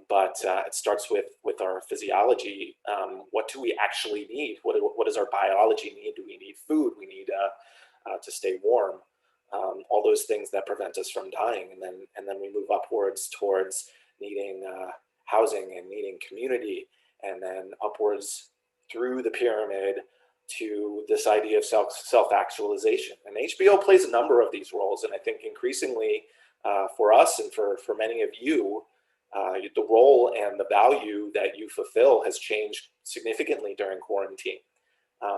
but it starts with our physiology. What do we actually need? What does our biology need? Do we need food? We need to stay warm. All those things that prevent us from dying, and then we move upwards towards needing housing and needing community, and then upwards through the pyramid to this idea of self-actualization. And HBO plays a number of these roles, and I think increasingly for us and for many of you, the role and the value that you fulfill has changed significantly during quarantine.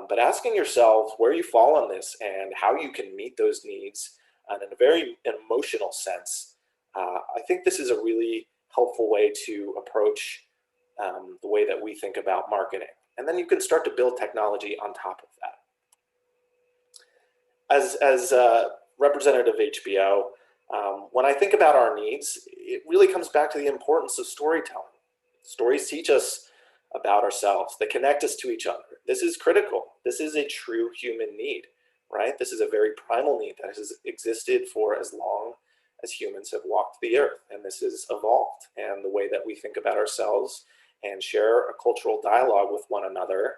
But asking yourself where you fall on this and how you can meet those needs in a very emotional sense, I think this is a really helpful way to approach the way that we think about marketing. And then you can start to build technology on top of that. As representative of HBO, when I think about our needs, it really comes back to the importance of storytelling. Stories teach us about ourselves. They connect us to each other. This is critical. This is a true human need, right? This is a very primal need that has existed for as long as humans have walked the earth, and this has evolved. And the way that we think about ourselves and share a cultural dialogue with one another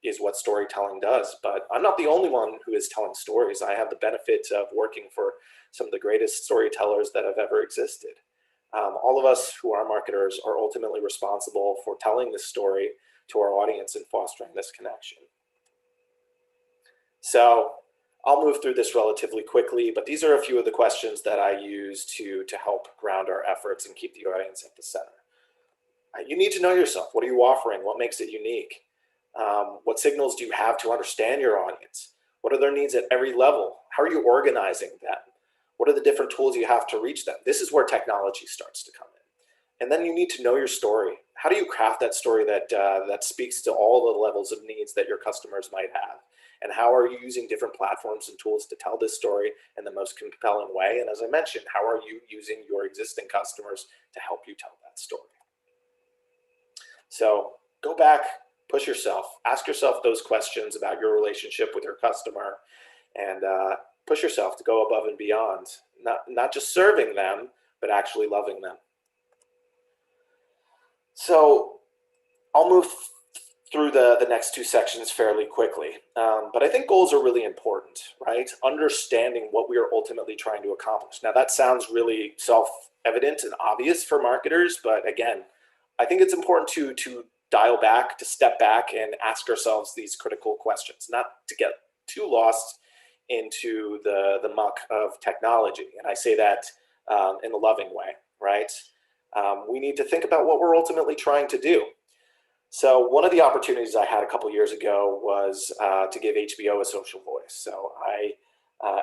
is what storytelling does. But I'm not the only one who is telling stories. I have the benefit of working for some of the greatest storytellers that have ever existed. All of us who are marketers are ultimately responsible for telling this story to our audience and fostering this connection. So I'll move through this relatively quickly, but these are a few of the questions that I use to help ground our efforts and keep the audience at the center. You need to know yourself. What are you offering? What makes it unique? What signals do you have to understand your audience? What are their needs at every level? How are you organizing them? What are the different tools you have to reach them? This is where technology starts to come in. And then you need to know your story. How do you craft that story that speaks to all the levels of needs that your customers might have? And how are you using different platforms and tools to tell this story in the most compelling way? And as I mentioned, how are you using your existing customers to help you tell that story? So go back, push yourself, ask yourself those questions about your relationship with your customer, and push yourself to go above and beyond, not just serving them, but actually loving them. So I'll move through the next two sections fairly quickly, but I think goals are really important, right? Understanding what we are ultimately trying to accomplish. Now that sounds really self-evident and obvious for marketers, but again, I think it's important to dial back, to step back and ask ourselves these critical questions, not to get too lost into the muck of technology. And I say that in a loving way, right? We need to think about what we're ultimately trying to do. So one of the opportunities I had a couple years ago was to give HBO a social voice. So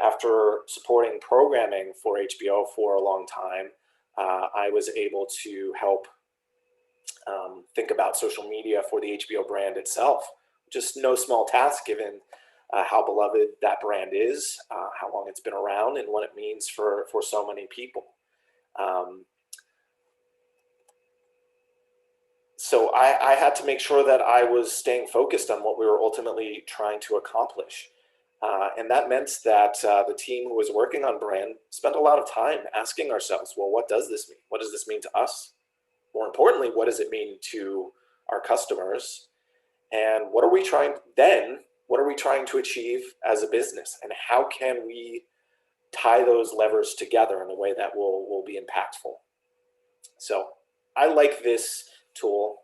after supporting programming for HBO for a long time, I was able to help think about social media for the HBO brand itself. Just no small task given how beloved that brand is, how long it's been around, and what it means for so many people. So I had to make sure that I was staying focused on what we were ultimately trying to accomplish. And that meant that the team who was working on brand spent a lot of time asking ourselves, well, what does this mean? What does this mean to us? More importantly, what does it mean to our customers? And what are we trying then? what are we trying to achieve as a business, and how can we tie those levers together in a way that will be impactful. So I like this tool.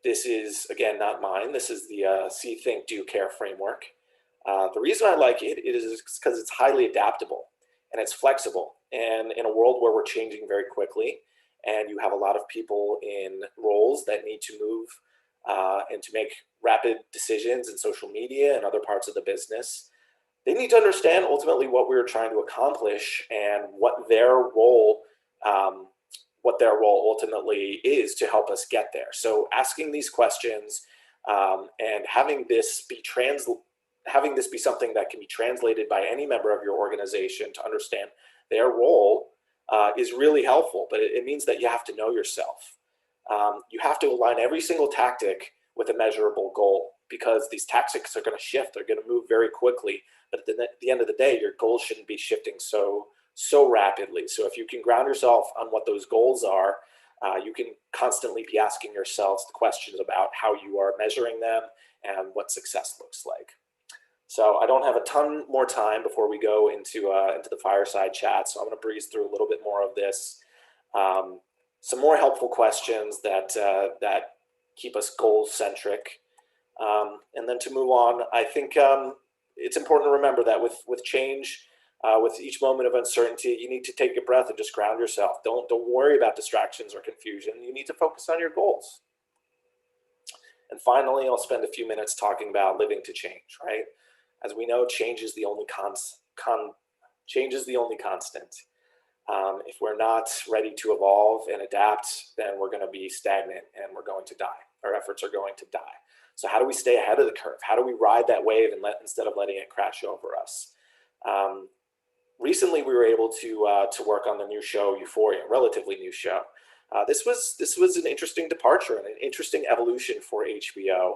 This is, again, not mine. This is the See, Think, Do, Care framework. The reason I like it is because it's highly adaptable and it's flexible. And in a world where we're changing very quickly, and you have a lot of people in roles that need to move and to make rapid decisions in social media and other parts of the business, they need to understand ultimately what we're trying to accomplish and what their role ultimately is to help us get there. So asking these questions and having this be something that can be translated by any member of your organization to understand their role is really helpful. But it means that you have to know yourself. You have to align every single tactic with a measurable goal, because these tactics are going to shift. They're going to move very quickly. But at the end of the day, your goals shouldn't be shifting so rapidly. So if you can ground yourself on what those goals are, you can constantly be asking yourselves the questions about how you are measuring them and what success looks like. So I don't have a ton more time before we go into the fireside chat. So I'm going to breeze through a little bit more of this. Some more helpful questions that keep us goal centric. And then to move on, I think it's important to remember that with change, with each moment of uncertainty, you need to take a breath and just ground yourself. Don't worry about distractions or confusion. You need to focus on your goals. And finally, I'll spend a few minutes talking about living to change, right? As we know, change is the only change is the only constant. If we're not ready to evolve and adapt, then we're going to be stagnant and we're going to die. Our efforts are going to die. So how do we stay ahead of the curve? How do we ride that wave instead of letting it crash over us? Recently, we were able to work on the new show Euphoria, relatively new show. This was an interesting departure and an interesting evolution for HBO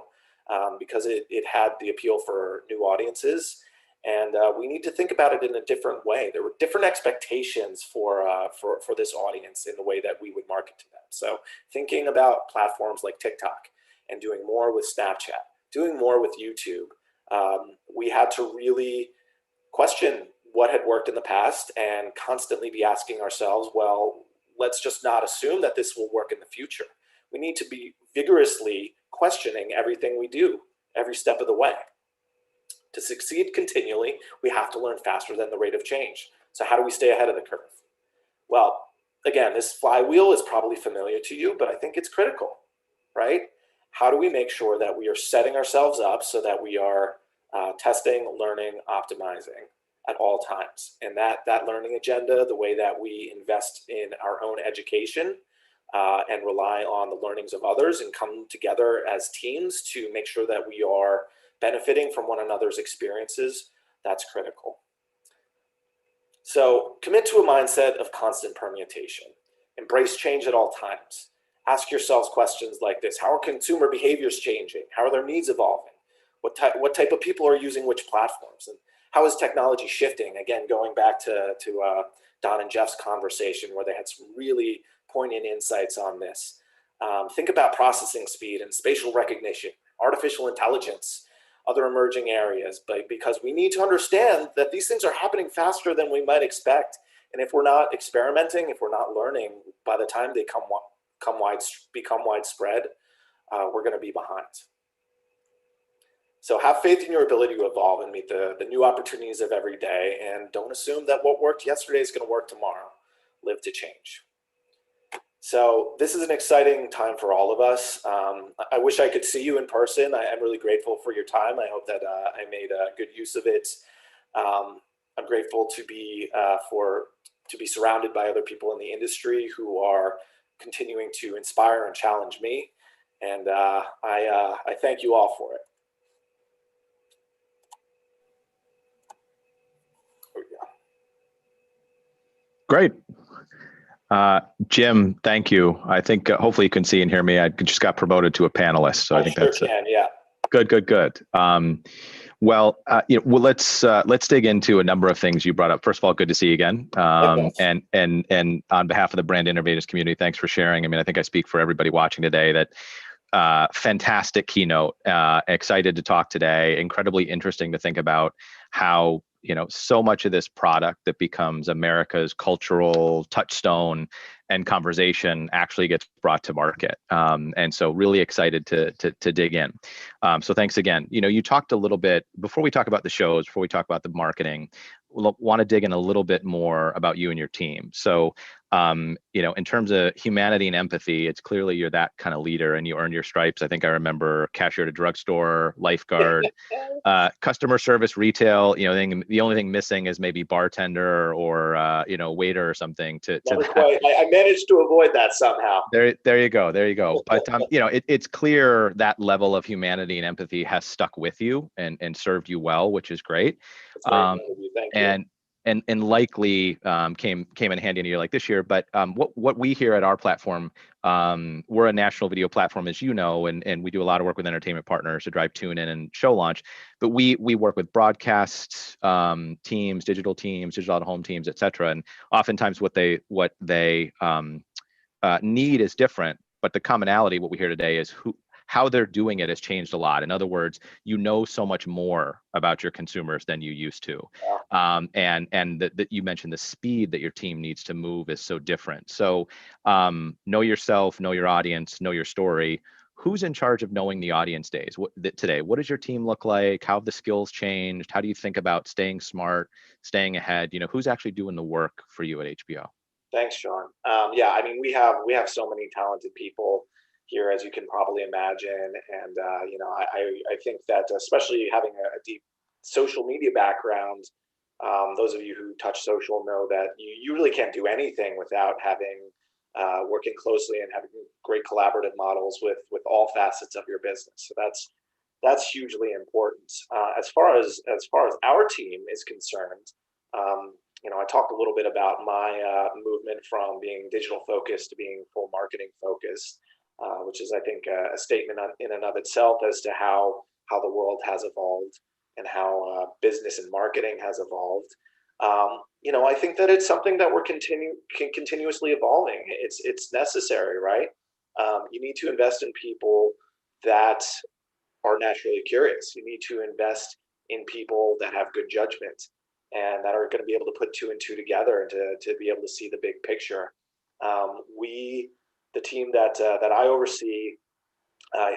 because it had the appeal for new audiences, and we need to think about it in a different way. There were different expectations for this audience in the way that we would market to them. So thinking about platforms like TikTok and doing more with Snapchat, doing more with YouTube, we had to really question what had worked in the past and constantly be asking ourselves, well, let's just not assume that this will work in the future. We need to be vigorously questioning everything we do every step of the way. To succeed continually, we have to learn faster than the rate of change. So how do we stay ahead of the curve? Well, again, this flywheel is probably familiar to you, but I think it's critical, right? How do we make sure that we are setting ourselves up so that we are testing, learning, optimizing at all times? And that learning agenda, the way that we invest in our own education and rely on the learnings of others and come together as teams to make sure that we are benefiting from one another's experiences, that's critical. So commit to a mindset of constant permutation. Embrace change at all times. Ask yourselves questions like this: how are consumer behaviors changing? How are their needs evolving? What type of people are using which platforms? And how is technology shifting? Again, going back to Don and Jeff's conversation where they had some really poignant insights on this. Think about processing speed and spatial recognition, artificial intelligence, other emerging areas, but because we need to understand that these things are happening faster than we might expect. And if we're not experimenting, if we're not learning, by the time they become widespread, we're going to be behind. So have faith in your ability to evolve and meet the new opportunities of every day, and don't assume that what worked yesterday is going to work tomorrow. Live to change. So this is an exciting time for all of us. I wish I could see you in person. I'm really grateful for your time. I hope that I made good use of it. I'm grateful to be surrounded by other people in the industry who are continuing to inspire and challenge me. And I thank you all for it. Great. Jim, thank you. I think hopefully you can see and hear me. I just got promoted to a panelist, so I think that's yeah. Good. Well, let's dig into a number of things you brought up. First of all, good to see you again. And on behalf of the Brand Innovators community, thanks for sharing. I mean, I think I speak for everybody watching today that fantastic keynote. Excited to talk today. Incredibly interesting to think about how, so much of this product that becomes America's cultural touchstone and conversation actually gets brought to market. And so really excited to dig in. So thanks again. You talked a little bit, before we talk about the shows, before we talk about the marketing, we'll want to dig in a little bit more about you and your team. So, in terms of humanity and empathy, it's clearly you're that kind of leader and you earn your stripes. I think I remember cashier at a drugstore, lifeguard, customer service, retail. The only thing missing is maybe bartender or waiter or something. I managed to avoid that somehow. There you go. But it's clear that level of humanity and empathy has stuck with you and served you well, which is great. Thank you. And likely came in handy in a year like this year. But what we hear at our platform, we're a national video platform, as you know, and we do a lot of work with entertainment partners to drive tune in and show launch. But we work with broadcast teams, digital out-of-home teams, et cetera. And oftentimes what they need is different. But the commonality, what we hear today, is how they're doing it has changed a lot. In other words, so much more about your consumers than you used to. And that you mentioned the speed that your team needs to move is so different. So know yourself, know your audience, know your story. Who's in charge of knowing the audience today? What does your team look like? How have the skills changed? How do you think about staying smart, staying ahead? Who's actually doing the work for you at HBO? Thanks, Sean. We have so many talented people here, as you can probably imagine. And, I think that especially having a deep social media background, those of you who touch social know that you really can't do anything without having working closely and having great collaborative models with all facets of your business. So that's hugely important. As far as our team is concerned, I talked a little bit about my movement from being digital focused to being full marketing focused. Which is, I think, a statement in and of itself as to how the world has evolved and how business and marketing has evolved. I think that it's something that we're continuously evolving. It's necessary, right? You need to invest in people that are naturally curious. You need to invest in people that have good judgment and that are going to be able to put two and two together and to be able to see the big picture. The team that I oversee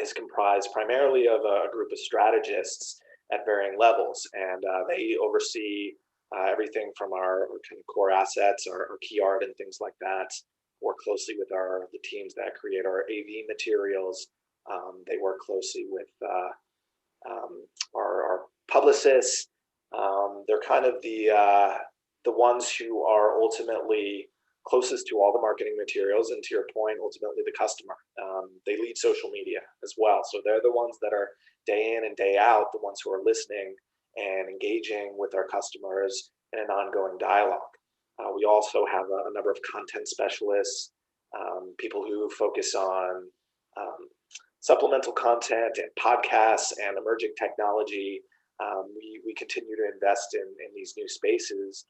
is comprised primarily of a group of strategists at varying levels, and they oversee everything from our kind of core assets, our key art, and things like that. Work closely with the teams that create our AV materials. They work closely with our publicists. They're kind of the ones who are ultimately closest to all the marketing materials, and to your point, ultimately the customer. They lead social media as well. So they're the ones that are day in and day out, the ones who are listening and engaging with our customers in an ongoing dialogue. We also have a number of content specialists, people who focus on supplemental content and podcasts and emerging technology. We continue to invest in these new spaces.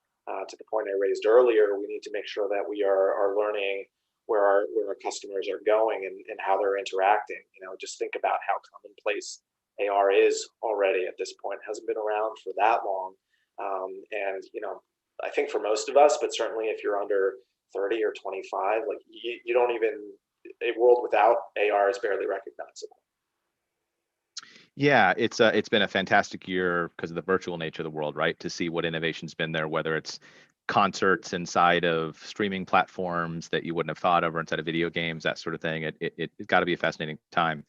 To the point I raised earlier, we need to make sure that we are learning where our customers are going and how they're interacting. Just think about how commonplace AR is already at this point. It hasn't been around for that long. And I think for most of us, but certainly if you're under 30 or 25, like you don't even, a world without AR is barely recognizable. Yeah, it's been a fantastic year because of the virtual nature of the world, right? To see what innovation's been there, whether it's concerts inside of streaming platforms that you wouldn't have thought of, or inside of video games, that sort of thing. It's got to be a fascinating time.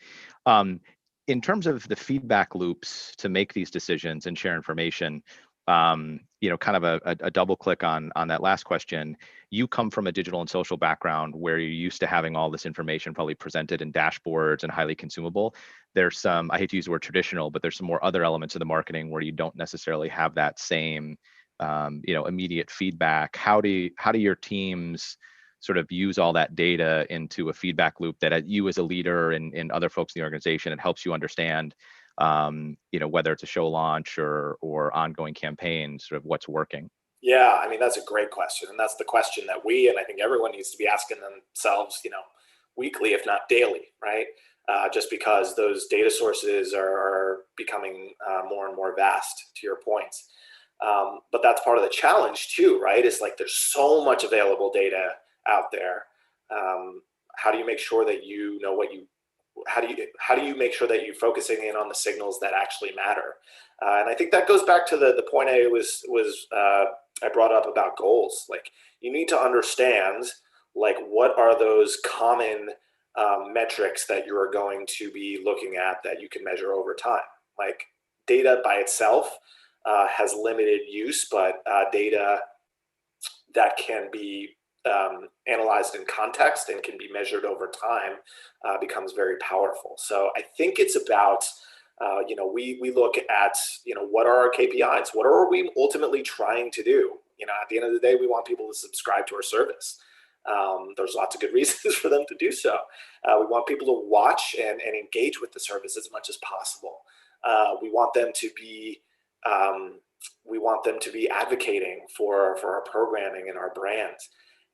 In terms of the feedback loops to make these decisions and share information, kind of a double click on that last question. You come from a digital and social background where you're used to having all this information probably presented in dashboards and highly consumable. There's some, I hate to use the word traditional, but there's some more other elements of the marketing where you don't necessarily have that same immediate feedback. How do your teams sort of use all that data into a feedback loop that you as a leader and other folks in the organization, it helps you understand whether it's a show launch or ongoing campaigns, sort of what's working? Yeah, I mean, that's a great question. And that's the question that we, and I think everyone needs to be asking themselves, weekly, if not daily, right? just because those data sources are becoming more and more vast, to your points. But that's part of the challenge too, right? It's like there's so much available data out there. How do you make sure that you know what you, how do you make sure that you're focusing in on the signals that actually matter? And I think that goes back to the point I brought up about goals. Like, you need to understand, like, what are those common metrics that you're going to be looking at that you can measure over time. Like, data by itself has limited use, but data that can be analyzed in context and can be measured over time becomes very powerful. So I think it's about, we look at, what are our KPIs? What are we ultimately trying to do? At the end of the day, we want people to subscribe to our service. There's lots of good reasons for them to do so. We want people to watch and engage with the service as much as possible. We want them to be advocating for our programming and our brand,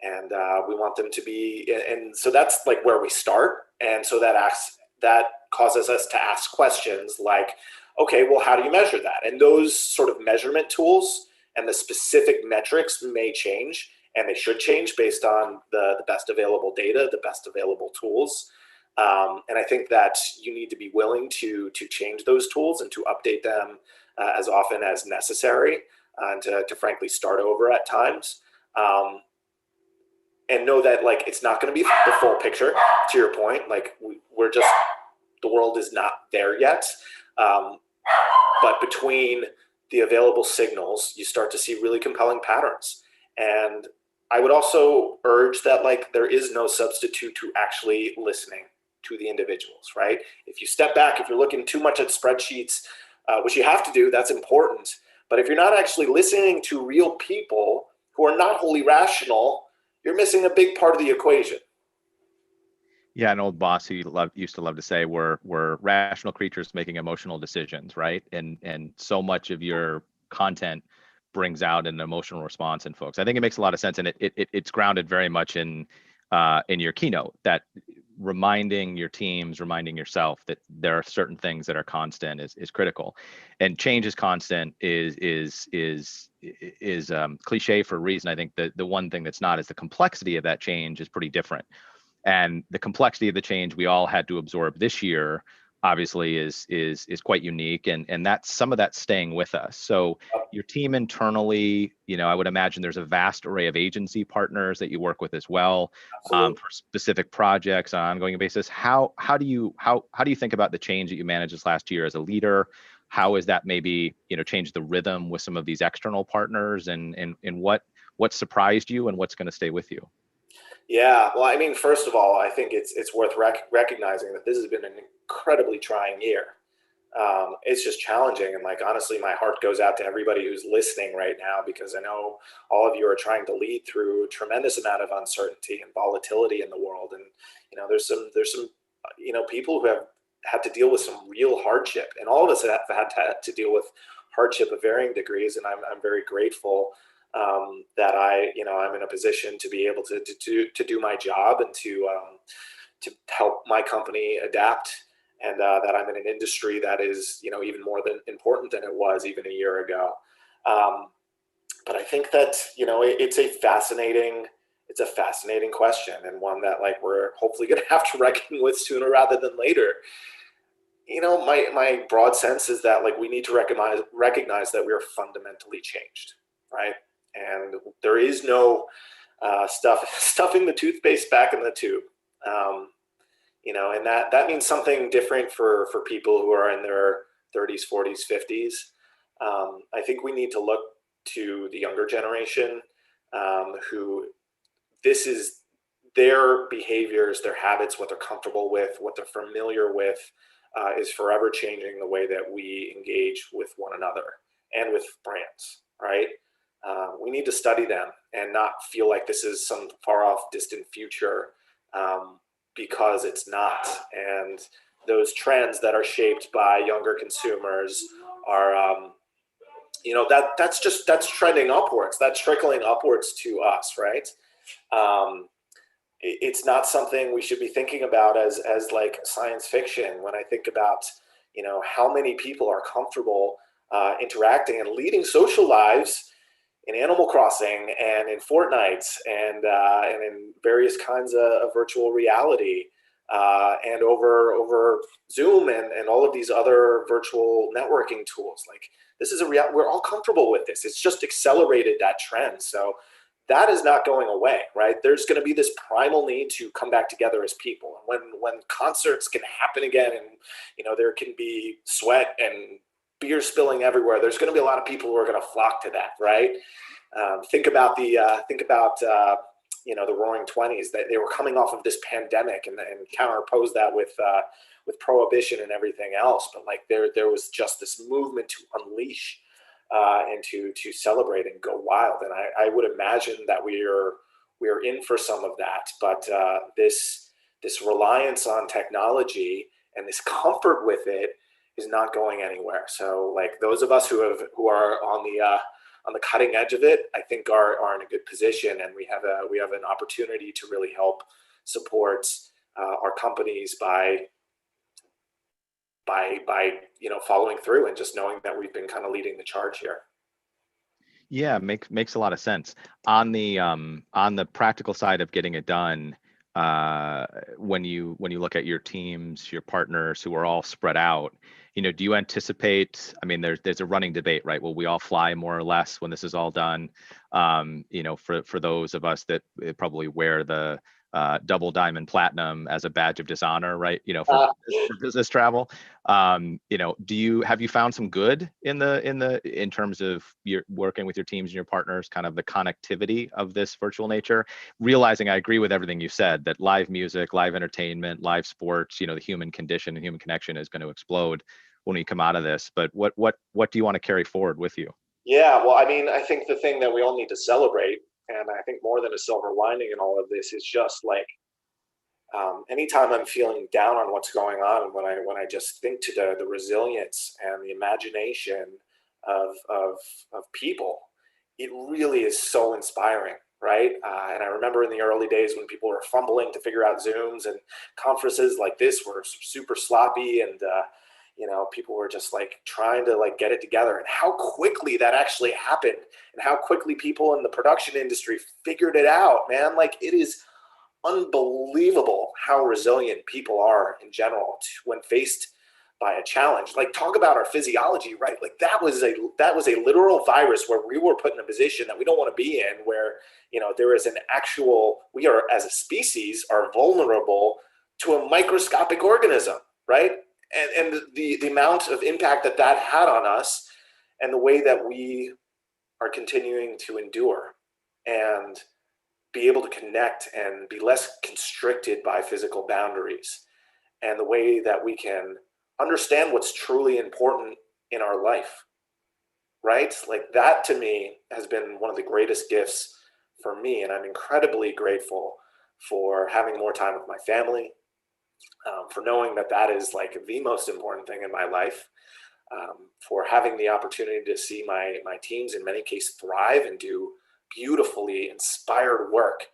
and we want them to be. And so that's like where we start. And so that causes us to ask questions like, okay, well, how do you measure that? And those sort of measurement tools and the specific metrics may change. And they should change based on the best available data, the best available tools. And I think that you need to be willing to change those tools and to update them as often as necessary, and to frankly start over at times. And know that, like, it's not going to be the full picture, to your point. Like, the world is not there yet. But between the available signals, you start to see really compelling patterns. And I would also urge that, like, there is no substitute to actually listening to the individuals, right? If you step back, if you're looking too much at spreadsheets, which you have to do, that's important. But if you're not actually listening to real people who are not wholly rational, you're missing a big part of the equation. Yeah, an old boss who used to love to say, we're rational creatures making emotional decisions, right? And so much of your content brings out an emotional response in folks. I think it makes a lot of sense, and it's grounded very much in your keynote, that reminding your teams, reminding yourself that there are certain things that are constant is critical, and change is constant is cliche for a reason. I think the one thing that's not is the complexity of that change is pretty different. And the complexity of the change we all had to absorb this year, obviously, is quite unique, and that's some of that staying with us. So your team internally, I would imagine there's a vast array of agency partners that you work with as well, for specific projects on an ongoing basis. How do you think about the change that you managed this last year as a leader? How is that maybe changed the rhythm with some of these external partners, and what surprised you and what's going to stay with you? Yeah, well, I mean, first of all, I think it's worth recognizing that this has been an incredibly trying year. It's just challenging, and, like, honestly, my heart goes out to everybody who's listening right now, because I know all of you are trying to lead through a tremendous amount of uncertainty and volatility in the world, and there's some people who have had to deal with some real hardship, and all of us have had to deal with hardship of varying degrees, and I'm very grateful that I'm in a position to be able to do my job and to help my company adapt, and that I'm in an industry that is even more than important than it was even a year ago. But I think that it's a fascinating question, and one that, like, we're hopefully going to have to reckon with sooner rather than later. My broad sense is that, like, we need to recognize that we are fundamentally changed, right? And there is no stuffing the toothpaste back in the tube, and that means something different for people who are in their 30s, 40s, 50s. I think we need to look to the younger generation, who this is their behaviors, their habits, what they're comfortable with, what they're familiar with, is forever changing the way that we engage with one another and with brands, right? We need to study them and not feel like this is some far off distant future, because it's not. And those trends that are shaped by younger consumers are, that's trending upwards. That's trickling upwards to us, right? it's not something we should be thinking about as like science fiction. When I think about, how many people are comfortable interacting and leading social lives in Animal Crossing and in Fortnite and in various kinds of virtual reality and over Zoom and all of these other virtual networking tools. Like, this is we're all comfortable with this. It's just accelerated that trend. So that is not going away, right? There's going to be this primal need to come back together as people. And when concerts can happen again, and there can be sweat and beer spilling everywhere, there's going to be a lot of people who are going to flock to that, right? Think about the Roaring Twenties. That they were coming off of this pandemic and counterpose that with prohibition and everything else. But like there was just this movement to unleash and to celebrate and go wild. And I would imagine that we are in for some of that. But this reliance on technology and this comfort with it is not going anywhere. So like those of us who are on the cutting edge of it, I think are in a good position, and we have an opportunity to really help support our companies by following through and just knowing that we've been kind of leading the charge here. Yeah, makes a lot of sense. On the practical side of getting it done, when you look at your teams, your partners who are all spread out, do you anticipate? I mean, there's a running debate, right? Will we all fly more or less when this is all done? For those of us that probably wear the double diamond platinum as a badge of dishonor, right? For business travel. Have you found some good in terms of your working with your teams and your partners, kind of the connectivity of this virtual nature? Realizing I agree with everything you said, that live music, live entertainment, live sports, the human condition and human connection is going to explode when we come out of this. But what do you want to carry forward with you? Yeah, well, I mean, I think the thing that we all need to celebrate, and I think more than a silver lining in all of this, is just like anytime I'm feeling down on what's going on, when I just think to the resilience and the imagination of people, it really is so inspiring, right? And I remember in the early days when people were fumbling to figure out Zooms, and conferences like this were super sloppy, and people were just like trying to like get it together, and how quickly that actually happened, and how quickly people in the production industry figured it out, man. Like, it is unbelievable how resilient people are in general when faced by a challenge. Like, talk about our physiology, right? Like that was a literal virus where we were put in a position that we don't want to be in, where there is an actual, we are as a species are vulnerable to a microscopic organism, right? And the amount of impact that had on us, and the way that we are continuing to endure and be able to connect and be less constricted by physical boundaries, and the way that we can understand what's truly important in our life, right? Like, that to me has been one of the greatest gifts for me, and I'm incredibly grateful for having more time with my family, for knowing that is like the most important thing in my life, for having the opportunity to see my teams in many cases thrive and do beautifully inspired work,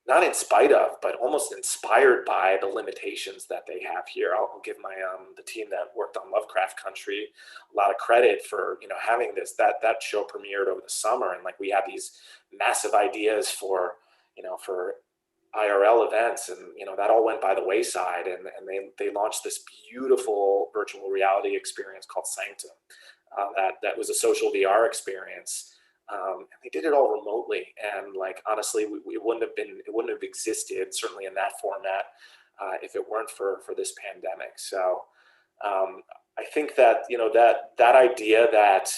not in spite of, but almost inspired by the limitations that they have here. I'll give my the team that worked on Lovecraft Country a lot of credit for having this. That show premiered over the summer, and like we had these massive ideas for IRL events, and that all went by the wayside, and they launched this beautiful virtual reality experience called Sanctum. That was a social VR experience. And they did it all remotely, and like honestly, it wouldn't have existed, certainly in that format, if it weren't for this pandemic. So I think that that idea that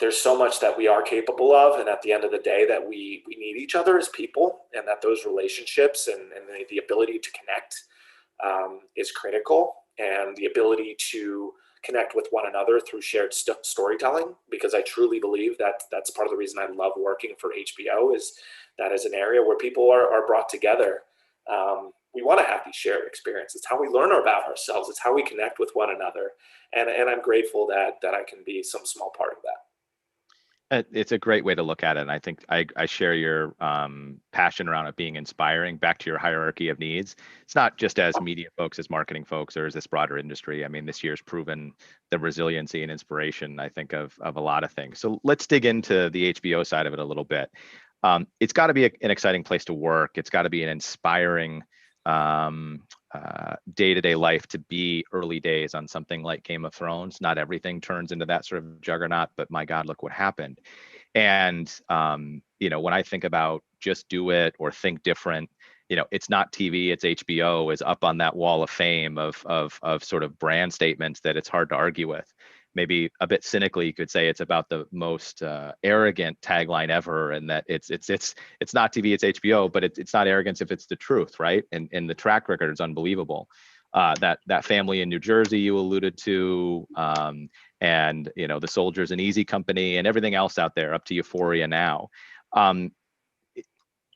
there's so much that we are capable of, and at the end of the day that we need each other as people, and that those relationships and the ability to connect is critical, and the ability to connect with one another through shared storytelling, because I truly believe that that's part of the reason I love working for HBO, is that is an area where people are brought together. We want to have these shared experiences. It's how we learn about ourselves. It's how we connect with one another. And I'm grateful that I can be some small part of that. It's a great way to look at it. And I think I share your passion around it being inspiring. Back to your hierarchy of needs. It's not just as media folks, as marketing folks, or as this broader industry. I mean, this year's proven the resiliency and inspiration, I think, of a lot of things. So let's dig into the HBO side of it a little bit. It's got to be an exciting place to work. It's got to be an inspiring day-to-day life to be early days on something like Game of Thrones. Not everything turns into that sort of juggernaut, but my God, look what happened. And when I think about just do it or think different, it's not TV, it's HBO is up on that wall of fame of sort of brand statements that it's hard to argue with. Maybe a bit cynically, you could say it's about the most arrogant tagline ever, and that it's not TV, it's HBO, but it's not arrogance if it's the truth, right? And the track record is unbelievable. That family in New Jersey you alluded to, and the Soldiers and Easy Company and everything else out there up to Euphoria now.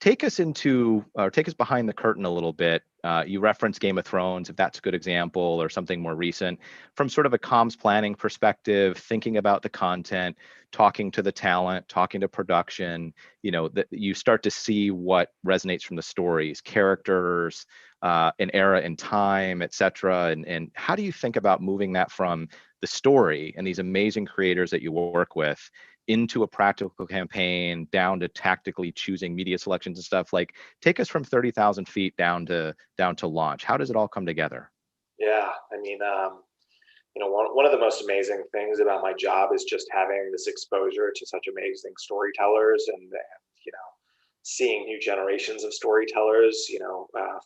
Take us behind the curtain a little bit. You referenced Game of Thrones, if that's a good example, or something more recent, from sort of a comms planning perspective, thinking about the content, talking to the talent, talking to production, that you start to see what resonates from the stories, characters, an era in time, et cetera. And how do you think about moving that from the story and these amazing creators that you work with into a practical campaign, down to tactically choosing media selections and stuff? Like, take us from 30,000 feet down to launch. How does it all come together? Yeah, I mean, one of the most amazing things about my job is just having this exposure to such amazing storytellers, and seeing new generations of storytellers,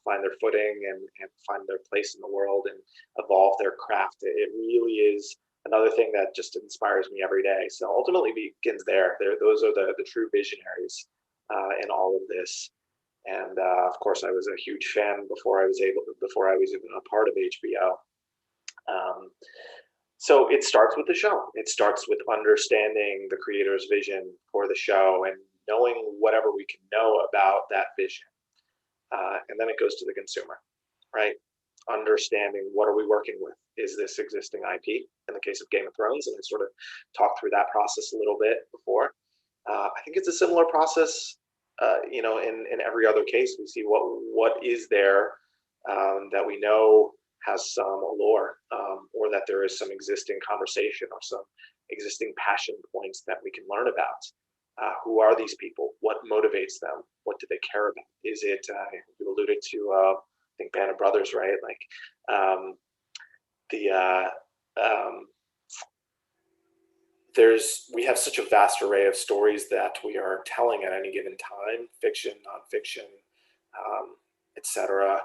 find their footing and find their place in the world and evolve their craft. It really is another thing that just inspires me every day. So ultimately begins there. Those are the true visionaries in all of this. And of course, I was a huge fan before I was even a part of HBO. So it starts with the show. It starts with understanding the creator's vision for the show and knowing whatever we can know about that vision. And then it goes to the consumer, right? Understanding what are we working with? Is this existing IP? In the case of Game of Thrones, and I sort of talked through that process a little bit before. I think it's a similar process, in every other case. We see what is there that we know has some allure, or that there is some existing conversation or some existing passion points that we can learn about. Who are these people? What motivates them? What do they care about? Is it, you alluded to, I think Band of Brothers, right? Like we have such a vast array of stories that we are telling at any given time, fiction, nonfiction, etc.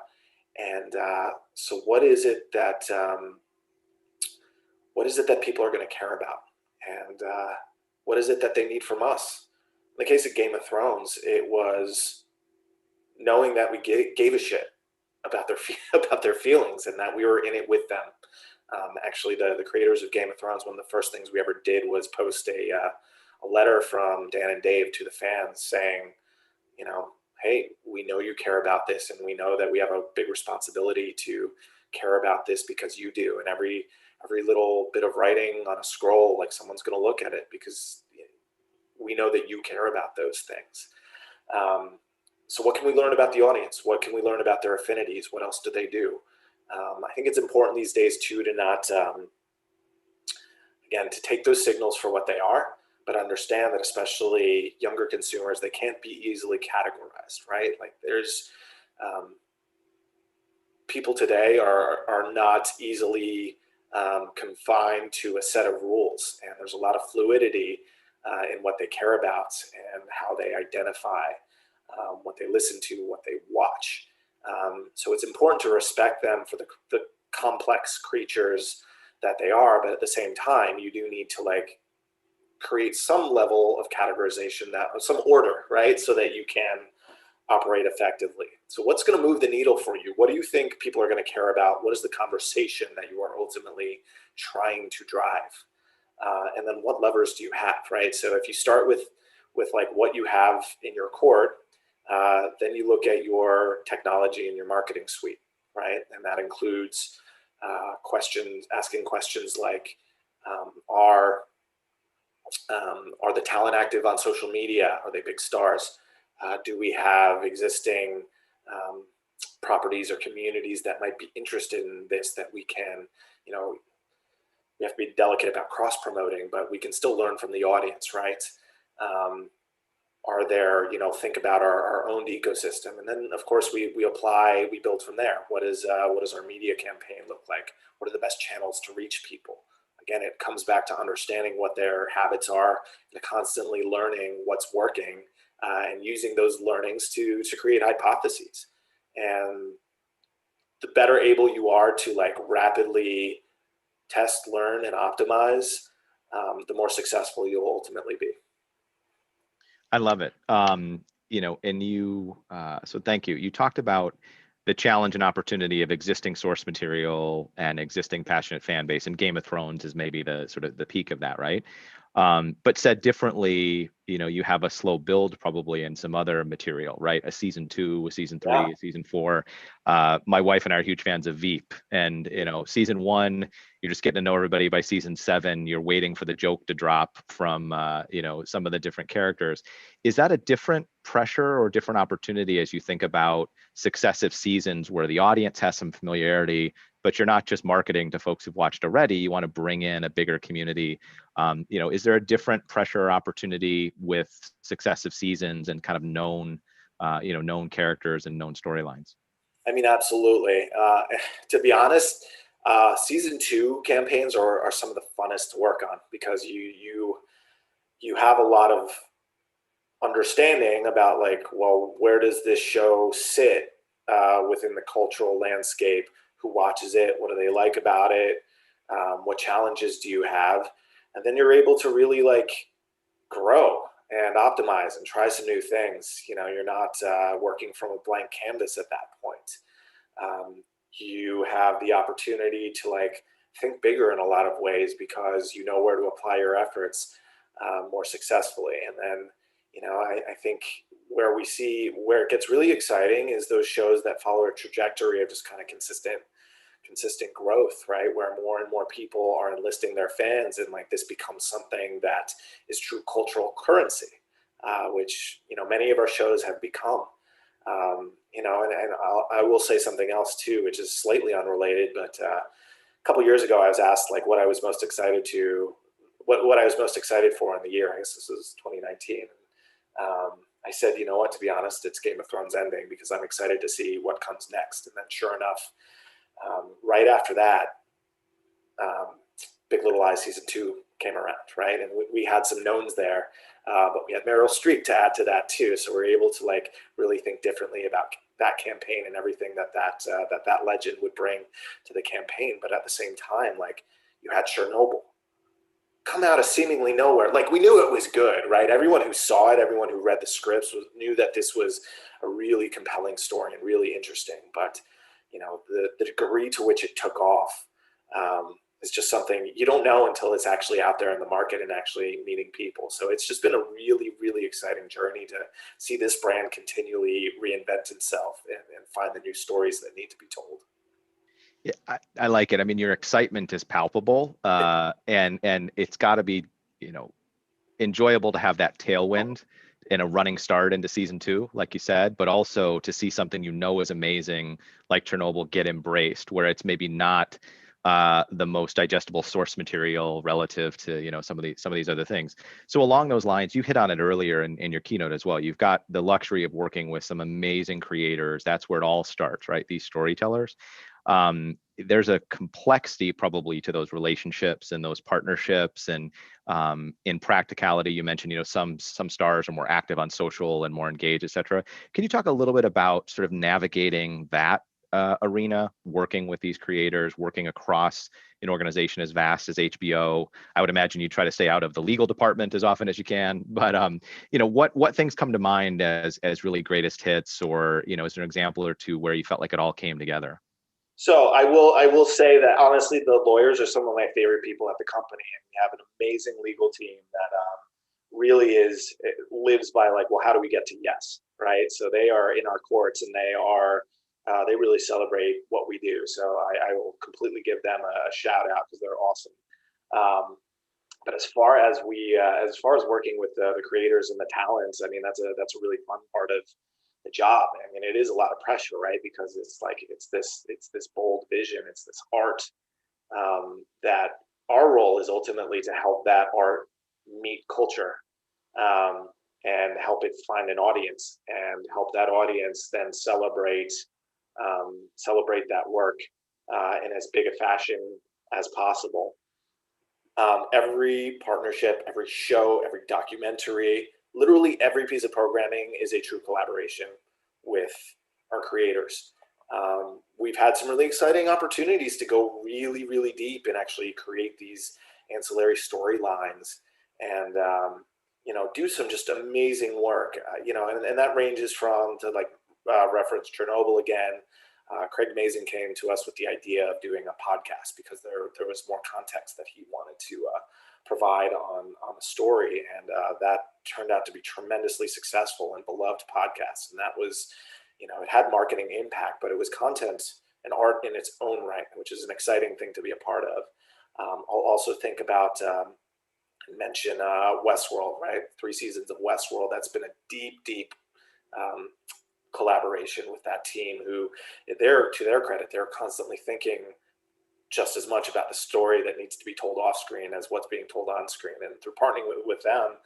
And so what is it that people are going to care about? And what is it that they need from us? In the case of Game of Thrones, it was knowing that we gave a shit about their feelings and that we were in it with them. Actually, the creators of Game of Thrones, one of the first things we ever did was post a letter from Dan and Dave to the fans saying, hey, we know you care about this, and we know that we have a big responsibility to care about this because you do. And every little bit of writing on a scroll, like, someone's going to look at it because we know that you care about those things. So what can we learn about the audience? What can we learn about their affinities? What else do they do? I think it's important these days too to not, again, to take those signals for what they are, but understand that especially younger consumers, they can't be easily categorized, right? Like, there's people today are not easily confined to a set of rules, and there's a lot of fluidity in what they care about and how they identify, what they listen to, what they watch. So it's important to respect them for the complex creatures that they are, but at the same time, you do need to create some level of categorization, some order, right? So that you can operate effectively. So what's going to move the needle for you? What do you think people are going to care about? What is the conversation that you are ultimately trying to drive? And then what levers do you have, right? So if you start with what you have in your court, then you look at your technology and your marketing suite, right? And that includes asking questions like, are Are the talent active on social media? Are they big stars? Do we have existing properties or communities that might be interested in this that we can, you know, we have to be delicate about cross promoting, but we can still learn from the audience, right? Are there, you know, think about our owned ecosystem, and then of course we apply, we build from there. What does our media campaign look like? What are the best channels to reach people? Again, it comes back to understanding what their habits are and constantly learning what's working and using those learnings to create hypotheses. And the better able you are to like rapidly test, learn, and optimize, the more successful you'll ultimately be. I love it. You know, and so thank you. You talked about the challenge and opportunity of existing source material and existing passionate fan base, and Game of Thrones is maybe the sort of the peak of that, right? But said differently, you know, you have a slow build probably in some other material, right? A season 2, a season 3, a season 4. My wife and I are huge fans of Veep, and you know, season 1, you're just getting to know everybody. By season 7, you're waiting for the joke to drop from you know, some of the different characters. Is that a different pressure or different opportunity as you think about successive seasons where the audience has some familiarity, but you're not just marketing to folks who've watched already, you want to bring in a bigger community? You know, is there a different pressure or opportunity with successive seasons and kind of known, you know, known characters and known storylines? I mean, absolutely. To be honest, season 2 campaigns are some of the funnest to work on, because you have a lot of understanding about like, well, where does this show sit within the cultural landscape? Who watches it? What do they like about it? What challenges do you have? And then you're able to really like grow and optimize and try some new things. You know, you're not working from a blank canvas at that point. You have the opportunity to like think bigger in a lot of ways, because you know where to apply your efforts more successfully. And then, you know, I think where it gets really exciting is those shows that follow a trajectory of just kind of consistent growth, right? Where more and more people are enlisting their fans, and like this becomes something that is true cultural currency, which, you know, many of our shows have become. You know, and I will say something else too, which is slightly unrelated, but a couple years ago I was asked like what I was most excited for in the year. I guess this was 2019. I said, you know what, to be honest, it's Game of Thrones ending, because I'm excited to see what comes next. And then sure enough, right after that, Big Little Lies season 2 came around, right? And we had some knowns there, but we had Meryl Streep to add to that too. So we're able to like really think differently about that campaign and everything that legend would bring to the campaign. But at the same time, like, you had Chernobyl come out of seemingly nowhere. Like, we knew it was good, right? Everyone who saw it, everyone who read the scripts knew that this was a really compelling story and really interesting. But, you know, the degree to which it took off is just something you don't know until it's actually out there in the market and actually meeting people. So it's just been a really, really exciting journey to see this brand continually reinvent itself and find the new stories that need to be told. Yeah, I like it. I mean, your excitement is palpable, and it's got to be, you know, enjoyable to have that tailwind in a running start into season 2, like you said, but also to see something you know is amazing, like Chernobyl, get embraced, where it's maybe not the most digestible source material relative to, you know, some of these other things. So along those lines, you hit on it earlier in your keynote as well. You've got the luxury of working with some amazing creators. That's where it all starts, right? These storytellers. There's a complexity probably to those relationships and those partnerships, and in practicality, you mentioned, you know, some stars are more active on social and more engaged, et cetera. Can you talk a little bit about sort of navigating that arena, working with these creators, working across an organization as vast as HBO? I would imagine you try to stay out of the legal department as often as you can, but you know, what things come to mind as really greatest hits, or, you know, is there an example or two where you felt like it all came together? So I will say that honestly, the lawyers are some of my favorite people at the company, and we have an amazing legal team that really lives by like, well, how do we get to yes, right? So they are in our courts, and they really celebrate what we do. So I will completely give them a shout out, because they're awesome. But as far as working with the creators and the talents, I mean, that's a really fun part of the job. I mean, it is a lot of pressure, right? Because it's this bold vision, it's this art, that our role is ultimately to help that art meet culture, and help it find an audience, and help that audience then celebrate that work in as big a fashion as possible. Every partnership, every show, every documentary, literally every piece of programming is a true collaboration with our creators. We've had some really exciting opportunities to go really, really deep and actually create these ancillary storylines and, do some just amazing work, and that ranges from to reference Chernobyl again. Craig Mazin came to us with the idea of doing a podcast because there was more context that he wanted to provide on the story, and that turned out to be tremendously successful and beloved podcast. And that was, it had marketing impact, but it was content and art in its own right, which is an exciting thing to be a part of. I'll also think about mention Westworld, right? 3 seasons of Westworld. That's been a deep collaboration with that team, who, to their credit, they're constantly thinking just as much about the story that needs to be told off screen as what's being told on screen. And through partnering with them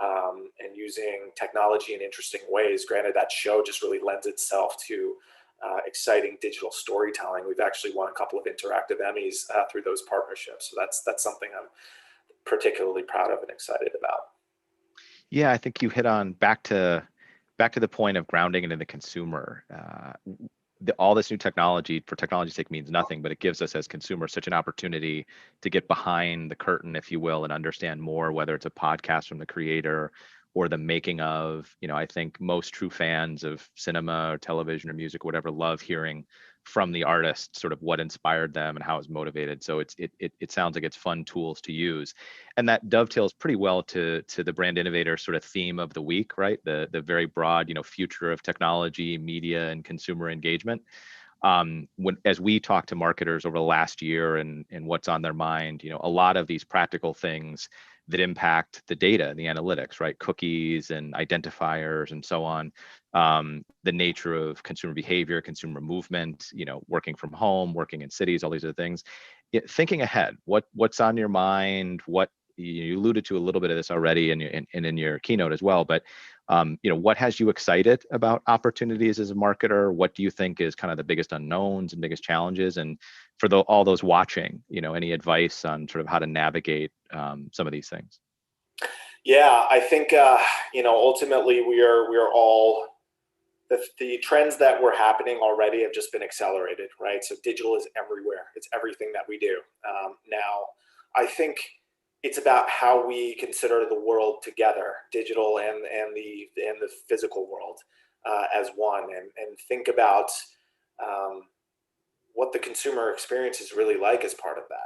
and using technology in interesting ways, granted that show just really lends itself to exciting digital storytelling. We've actually won a couple of interactive Emmys through those partnerships. So that's something I'm particularly proud of and excited about. Yeah, I think you hit on back to the point of grounding it in the consumer. All this new technology, for technology's sake, means nothing, but it gives us as consumers such an opportunity to get behind the curtain, if you will, and understand more, whether it's a podcast from the creator or the making of. I think most true fans of cinema or television or music or whatever love hearing from the artist sort of what inspired them and how it's motivated. So it sounds like it's fun tools to use, and that dovetails pretty well to the brand innovator sort of theme of the week, right? The very broad, future of technology, media, and consumer engagement. As we talk to marketers over the last year and what's on their mind, a lot of these practical things that impact the data and the analytics, right? Cookies and identifiers and so on. The nature of consumer behavior, consumer movement, working from home, working in cities, all these other things. Thinking ahead, what's on your mind? What you alluded to a little bit of this already and in your keynote as well, but what has you excited about opportunities as a marketer? What do you think is kind of the biggest unknowns and biggest challenges? And for all those watching, any advice on sort of how to navigate some of these things? Yeah, I think ultimately we are all the trends that were happening already have just been accelerated, right? So digital is everywhere. It's everything that we do. Now, I think it's about how we consider the world together, digital and the physical world as one, and think about what the consumer experience is really like as part of that.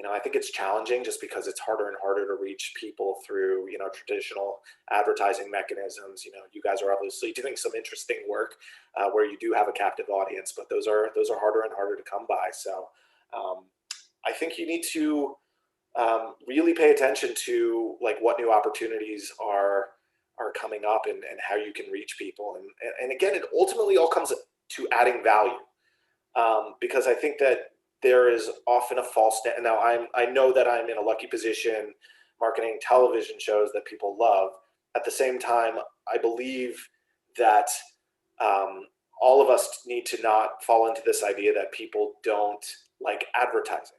I think it's challenging just because it's harder and harder to reach people through, traditional advertising mechanisms. You guys are obviously doing some interesting work where you do have a captive audience, but those are harder and harder to come by. So I think you need to really pay attention to what new opportunities are coming up and how you can reach people. And again, it ultimately all comes to adding value, because I think that there is often a false stand. Now, I know that I'm in a lucky position marketing television shows that people love. At the same time, I believe that all of us need to not fall into this idea that people don't like advertising.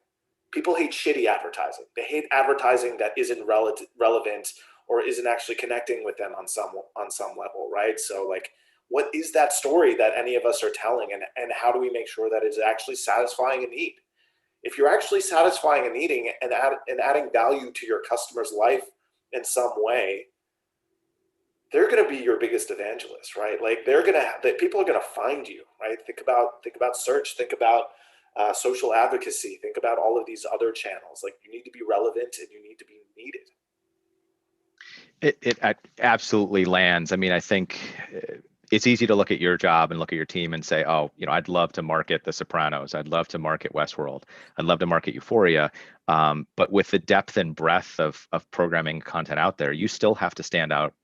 People hate shitty advertising. They hate advertising that isn't relevant or isn't actually connecting with them on some level, right? So what is that story that any of us are telling, and how do we make sure that it's actually satisfying a need? If you're actually satisfying a need and adding value to your customer's life in some way, they're going to be your biggest evangelist, right? People are going to find you, right? Think about search, think about social advocacy, think about all of these other channels. You need to be relevant and you need to be needed. It absolutely lands. I mean, I think it's easy to look at your job and look at your team and say, oh, I'd love to market The Sopranos. I'd love to market Westworld. I'd love to market Euphoria. But with the depth and breadth of programming content out there, you still have to stand out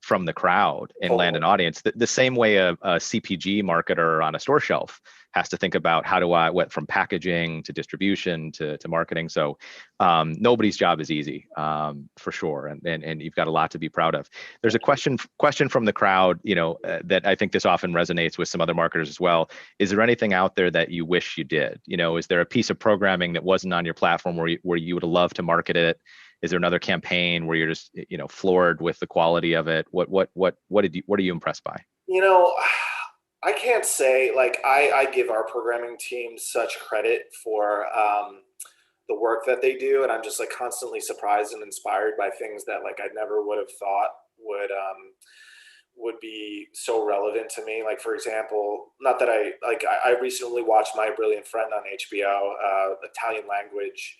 from the crowd and land an audience. The same way a CPG marketer on a store shelf has to think about how do I, what from packaging to distribution to marketing. So nobody's job is easy, for sure. And you've got a lot to be proud of. There's a question from the crowd, that I think this often resonates with some other marketers as well. Is there anything out there that you wish you did? Is there a piece of programming that wasn't on your platform where you would love to market it? Is there another campaign where you're just, floored with the quality of it? What are you impressed by? I can't say, like, I give our programming team such credit for the work that they do, and I'm just like constantly surprised and inspired by things that like I never would have thought would be so relevant to me. Like, for example, not that I recently watched My Brilliant Friend on HBO, Italian language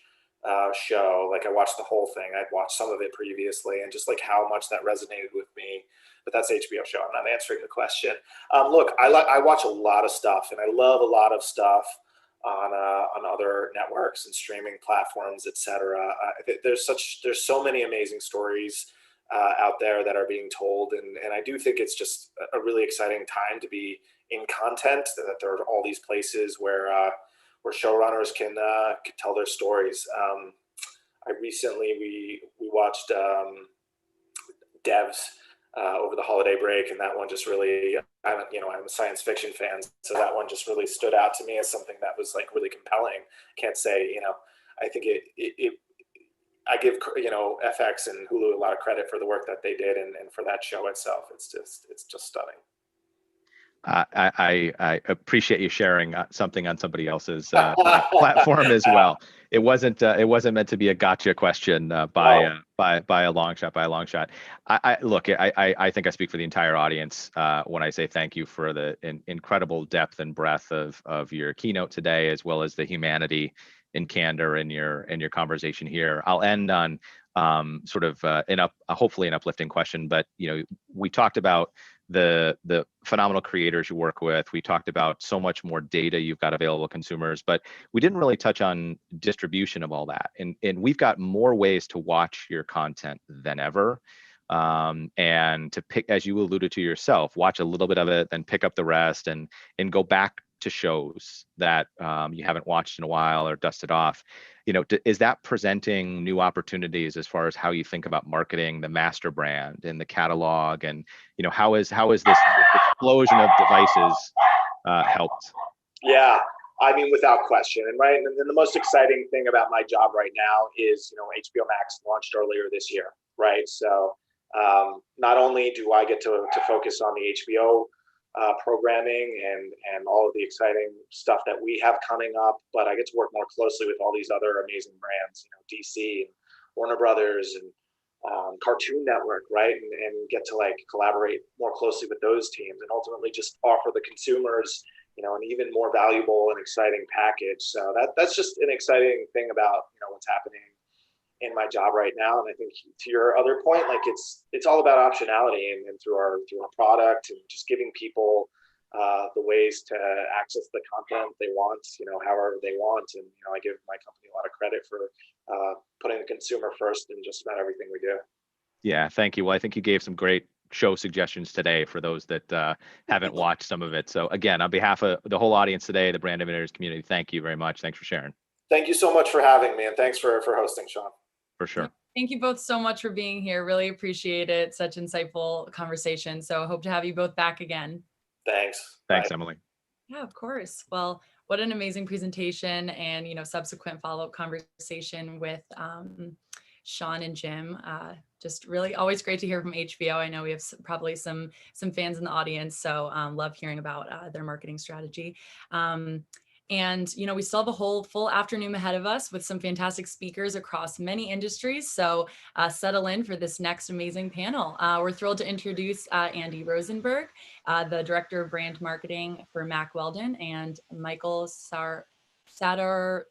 show. Like, I watched the whole thing. I'd watched some of it previously, and just like how much that resonated with me. But that's HBO show. I'm not answering the question. Look, I watch a lot of stuff, and I love a lot of stuff on other networks and streaming platforms, etc. There's so many amazing stories out there that are being told, and I do think it's just a really exciting time to be in content. That there are all these places where showrunners can tell their stories. I recently we watched Devs over the holiday break, and that one just really, I'm a science fiction fan, so that one just really stood out to me as something that was like really compelling. Can't say, I think I give FX and Hulu a lot of credit for the work that they did, and for that show itself. It's just stunning. I appreciate you sharing something on somebody else's platform as well. It wasn't meant to be a gotcha question by a long shot. I think I speak for the entire audience when I say thank you for the incredible depth and breadth of your keynote today, as well as the humanity and candor in your conversation here. I'll end on sort of hopefully an uplifting question, but we talked about the phenomenal creators you work with. We talked about so much more data you've got available to consumers, but we didn't really touch on distribution of all that. And we've got more ways to watch your content than ever. And to pick, as you alluded to yourself, watch a little bit of it, then pick up the rest and go back to shows that you haven't watched in a while or dusted off. Is that presenting new opportunities as far as how you think about marketing the master brand and the catalog, and how is this explosion of devices helped? Yeah, I mean, without question. And right, and the most exciting thing about my job right now is HBO Max launched earlier this year, right? So not only do I get to focus on the HBO programming and all of the exciting stuff that we have coming up, but I get to work more closely with all these other amazing brands, DC, and Warner Brothers, and Cartoon Network, right? And get to like collaborate more closely with those teams, and ultimately just offer the consumers, an even more valuable and exciting package. So that's just an exciting thing about what's happening in my job right now. And I think to your other point, like it's all about optionality and through our product, and just giving people the ways to access the content they want, however they want. And I give my company a lot of credit for putting the consumer first in just about everything we do. Yeah, thank you. Well, I think you gave some great show suggestions today for those that haven't watched some of it. So again, on behalf of the whole audience today, the Brand Innovators community, thank you very much. Thanks for sharing. Thank you so much for having me, and thanks for hosting, Sean. For sure. Thank you both so much for being here. Really appreciate it. Such insightful conversation. So hope to have you both back again. Thanks. Thanks, Bye. Emily. Yeah, of course. Well, what an amazing presentation, and subsequent follow-up conversation with Sean and Jim. Just really always great to hear from HBO. I know we have probably some fans in the audience, so love hearing about their marketing strategy. And, we still have a whole full afternoon ahead of us with some fantastic speakers across many industries. So settle in for this next amazing panel. We're thrilled to introduce Andy Rosenberg, the Director of Brand Marketing for Mack Weldon, and Michael Sattercario.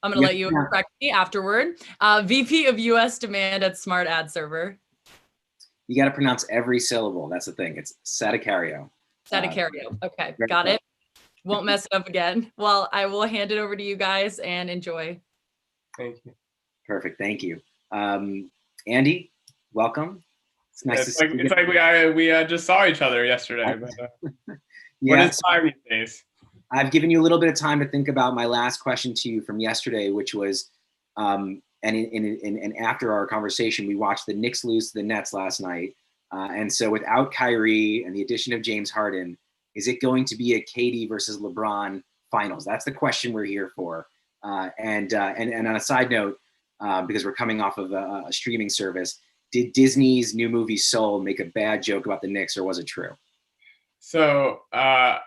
I'm going to let you correct me afterward. VP of US Demand at Smart Ad Server. You got to pronounce every syllable. That's the thing. It's Sadacario. Sadacario. Okay, very got cool. it. Won't mess it up again. Well, I will hand it over to you guys and enjoy. Thank you. Perfect. Thank you. Andy, welcome. It's nice to see you. It's like we just saw each other yesterday. But, Yeah, what is time these days? I've given you a little bit of time to think about my last question to you from yesterday, which was, and after our conversation, we watched the Knicks lose to the Nets last night. And so without Kyrie and the addition of James Harden, is it going to be a KD versus LeBron finals? That's the question we're here for. And on a side note, because we're coming off of a streaming service, did Disney's new movie Soul make a bad joke about the Knicks, or was it true? So I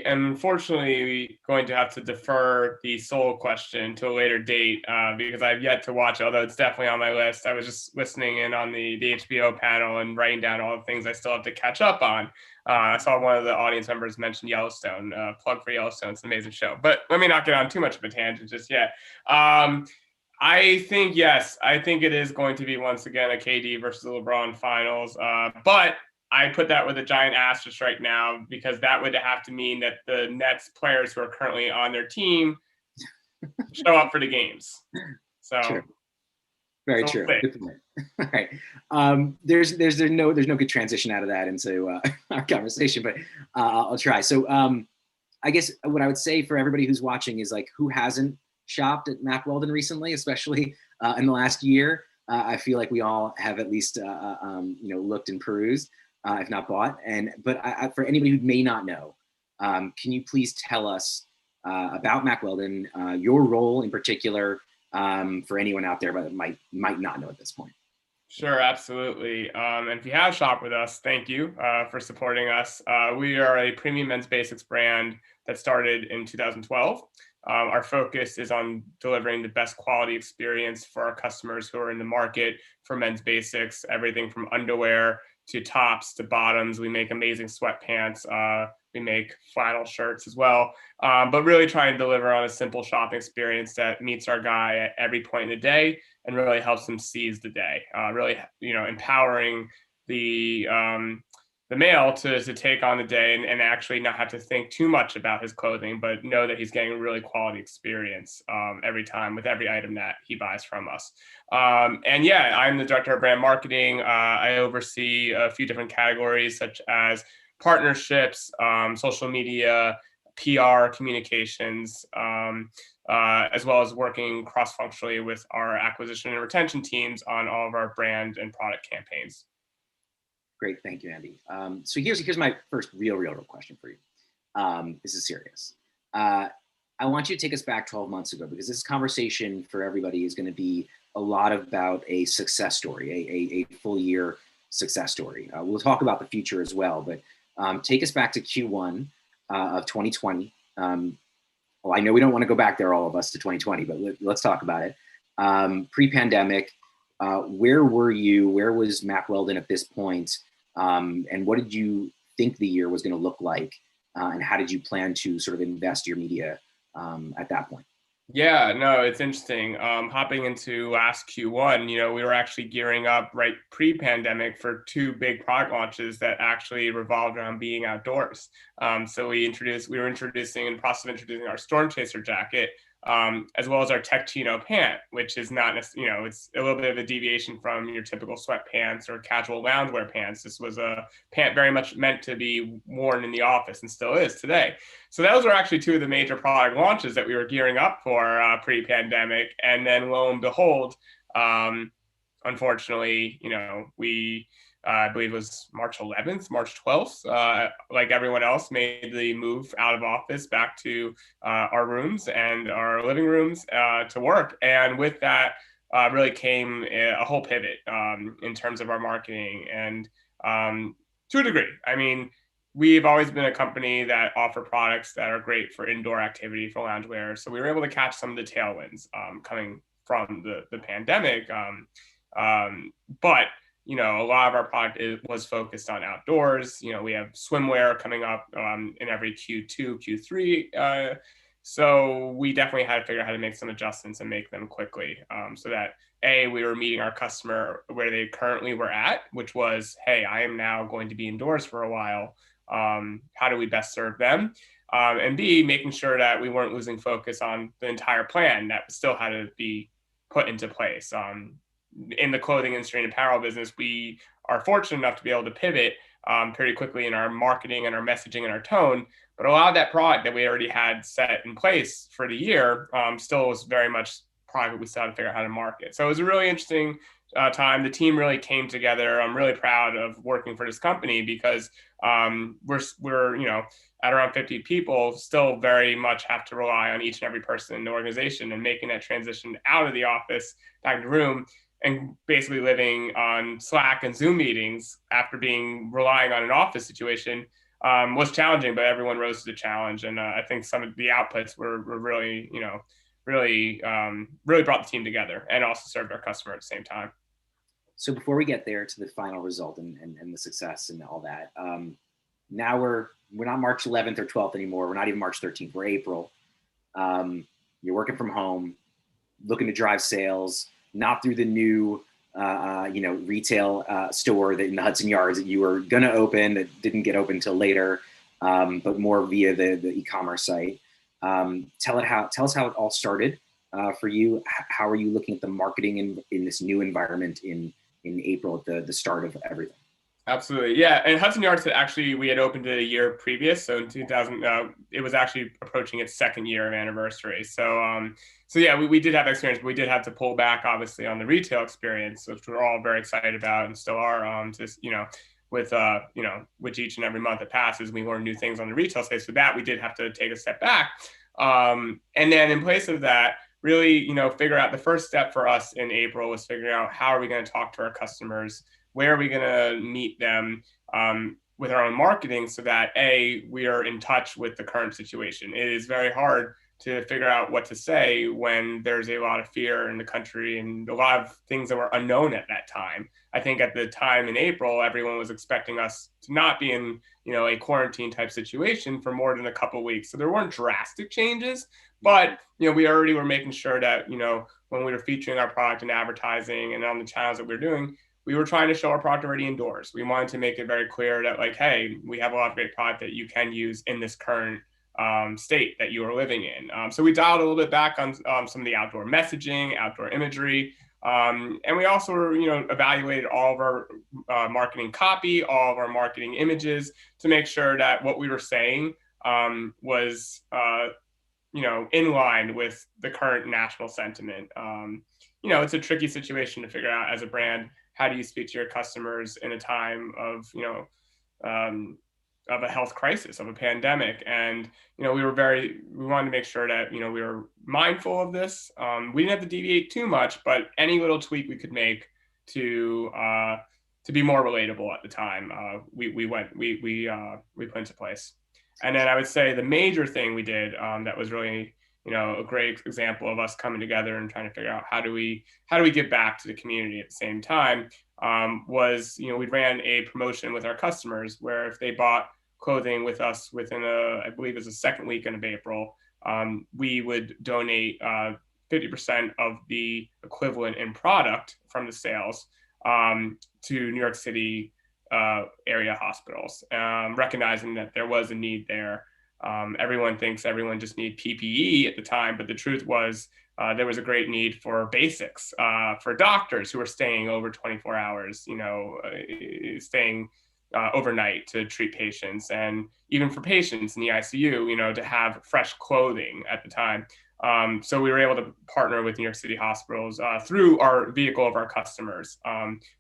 am unfortunately going to have to defer the Soul question to a later date because I've yet to watch it, although it's definitely on my list. I was just listening in on the HBO panel and writing down all the things I still have to catch up on. I saw one of the audience members mention Yellowstone. Plug for Yellowstone. It's an amazing show. But let me not get on too much of a tangent just yet. I think, yes, I think it is going to be once again a KD versus LeBron finals. But I put that with a giant asterisk right now because that would have to mean that the Nets players who are currently on their team show up for the games. So True. Very so true. we'll Good point. All right. There's no good transition out of that into our conversation, but I'll try. So I guess what I would say for everybody who's watching is like, who hasn't shopped at Mack Weldon recently, especially in the last year? I feel like we all have at least looked and perused. If not bought. But for anybody who may not know, can you please tell us about Mack Weldon, your role in particular, for anyone out there that might not know at this point? Sure, absolutely. And if you have shopped with us, thank you for supporting us. We are a premium men's basics brand that started in 2012. Our focus is on delivering the best quality experience for our customers who are in the market for men's basics, everything from underwear to tops to bottoms. We make amazing sweatpants. We make flannel shirts as well, but really try and deliver on a simple shopping experience that meets our guy at every point in the day and really helps him seize the day. Really, empowering the male to take on the day and actually not have to think too much about his clothing, but know that he's getting a really quality experience every time with every item that he buys from us. And yeah, I'm the director of brand marketing. I oversee a few different categories such as partnerships, social media, PR, communications, as well as working cross-functionally with our acquisition and retention teams on all of our brand and product campaigns. Great, thank you, Andy. So here's my first real question for you. This is serious. I want you to take us back 12 months ago, because this conversation for everybody is going to be a lot about a success story, a full year success story. We'll talk about the future as well, but take us back to Q1 of 2020. Well, I know we don't want to go back there, all of us, to 2020, but let's talk about it. Pre-pandemic, where were you? Where was Mack Weldon at this point? And what did you think the year was going to look like? And how did you plan to sort of invest your media at that point? Yeah, no, it's interesting. Hopping into last Q1, we were actually gearing up right pre-pandemic for two big product launches that actually revolved around being outdoors. So we were introducing, in the process of introducing our Storm Chaser jacket, as well as our Tech Chino pant, which is not, it's a little bit of a deviation from your typical sweatpants or casual loungewear pants. This was a pant very much meant to be worn in the office and still is today. So those were actually two of the major product launches that we were gearing up for pre-pandemic. And then lo and behold, unfortunately, we, I believe it was March 11th, March 12th, like everyone else, made the move out of office back to our rooms and our living rooms to work. And with that really came a whole pivot in terms of our marketing. And to a degree, I mean, we've always been a company that offer products that are great for indoor activity, for loungewear. So we were able to catch some of the tailwinds coming from the pandemic. But a lot of our product was focused on outdoors. We have swimwear coming up in every Q2, Q3 So we definitely had to figure out how to make some adjustments and make them quickly, so that we were meeting our customer where they currently were at, which was, hey, I am now going to be indoors for a while. How do we best serve them? And B, making sure that we weren't losing focus on the entire plan that still had to be put into place. In the clothing industry and apparel business, we are fortunate enough to be able to pivot pretty quickly in our marketing and our messaging and our tone. But a lot of that product that we already had set in place for the year still was very much product we still had to figure out how to market. So it was a really interesting time. The team really came together. I'm really proud of working for this company because we're at around 50 people, still very much have to rely on each and every person in the organization, and making that transition out of the office back to the room and basically living on Slack and Zoom meetings after relying on an office situation was challenging, but everyone rose to the challenge. And I think some of the outputs were really, really brought the team together and also served our customer at the same time. So before we get there to the final result and the success and all that, now we're not March 11th or 12th anymore. We're not even March 13th. We're April. You're working from home, looking to drive sales, not through the new retail store that in the Hudson Yards that you were going to open that didn't get open until later, but more via the e-commerce site. Tell us how it all started for you. How are you looking at the marketing in this new environment in April at the start of everything? Absolutely. Yeah. And Hudson Yards we had opened it a year previous. So in 2000, it was actually approaching its second year of anniversary. So yeah, we did have experience, but we did have to pull back obviously on the retail experience, which we're all very excited about and still are, with each and every month that passes, we learn new things on the retail space. So that we did have to take a step back. And then in place of that, really, figure out the first step for us in April was figuring out how are we going to talk to our customers? Where are we going to meet them with our own marketing so that we are in touch with the current situation? It is very hard to figure out what to say when there's a lot of fear in the country and a lot of things that were unknown at that time. I think at the time in April, everyone was expecting us to not be in, a quarantine type situation for more than a couple of weeks. So there weren't drastic changes, but, we already were making sure that, when we were featuring our product and advertising and on the channels that we're doing, we were trying to show our product already indoors. We wanted to make it very clear that hey, we have a lot of great product that you can use in this current state that you are living in. So we dialed a little bit back on some of the outdoor messaging, outdoor imagery. And we also evaluated all of our marketing copy, all of our marketing images to make sure that what we were saying was in line with the current national sentiment. It's a tricky situation to figure out as a brand. How do you speak to your customers in a time of a health crisis, of a pandemic? And we wanted to make sure that we were mindful of this. We didn't have to deviate too much, but any little tweak we could make to be more relatable at the time, we put into place. And then I would say the major thing we did that was really a great example of us coming together and trying to figure out how do we give back to the community at the same time was we ran a promotion with our customers where if they bought clothing with us within I believe it was the second weekend of April, we would donate 50% of the equivalent in product from the sales to New York City area hospitals, recognizing that there was a need there. Everyone thinks everyone just need PPE at the time, but the truth was there was a great need for basics for doctors who were staying over 24 hours, staying overnight to treat patients, and even for patients in the ICU, to have fresh clothing at the time. So we were able to partner with New York City hospitals through our vehicle of our customers,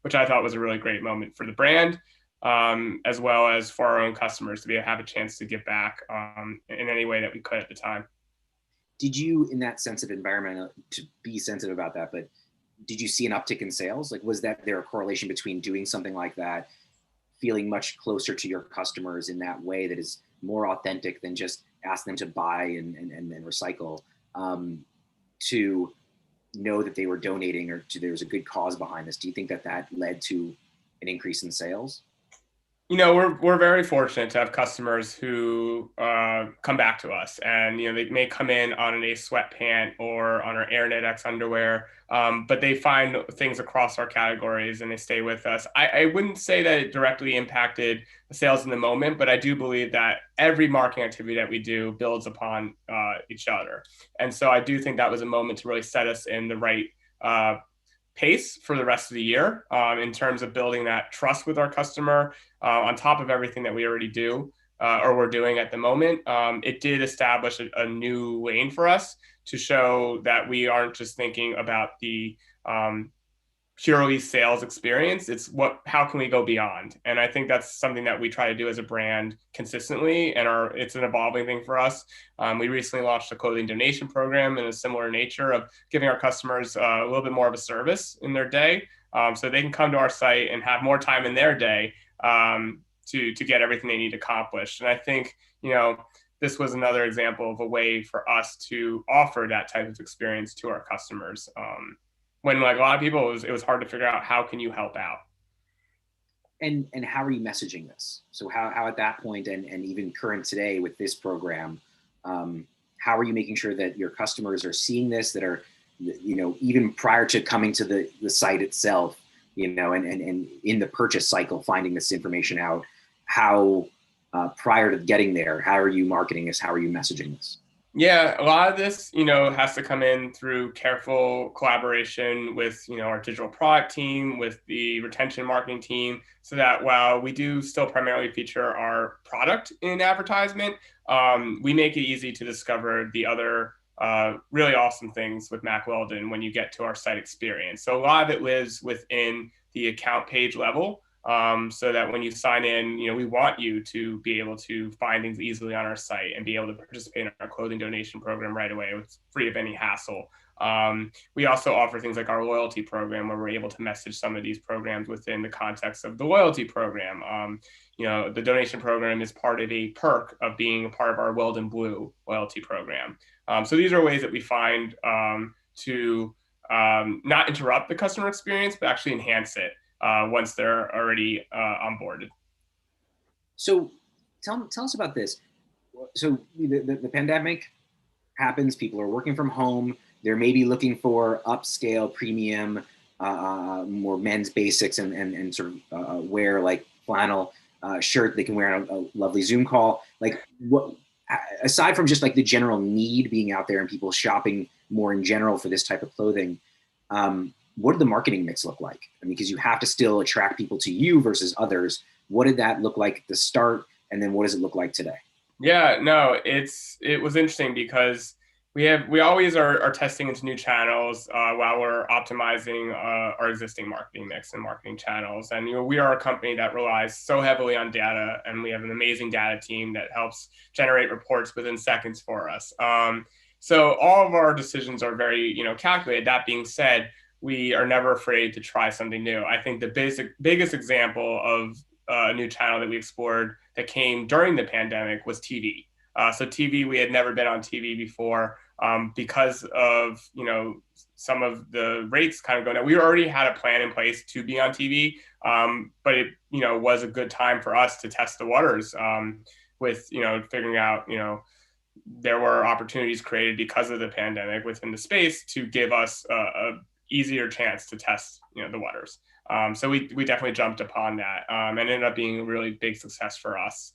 which I thought was a really great moment for the brand. As well as for our own customers to have a chance to give back in any way that we could at the time. Did you, in that sensitive environment, to be sensitive about that, but did you see an uptick in sales? Was there a correlation between doing something like that, feeling much closer to your customers in that way that is more authentic than just ask them to buy and then recycle, to know that they were donating or there was a good cause behind this? Do you think that led to an increase in sales? We're very fortunate to have customers who come back to us, and they may come in on an Ace sweatpant or on our AirNet X underwear, but they find things across our categories and they stay with us. I wouldn't say that it directly impacted the sales in the moment, but I do believe that every marketing activity that we do builds upon each other, and so I do think that was a moment to really set us in the right pace for the rest of the year in terms of building that trust with our customer on top of everything that we already do or we're doing at the moment. It did establish a new lane for us to show that we aren't just thinking about the purely sales experience. It's how can we go beyond? And I think that's something that we try to do as a brand consistently, and it's an evolving thing for us. We recently launched a clothing donation program in a similar nature of giving our customers a little bit more of a service in their day, so they can come to our site and have more time in their day to get everything they need accomplished. And I think, this was another example of a way for us to offer that type of experience to our customers. When like a lot of people, it was hard to figure out how can you help out. And how are you messaging this? So how at that point and even current today with this program, how are you making sure that your customers are seeing this, that are, even prior to coming to the site itself, and in the purchase cycle, finding this information out, how prior to getting there, how are you marketing this? How are you messaging this? Yeah, a lot of this, has to come in through careful collaboration with, our digital product team, with the retention marketing team, so that while we do still primarily feature our product in advertisement, we make it easy to discover the other really awesome things with Mack Weldon when you get to our site experience. So a lot of it lives within the account page level. So that when you sign in, we want you to be able to find things easily on our site and be able to participate in our clothing donation program right away. It's free of any hassle. We also offer things like our loyalty program, where we're able to message some of these programs within the context of the loyalty program. The donation program is part of a perk of being a part of our Weldon Blue loyalty program. So these are ways that we find to not interrupt the customer experience, but actually enhance it once they're already onboarded. So tell us about this. So the pandemic happens, people are working from home, they're maybe looking for upscale, premium, more men's basics and sort of wear like flannel shirt they can wear on a lovely Zoom call. Like, what, aside from just like the general need being out there and people shopping more in general for this type of clothing, what did the marketing mix look like? I mean, because you have to still attract people to you versus others. What did that look like at the start? And then what does it look like today? Yeah, no, it was interesting because we always are testing into new channels while we're optimizing our existing marketing mix and marketing channels. And we are a company that relies so heavily on data, and we have an amazing data team that helps generate reports within seconds for us. So all of our decisions are very calculated. That being said, we are never afraid to try something new. I think the biggest example of a new channel that we explored that came during the pandemic was TV. So TV, we had never been on TV before because of, some of the rates kind of going down. We already had a plan in place to be on TV, but it, was a good time for us to test the waters with, figuring out, there were opportunities created because of the pandemic within the space to give us a easier chance to test, the waters. So we definitely jumped upon that and ended up being a really big success for us.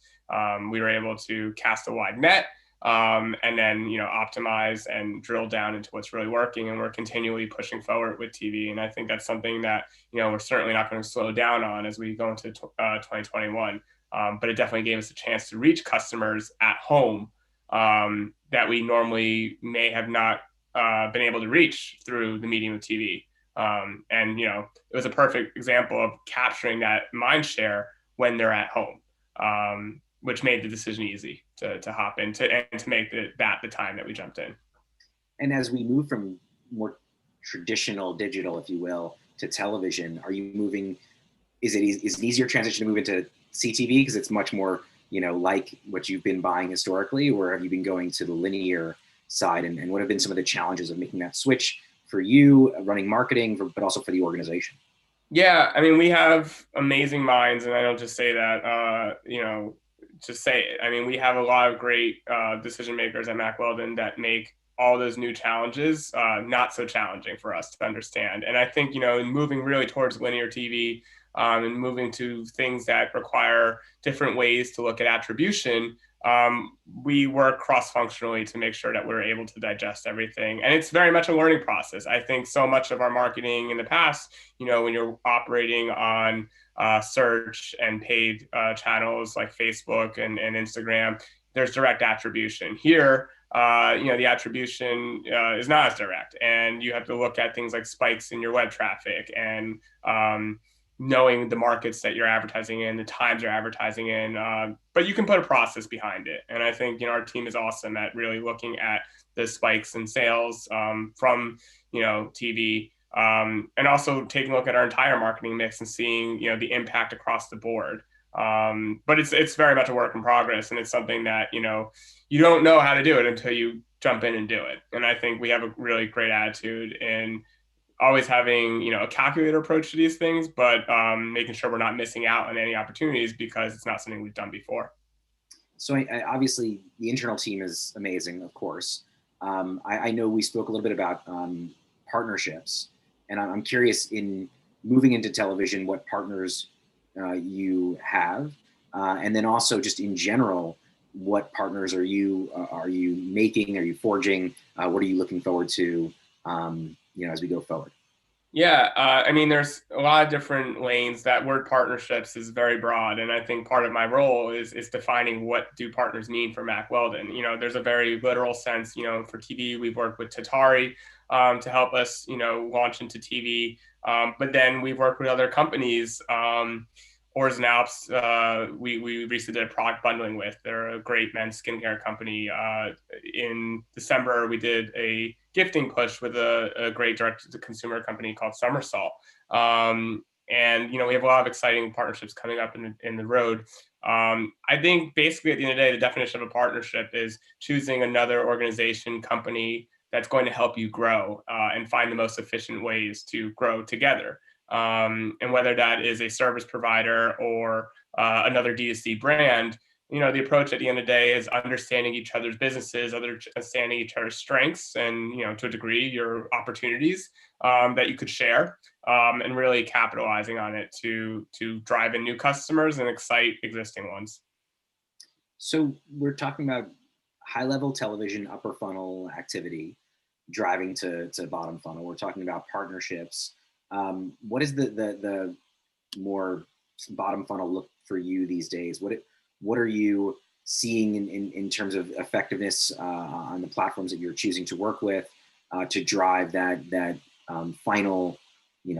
We were able to cast a wide net and then, optimize and drill down into what's really working. And we're continually pushing forward with TV. And I think that's something that, we're certainly not going to slow down on as we go into 2021. But it definitely gave us a chance to reach customers at home that we normally may have not been able to reach through the medium of TV. And, it was a perfect example of capturing that mind share when they're at home, which made the decision easy to hop into and to make that the time that we jumped in. And as we move from more traditional digital, if you will, to television, are you moving, is it an easier transition to move into CTV because it's much more, like what you've been buying historically, or have you been going to the linear side? And what have been some of the challenges of making that switch for you, running marketing, but also for the organization? Yeah, I mean, we have amazing minds, and I don't just say that, just say it. I mean, we have a lot of great decision makers at Mack Weldon that make all those new challenges not so challenging for us to understand. And I think, in moving really towards linear TV and moving to things that require different ways to look at attribution, we work cross-functionally to make sure that we're able to digest everything. And it's very much a learning process. I think so much of our marketing in the past, when you're operating on search and paid channels like Facebook and Instagram, there's direct attribution. Here, the attribution is not as direct, and you have to look at things like spikes in your web traffic and knowing the markets that you're advertising in, the times you're advertising in, but you can put a process behind it. And I think, our team is awesome at really looking at the spikes in sales from, TV, and also taking a look at our entire marketing mix and seeing, the impact across the board. But it's very much a work in progress, and it's something that, you don't know how to do it until you jump in and do it. And I think we have a really great attitude in always having, a calculated approach to these things, but making sure we're not missing out on any opportunities because it's not something we've done before. So obviously the internal team is amazing, of course. I know we spoke a little bit about partnerships, and I'm curious, in moving into television, what partners you have, and then also just in general, what partners are you making? Are you forging? What are you looking forward to? As we go forward? Yeah, I mean, there's a lot of different lanes. That word partnerships is very broad, and I think part of my role is defining what do partners mean for Mack Weldon. There's a very literal sense. For TV, we've worked with Tatari to help us, launch into TV, but then we've worked with other companies. Oars and Alps, we recently did a product bundling with. They're a great men's skincare company. In December, we did a gifting push with a great direct-to-consumer company called Somersault. And, we have a lot of exciting partnerships coming up in the road. I think basically at the end of the day, the definition of a partnership is choosing another organization, company that's going to help you grow and find the most efficient ways to grow together. And whether that is a service provider or another D2C brand, the approach at the end of the day is understanding each other's businesses, understanding each other's strengths, and, to a degree, your opportunities that you could share, and really capitalizing on it to drive in new customers and excite existing ones. So we're talking about high-level television, upper funnel activity, driving to bottom funnel. We're talking about partnerships. What is the more bottom funnel look for you these days? What are you seeing in terms of effectiveness on the platforms that you're choosing to work with to drive that final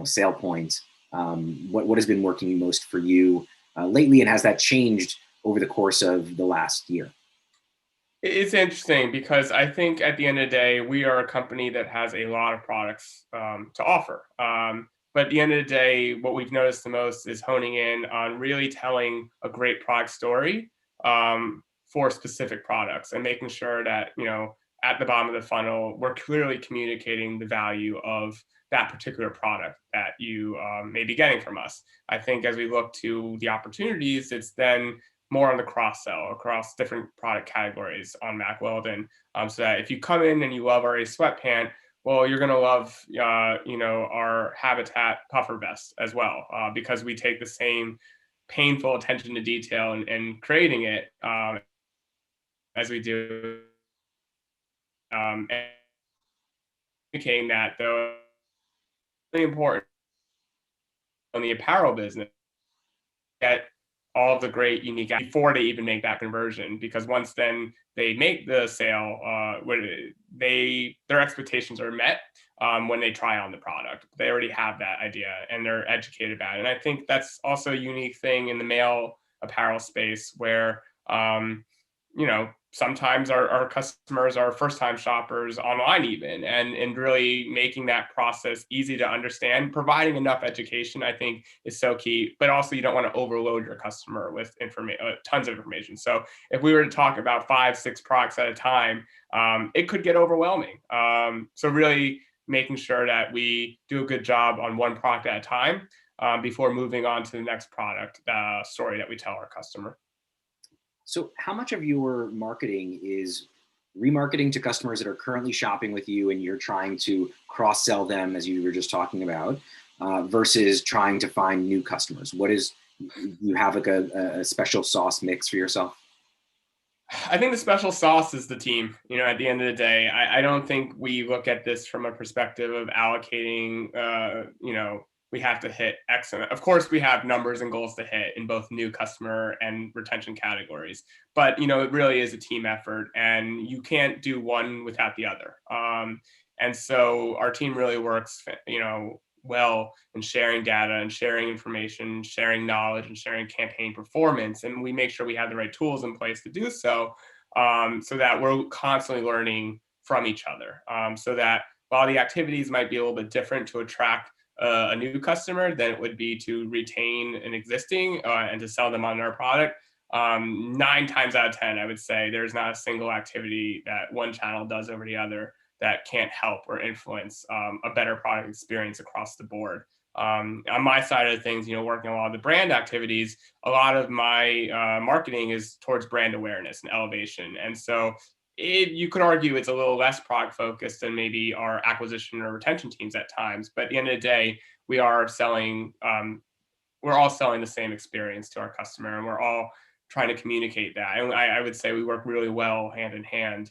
sale point? What has been working most for you lately, and has that changed over the course of the last year? It's interesting because I think at the end of the day, we are a company that has a lot of products to offer. But at the end of the day, what we've noticed the most is honing in on really telling a great product story for specific products and making sure that, at the bottom of the funnel, we're clearly communicating the value of that particular product that you may be getting from us. I think as we look to the opportunities, it's then more on the cross sell across different product categories on Mack Weldon. So that if you come in and you love our sweatpant, well, you're going to love, our Habitat puffer vest as well, because we take the same painful attention to detail and creating it as we do. And communicating that, though, really important on the apparel business, get all of the great unique before they even make that conversion, because once then they make the sale, their expectations are met when they try on the product. They already have that idea and they're educated about it. And I think that's also a unique thing in the male apparel space where, sometimes our customers are first-time shoppers online even, and really making that process easy to understand, providing enough education, I think is so key, but also you don't want to overload your customer with tons of information. So if we were to talk about 5-6 products at a time, it could get overwhelming. So really making sure that we do a good job on one product at a time. before moving on to the next product story that we tell our customer. So how much of your marketing is remarketing to customers that are currently shopping with you and you're trying to cross-sell them, as you were just talking about, versus trying to find new customers? You have like a special sauce mix for yourself? I think the special sauce is the team. At the end of the day, I don't think we look at this from a perspective of allocating, we have to hit X. Of course, we have numbers and goals to hit in both new customer and retention categories. But, it really is a team effort, and you can't do one without the other. And so our team really works, well in sharing data and sharing information, sharing knowledge and sharing campaign performance. And we make sure we have the right tools in place to do so, so that we're constantly learning from each other. So that while the activities might be a little bit different to attract a new customer than it would be to retain an existing and to sell them on our product, 9 times out of 10, I would say there's not a single activity that one channel does over the other that can't help or influence a better product experience across the board. On my side of things, working a lot of the brand activities, a lot of my marketing is towards brand awareness and elevation. And so you could argue it's a little less product focused than maybe our acquisition or retention teams at times. But at the end of the day, we are selling, we're all selling the same experience to our customer, and we're all trying to communicate that. And I would say we work really well hand in hand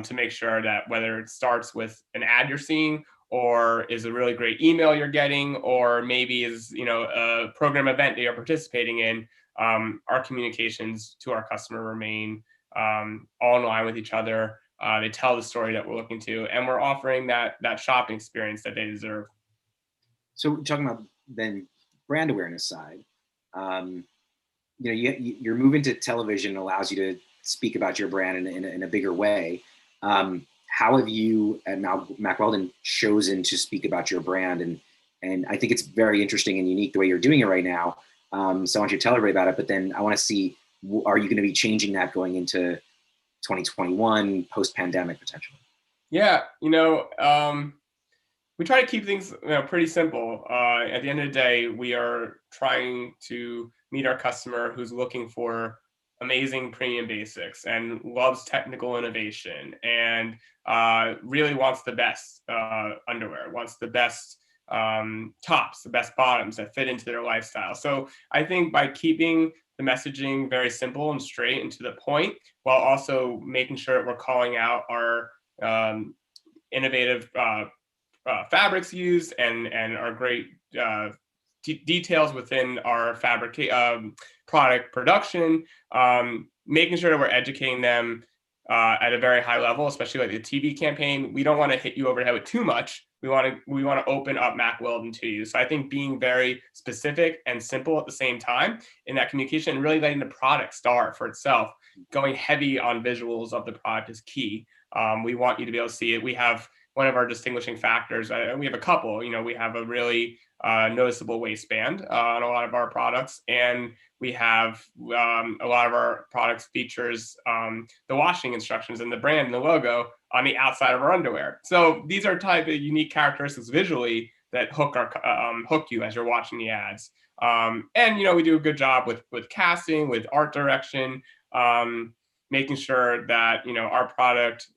to make sure that whether it starts with an ad you're seeing, or is a really great email you're getting, or maybe is a program event that you're participating in, our communications to our customer remain all in line with each other. They tell the story that we're looking to, and we're offering that shopping experience that they deserve. So talking about then brand awareness side, your move into television allows you to speak about your brand in a bigger way. How have you at Mack Weldon chosen to speak about your brand? And I think it's very interesting and unique the way you're doing it right now. So I want you to tell everybody about it, but then I want to see, are you going to be changing that going into 2021 post-pandemic potentially? Yeah, we try to keep things pretty simple. At the end of the day, we are trying to meet our customer who's looking for amazing premium basics and loves technical innovation and really wants the best underwear, wants the best tops, the best bottoms that fit into their lifestyle. So I think by keeping the messaging very simple and straight and to the point, while also making sure we're calling out our innovative fabrics used and our great details within our product production, making sure that we're educating them at a very high level, especially like the TV campaign. We don't want to hit you over the head with too much. We want to open up Mack Weldon to you. So I think being very specific and simple at the same time in that communication, and really letting the product start for itself, going heavy on visuals of the product is key. We want you to be able to see it. We have one of our distinguishing factors. We have a couple. We have a really noticeable waistband on a lot of our products, and we have a lot of our products features the washing instructions and the brand and the logo on the outside of our underwear. So these are type of unique characteristics visually that hook you as you're watching the ads. And we do a good job with casting, with art direction, making sure that our product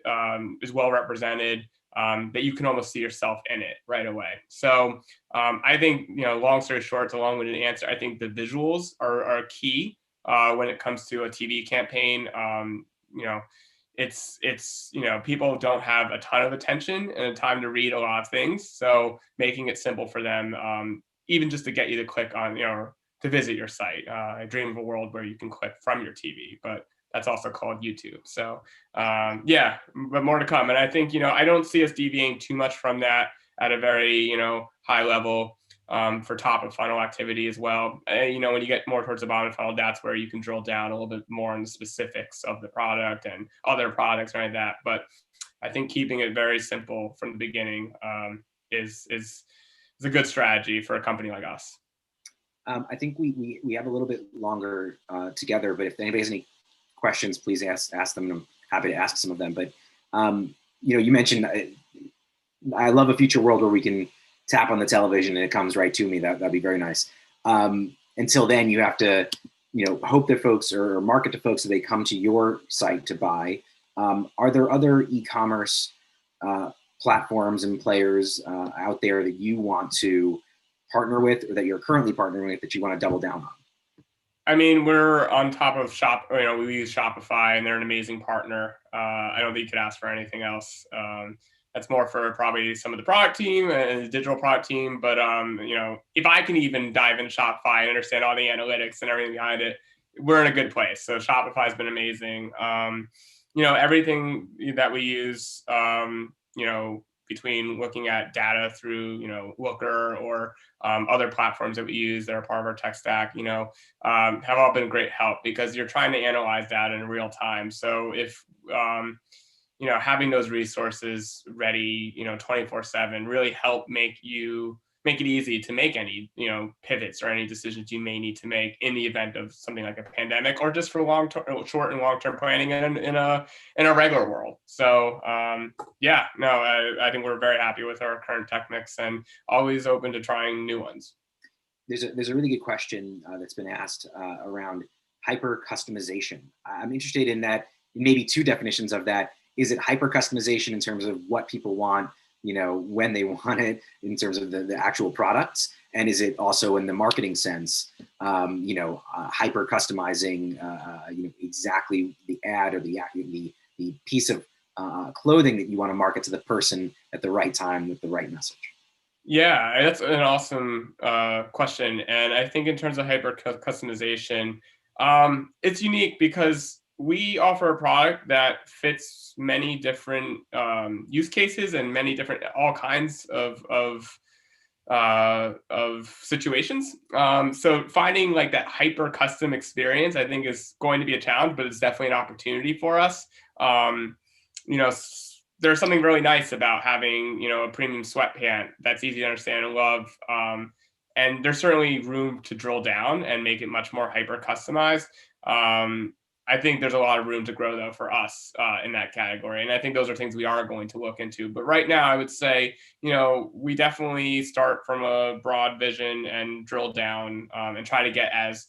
is well represented. That you can almost see yourself in it right away. So I think, long story short, it's a long-winded answer. I think the visuals are key when it comes to a TV campaign. It's people don't have a ton of attention and time to read a lot of things. So making it simple for them, even just to get you to click on, to visit your site. I dream of a world where you can click from your TV, but that's also called YouTube. So yeah, but more to come. And I think, I don't see us deviating too much from that at a very, high level for top of funnel activity as well. When you get more towards the bottom of funnel, that's where you can drill down a little bit more on the specifics of the product and other products and like that. But I think keeping it very simple from the beginning is a good strategy for a company like us. I think we have a little bit longer together, but if anybody has any questions, please ask them. I'm happy to ask some of them. But you mentioned, I love a future world where we can tap on the television and it comes right to me. That'd be very nice. Until then, you have to, hope that folks or market to folks so they come to your site to buy. Are there other e-commerce platforms and players out there that you want to partner with, or that you're currently partnering with, that you want to double down on? I mean, we're on top of we use Shopify, and they're an amazing partner. I don't think you could ask for anything else. That's more for probably some of the product team and the digital product team. But, if I can even dive into Shopify and understand all the analytics and everything behind it, we're in a good place. So Shopify has been amazing. Everything that we use, between looking at data through, Looker or other platforms that we use that are part of our tech stack, have all been great help, because you're trying to analyze data in real time. So if, having those resources ready, 24/7 really help make it easy to make any, pivots or any decisions you may need to make in the event of something like a pandemic, or just for short and long-term planning in a regular world. So I think we're very happy with our current tech mix and always open to trying new ones. There's a really good question that's been asked around hyper customization. I'm interested in that, maybe two definitions of that. Is it hyper customization in terms of what people want, when they want it, in terms of the actual products? And is it also in the marketing sense, hyper customizing, exactly the ad or the piece of clothing that you want to market to the person at the right time with the right message? Yeah, that's an awesome question. And I think in terms of hyper customization, it's unique because we offer a product that fits many different use cases and many different, all kinds of situations. So finding like that hyper custom experience, I think, is going to be a challenge, but it's definitely an opportunity for us. There's something really nice about having, a premium sweatpant that's easy to understand and love. And there's certainly room to drill down and make it much more hyper customized. I think there's a lot of room to grow, though, for us in that category. And I think those are things we are going to look into. But right now, I would say, we definitely start from a broad vision and drill down and try to get as,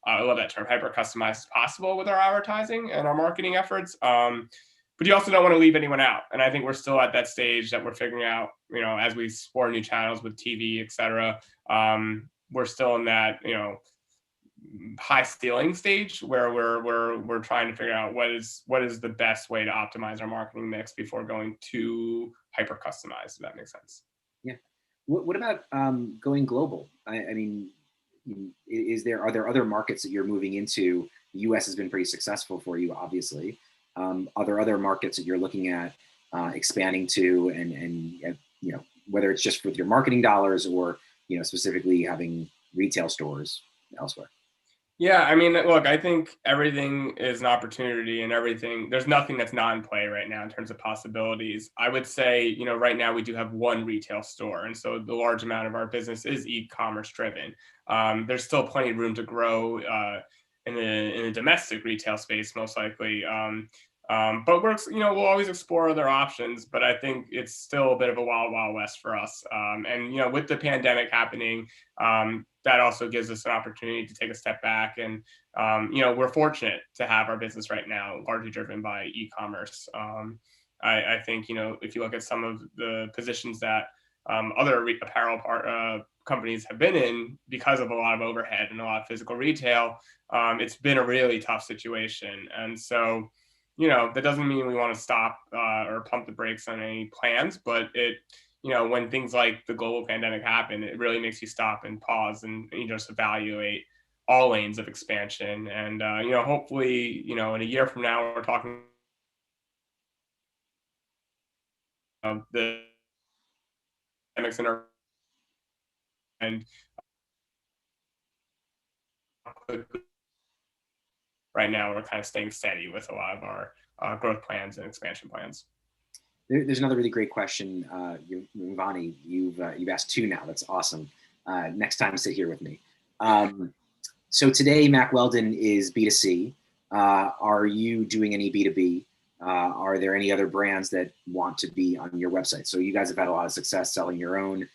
I love that term, hyper customized as possible with our advertising and our marketing efforts. But you also don't want to leave anyone out. And I think we're still at that stage that we're figuring out, as we explore new channels with TV, et cetera. We're still in that, high ceiling stage where we're trying to figure out what is the best way to optimize our marketing mix before going too hyper customized, if that makes sense. Yeah. What about going global? I mean, are there other markets that you're moving into? The US has been pretty successful for you, obviously. Are there other markets that you're looking at expanding to, and whether it's just with your marketing dollars or specifically having retail stores elsewhere? Yeah, I mean, look, I think everything is an opportunity, and there's nothing that's not in play right now in terms of possibilities. I would say, right now we do have one retail store. And so the large amount of our business is e-commerce driven. There's still plenty of room to grow in the domestic retail space, most likely. But we'll always explore other options, but I think it's still a bit of a wild, wild west for us. And, with the pandemic happening, that also gives us an opportunity to take a step back. And, we're fortunate to have our business right now largely driven by e-commerce. I think, if you look at some of the positions that other apparel companies have been in because of a lot of overhead and a lot of physical retail, it's been a really tough situation. And so, that doesn't mean we want to stop or pump the brakes on any plans, but when things like the global pandemic happen, it really makes you stop and pause and just evaluate all lanes of expansion. And, hopefully, in a year from now, we're talking the pandemics in our and right now we're kind of staying steady with a lot of our growth plans and expansion plans. There's another really great question, Vani. You've asked two now. That's awesome. Next time, sit here with me. So today, Mack Weldon is B2C. Are you doing any B2B? Are there any other brands that want to be on your website? So you guys have had a lot of success selling your own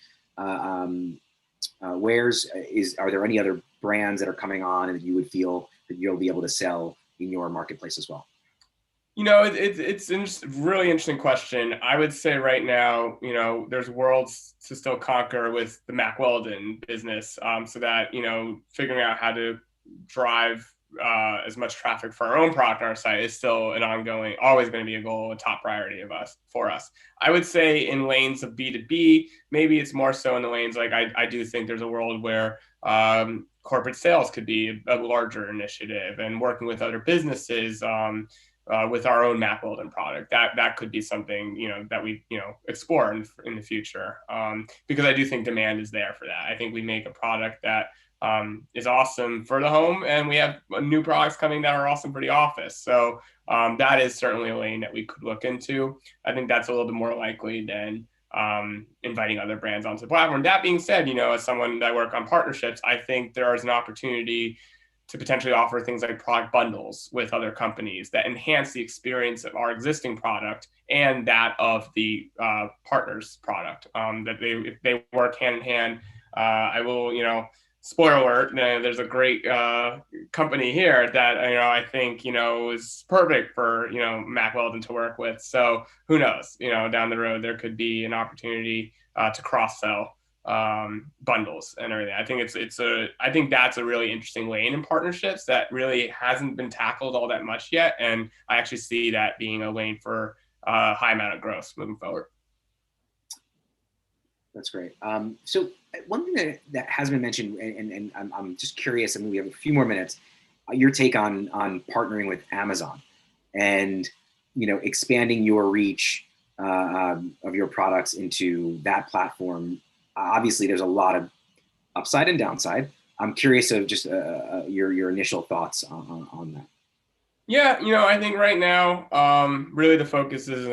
wares? Are there any other brands that are coming on and that you would feel that you'll be able to sell in your marketplace as well? It's a really interesting question. I would say right now, there's worlds to still conquer with the Mack Weldon business. So that, figuring out how to drive as much traffic for our own product on our site is still an ongoing, always going to be a goal, a top priority for us. I would say in lanes of B2B, maybe it's more so in the lanes, like I do think there's a world where corporate sales could be a larger initiative, and working with other businesses, with our own Mack Weldon product, that could be something that we explore in the future, because I do think demand is there for that. I think we make a product that is awesome for the home, and we have new products coming that are awesome for the office. So that is certainly a lane that we could look into. I think that's a little bit more likely than inviting other brands onto the platform. That being said, as someone that work on partnerships, I think there is an opportunity to potentially offer things like product bundles with other companies that enhance the experience of our existing product and that of the partner's product. That if they work hand in hand, I will, spoiler alert, there's a great company here that, I think, is perfect for, Mack Weldon to work with. So who knows, down the road, there could be an opportunity to cross-sell bundles and everything. I think that's a really interesting lane in partnerships that really hasn't been tackled all that much yet. And I actually see that being a lane for a high amount of growth moving forward. That's great. So one thing that has been mentioned, and I'm just curious, and we have a few more minutes, your take on partnering with Amazon and, expanding your reach of your products into that platform. Obviously, there's a lot of upside and downside. I'm curious of just your initial thoughts on that. Yeah, I think right now, really the focus is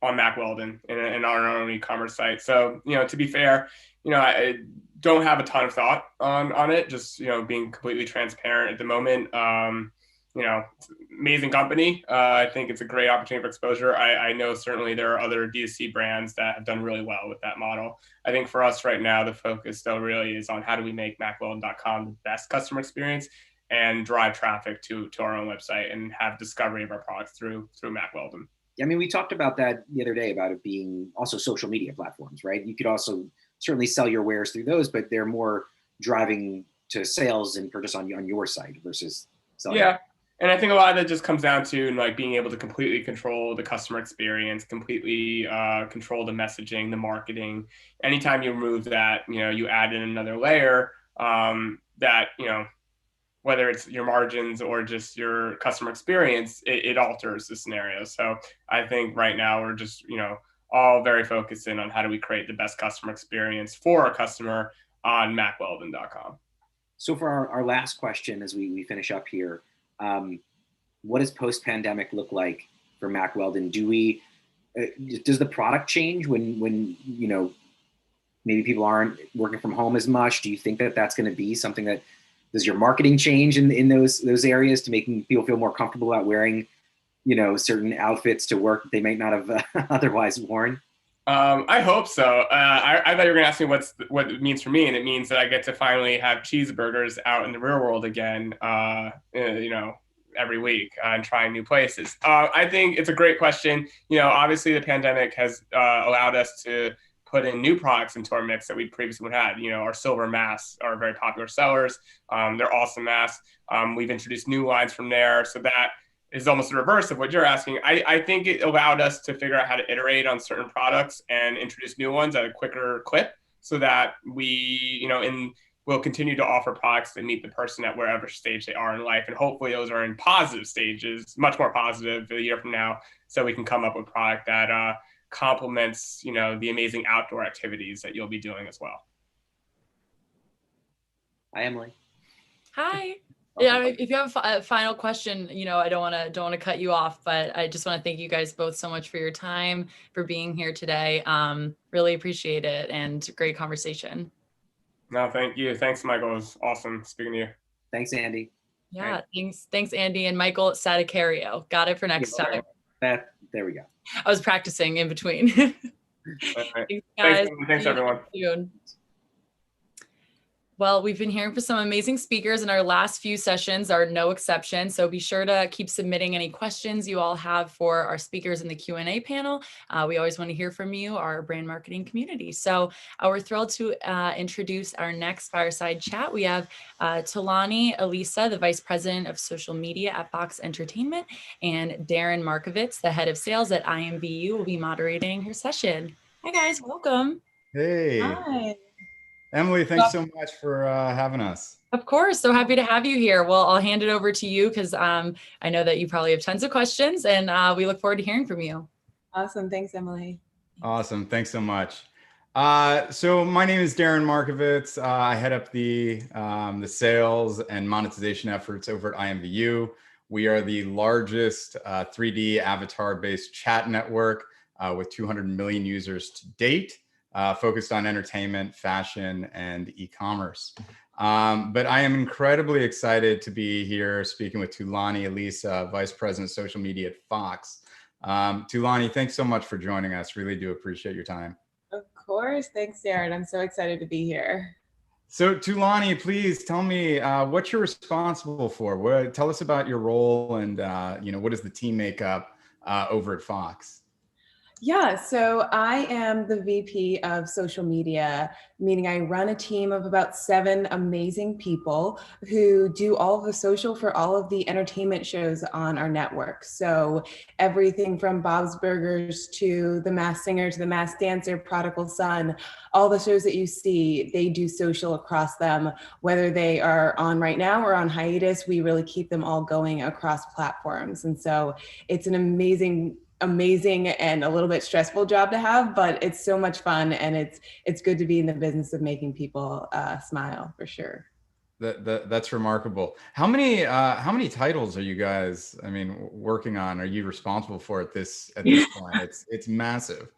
on Mack Weldon and our own e-commerce site. So, to be fair, I don't have a ton of thought on it. Just being completely transparent at the moment. Amazing company. I think it's a great opportunity for exposure. I know certainly there are other D2C brands that have done really well with that model. I think for us right now, the focus still really is on how do we make MackWeldon.com the best customer experience and drive traffic to our own website and have discovery of our products through Mack Weldon. I mean, we talked about that the other day about it being also social media platforms, right? You could also certainly sell your wares through those, but they're more driving to sales and purchase on your site versus selling. Yeah. And I think a lot of that just comes down to like being able to completely control the customer experience, completely control the messaging, the marketing. Anytime you remove that, you add in another layer that, whether it's your margins or just your customer experience, it alters the scenario. So I think right now we're just, all very focused in on how do we create the best customer experience for our customer on MackWeldon.com. So for our last question, as we finish up here, what does post-pandemic look like for Mack Weldon? Does the product change when maybe people aren't working from home as much? Do you think that that's going to be something that, does your marketing change in those areas to making people feel more comfortable about wearing, certain outfits to work that they might not have otherwise worn? I hope so. I thought you were going to ask me what it means for me, and it means that I get to finally have cheeseburgers out in the real world again, every week and trying new places. I think it's a great question. Obviously the pandemic has allowed us to put in new products into our mix that we previously would have had. Our silver masks are very popular sellers. They're awesome masks. We've introduced new lines from there. So that is almost the reverse of what you're asking. I think it allowed us to figure out how to iterate on certain products and introduce new ones at a quicker clip so that we, we'll continue to offer products that meet the person at wherever stage they are in life. And hopefully those are in positive stages, much more positive a year from now, so we can come up with a product that complements, the amazing outdoor activities that you'll be doing as well. Hi, Emily. Hi. Yeah, if you have a final question, I don't want to cut you off, but I just want to thank you guys both so much for your time, for being here today. Really appreciate it, and great conversation. No, thank you. Thanks, Michael. It was awesome speaking to you. Thanks, Andy. Yeah, right. Thanks, Andy and Michael Satacario. Got it for next time. There we go. I was practicing in between. All right. Thanks, guys. Thanks See you everyone. soon. Well, we've been hearing from some amazing speakers, and our last few sessions are no exception. So be sure to keep submitting any questions you all have for our speakers in the Q&A panel. We always want to hear from you, our brand marketing community. So we're thrilled to introduce our next fireside chat. We have Talani Elisa, the Vice President of Social Media at Fox Entertainment, and Darren Markovitz, the Head of Sales at IMVU, will be moderating her session. Hi, guys. Welcome. Hey. Hi. Emily, thanks so much for having us. Of course. So happy to have you here. Well, I'll hand it over to you because I know that you probably have tons of questions, and we look forward to hearing from you. Awesome. Thanks, Emily. Awesome. Thanks so much. So my name is Darren Markovitz. I head up the sales and monetization efforts over at IMVU. We are the largest 3D avatar-based chat network with 200 million users to date. Focused on entertainment, fashion, and e-commerce. But I am incredibly excited to be here speaking with Tulani Elisa, Vice President of Social Media at Fox. Tulani, thanks so much for joining us. Really do appreciate your time. Of course. Thanks, Darren. I'm so excited to be here. So Tulani, please tell me what you're responsible for. Tell us about your role and what does the team make up over at Fox? Yeah, so I am the VP of social media, meaning I run a team of about 7 amazing people who do all of the social for all of the entertainment shows on our network. So everything from Bob's Burgers to The Masked Singer to The Masked Dancer, Prodigal Son, all the shows that you see, they do social across them, whether they are on right now or on hiatus. We really keep them all going across platforms. And so it's an amazing and a little bit stressful job to have, but it's so much fun, and it's good to be in the business of making people smile, for sure. That's remarkable. How many titles are you guys, working on? Are you responsible for at this point? It's massive.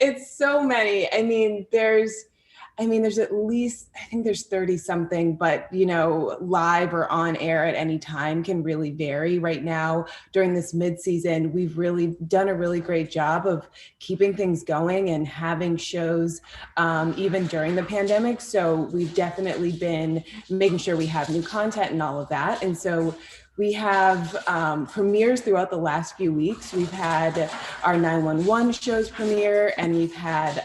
It's so many. There's at least, I think there's 30 something, but live or on air at any time can really vary. Right now, during this mid-season, we've really done a really great job of keeping things going and having shows even during the pandemic. So we've definitely been making sure we have new content and all of that. And so we have premieres throughout the last few weeks. We've had our 911 shows premiere, and we've had,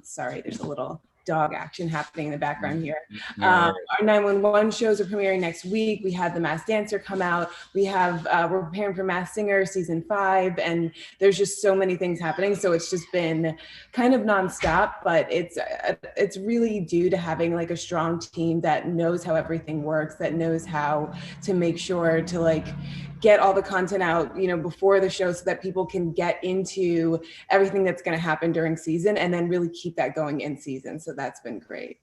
sorry, there's a little dog action happening in the background here. Our 911 shows are premiering next week. We had The Masked Dancer come out. We're preparing for Masked Singer season 5, and there's just so many things happening. So it's just been kind of nonstop, but it's really due to having like a strong team that knows how everything works, that knows how to make sure to get all the content out, before the show so that people can get into everything that's going to happen during season and then really keep that going in season. So that's been great.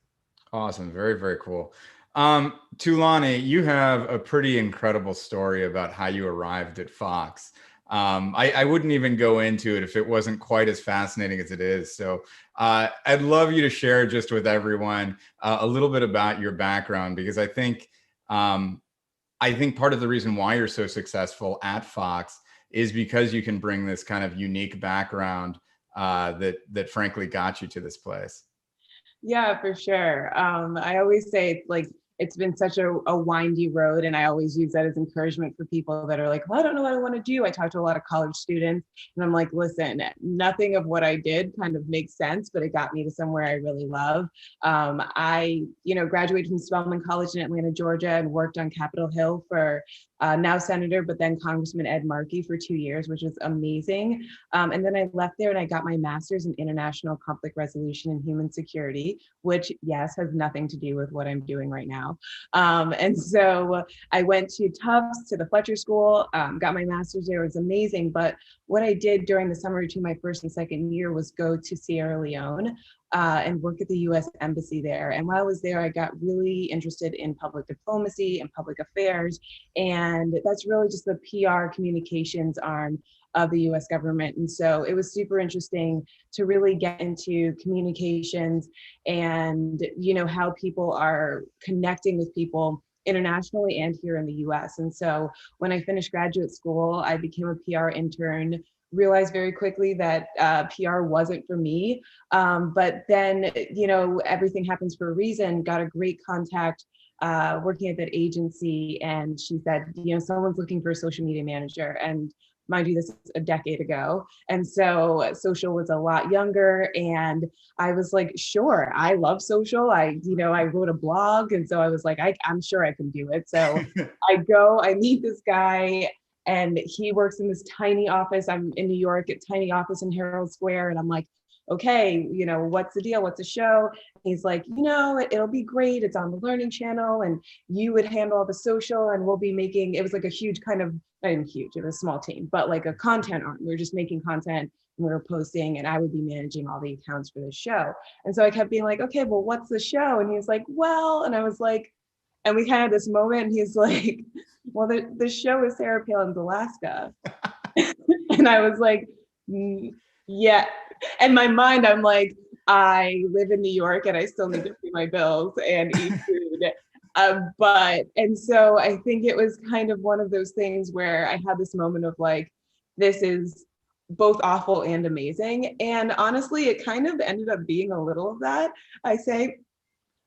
Awesome. Very, very cool. Tulani, you have a pretty incredible story about how you arrived at Fox. I wouldn't even go into it if it wasn't quite as fascinating as it is. So I'd love you to share just with everyone a little bit about your background, because I think part of the reason why you're so successful at Fox is because you can bring this kind of unique background that frankly got you to this place. Yeah, for sure. I always say it's been such a windy road, and I always use that as encouragement for people that are like, well, I don't know what I want to do. I talk to a lot of college students, and I'm like, listen, nothing of what I did kind of makes sense, but it got me to somewhere I really love. I graduated from Spelman College in Atlanta, Georgia, and worked on Capitol Hill for now Senator, but then Congressman Ed Markey for 2 years, which was amazing. And then I left there and I got my master's in international conflict resolution and human security, which, yes, has nothing to do with what I'm doing right now. And so I went to Tufts, to the Fletcher School, got my master's there. It was amazing. But what I did during the summer between my first and second year was go to Sierra Leone and work at the U.S. Embassy there. And while I was there, I got really interested in public diplomacy and public affairs. And that's really just the PR communications arm of the U.S. government. And so it was super interesting to really get into communications and, how people are connecting with people internationally and here in the U.S. And so when I finished graduate school, I became a PR intern realized very quickly that PR wasn't for me. But then, you know, everything happens for a reason. Got a great contact working at that agency, and she said, you know, someone's looking for a social media manager. And mind you, this is a decade ago. And so social was a lot younger. And I was like, sure, I love social. I wrote a blog. And so I was like, I'm sure I can do it. So I meet this guy, and he works in this tiny office. I'm in New York, a tiny office in Herald Square. And I'm like, okay, you know, what's the deal? What's the show? He's like, you know, it'll be great. It's on the Learning Channel, and you would handle all the social, and we'll be making, it was like a huge kind of, not even huge, it was a small team, but like a content arm. We were just making content, and we were posting, and I would be managing all the accounts for the show. And so I kept being like, okay, well, what's the show? And he's like, well, and I was like, and we kind of had this moment, and he's like, well, the show is Sarah Palin's Alaska. And I was like, yeah. In my mind, I'm like, I live in New York and I still need to pay my bills and eat food. And so I think it was kind of one of those things where I had this moment of like, this is both awful and amazing. And honestly, it kind of ended up being a little of that. I say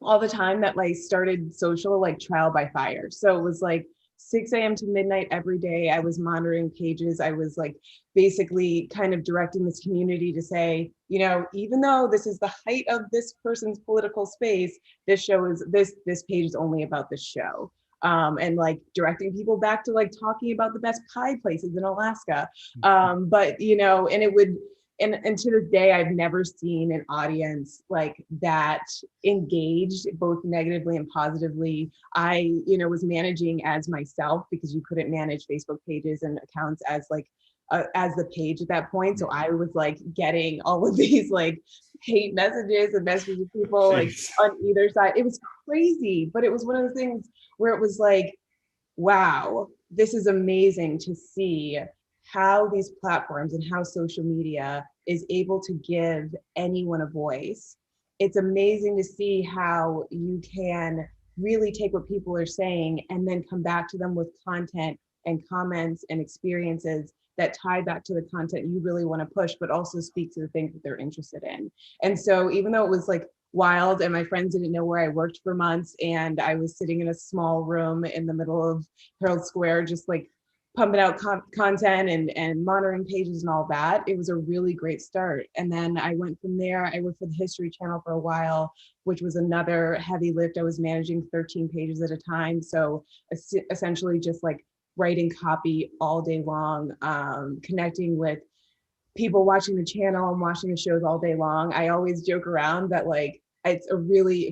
all the time that like started social like trial by fire. So it was like 6 a.m. to midnight every day. I was monitoring pages. I was like basically kind of directing this community to say, you know, even though this is the height of this person's political space, this show is this page is only about this show. And like directing people back to like talking about the best pie places in Alaska. But you know, and it would, and to this day, I've never seen an audience like that engaged, both negatively and positively. I, you know, was managing as myself because you couldn't manage Facebook pages and accounts as like, as the page at that point. So I was like getting all of these like hate messages and messages of people like on either side. It was crazy, but it was one of the things where it was like, wow, this is amazing to see how these platforms and how social media is able to give anyone a voice. It's amazing to see how you can really take what people are saying and then come back to them with content and comments and experiences that tie back to the content you really want to push, but also speak to the things that they're interested in. And so even though it was like wild and my friends didn't know where I worked for months, and I was sitting in a small room in the middle of Herald Square, just like pumping out content and monitoring pages and all that, it was a really great start. And then I went from there. I worked for the History Channel for a while, which was another heavy lift. I was managing 13 pages at a time. So essentially just like writing copy all day long, connecting with people watching the channel and watching the shows all day long. I always joke around that like, it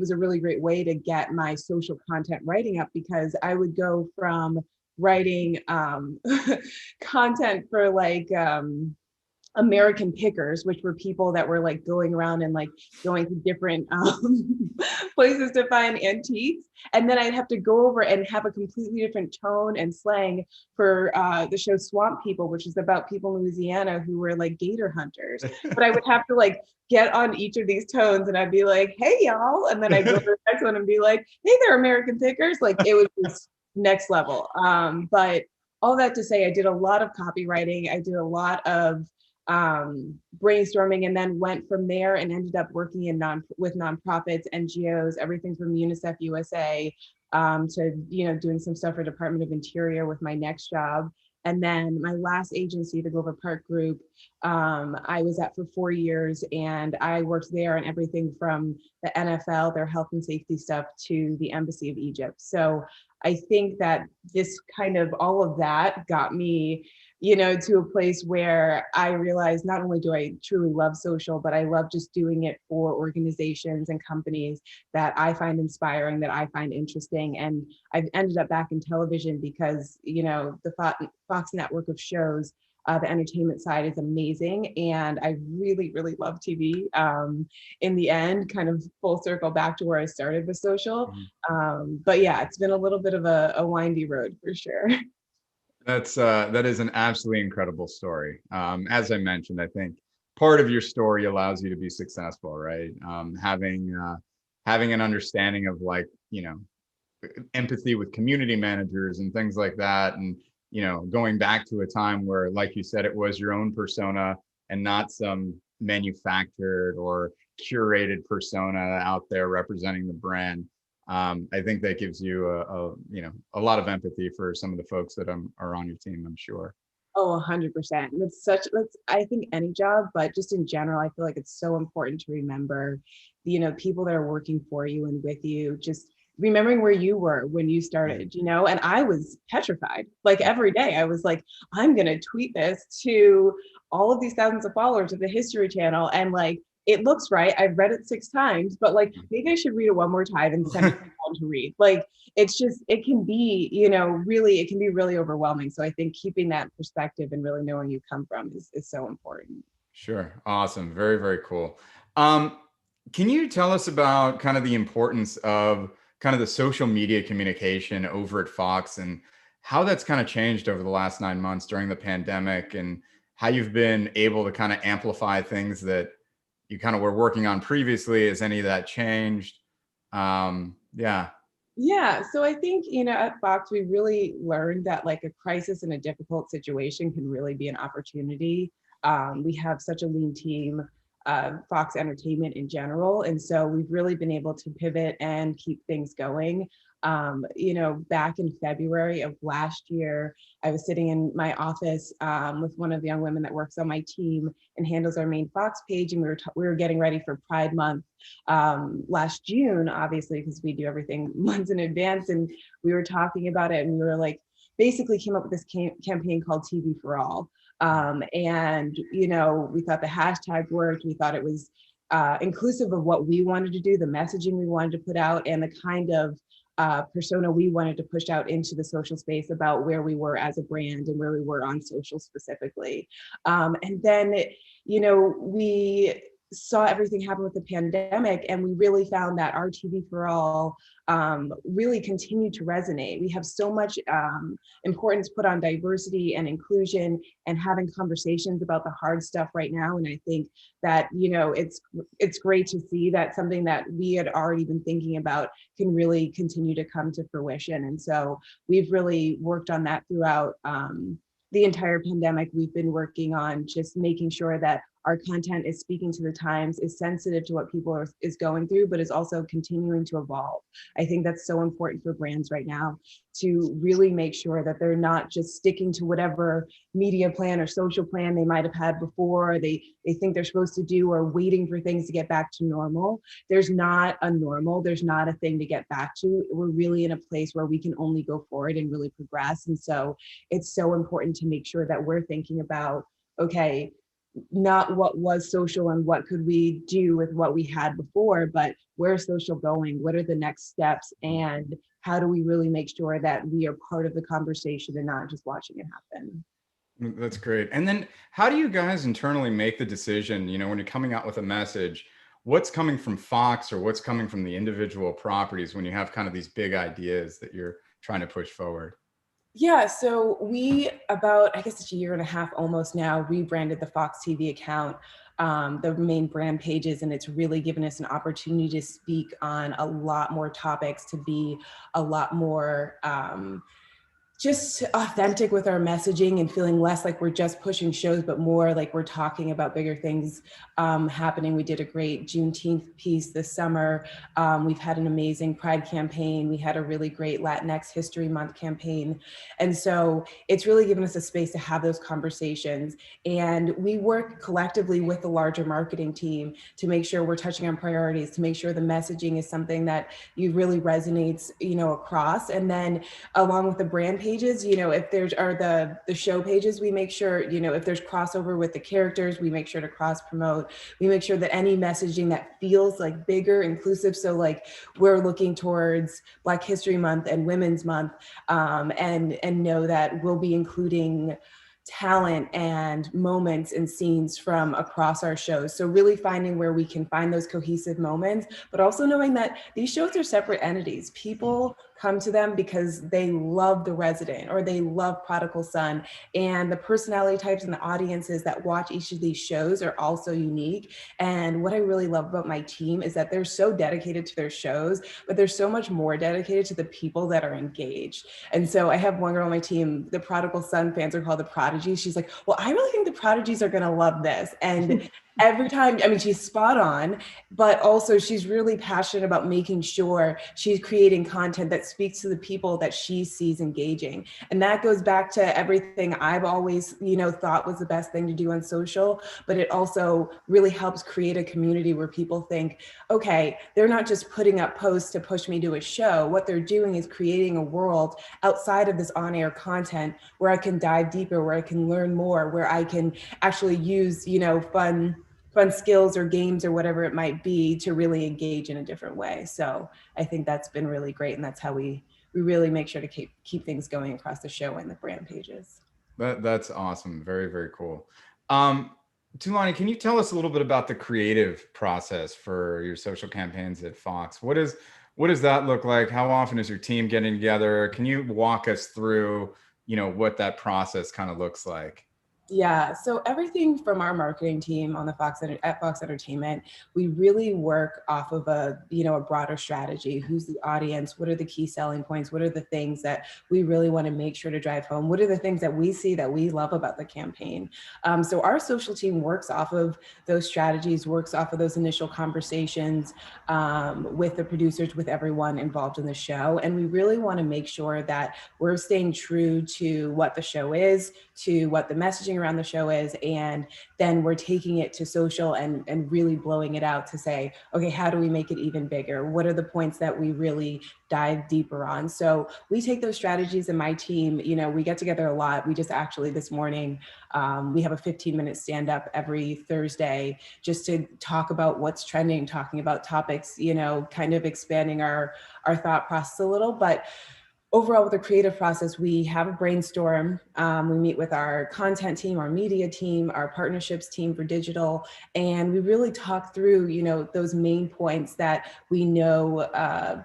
was a really great way to get my social content writing up, because I would go from writing content for like American pickers, which were people that were like going around and like going to different places to find antiques. And then I'd have to go over and have a completely different tone and slang for the show Swamp People, which is about people in Louisiana who were like gator hunters. But I would have to like get on each of these tones, and I'd be like, hey y'all. And then I'd go to the next one and be like, hey there, American pickers. Like it was just next level. But all that to say, I did a lot of copywriting. I did a lot of brainstorming, and then went from there and ended up working with nonprofits, NGOs, everything from UNICEF USA to, you know, doing some stuff for Department of Interior with my next job. And then my last agency, the Glover Park Group, I was at for 4 years, and I worked there on everything from the NFL, their health and safety stuff, to the Embassy of Egypt. So I think that this kind of, all of that got me, you know, to a place where I realized not only do I truly love social, but I love just doing it for organizations and companies that I find inspiring, that I find interesting. And I've ended up back in television because, you know, the Fox network of shows, the entertainment side is amazing. And I really, really love TV. In the end, kind of full circle back to where I started with social. But yeah, it's been a little bit of a windy road for sure. That is an absolutely incredible story. As I mentioned, I think part of your story allows you to be successful, right? Having an understanding of like, you know, empathy with community managers and things like that, and going back to a time where, like you said, it was your own persona and not some manufactured or curated persona out there representing the brand. I think that gives you a lot of empathy for some of the folks that are on your team, I'm sure. Oh, 100%. That's I think any job, but just in general, I feel like it's so important to remember, people that are working for you and with you, just remembering where you were when you started, and I was petrified. Like every day I was like, I'm going to tweet this to all of these thousands of followers of the History Channel. And like, it looks right. I've read it 6 times, but like, maybe I should read it one more time and send it on to read. Like, it's just, it can be, it can be really overwhelming. So I think keeping that perspective and really knowing you come from is so important. Sure. Awesome. Very, very cool. Can you tell us about kind of the importance of kind of the social media communication over at Fox and how that's kind of changed over the last 9 months during the pandemic, and how you've been able to kind of amplify things that you kind of were working on previously? Has any of that changed? Yeah. Yeah, so I think, at Fox, we really learned that like a crisis in a difficult situation can really be an opportunity. We have such a lean team, Fox Entertainment in general. And so we've really been able to pivot and keep things going. Back in February of last year, I was sitting in my office with one of the young women that works on my team and handles our main Fox page. And we were getting ready for Pride Month last June, obviously, because we do everything months in advance. And we were talking about it, and we were like, basically came up with this campaign called TV for All. And, we thought the hashtag worked. We thought it was inclusive of what we wanted to do, the messaging we wanted to put out, and the kind of persona we wanted to push out into the social space about where we were as a brand and where we were on social specifically. And then, we saw everything happen with the pandemic, and we really found that our TV for All really continued to resonate. We have so much importance put on diversity and inclusion and having conversations about the hard stuff right now. And I think that, it's great to see that something that we had already been thinking about can really continue to come to fruition. And so we've really worked on that throughout the entire pandemic. We've been working on just making sure that our content is speaking to the times, is sensitive to what people is going through, but is also continuing to evolve. I think that's so important for brands right now, to really make sure that they're not just sticking to whatever media plan or social plan they might have had before, they think they're supposed to do, or waiting for things to get back to normal. There's not a normal, there's not a thing to get back to. We're really in a place where we can only go forward and really progress. And so it's so important to make sure that we're thinking about, okay, not what was social and what could we do with what we had before, but where's social going? What are the next steps? And how do we really make sure that we are part of the conversation and not just watching it happen? That's great. And then how do you guys internally make the decision, when you're coming out with a message, what's coming from Fox or what's coming from the individual properties when you have kind of these big ideas that you're trying to push forward? Yeah, so we, about, I guess it's a year and a half almost now, rebranded the Fox TV account, the main brand pages, and it's really given us an opportunity to speak on a lot more topics, to be a lot more just authentic with our messaging and feeling less like we're just pushing shows, but more like we're talking about bigger things happening. We did a great Juneteenth piece this summer. We've had an amazing Pride campaign. We had a really great Latinx History Month campaign. And so it's really given us a space to have those conversations. And we work collectively with the larger marketing team to make sure we're touching on priorities, to make sure the messaging is something that really resonates, across. And then along with the brand pages, if there's the show pages, we make sure, if there's crossover with the characters, we make sure to cross promote. We make sure that any messaging that feels like bigger, inclusive, so like we're looking towards Black History Month and Women's Month, and know that we'll be including talent and moments and scenes from across our shows. So really finding where we can find those cohesive moments, but also knowing that these shows are separate entities. People come to them because they love The Resident or they love Prodigal Son, and the personality types and the audiences that watch each of these shows are also unique. And what I really love about my team is that they're so dedicated to their shows, but they're so much more dedicated to the people that are engaged. And so I have one girl on my team, the Prodigal Son fans are called the Prodigies. She's like, well, I really think the Prodigies are going to love this. And every time, I mean, she's spot on, but also she's really passionate about making sure she's creating content that speaks to the people that she sees engaging. And that goes back to everything I've always, thought was the best thing to do on social, but it also really helps create a community where people think, okay, they're not just putting up posts to push me to a show. What they're doing is creating a world outside of this on-air content where I can dive deeper, where I can learn more, where I can actually use, fun skills or games or whatever it might be to really engage in a different way. So I think that's been really great. And that's how we really make sure to keep things going across the show and the brand pages. That's awesome. Very, very cool. Tulani, can you tell us a little bit about the creative process for your social campaigns at Fox? What does that look like? How often is your team getting together? Can you walk us through, what that process kind of looks like? Yeah, so everything from our marketing team on the at Fox Entertainment, we really work off of a broader strategy. Who's the audience? What are the key selling points? What are the things that we really want to make sure to drive home? What are the things that we see that we love about the campaign? So our social team works off of those strategies, works off of those initial conversations with the producers, with everyone involved in the show. And we really want to make sure that we're staying true to what the show is, to what the messaging around the show is, and then we're taking it to social and really blowing it out to say, okay, how do we make it even bigger? What are the points that we really dive deeper on? So we take those strategies, and my team, we get together a lot. We just actually this morning, we have a 15-minute stand-up every Thursday just to talk about what's trending, talking about topics, kind of expanding our thought process a little. But overall, with the creative process, we have a brainstorm. We meet with our content team, our media team, our partnerships team for digital, and we really talk through, those main points that we know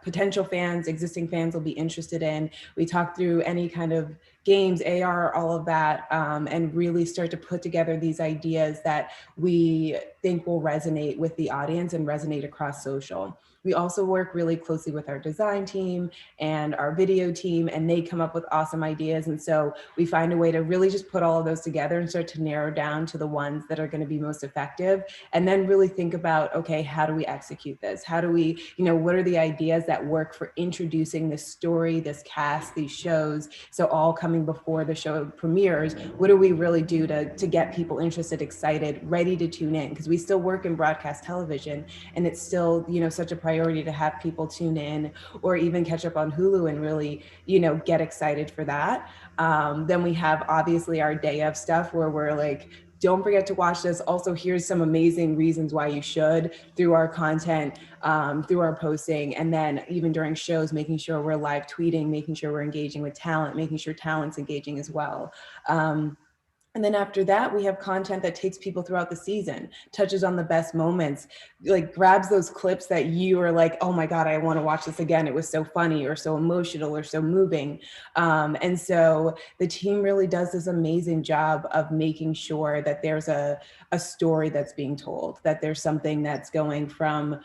potential fans, existing fans will be interested in. We talk through any kind of games, AR, all of that, and really start to put together these ideas that we think will resonate with the audience and resonate across social. We also work really closely with our design team and our video team, and they come up with awesome ideas. And so we find a way to really just put all of those together and start to narrow down to the ones that are going to be most effective. And then really think about, okay, how do we execute this? How do we, what are the ideas that work for introducing this story, this cast, these shows? So all coming before the show premieres, what do we really do to get people interested, excited, ready to tune in? Because we still work in broadcast television, and it's still, such a priority to have people tune in or even catch up on Hulu and really, get excited for that. Then we have obviously our day of stuff where we're like, don't forget to watch this. Also, here's some amazing reasons why you should through our content, through our posting. And then even during shows, making sure we're live tweeting, making sure we're engaging with talent, making sure talent's engaging as well. And then after that, we have content that takes people throughout the season, touches on the best moments, like grabs those clips that you are like, oh my God, I want to watch this again. It was so funny or so emotional or so moving. And so the team really does this amazing job of making sure that there's a story that's being told, that there's something that's going from,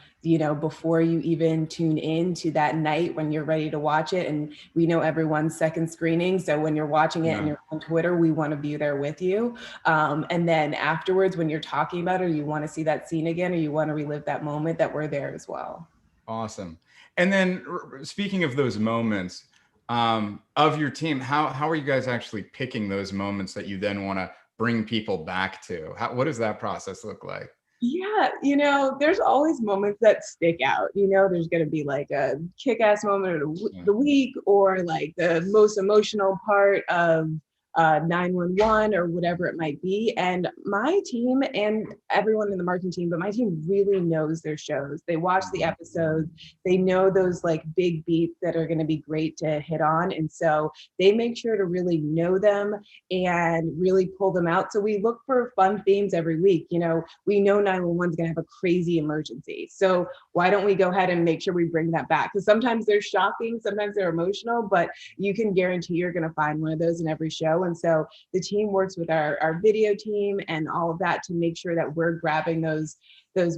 before you even tune in to that night when you're ready to watch it. And we know everyone's second screening. So when you're watching it and you're on Twitter, we want to be there with you. And then afterwards, when you're talking about it, or you want to see that scene again, or you want to relive that moment, that we're there as well. Awesome. And then speaking of those moments of your team, how are you guys actually picking those moments that you then want to bring people back to? What does that process look like? Yeah, there's always moments that stick out. There's going to be like a kick-ass moment of the week, or like the most emotional part of 911 or whatever it might be. And my team and everyone in the marketing team, but my team really knows their shows. They watch the episodes. They know those like big beats that are going to be great to hit on. And so they make sure to really know them and really pull them out. So we look for fun themes every week. You know, we know 911 is going to have a crazy emergency. So why don't we go ahead and make sure we bring that back? Because sometimes they're shocking, sometimes they're emotional, but you can guarantee you're going to find one of those in every show. And so the team works with our video team and all of that to make sure that we're grabbing those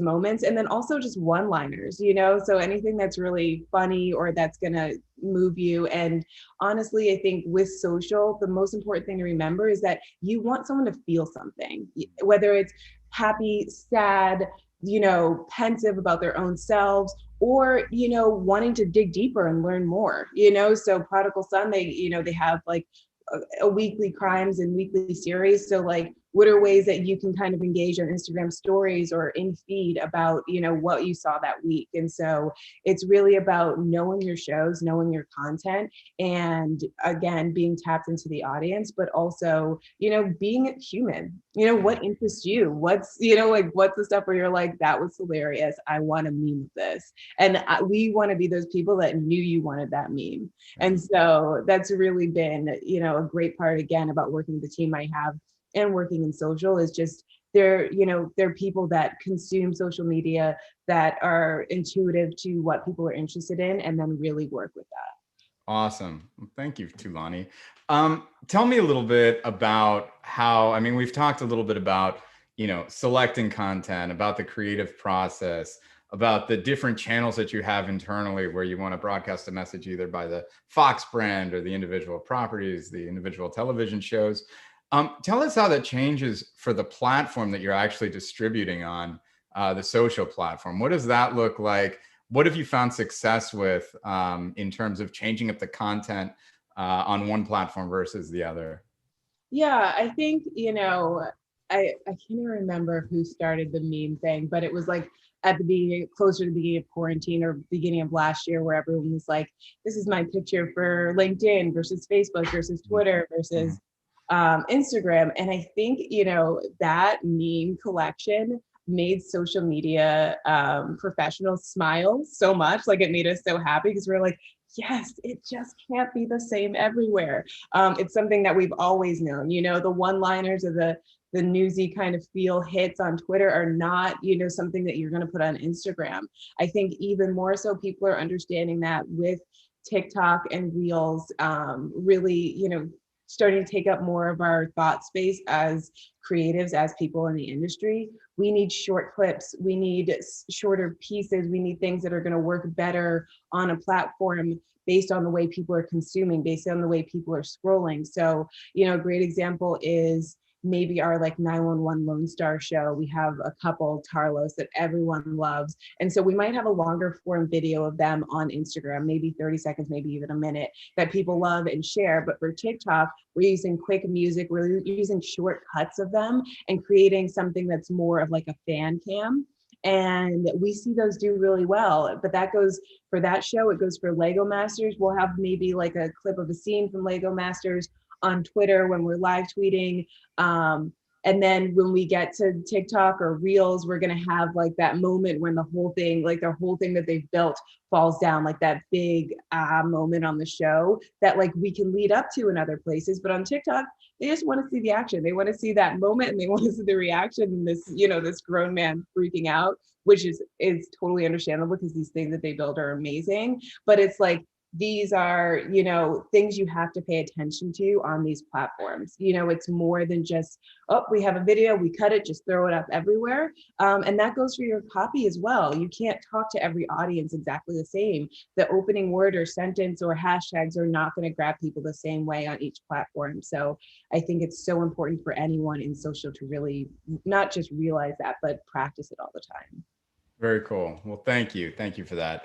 moments. And then also just one-liners, you know, so anything that's really funny or that's going to move you. And honestly, I think with social, the most important thing to remember is that you want someone to feel something, whether it's happy, sad, you know, pensive about their own selves, or, you know, wanting to dig deeper and learn more, you know. So Prodigal Son, they have like a weekly crimes and weekly series. So like, what are ways that you can kind of engage on Instagram stories or in feed about, you know, what you saw that week? And so it's really about knowing your shows, knowing your content, and again, being tapped into the audience, but also, you know, being human. You know, what interests you? What's, you know, like, what's the stuff where you're like, that was hilarious, I want a meme of this. And we want to be those people that knew you wanted that meme. And so that's really been, you know, a great part again about working with the team I have and working in social is just they're people that consume social media that are intuitive to what people are interested in and then really work with that. Awesome. Well, thank you, Tulani. Tell me a little bit about how, I mean, we've talked a little bit about, you know, selecting content, about the creative process, about the different channels that you have internally where you want to broadcast a message either by the Fox brand or the individual properties, the individual television shows. Tell us how that changes for the platform that you're actually distributing on, the social platform. What does that look like? What have you found success with in terms of changing up the content on one platform versus the other? Yeah, I think, you know, I can't even remember who started the meme thing, but it was like at the beginning, closer to the beginning of quarantine or beginning of last year, where everyone was like, this is my picture for LinkedIn versus Facebook versus Twitter versus Instagram. And I think, you know, that meme collection made social media professionals smile so much. Like, it made us so happy because we're like, yes, it just can't be the same everywhere. It's something that we've always known. You know, the one-liners or the newsy kind of feel hits on Twitter are not, you know, something that you're going to put on Instagram. I think even more so people are understanding that with TikTok and Reels really, you know, starting to take up more of our thought space as creatives, as people in the industry. We need short clips, we need shorter pieces, we need things that are going to work better on a platform based on the way people are consuming, based on the way people are scrolling. So, you know, a great example is maybe our like 911 Lone Star show. We have a couple, Tarlos, that everyone loves. And so we might have a longer form video of them on Instagram, maybe 30 seconds, maybe even a minute, that people love and share. But for TikTok, we're using quick music, we're using short cuts of them and creating something that's more of like a fan cam. And we see those do really well. But that goes for that show, it goes for Lego Masters. We'll have maybe like a clip of a scene from Lego Masters on Twitter when we're live tweeting. And then when we get to TikTok or Reels, we're going to have like that moment when the whole thing that they've built falls down, like that big moment on the show that like we can lead up to in other places. But on TikTok, they just want to see the action. They want to see that moment and they want to see the reaction and this, you know, this grown man freaking out, which is totally understandable because these things that they build are amazing. But it's like, these are, you know, things you have to pay attention to on these platforms. You know, it's more than just, oh, we have a video, we cut it, just throw it up everywhere. And that goes for your copy as well. You can't talk to every audience exactly the same. The opening word or sentence or hashtags are not going to grab people the same way on each platform. So I think it's so important for anyone in social to really not just realize that, but practice it all the time. Very cool. Well, thank you. Thank you for that.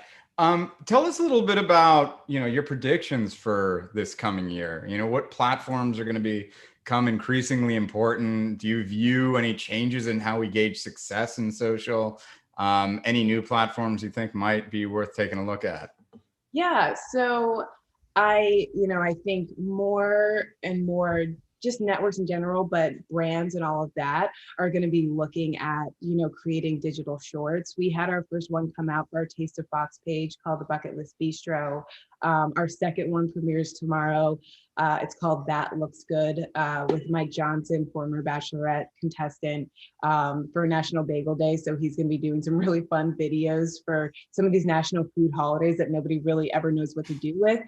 Tell us a little bit about, you know, your predictions for this coming year. You know, what platforms are going to become increasingly important? Do you view any changes in how we gauge success in social? Any new platforms you think might be worth taking a look at? Yeah, so I think more and more just networks in general, but brands and all of that are going to be looking at, you know, creating digital shorts. We had our first one come out for our Taste of Fox page called the Bucket List Bistro. Our second one premieres tomorrow. It's called That Looks Good, with Mike Johnson, former Bachelorette contestant, for National Bagel Day. So he's going to be doing some really fun videos for some of these national food holidays that nobody really ever knows what to do with.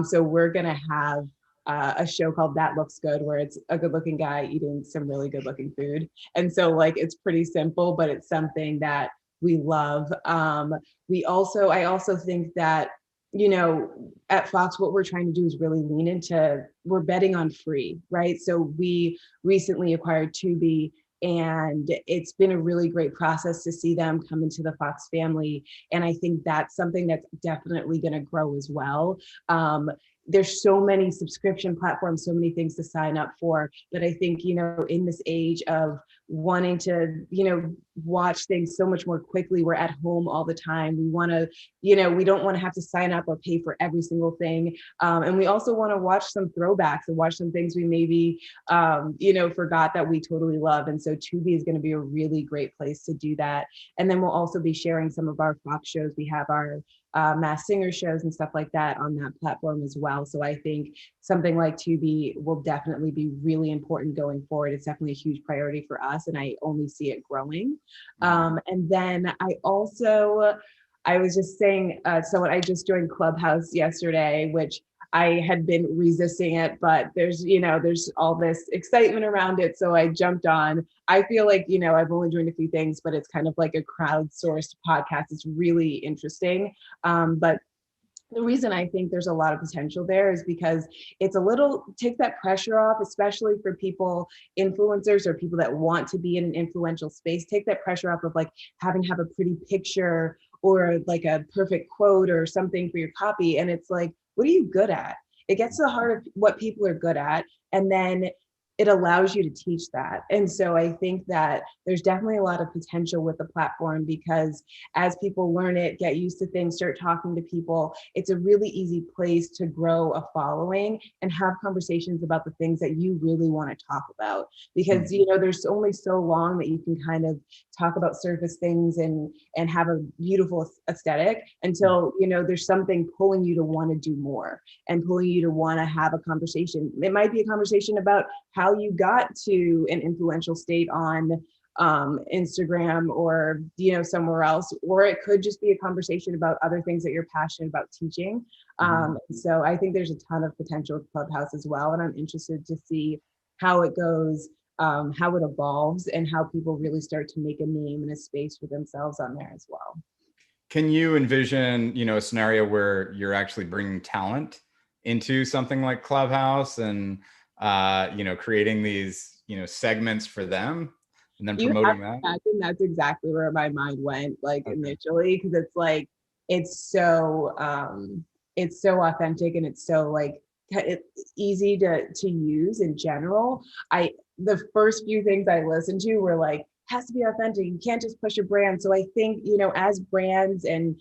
So we're going to have a show called That Looks Good, where it's a good looking guy eating some really good looking food. And so like, it's pretty simple, but it's something that we love. I also think that, you know, at Fox, what we're trying to do is really lean into, we're betting on free, right? So we recently acquired Tubi, and it's been a really great process to see them come into the Fox family. And I think that's something that's definitely going to grow as well. There's so many subscription platforms, so many things to sign up for, but I think, you know, in this age of wanting to, you know, watch things so much more quickly, we're at home all the time. We want to, you know, we don't want to have to sign up or pay for every single thing. And we also want to watch some throwbacks and watch some things we maybe, you know, forgot that we totally love. And so Tubi is going to be a really great place to do that. And then we'll also be sharing some of our Fox shows. We have our Masked Singer shows and stuff like that on that platform as well. So I think something like Tubi will definitely be really important going forward. It's definitely a huge priority for us, and I only see it growing. And then I was just saying, so I just joined Clubhouse yesterday, which I had been resisting it, but there's all this excitement around it. So I jumped on. I feel like, you know, I've only joined a few things, but it's kind of like a crowdsourced podcast. It's really interesting. But the reason I think there's a lot of potential there is because it's take that pressure off, especially for people, influencers or people that want to be in an influential space, take that pressure off of like having to have a pretty picture or like a perfect quote or something for your copy. And it's like, what are you good at? It gets to the heart of what people are good at. And then it allows you to teach that. And so I think that there's definitely a lot of potential with the platform, because as people learn it, get used to things, start talking to people, it's a really easy place to grow a following and have conversations about the things that you really want to talk about. Because, you know, there's only so long that you can kind of talk about surface things and have a beautiful aesthetic until, you know, there's something pulling you to want to do more and pulling you to want to have a conversation. It might be a conversation about how you got to an influential state on Instagram or, you know, somewhere else, or it could just be a conversation about other things that you're passionate about teaching. So I think there's a ton of potential with Clubhouse as well. And I'm interested to see how it goes, how it evolves, and how people really start to make a name and a space for themselves on there as well. Can you envision, you know, a scenario where you're actually bringing talent into something like Clubhouse and, you know, creating these, you know, segments for them and then promoting that? Imagine that's exactly where my mind went, like initially, because it's like, it's so authentic and it's so like, it's easy to use in general. The first few things I listened to were like, has to be authentic. You can't just push your brand. So I think, you know, as brands and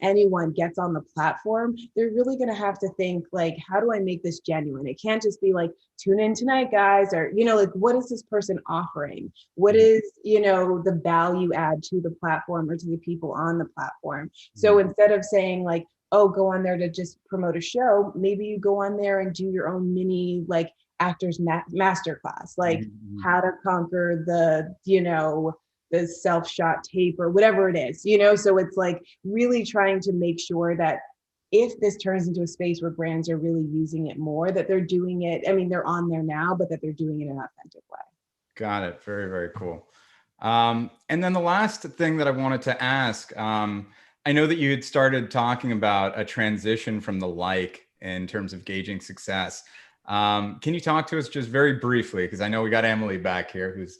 anyone gets on the platform, they're really going to have to think like, how do I make this genuine? It can't just be like, tune in tonight, guys, or, you know, like, what is this person offering? What is, you know, the value add to the platform or to the people on the platform? So instead of saying like, oh, go on there to just promote a show, maybe you go on there and do your own mini like actors masterclass, like how to conquer the, you know, the self-shot tape or whatever it is, you know? So it's like really trying to make sure that if this turns into a space where brands are really using it more, that they're doing it, I mean, they're on there now, but that they're doing it in an authentic way. Got it. Very, very cool. And then the last thing that I wanted to ask, I know that you had started talking about a transition from the like in terms of gauging success. Can you talk to us just very briefly? Because I know we got Emily back here who's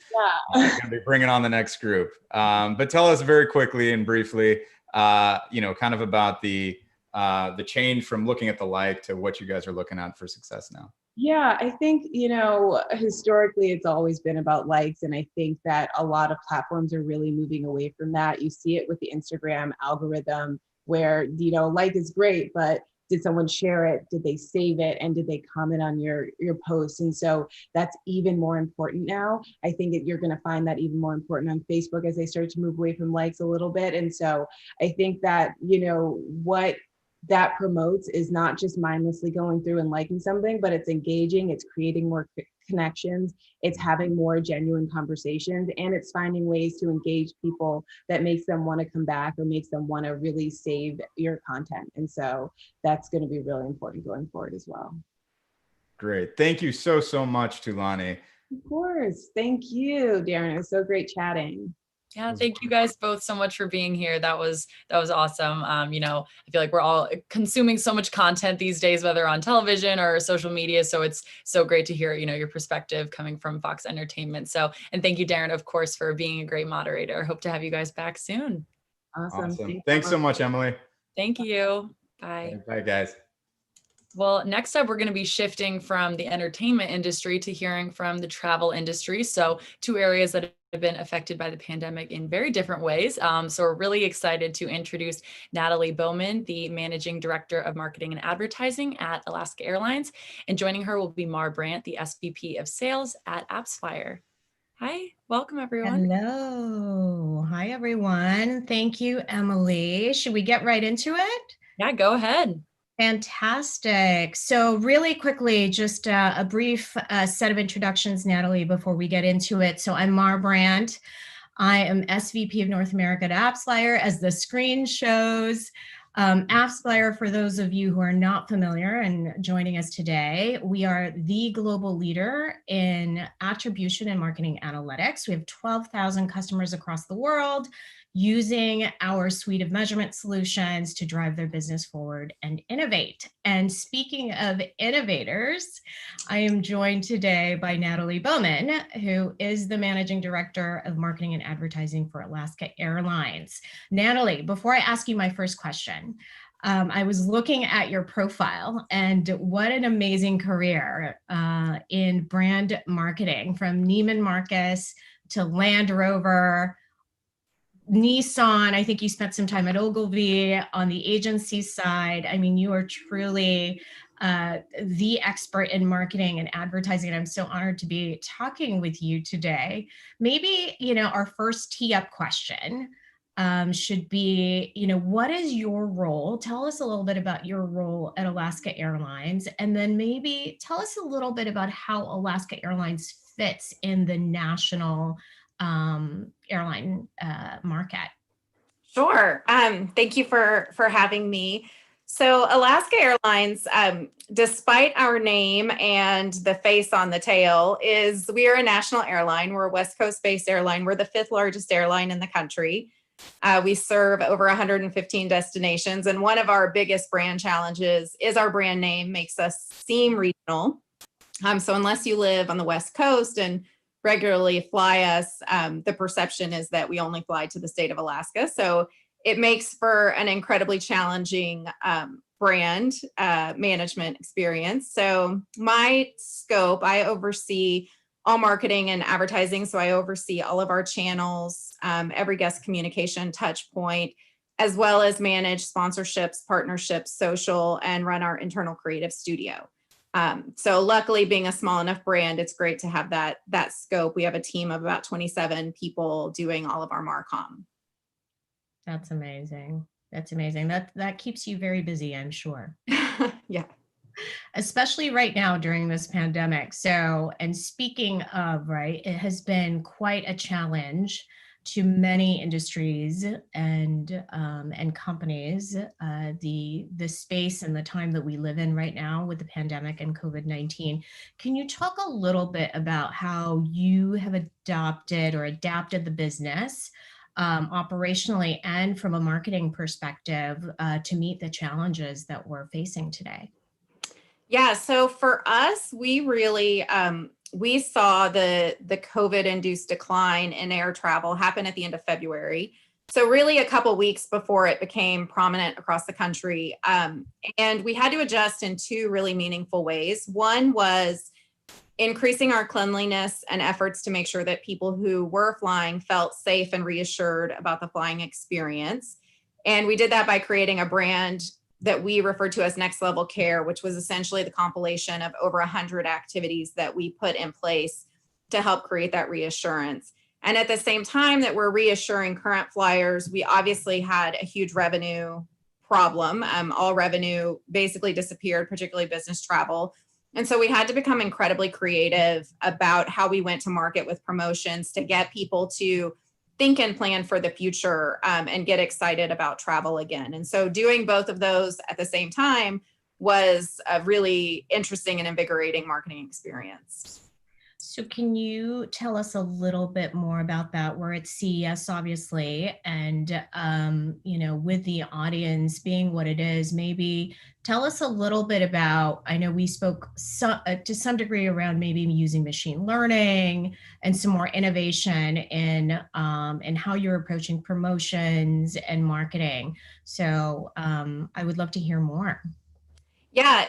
going to be bringing on the next group. But tell us very quickly and briefly, you know, kind of about the change from looking at the like to what you guys are looking at for success now. Yeah, I think, you know, historically, it's always been about likes. And I think that a lot of platforms are really moving away from that. You see it with the Instagram algorithm where, you know, like is great, but did someone share it? Did they save it? And did they comment on your post? And so that's even more important now. I think that you're going to find that even more important on Facebook as they start to move away from likes a little bit. And so I think that, what that promotes is not just mindlessly going through and liking something, but it's engaging, it's creating more connections, it's having more genuine conversations, and it's finding ways to engage people that makes them want to come back or makes them want to really save your content. And so that's going to be really important going forward as well. Great. Thank you so much, Tulani. Of course. Thank you, Darren. It was so great chatting. Yeah, thank you guys both so much for being here. That was awesome. I feel like we're all consuming so much content these days, whether on television or social media. So it's so great to hear, your perspective coming from Fox Entertainment. So, and thank you, Darren, of course, for being a great moderator. Hope to have you guys back soon. Awesome. Thanks so much, Emily. Thank you. Bye. Bye, guys. Well, next up, we're going to be shifting from the entertainment industry to hearing from the travel industry. So 2 areas that have been affected by the pandemic in very different ways. So we're really excited to introduce Natalie Bowman, the Managing Director of Marketing and Advertising at Alaska Airlines. And joining her will be Mar Brandt, the SVP of Sales at AppsFlyer. Hi, welcome everyone. Hello. Hi, everyone. Thank you, Emily. Should we get right into it? Yeah, go ahead. Fantastic. So really quickly, just a brief set of introductions, Natalie, before we get into it. So I'm Mar Brandt. I am SVP of North America at AppsFlyer, as the screen shows. AppsFlyer, for those of you who are not familiar and joining us today, we are the global leader in attribution and marketing analytics. We have 12,000 customers across the world using our suite of measurement solutions to drive their business forward and innovate. And speaking of innovators, I am joined today by Natalie Bowman, who is the Managing Director of Marketing and Advertising for Alaska Airlines. Natalie, before I ask you my first question, I was looking at your profile, and what an amazing career in brand marketing, from Neiman Marcus to Land Rover, Nissan. I think you spent some time at Ogilvy on the agency side. I mean, you are truly the expert in marketing and advertising. And I'm so honored to be talking with you today. Maybe, our first tee up question should be, what is your role? Tell us a little bit about your role at Alaska Airlines, and then maybe tell us a little bit about how Alaska Airlines fits in the national airline market. Sure. Thank you for having me. So Alaska Airlines, despite our name and the face on the tail, we are a national airline. We're a West Coast based airline. We're the 5th largest airline in the country. We serve over 115 destinations. And one of our biggest brand challenges is our brand name makes us seem regional. So unless you live on the West Coast and regularly fly us, the perception is that we only fly to the state of Alaska. So it makes for an incredibly challenging brand management experience. So my scope, I oversee all marketing and advertising. So I oversee all of our channels, every guest communication touch point, as well as manage sponsorships, partnerships, social, and run our internal creative studio. So luckily, being a small enough brand, it's great to have that scope. We have a team of about 27 people doing all of our Marcom. That's amazing. That's amazing. That keeps you very busy, I'm sure. Yeah. Especially right now during this pandemic. So, and speaking of, right, it has been quite a challenge to many industries and companies, the space and the time that we live in right now with the pandemic and COVID-19. Can you talk a little bit about how you have adapted the business operationally and from a marketing perspective to meet the challenges that we're facing today? Yeah, so for us, we really, we saw the COVID-induced decline in air travel happen at the end of February. So really a couple weeks before it became prominent across the country. And we had to adjust in 2 really meaningful ways. One was increasing our cleanliness and efforts to make sure that people who were flying felt safe and reassured about the flying experience. And we did that by creating a brand that we referred to as Next Level Care, which was essentially the compilation of over 100 activities that we put in place to help create that reassurance. And at the same time that we're reassuring current flyers, we obviously had a huge revenue problem. All revenue basically disappeared, particularly business travel. And so we had to become incredibly creative about how we went to market with promotions to get people to think and plan for the future, and get excited about travel again. And so doing both of those at the same time was a really interesting and invigorating marketing experience. So can you tell us a little bit more about that? We're at CES, obviously, and with the audience being what it is, maybe tell us a little bit about, I know we spoke to some degree around maybe using machine learning and some more innovation in how you're approaching promotions and marketing. So I would love to hear more. Yeah,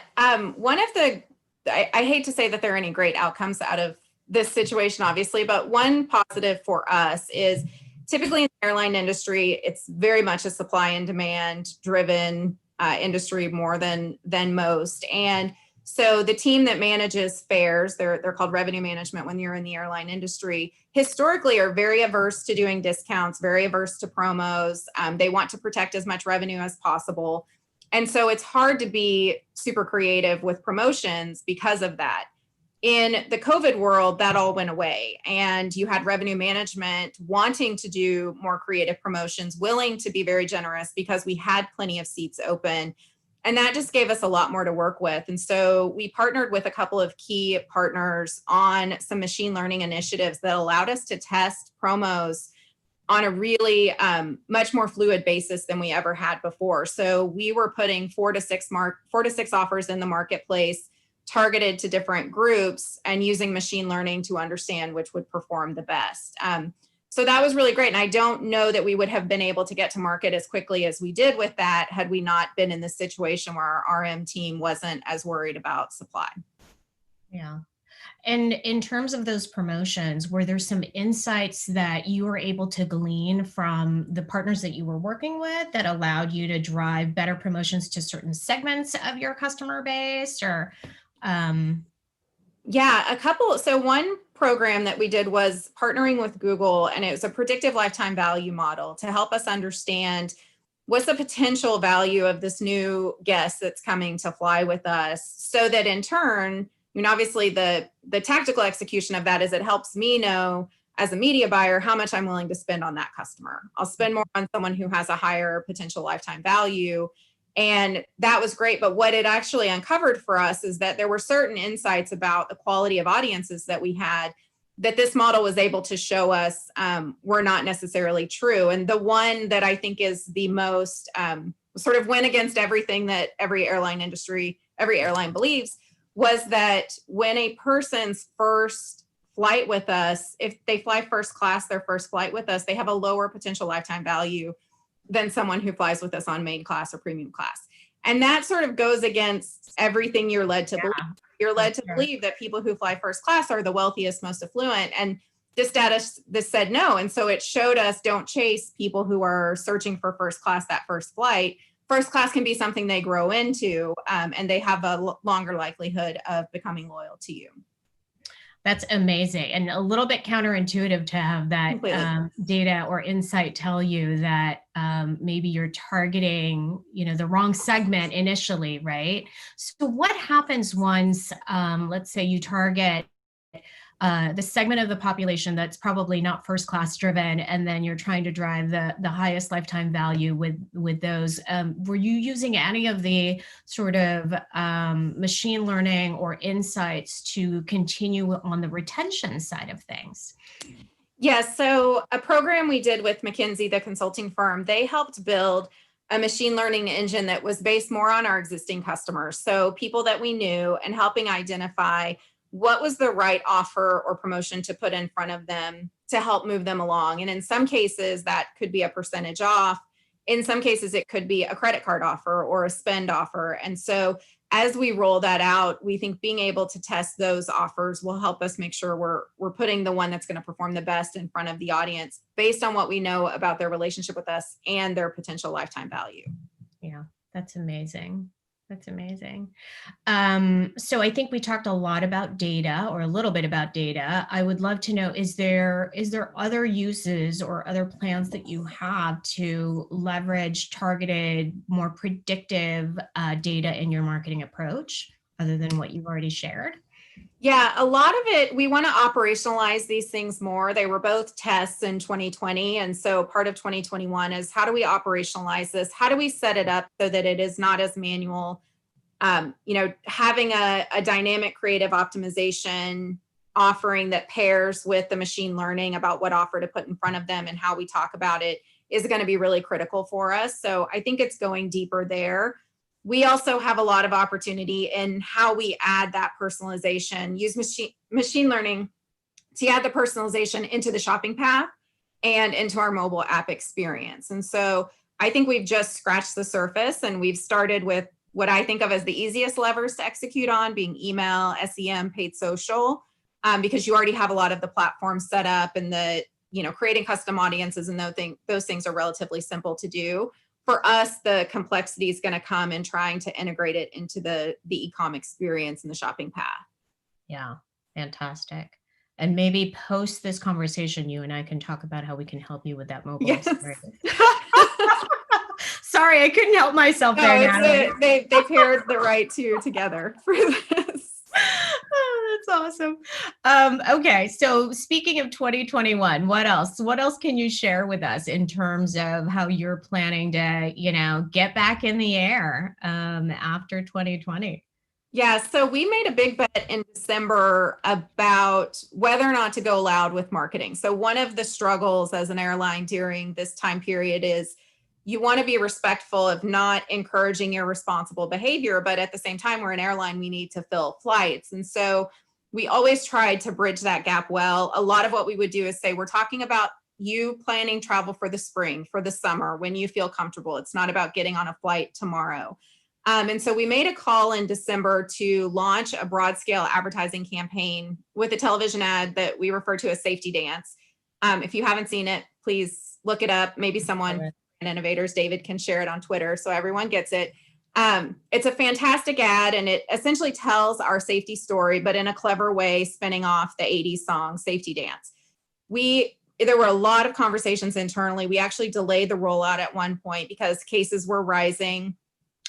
one of the, I hate to say that there are any great outcomes out of this situation, obviously, but one positive for us is typically in the airline industry, it's very much a supply and demand driven industry more than most. And so the team that manages fares, they're called revenue management when you're in the airline industry, historically are very averse to doing discounts, very averse to promos. They want to protect as much revenue as possible. And so it's hard to be super creative with promotions because of that. In the COVID world, that all went away, and you had revenue management wanting to do more creative promotions, willing to be very generous because we had plenty of seats open. And that just gave us a lot more to work with. And so we partnered with a couple of key partners on some machine learning initiatives that allowed us to test promos on a really much more fluid basis than we ever had before. So we were putting 4 to 6 offers in the marketplace, targeted to different groups, and using machine learning to understand which would perform the best. So that was really great. And I don't know that we would have been able to get to market as quickly as we did with that had we not been in this situation where our RM team wasn't as worried about supply. Yeah. And in terms of those promotions, were there some insights that you were able to glean from the partners that you were working with that allowed you to drive better promotions to certain segments of your customer base? Or Yeah, a couple. So one program that we did was partnering with Google, and it was a predictive lifetime value model to help us understand what's the potential value of this new guest that's coming to fly with us, so that in turn, I mean, obviously the tactical execution of that is it helps me know as a media buyer how much I'm willing to spend on that customer. I'll spend more on someone who has a higher potential lifetime value. And that was great. But what it actually uncovered for us is that there were certain insights about the quality of audiences that we had that this model was able to show us were not necessarily true. And the one that I think is the most sort of went against everything that every airline believes was that when a person's first flight with us, if they fly first class, their first flight with us, they have a lower potential lifetime value than someone who flies with us on main class or premium class. And that sort of goes against everything you're led to believe. You're led to believe that people who fly first class are the wealthiest, most affluent. And this said no. And so it showed us don't chase people who are searching for first class that first flight. First class can be something they grow into, and they have a longer likelihood of becoming loyal to you. That's amazing, and a little bit counterintuitive to have that data or insight tell you that maybe you're targeting, the wrong segment initially, right? So what happens once, let's say you target the segment of the population that's probably not first class driven, and then you're trying to drive the highest lifetime value with those. Were you using any of the sort of machine learning or insights to continue on the retention side of things? Yes. So a program we did with McKinsey, the consulting firm, they helped build a machine learning engine that was based more on our existing customers. So people that we knew, and helping identify what was the right offer or promotion to put in front of them to help move them along. And in some cases, that could be a percentage off. In some cases, it could be a credit card offer or a spend offer. And so as we roll that out, we think being able to test those offers will help us make sure we're putting the one that's going to perform the best in front of the audience based on what we know about their relationship with us and their potential lifetime value. Yeah. That's amazing. That's amazing. So I think we talked a lot about data, or a little bit about data. I would love to know, is there other uses or other plans that you have to leverage targeted, more predictive data in your marketing approach, other than what you've already shared? Yeah, a lot of it, we want to operationalize these things more. They were both tests in 2020. And so part of 2021 is, how do we operationalize this? How do we set it up so that it is not as manual? Having a dynamic creative optimization offering that pairs with the machine learning about what offer to put in front of them and how we talk about it is going to be really critical for us. So I think it's going deeper there. We also have a lot of opportunity in how we add that personalization, use machine learning to add the personalization into the shopping path and into our mobile app experience. And so I think we've just scratched the surface, and we've started with what I think of as the easiest levers to execute on, being email, SEM, paid social, because you already have a lot of the platforms set up, and creating custom audiences and those things are relatively simple to do. For us, the complexity is going to come in trying to integrate it into the e-com experience and the shopping path. Yeah, fantastic. And maybe post this conversation, you and I can talk about how we can help you with that mobile experience. Sorry, I couldn't help myself there, Natalie. They paired the right two together for this. Oh, that's awesome. Okay, so speaking of 2021, what else? What else can you share with us in terms of how you're planning to, get back in the air after 2020? Yeah, so we made a big bet in December about whether or not to go loud with marketing. So one of the struggles as an airline during this time period is you want to be respectful of not encouraging irresponsible behavior, but at the same time, we're an airline, we need to fill flights. And so we always tried to bridge that gap well. A lot of what we would do is say, we're talking about you planning travel for the spring, for the summer, when you feel comfortable. It's not about getting on a flight tomorrow. And so we made a call in December to launch a broad scale advertising campaign with a television ad that we refer to as Safety Dance. If you haven't seen it, please look it up. Maybe someone in Innovators, David, can share it on Twitter so everyone gets it. It's a fantastic ad, and it essentially tells our safety story, but in a clever way, spinning off the 80s song Safety Dance. There were a lot of conversations internally. We actually delayed the rollout at one point because cases were rising,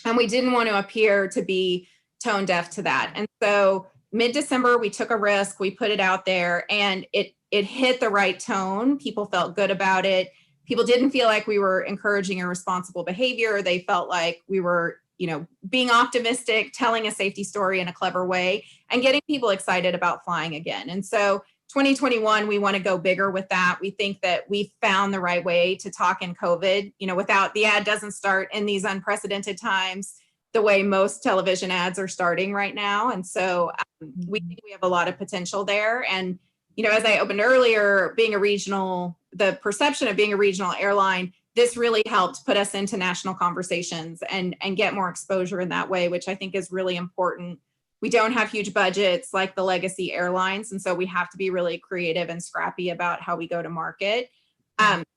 and we didn't want to appear to be tone deaf to that. And so mid-December, we took a risk, we put it out there, and it hit the right tone. People felt good about it. People didn't feel like we were encouraging irresponsible behavior. They felt like we were, being optimistic, telling a safety story in a clever way, and getting people excited about flying again. And so 2021, we want to go bigger with that. We think that we found the right way to talk in COVID, without the ad doesn't start in these unprecedented times the way most television ads are starting right now. And so we think we have a lot of potential there. And, as I opened earlier, the perception of being a regional airline, this really helped put us into national conversations and get more exposure in that way, which I think is really important. We don't have huge budgets like the legacy airlines, and so we have to be really creative and scrappy about how we go to market.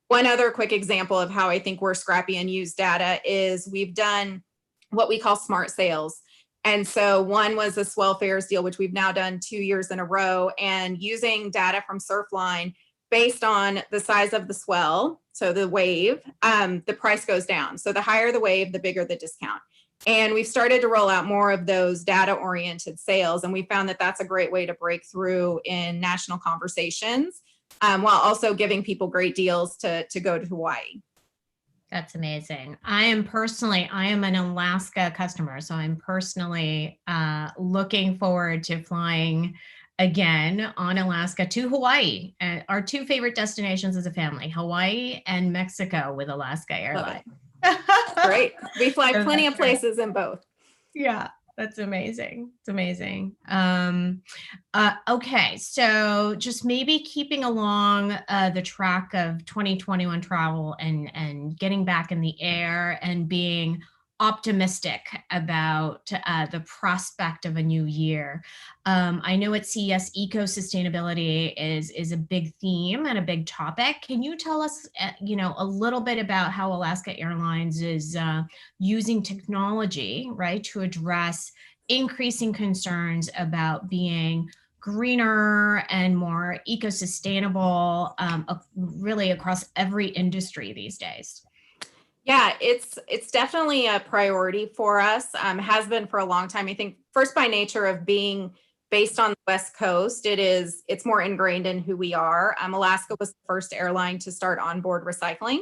One other quick example of how I think we're scrappy and use data is we've done what we call smart sales. And so one was a Swell Fares deal, which we've now done 2 years in a row, and using data from Surfline based on the size of the swell, so the wave, the price goes down. So the higher the wave, the bigger the discount. And we've started to roll out more of those data-oriented sales, and we found that that's a great way to break through in national conversations, while also giving people great deals to go to Hawaii. That's amazing. I am an Alaska customer, so I'm personally looking forward to flying again on Alaska to Hawaii. Our two favorite destinations as a family, Hawaii and Mexico with Alaska Airlines. Great. We fly plenty of places in both. Yeah, that's amazing. It's amazing. Okay, so just maybe keeping along the track of 2021 travel and getting back in the air and being optimistic about the prospect of a new year. I know at CES, eco-sustainability is a big theme and a big topic. Can you tell us, a little bit about how Alaska Airlines is using technology, right, to address increasing concerns about being greener and more eco-sustainable, really across every industry these days? Yeah, it's definitely a priority for us. Has been for a long time. I think first by nature of being based on the West Coast, it's more ingrained in who we are. Alaska was the first airline to start onboard recycling.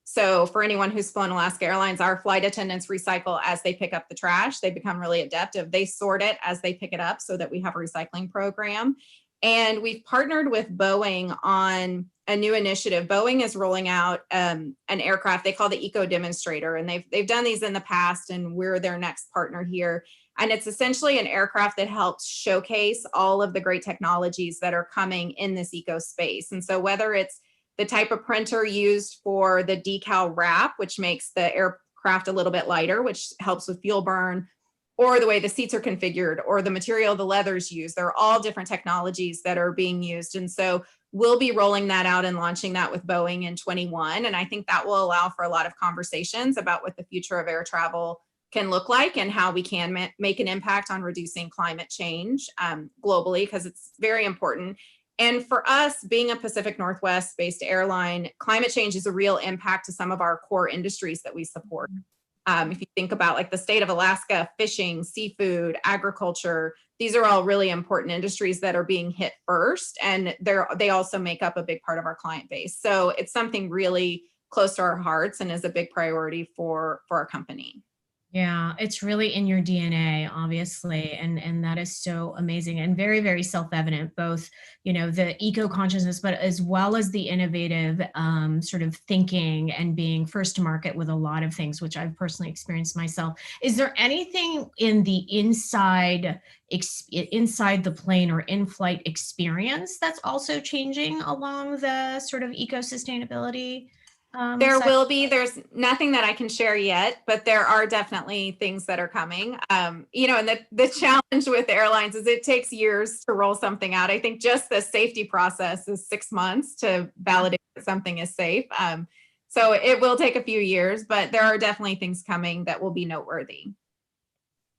So for anyone who's flown Alaska Airlines, our flight attendants recycle as they pick up the trash. They become really adept. They sort it as they pick it up so that we have a recycling program. And we've partnered with Boeing on a new initiative. Boeing is rolling out an aircraft they call the Eco Demonstrator, and they've done these in the past, and we're their next partner here. And it's essentially an aircraft that helps showcase all of the great technologies that are coming in this eco space. And so whether it's the type of printer used for the decal wrap, which makes the aircraft a little bit lighter, which helps with fuel burn, or the way the seats are configured, or the material the leathers use. They're all different technologies that are being used. And so we'll be rolling that out and launching that with Boeing in 21. And I think that will allow for a lot of conversations about what the future of air travel can look like and how we can make an impact on reducing climate change globally, because it's very important. And for us, being a Pacific Northwest based airline, climate change is a real impact to some of our core industries that we support. If you think about like the state of Alaska, fishing, seafood, agriculture, these are all really important industries that are being hit first. And they also make up a big part of our client base. So it's something really close to our hearts and is a big priority for our company. Yeah, it's really in your DNA, obviously, and that is so amazing and very, very self-evident, both, the eco-consciousness, but as well as the innovative sort of thinking and being first to market with a lot of things, which I've personally experienced myself. Is there anything in the inside the plane or in-flight experience that's also changing along the sort of eco-sustainability? There will be. There's nothing that I can share yet, but there are definitely things that are coming. And the challenge with airlines is it takes years to roll something out. I think just the safety process is 6 months to validate that something is safe. So it will take a few years, but there are definitely things coming that will be noteworthy.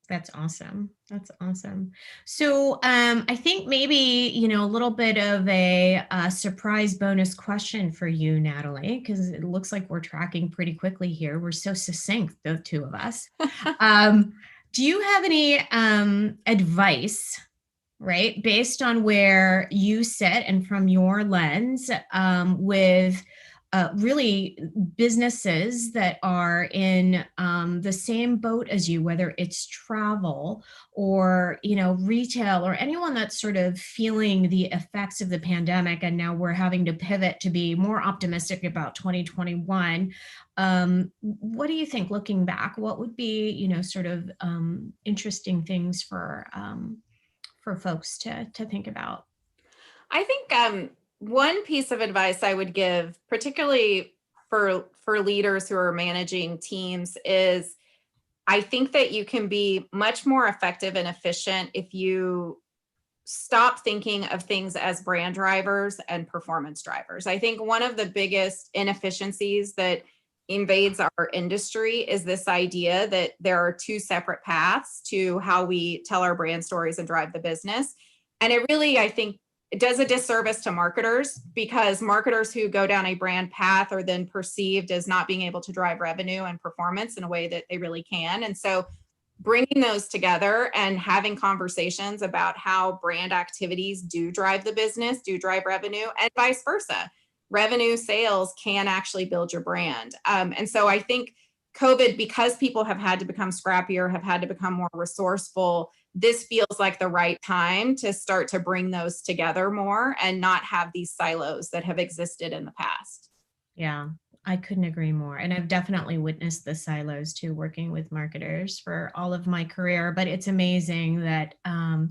That's awesome. That's awesome. So I think maybe, a little bit of a surprise bonus question for you, Natalie, because it looks like we're tracking pretty quickly here. We're so succinct, the two of us. Do you have any advice, right, based on where you sit and from your lens with really businesses that are in the same boat as you, whether it's travel or, retail or anyone that's sort of feeling the effects of the pandemic. And now we're having to pivot to be more optimistic about 2021. What do you think, looking back, what would be, sort of interesting things for folks to think about? I think one piece of advice I would give, particularly for leaders who are managing teams, is I think that you can be much more effective and efficient if you stop thinking of things as brand drivers and performance drivers. I think one of the biggest inefficiencies that invades our industry is this idea that there are two separate paths to how we tell our brand stories and drive the business. And it really, I think, it does a disservice to marketers, because marketers who go down a brand path are then perceived as not being able to drive revenue and performance in a way that they really can. And so bringing those together and having conversations about how brand activities do drive the business, do drive revenue, and vice versa. Revenue, sales can actually build your brand. And so I think COVID, because people have had to become scrappier, have had to become more resourceful, this feels like the right time to start to bring those together more and not have these silos that have existed in the past. Yeah, I couldn't agree more. And I've definitely witnessed the silos too, working with marketers for all of my career. But it's amazing that, not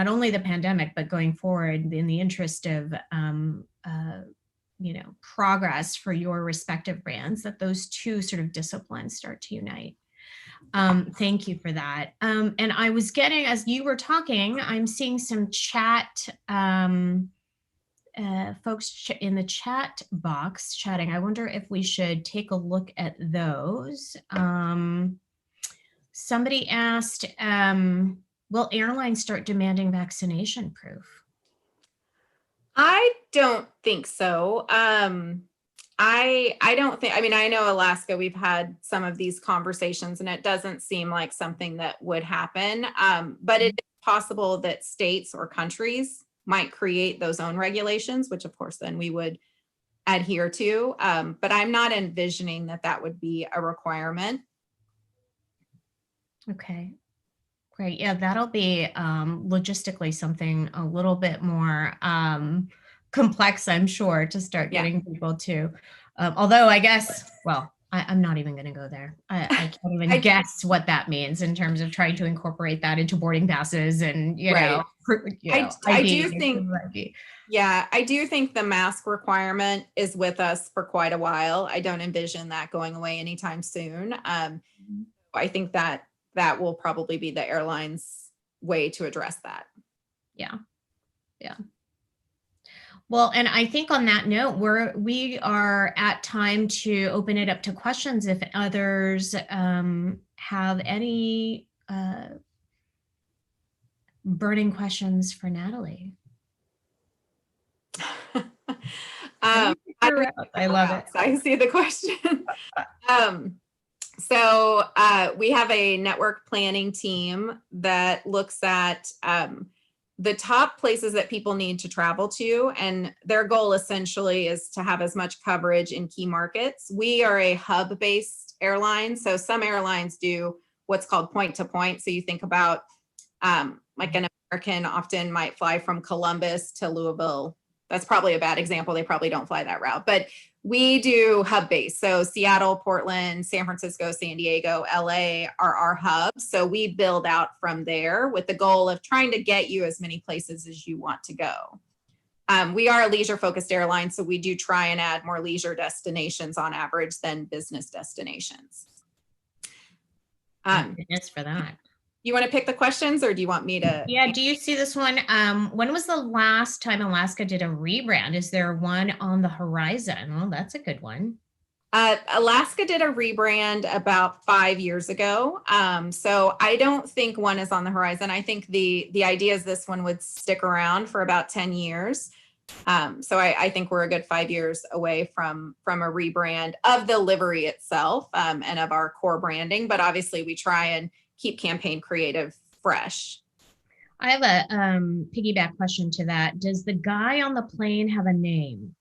only the pandemic, but going forward in the interest of progress for your respective brands, that those two sort of disciplines start to unite. Thank you for that. And I was getting, as you were talking, I'm seeing some chat, folks in the chat box chatting. I wonder if we should take a look at those. Somebody asked, will airlines start demanding vaccination proof? I don't think so. I don't think, I mean, I know Alaska, we've had some of these conversations and it doesn't seem like something that would happen. But it is possible that states or countries might create those own regulations, which of course then we would adhere to. But I'm not envisioning that that would be a requirement. Okay, great. Yeah, that'll be logistically something a little bit more complex, I'm sure, to start getting people to. Although I guess, well, I'm not even going to go there. I can't even guess what that means in terms of trying to incorporate that into boarding passes and, I do think, ID. yeah, I do think the mask requirement is with us for quite a while. I don't envision that going away anytime soon. I think that will probably be the airline's way to address that. Yeah. Well, and I think on that note, we are at time to open it up to questions if others have any burning questions for Natalie. I love it. I see the question. So we have a network planning team that looks at the top places that people need to travel to, and their goal essentially is to have as much coverage in key markets. We are a hub-based airline, so some airlines do what's called point-to-point. So you think about like an American often might fly from Columbus to Louisville. That's probably a bad example. They probably don't fly that route, but we do hub-based. So Seattle, Portland, San Francisco, San Diego, LA are our hubs. So we build out from there with the goal of trying to get you as many places as you want to go. We are a leisure-focused airline, so we do try and add more leisure destinations on average than business destinations. Yes, for that. You want to pick the questions or do you want me to? Yeah, do you see this one? When was the last time Alaska did a rebrand? Is there one on the horizon? Well, that's a good one. Alaska did a rebrand about 5 years ago. So I don't think one is on the horizon. I think the idea is this one would stick around for about 10 years. So I think we're a good 5 years away from a rebrand of the livery itself and of our core branding. But obviously we try and keep campaign creative fresh. I have a piggyback question to that. Does the guy on the plane have a name?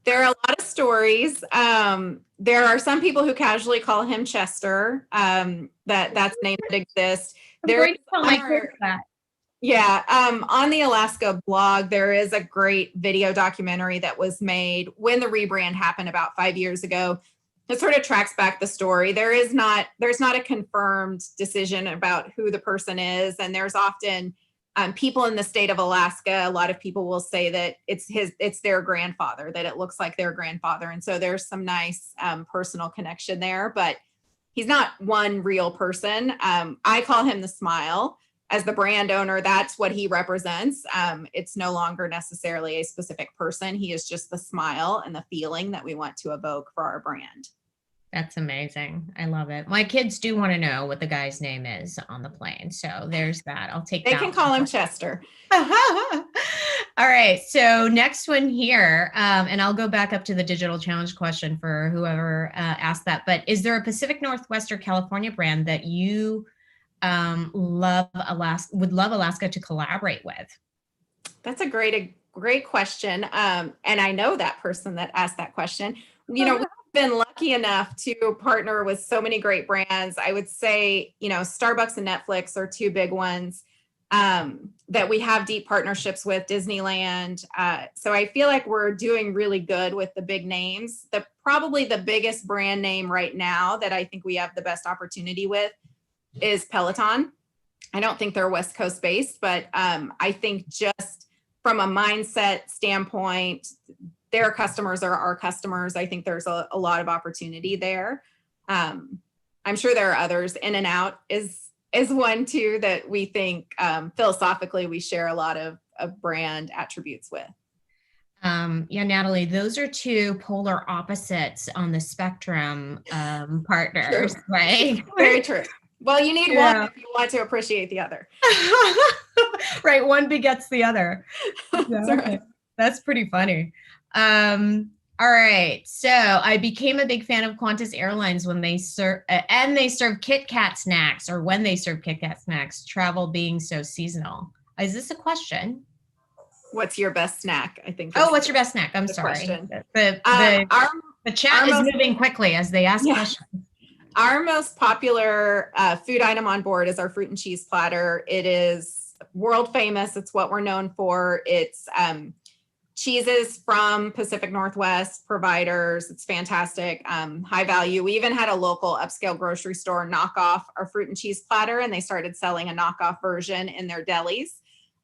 There are a lot of stories. There are some people who casually call him Chester. That's a name that exists. Yeah, on the Alaska blog, there is a great video documentary that was made when the rebrand happened about 5 years ago. It sort of tracks back the story. There's not a confirmed decision about who the person is, and there's often people in the state of Alaska. A lot of people will say that it's their grandfather, that it looks like their grandfather, and so there's some nice personal connection there. But he's not one real person. I call him the Smile. As the brand owner, that's what he represents. It's no longer necessarily a specific person. He is just the smile and the feeling that we want to evoke for our brand. That's amazing. I love it. My kids do want to know what the guy's name is on the plane. So there's that. I'll take that. They can call him Chester. All right. So next one here, and I'll go back up to the digital challenge question for whoever asked that. But is there a Pacific Northwest or California brand that you would love Alaska to collaborate with? That's a great question. And I know that person that asked that question. You know, we've been lucky enough to partner with so many great brands. I would say, Starbucks and Netflix are two big ones that we have deep partnerships with, Disneyland. So I feel like we're doing really good with the big names. Probably the biggest brand name right now that I think we have the best opportunity with is Peloton. I don't think they're West Coast based, but I think just from a mindset standpoint, their customers are our customers. I think there's a lot of opportunity there. I'm sure there are others. In and Out is one too that we think philosophically we share a lot of brand attributes with. Yeah, Natalie, those are two polar opposites on the spectrum, partners, True. right? Very true. Well, you need one if you want to appreciate the other. Right, one begets the other. That's right. That's pretty funny. All right, so I became a big fan of Qantas Airlines when they serve Kit Kat snacks, or when they serve Kit Kat snacks, travel being so seasonal. Is this a question? What's your best snack? I think. Oh, what's your best snack? I'm sorry. Question. The chat is moving quickly as they ask questions. Our most popular food item on board is our fruit and cheese platter. It is world famous. It's what we're known for. It's cheeses from Pacific Northwest providers. It's fantastic, high value. We even had a local upscale grocery store knock off our fruit and cheese platter, and they started selling a knockoff version in their delis.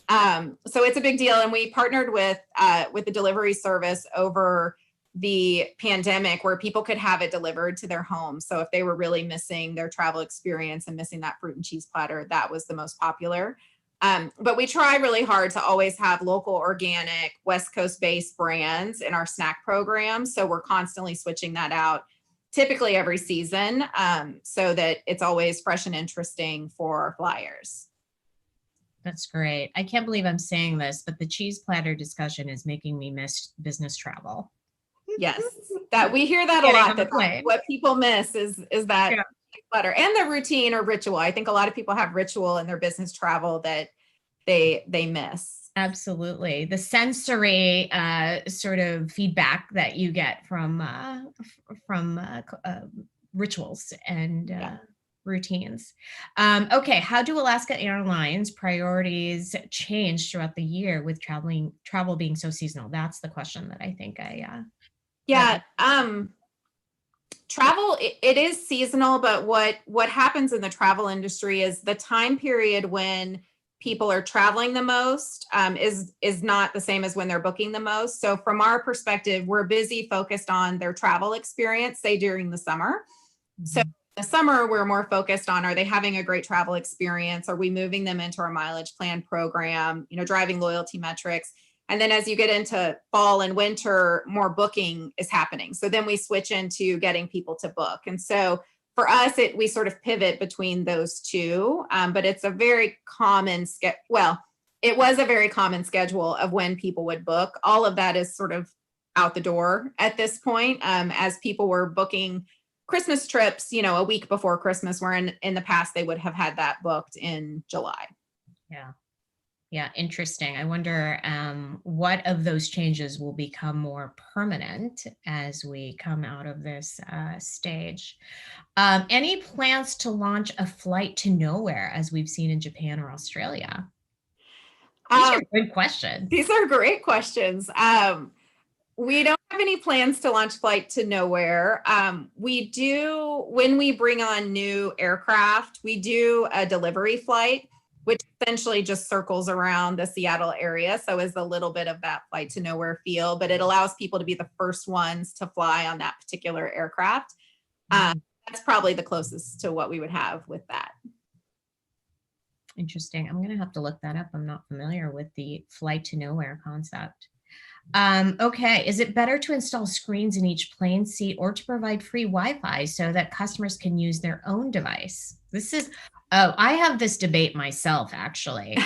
So it's a big deal. And we partnered with the delivery service over the pandemic where people could have it delivered to their home. So if they were really missing their travel experience and missing that fruit and cheese platter, that was the most popular. But we try really hard to always have local, organic, West Coast based brands in our snack program. So we're constantly switching that out, typically every season, so that it's always fresh and interesting for our flyers. That's great. I can't believe I'm saying this, but the cheese platter discussion is making me miss business travel. Yes, that we hear that a lot. That what people miss is that platter and the routine or ritual. I think a lot of people have ritual in their business travel that they miss. Absolutely, the sensory sort of feedback that you get from rituals and routines. Okay, how do Alaska Airlines priorities change throughout the year with travel being so seasonal? That's the question that I think travel, it is seasonal, but what happens in the travel industry is the time period when people are traveling the most is not the same as when they're booking the most. So from our perspective, we're busy focused on their travel experience, say during the summer. So in the summer, we're more focused on, are they having a great travel experience? Are we moving them into our mileage plan program, driving loyalty metrics? And then as you get into fall and winter, more booking is happening. So then we switch into getting people to book. And so for us, we sort of pivot between those two, but it's a very common it was a very common schedule of when people would book. All of that is sort of out the door at this point, as people were booking Christmas trips, a week before Christmas, where in the past they would have had that booked in July. Yeah, interesting. I wonder what of those changes will become more permanent as we come out of this stage. Any plans to launch a flight to nowhere as we've seen in Japan or Australia? These are good questions. These are great questions. We don't have any plans to launch flight to nowhere. We do, when we bring on new aircraft, we do a delivery flight, which essentially just circles around the Seattle area. So is a little bit of that flight to nowhere feel, but it allows people to be the first ones to fly on that particular aircraft. That's probably the closest to what we would have with that. Interesting. I'm going to have to look that up. I'm not familiar with the flight to nowhere concept. Okay. Is it better to install screens in each plane seat or to provide free Wi-Fi so that customers can use their own device? I have this debate myself, actually.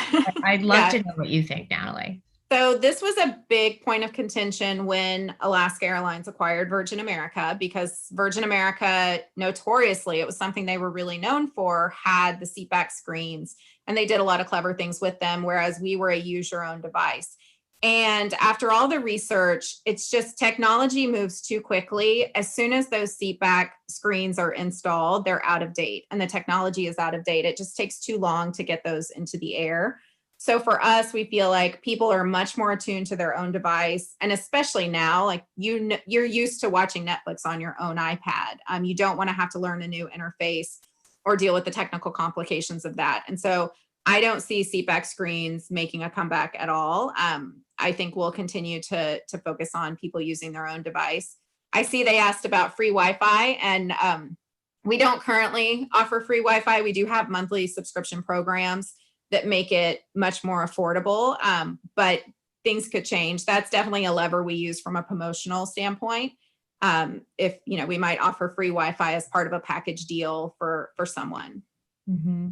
I'd love to know what you think, Natalie. So this was a big point of contention when Alaska Airlines acquired Virgin America, because Virgin America, notoriously, it was something they were really known for, had the seatback screens, and they did a lot of clever things with them, whereas we were a use your own device. And after all the research, it's just technology moves too quickly. As soon as those seatback screens are installed, they're out of date, and the technology is out of date. It just takes too long to get those into the air. So for us, we feel like people are much more attuned to their own device. And especially now, like you're used to watching Netflix on your own iPad. You don't want to have to learn a new interface or deal with the technical complications of that. And so I don't see seatback screens making a comeback at all. I think we'll continue to focus on people using their own device. I see they asked about free Wi-Fi, and we don't currently offer free Wi-Fi. We do have monthly subscription programs that make it much more affordable, but things could change. That's definitely a lever we use from a promotional standpoint. If we might offer free Wi-Fi as part of a package deal for someone. Mm-hmm.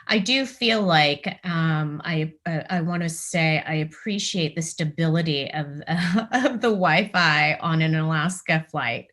I do feel like I want to say I appreciate the stability of the Wi-Fi on an Alaska flight,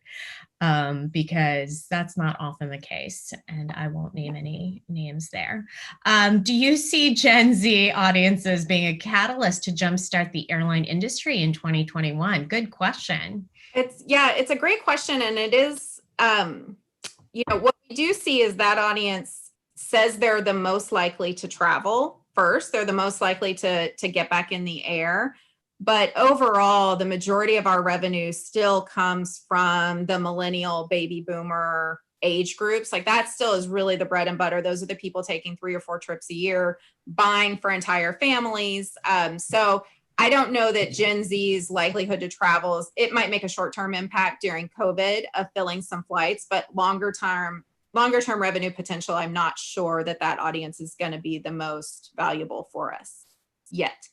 because that's not often the case, and I won't name any names there. Do you see Gen Z audiences being a catalyst to jumpstart the airline industry in 2021? Good question. It's a great question, and it is, what we do see is that audience says they're the most likely to travel first. They're the most likely to get back in the air. But overall, the majority of our revenue still comes from the millennial baby boomer age groups. Like that still is really the bread and butter. Those are the people taking 3 or 4 trips a year, buying for entire families. So I don't know that Gen Z's likelihood to travel it might make a short-term impact during COVID of filling some flights, but longer term revenue potential, I'm not sure that audience is going to be the most valuable for us yet.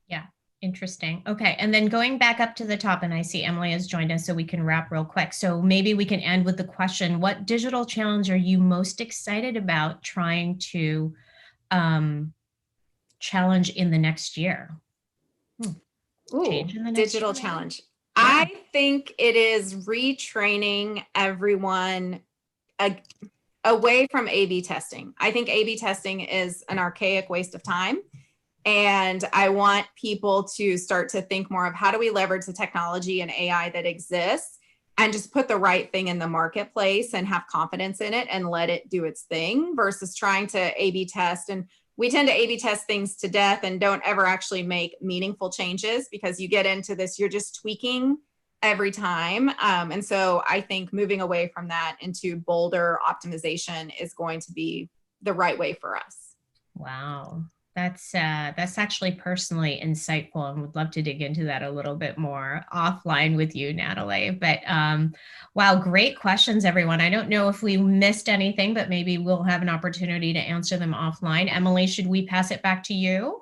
Yeah, interesting. Okay, and then going back up to the top, and I see Emily has joined us, so we can wrap real quick. So maybe we can end with the question, what digital challenge are you most excited about trying to challenge in the next year? Change in the next digital year, challenge. Yeah. I think it is retraining everyone away from A/B testing. I think A/B testing is an archaic waste of time. And I want people to start to think more of how do we leverage the technology and AI that exists and just put the right thing in the marketplace and have confidence in it and let it do its thing versus trying to A/B test. And we tend to A/B test things to death and don't ever actually make meaningful changes because you get into this, you're just tweaking every time. And so I think moving away from that into bolder optimization is going to be the right way for us. Wow. That's actually personally insightful, and would love to dig into that a little bit more offline with you, Natalie. But wow, great questions, everyone. I don't know if we missed anything, but maybe we'll have an opportunity to answer them offline. Emily, should we pass it back to you?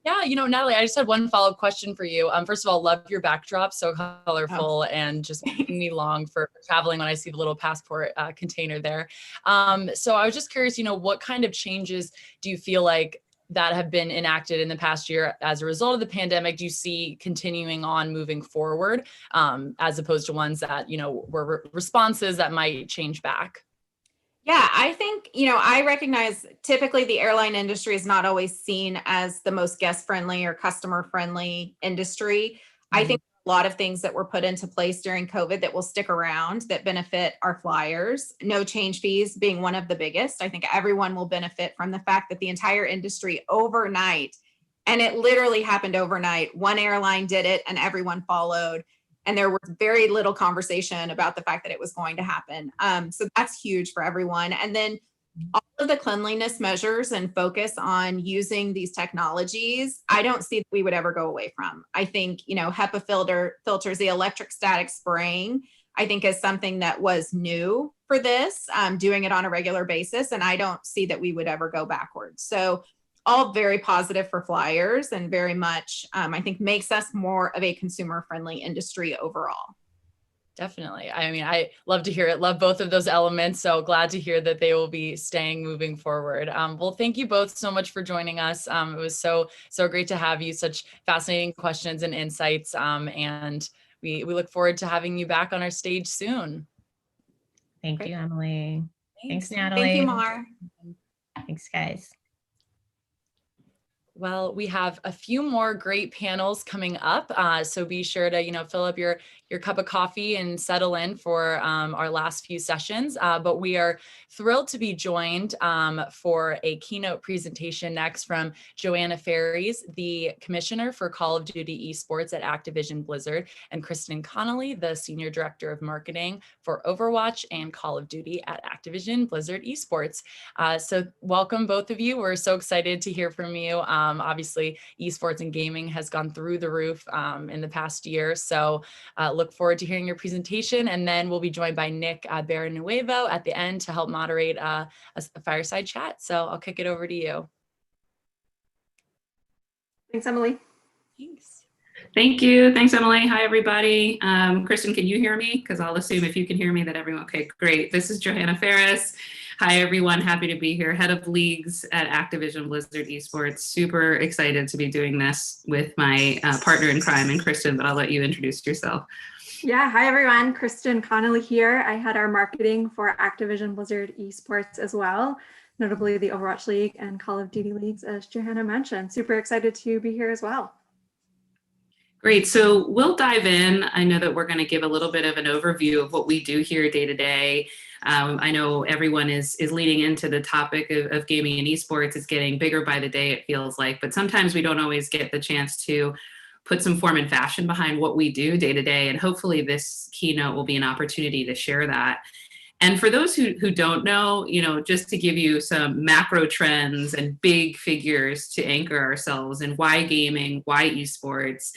Yeah, Natalie, I just had one follow-up question for you. First of all, love your backdrop, so colorful and just making me long for traveling when I see the little passport container there. So I was just curious, what kind of changes do you feel like that have been enacted in the past year as a result of the pandemic do you see continuing on moving forward, as opposed to ones that, were responses that might change back? Yeah, I think, I recognize typically the airline industry is not always seen as the most guest friendly or customer friendly industry. Mm-hmm. I think a lot of things that were put into place during COVID that will stick around that benefit our flyers, no change fees being one of the biggest. I think everyone will benefit from the fact that the entire industry overnight, and it literally happened overnight, one airline did it and everyone followed. And there was very little conversation about the fact that it was going to happen. So that's huge for everyone. And then all of the cleanliness measures and focus on using these technologies, I don't see that we would ever go away from. I think, HEPA filters, the electrostatic spraying, I think is something that was new for this, doing it on a regular basis. And I don't see that we would ever go backwards. So all very positive for flyers and very much, I think, makes us more of a consumer-friendly industry overall. Definitely. I mean, I love to hear it. Love both of those elements. So glad to hear that they will be staying moving forward. Well, thank you both so much for joining us. It was so great to have you. Such fascinating questions and insights. And we look forward to having you back on our stage soon. Thank you, Emily. Thanks, Natalie. Thank you, Mar. Thanks, guys. Well, we have a few more great panels coming up. So be sure to, fill up your your cup of coffee and settle in for our last few sessions. But we are thrilled to be joined for a keynote presentation next from Joanna Ferries, the Commissioner for Call of Duty Esports at Activision Blizzard, and Kristen Connolly, the Senior Director of Marketing for Overwatch and Call of Duty at Activision Blizzard Esports. So welcome both of you. We're so excited to hear from you. Obviously, esports and gaming has gone through the roof in the past year. So look forward to hearing your presentation. And then we'll be joined by Nick Barrenuevo at the end to help moderate a fireside chat. So I'll kick it over to you. Thanks, Emily. Thanks. Thank you. Thanks, Emily. Hi, everybody. Kristen, can you hear me? Because I'll assume if you can hear me that everyone, okay, great. This is Johanna Ferris. Hi, everyone. Happy to be here. Head of leagues at Activision Blizzard Esports. Super excited to be doing this with my partner in crime and Kristen, but I'll let you introduce yourself. Yeah, hi everyone. Kristen Connolly here. I head our marketing for Activision Blizzard Esports as well, notably the Overwatch League and Call of Duty leagues, as Johanna mentioned. Super excited to be here as well. Great. So we'll dive in. I know that we're going to give a little bit of an overview of what we do here day to day. I know everyone is leading into the topic of gaming and esports. It's getting bigger by the day, it feels like, but sometimes we don't always get the chance to put some form and fashion behind what we do day to day. And hopefully this keynote will be an opportunity to share that. And for those who don't know, just to give you some macro trends and big figures to anchor ourselves in why gaming, why esports,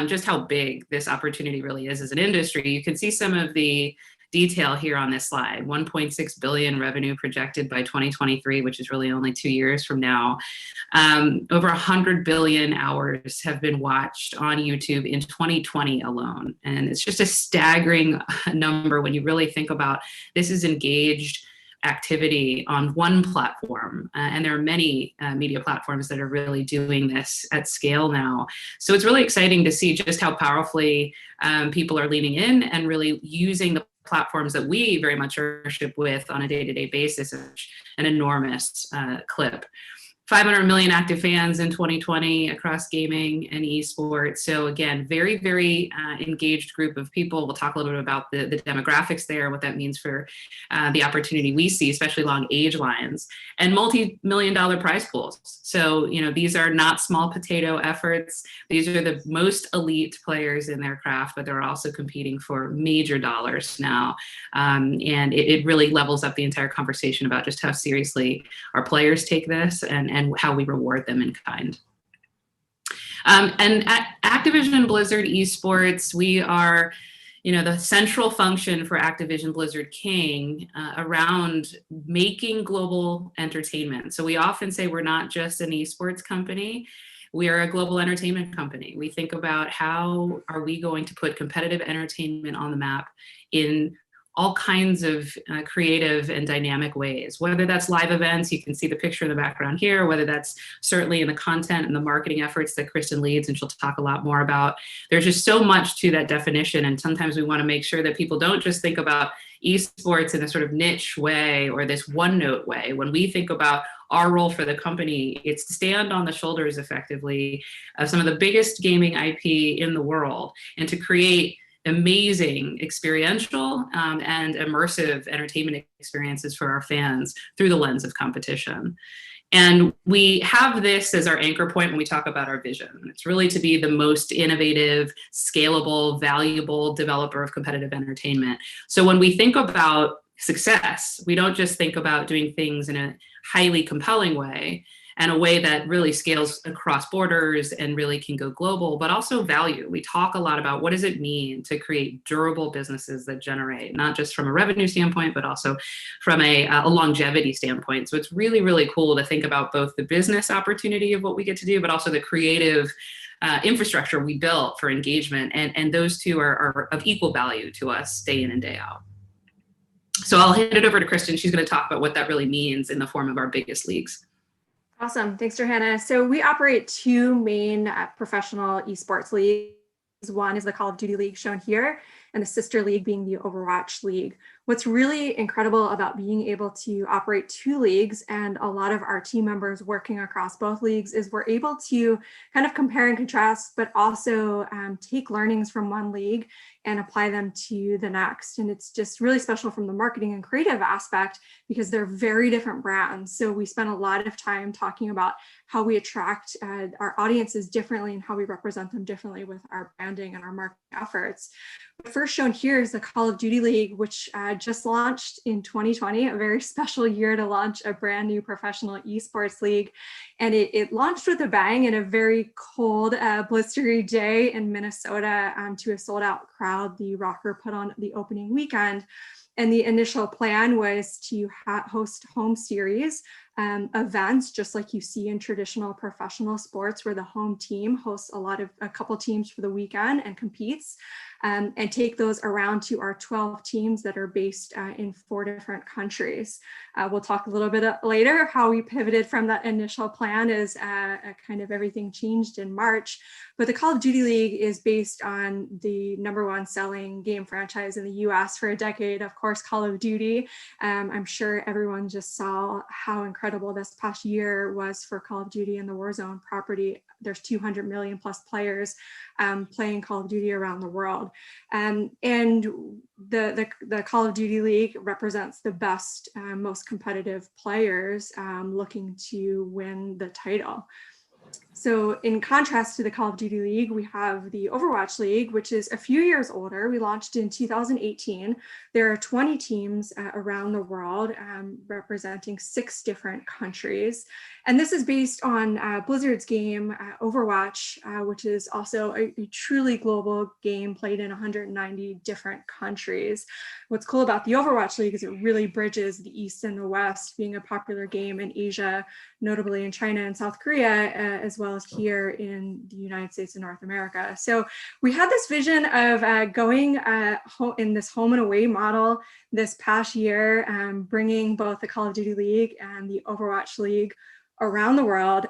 just how big this opportunity really is as an industry. You can see some of the detail here on this slide. 1.6 billion revenue projected by 2023, which is really only 2 years from now. Over 100 billion hours have been watched on YouTube in 2020 alone. And it's just a staggering number when you really think about this is engaged activity on one platform. And there are many media platforms that are really doing this at scale now. So it's really exciting to see just how powerfully people are leaning in and really using the platforms that we very much ownership with on a day-to-day basis, an enormous clip. 500 million active fans in 2020 across gaming and esports. So again, very, very engaged group of people. We'll talk a little bit about the demographics there, what that means for the opportunity we see, especially along age lines, and multi-million-dollar prize pools. So, these are not small potato efforts. These are the most elite players in their craft, but they're also competing for major dollars now. And it really levels up the entire conversation about just how seriously our players take this and how we reward them in kind. And at Activision Blizzard Esports, we are, the central function for Activision Blizzard King around making global entertainment. So we often say we're not just an esports company, we are a global entertainment company. We think about how are we going to put competitive entertainment on the map in all kinds of creative and dynamic ways, whether that's live events, you can see the picture in the background here, whether that's certainly in the content and the marketing efforts that Kristen leads, and she'll talk a lot more about. There's just so much to that definition. And sometimes we want to make sure that people don't just think about esports in a sort of niche way or this one note way. When we think about our role for the company, it's to stand on the shoulders effectively of some of the biggest gaming IP in the world and to create amazing experiential and immersive entertainment experiences for our fans through the lens of competition. And we have this as our anchor point when we talk about our vision. It's really to be the most innovative, scalable, valuable developer of competitive entertainment. So when we think about success, we don't just think about doing things in a highly compelling way and a way that really scales across borders and really can go global, but also value. We talk a lot about what does it mean to create durable businesses that generate, not just from a revenue standpoint, but also from a longevity standpoint. So it's really, really cool to think about both the business opportunity of what we get to do, but also the creative infrastructure we built for engagement. And those two are of equal value to us day in and day out. So I'll hand it over to Kristen. She's going to talk about what that really means in the form of our biggest leagues. Awesome. Thanks, Johanna. So we operate two main professional esports leagues. One is the Call of Duty League shown here, and the sister league being the Overwatch League. What's really incredible about being able to operate two leagues and a lot of our team members working across both leagues is we're able to kind of compare and contrast, but also take learnings from one league and apply them to the next. And it's just really special from the marketing and creative aspect because they're very different brands. So we spend a lot of time talking about how we attract our audiences differently and how we represent them differently with our branding and our marketing efforts. The first shown here is the Call of Duty League, which just launched in 2020, a very special year to launch a brand new professional esports league. And it launched with a bang in a very cold, blistery day in Minnesota to a sold out crowd. The Rocker put on the opening weekend. And the initial plan was to host home series events, just like you see in traditional professional sports, where the home team hosts a couple teams for the weekend and competes, and take those around to our 12 teams that are based in 4 different countries. We'll talk a little bit later how we pivoted from that initial plan as kind of everything changed in March. But the Call of Duty League is based on the #1 selling game franchise in the US for a decade, of course, Call of Duty. I'm sure everyone just saw how incredible this past year was for Call of Duty and the Warzone property. There's 200 million plus players playing Call of Duty around the world. And the Call of Duty League represents the best, most competitive players looking to win the title. So in contrast to the Call of Duty League, we have the Overwatch League, which is a few years older. We launched in 2018. There are 20 teams around the world representing 6 different countries. And this is based on Blizzard's game, Overwatch, which is also a truly global game played in 190 different countries. What's cool about the Overwatch League is it really bridges the East and the West, being a popular game in Asia, notably in China and South Korea, as well as here in the United States and North America. So we had this vision of going in this home and away model this past year, bringing both the Call of Duty League and the Overwatch League around the world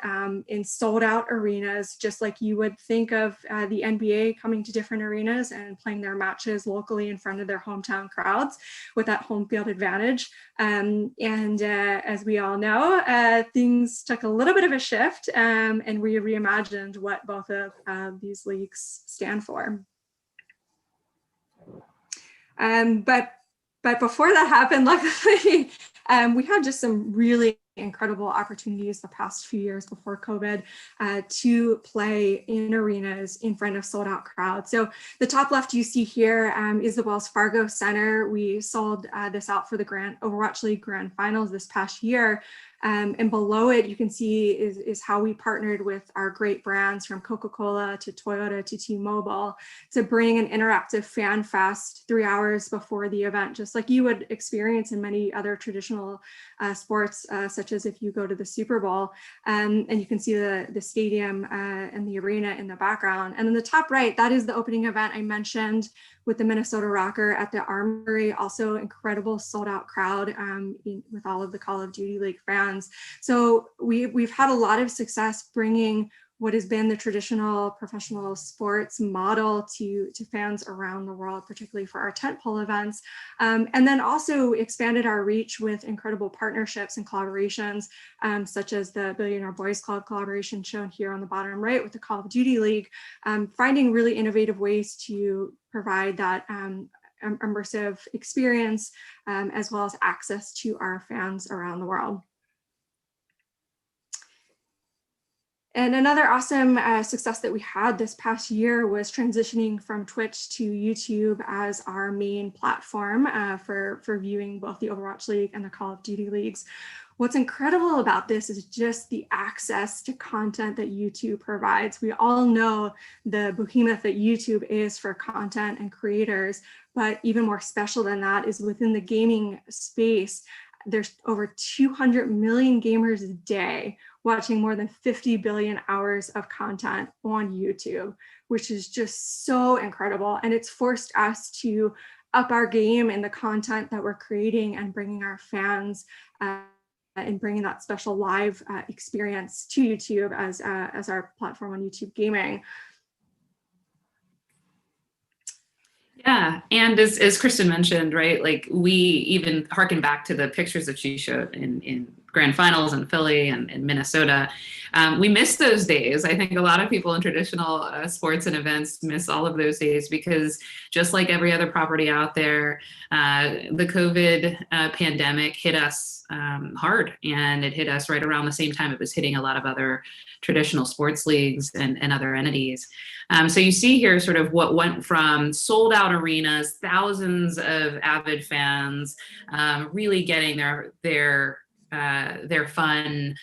in sold out arenas, just like you would think of the NBA coming to different arenas and playing their matches locally in front of their hometown crowds with that home field advantage. As we all know, things took a little bit of a shift and we reimagined what both of these leagues stand for. But before that happened, luckily, we had just some really incredible opportunities the past few years before COVID to play in arenas in front of sold out crowds. So the top left you see here is the Wells Fargo Center. We sold this out for the Overwatch League Grand Finals this past year. And below it, you can see is how we partnered with our great brands from Coca-Cola to Toyota to T-Mobile to bring an interactive fan fest 3 hours before the event, just like you would experience in many other traditional sports, such as if you go to the Super Bowl. And you can see the stadium and the arena in the background. And in the top right, that is the opening event I mentioned with the Minnesota Rocker at the Armory, also incredible sold out crowd with all of the Call of Duty League fans. So we've had a lot of success bringing what has been the traditional professional sports model to fans around the world, particularly for our tentpole events. And then also expanded our reach with incredible partnerships and collaborations, such as the Billionaire Boys Club collaboration shown here on the bottom right with the Call of Duty League, finding really innovative ways to provide that immersive experience, as well as access to our fans around the world. And another awesome success that we had this past year was transitioning from Twitch to YouTube as our main platform for viewing both the Overwatch League and the Call of Duty Leagues. What's incredible about this is just the access to content that YouTube provides. We all know the behemoth that YouTube is for content and creators, but even more special than that is within the gaming space. There's over 200 million gamers a day watching more than 50 billion hours of content on YouTube, which is just so incredible. And it's forced us to up our game in the content that we're creating and bringing our fans and bringing that special live experience to YouTube as our platform on YouTube Gaming. Yeah, and as Kristen mentioned, right, like we even harken back to the pictures that she showed in grand finals in Philly and in Minnesota. We miss those days. I think a lot of people in traditional sports and events miss all of those days because just like every other property out there, the COVID pandemic hit us hard, and it hit us right around the same time it was hitting a lot of other traditional sports leagues and other entities. So you see here sort of what went from sold out arenas, thousands of avid fans, really getting their fun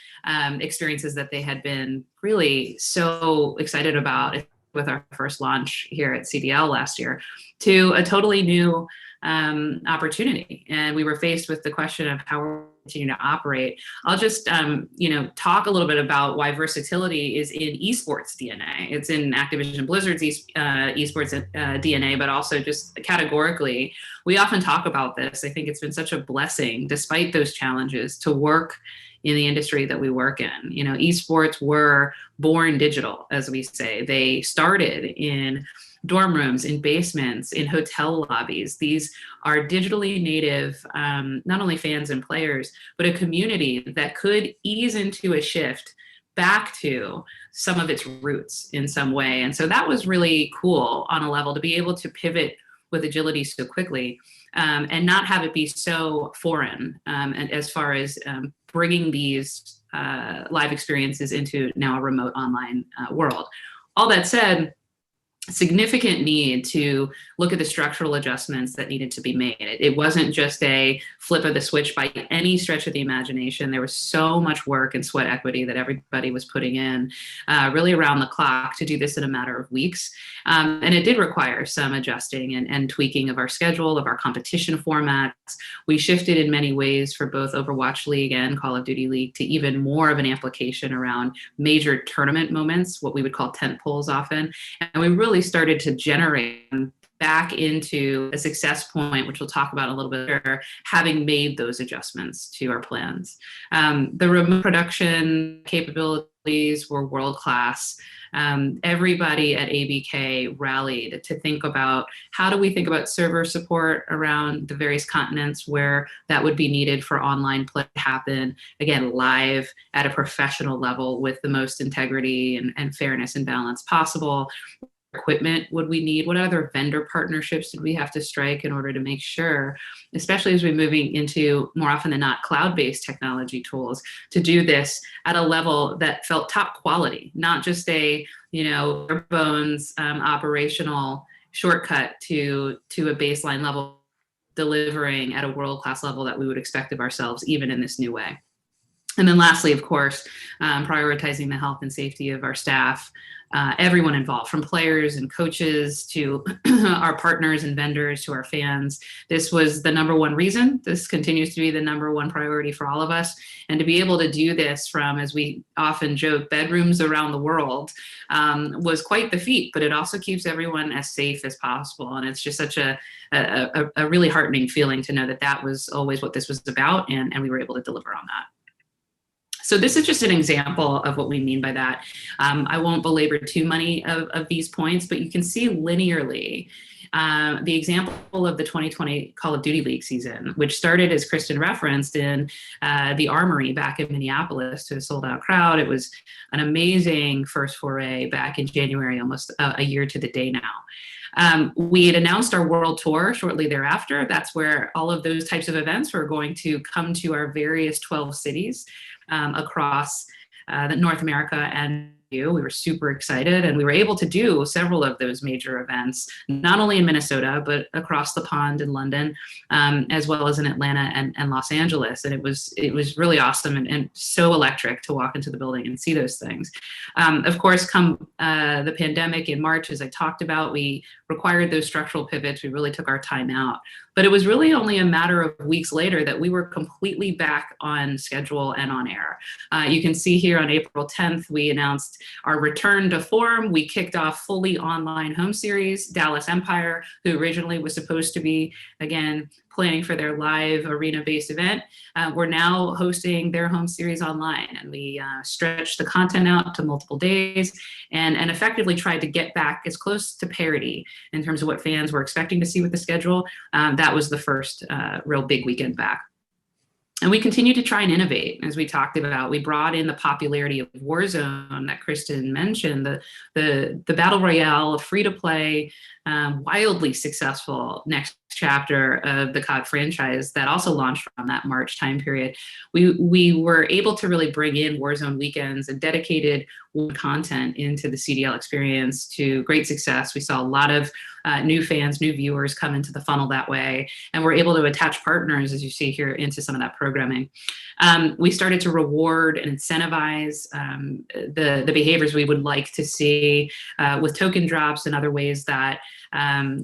experiences that they had been really so excited about with our first launch here at CDL last year, to a totally new opportunity. And we were faced with the question of how we're continue to operate. I'll just talk a little bit about why versatility is in esports DNA. It's in Activision Blizzard's esports DNA, but also just categorically, we often talk about this. I think it's been such a blessing, despite those challenges, to work in the industry that we work in. Esports were born digital, as we say. They started in dorm rooms, in basements, in hotel lobbies. These are digitally native, not only fans and players, but a community that could ease into a shift back to some of its roots in some way. And so that was really cool on a level, to be able to pivot with agility so quickly, and not have it be so foreign, and as far as bringing these live experiences into now a remote online world. All that said, significant need to look at the structural adjustments that needed to be made. It wasn't just a flip of the switch by any stretch of the imagination. There was so much work and sweat equity that everybody was putting in really around the clock to do this in a matter of weeks. And it did require some adjusting and tweaking of our schedule, of our competition formats. We shifted in many ways for both Overwatch League and Call of Duty League to even more of an application around major tournament moments, what we would call tent poles often. And we really started to generate back into a success point, which we'll talk about a little bit later, having made those adjustments to our plans. The remote production capabilities were world-class. Everybody at ABK rallied to think about how do we think about server support around the various continents where that would be needed for online play to happen, again, live at a professional level with the most integrity and fairness and balance possible. Equipment would we need? What other vendor partnerships did we have to strike in order to make sure, especially as we're moving into more often than not cloud-based technology tools, to do this at a level that felt top quality, not just a bare bones operational shortcut to a baseline level, delivering at a world-class level that we would expect of ourselves even in this new way. And then lastly, of course, prioritizing the health and safety of our staff, everyone involved, from players and coaches to our partners and vendors to our fans. This was the number one reason. This continues to be the number one priority for all of us. And to be able to do this from, as we often joke, bedrooms around the world was quite the feat, but it also keeps everyone as safe as possible. And it's just such a really heartening feeling to know that that was always what this was about, and we were able to deliver on that. So this is just an example of what we mean by that. I won't belabor too many of these points, but you can see linearly the example of the 2020 Call of Duty League season, which started, as Kristen referenced, in the Armory back in Minneapolis to a sold-out crowd. It was an amazing first foray back in January, almost a year to the day now. We had announced our world tour shortly thereafter. That's where all of those types of events were going to come to our various 12 cities across North America and we were super excited, and we were able to do several of those major events, not only in Minnesota, but across the pond in London, as well as in Atlanta and Los Angeles. And it was really awesome and so electric to walk into the building and see those things. Of course, come the pandemic in March, as I talked about, we required those structural pivots. We really took our time out. But it was really only a matter of weeks later that we were completely back on schedule and on air. You can see here on April 10th, we announced our return to form. We kicked off fully online home series, Dallas Empire, who originally was supposed to be, again, planning for their live arena-based event. We're now hosting their home series online, and we stretched the content out to multiple days and effectively tried to get back as close to parity in terms of what fans were expecting to see with the schedule. That was the first real big weekend back. And we continue to try and innovate, as we talked about. We brought in the popularity of Warzone that Kristen mentioned, the Battle Royale, free-to-play, wildly successful next chapter of the COD franchise that also launched around that March time period. We were able to really bring in Warzone weekends and dedicated content into the CDL experience to great success. We saw a lot of new fans, new viewers come into the funnel that way, and we're able to attach partners, as you see here, into some of that programming. We started to reward and incentivize the behaviors we would like to see with token drops and other ways that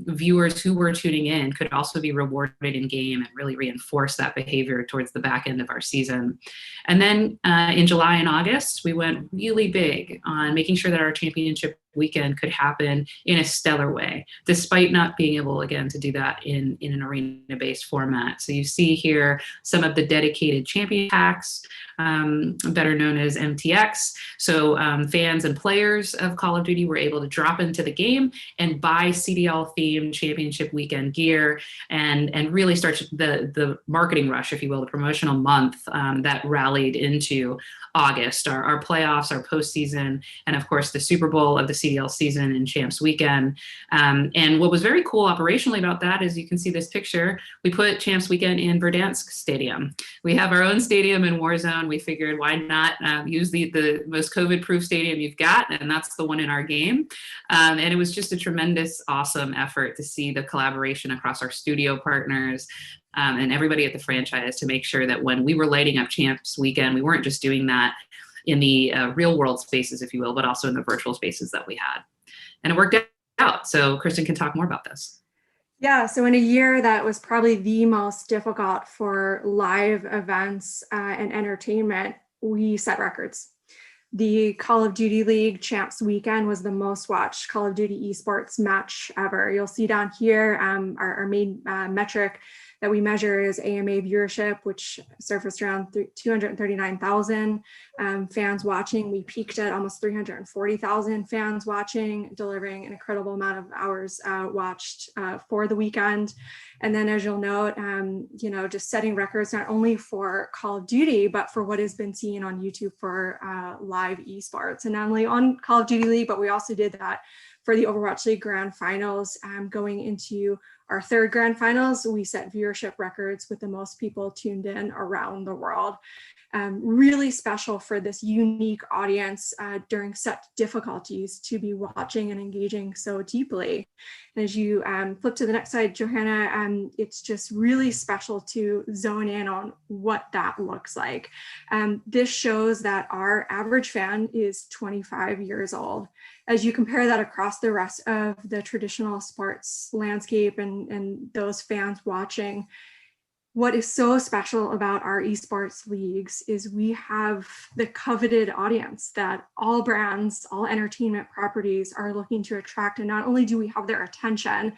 viewers who were tuning in could also be rewarded in game and really reinforce that behavior towards the back end of our season. And then in July and August, we went really big on making sure that our championship weekend could happen in a stellar way, despite not being able, again, to do that in an arena-based format. So you see here some of the dedicated champion packs, better known as MTX. So fans and players of Call of Duty were able to drop into the game and buy CDL-themed championship weekend gear and really start the marketing rush, if you will, the promotional month that rallied into August, our playoffs, our postseason, and of course the Super Bowl of the CDL season and Champs Weekend. And what was very cool operationally about that is you can see this picture. We put Champs Weekend in Verdansk Stadium. We have our own stadium in Warzone. We figured why not use the most COVID-proof stadium you've got, and that's the one in our game. And it was just a tremendous, awesome effort to see the collaboration across our studio partners, and everybody at the franchise to make sure that when we were lighting up Champs Weekend, we weren't just doing that in the real world spaces, if you will, but also in the virtual spaces that we had. And it worked out. So Kristen can talk more about this. Yeah, so in a year that was probably the most difficult for live events and entertainment, we set records. The Call of Duty League Champs Weekend was the most watched Call of Duty esports match ever. You'll see down here our main metric that we measure is AMA viewership, which surfaced around 239,000 fans watching. We peaked at almost 340,000 fans watching, delivering an incredible amount of hours watched for the weekend. And then, as you'll note, just setting records not only for Call of Duty, but for what has been seen on YouTube for live esports. And not only on Call of Duty League, but we also did that for the Overwatch League Grand Finals. Going into our third Grand Finals, we set viewership records with the most people tuned in around the world. Really special for this unique audience during such difficulties to be watching and engaging so deeply. And as you flip to the next slide, Johanna, it's just really special to zone in on what that looks like. This shows that our average fan is 25 years old. As you compare that across the rest of the traditional sports landscape and those fans watching, what is so special about our esports leagues is we have the coveted audience that all brands, all entertainment properties are looking to attract. And not only do we have their attention,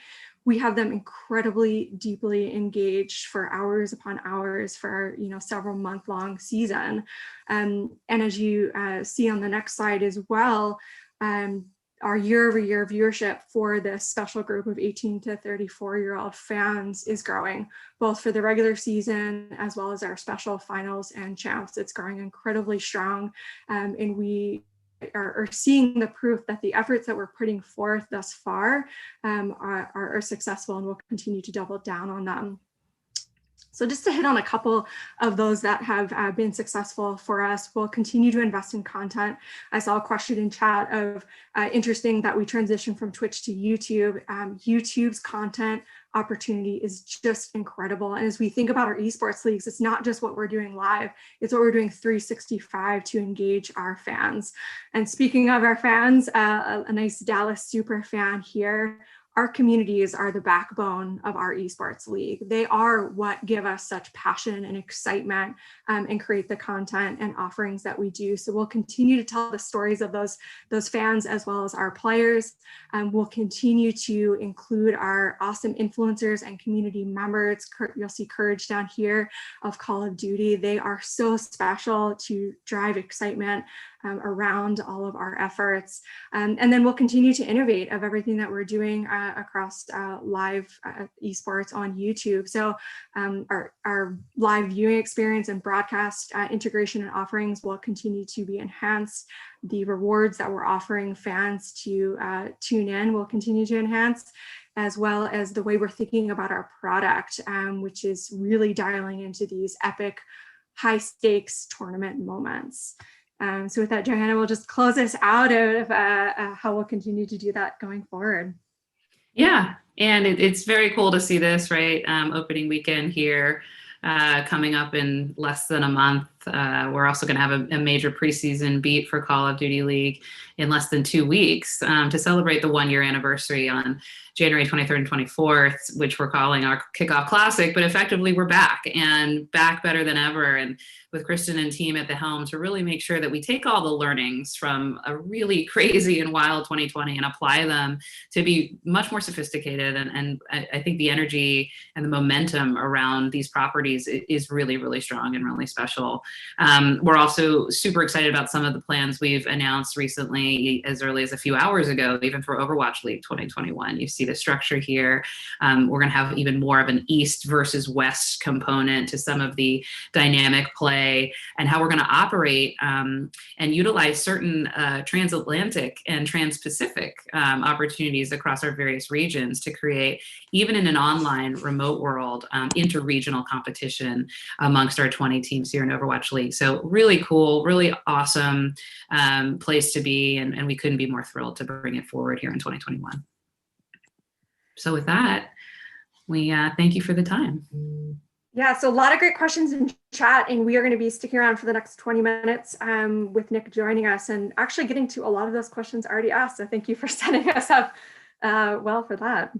we have them incredibly deeply engaged for hours upon hours for several month-long season. And as you see on the next slide as well, our year-over-year viewership for this special group of 18 to 34-year-old fans is growing, both for the regular season as well as our special finals and champs. It's growing incredibly strong, and we are seeing the proof that the efforts that we're putting forth thus far are successful, and we'll continue to double down on them. So just to hit on a couple of those that have been successful for us, we'll continue to invest in content. I saw a question in chat of interesting that we transitioned from Twitch to YouTube. YouTube's content opportunity is just incredible. And as we think about our esports leagues, it's not just what we're doing live, it's what we're doing 365 to engage our fans. And speaking of our fans, a nice Dallas super fan here. Our communities are the backbone of our esports league. They are what give us such passion and excitement and create the content and offerings that we do. So we'll continue to tell the stories of those fans as well as our players. We'll continue to include our awesome influencers and community members. You'll see Courage down here of Call of Duty. They are so special to drive excitement around all of our efforts. And then we'll continue to innovate of everything that we're doing across live esports on YouTube. So our live viewing experience and broadcast integration and offerings will continue to be enhanced. The rewards that we're offering fans to tune in will continue to enhance, as well as the way we're thinking about our product, which is really dialing into these epic high stakes tournament moments. So with that, Johanna, we'll just close us out of how we'll continue to do that going forward. Yeah, and it's very cool to see this, right? Opening weekend here coming up in less than a month. We're also going to have a major preseason beat for Call of Duty League in less than 2 weeks to celebrate the 1-year anniversary on January 23rd and 24th, which we're calling our Kickoff Classic, but effectively we're back and back better than ever. And with Kristen and team at the helm to really make sure that we take all the learnings from a really crazy and wild 2020 and apply them to be much more sophisticated. And I think the energy and the momentum around these properties is really, really strong and really special. We're also super excited about some of the plans we've announced recently, as early as a few hours ago, even for Overwatch League 2021. You see the structure here. We're going to have even more of an East versus West component to some of the dynamic play and how we're going to operate and utilize certain transatlantic and trans-Pacific opportunities across our various regions to create, even in an online remote world, interregional competition amongst our 20 teams here in Overwatch League. So really cool, really awesome place to be. And we couldn't be more thrilled to bring it forward here in 2021. So with that, we thank you for the time. Yeah, so a lot of great questions in chat, and we are going to be sticking around for the next 20 minutes with Nick joining us and actually getting to a lot of those questions already asked. So thank you for setting us up well for that.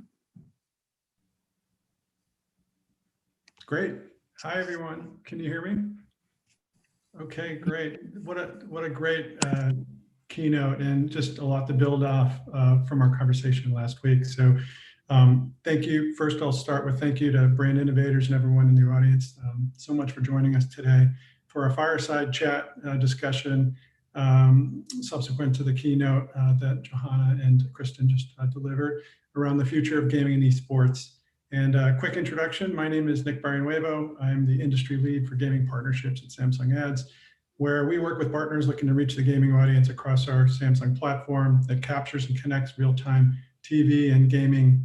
Great. Hi, everyone. Can you hear me? Okay, great. What a great keynote, and just a lot to build off from our conversation last week. So thank you. First, I'll start with thank you to brand innovators and everyone in the audience so much for joining us today for our fireside chat discussion subsequent to the keynote that Johanna and Kristen just delivered around the future of gaming and esports. And a quick introduction, my name is Nick Barrinuevo. I'm the industry lead for gaming partnerships at Samsung Ads, where we work with partners looking to reach the gaming audience across our Samsung platform that captures and connects real-time TV and gaming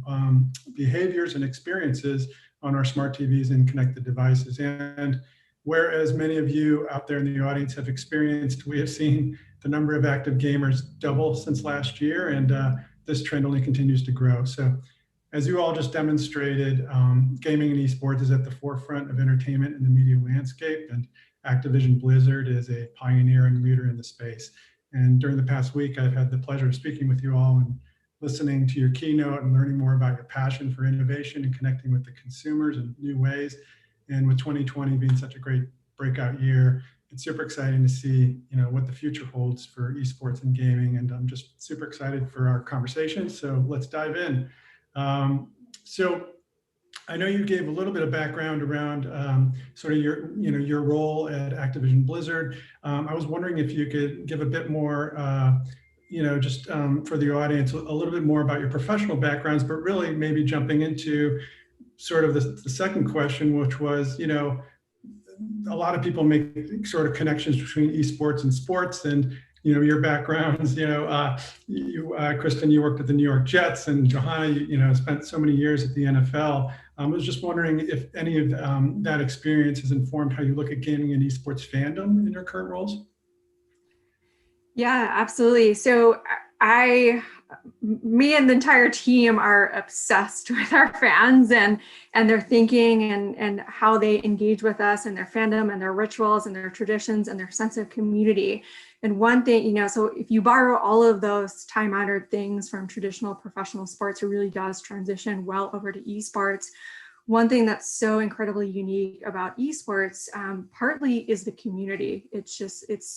behaviors and experiences on our smart TVs and connected devices. And whereas many of you out there in the audience have experienced, we have seen the number of active gamers double since last year, and this trend only continues to grow. So as you all just demonstrated, gaming and esports is at the forefront of entertainment in the media landscape, and Activision Blizzard is a pioneering leader in the space. And during the past week, I've had the pleasure of speaking with you all and listening to your keynote and learning more about your passion for innovation and connecting with the consumers in new ways. And with 2020 being such a great breakout year, it's super exciting to see, what the future holds for esports and gaming. And I'm just super excited for our conversation. So let's dive in. So I know you gave a little bit of background around sort of your role at Activision Blizzard. I was wondering if you could give a bit more just for the audience, a little bit more about your professional backgrounds, but really maybe jumping into sort of the second question, which was, a lot of people make sort of connections between esports and sports, and, your backgrounds, Kristen, you worked at the New York Jets, and Johanna, you spent so many years at the NFL. I was just wondering if any of that experience has informed how you look at gaming and esports fandom in your current roles. Yeah, absolutely. So me and the entire team are obsessed with our fans and their thinking and how they engage with us and their fandom and their rituals and their traditions and their sense of community. And one thing, so if you borrow all of those time-honored things from traditional professional sports, it really does transition well over to esports. One thing that's so incredibly unique about esports, partly is the community. It's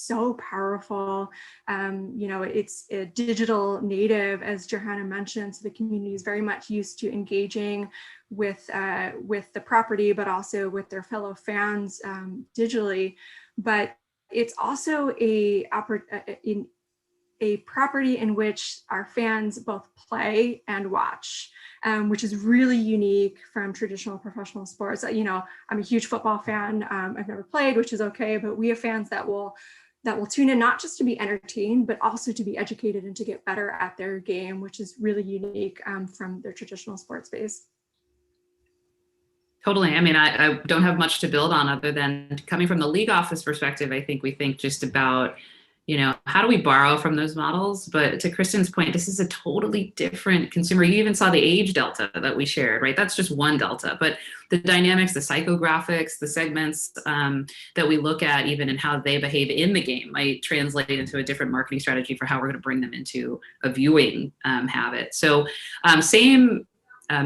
so powerful. It's a digital native, as Johanna mentioned, so the community is very much used to engaging with the property, but also with their fellow fans digitally. But it's also a property in which our fans both play and watch, which is really unique from traditional professional sports. You know, I'm a huge football fan. I've never played, which is okay, but we have fans that will tune in not just to be entertained, but also to be educated and to get better at their game, which is really unique from their traditional sports base. Totally. I mean, I don't have much to build on other than coming from the league office perspective. I think we think just about, you know, how do we borrow from those models? But to Kristen's point, this is a totally different consumer. You even saw the age delta that we shared, right? That's just one delta. But the dynamics, the psychographics, the segments that we look at, even in how they behave in the game, might translate into a different marketing strategy for how we're going to bring them into a viewing habit. So same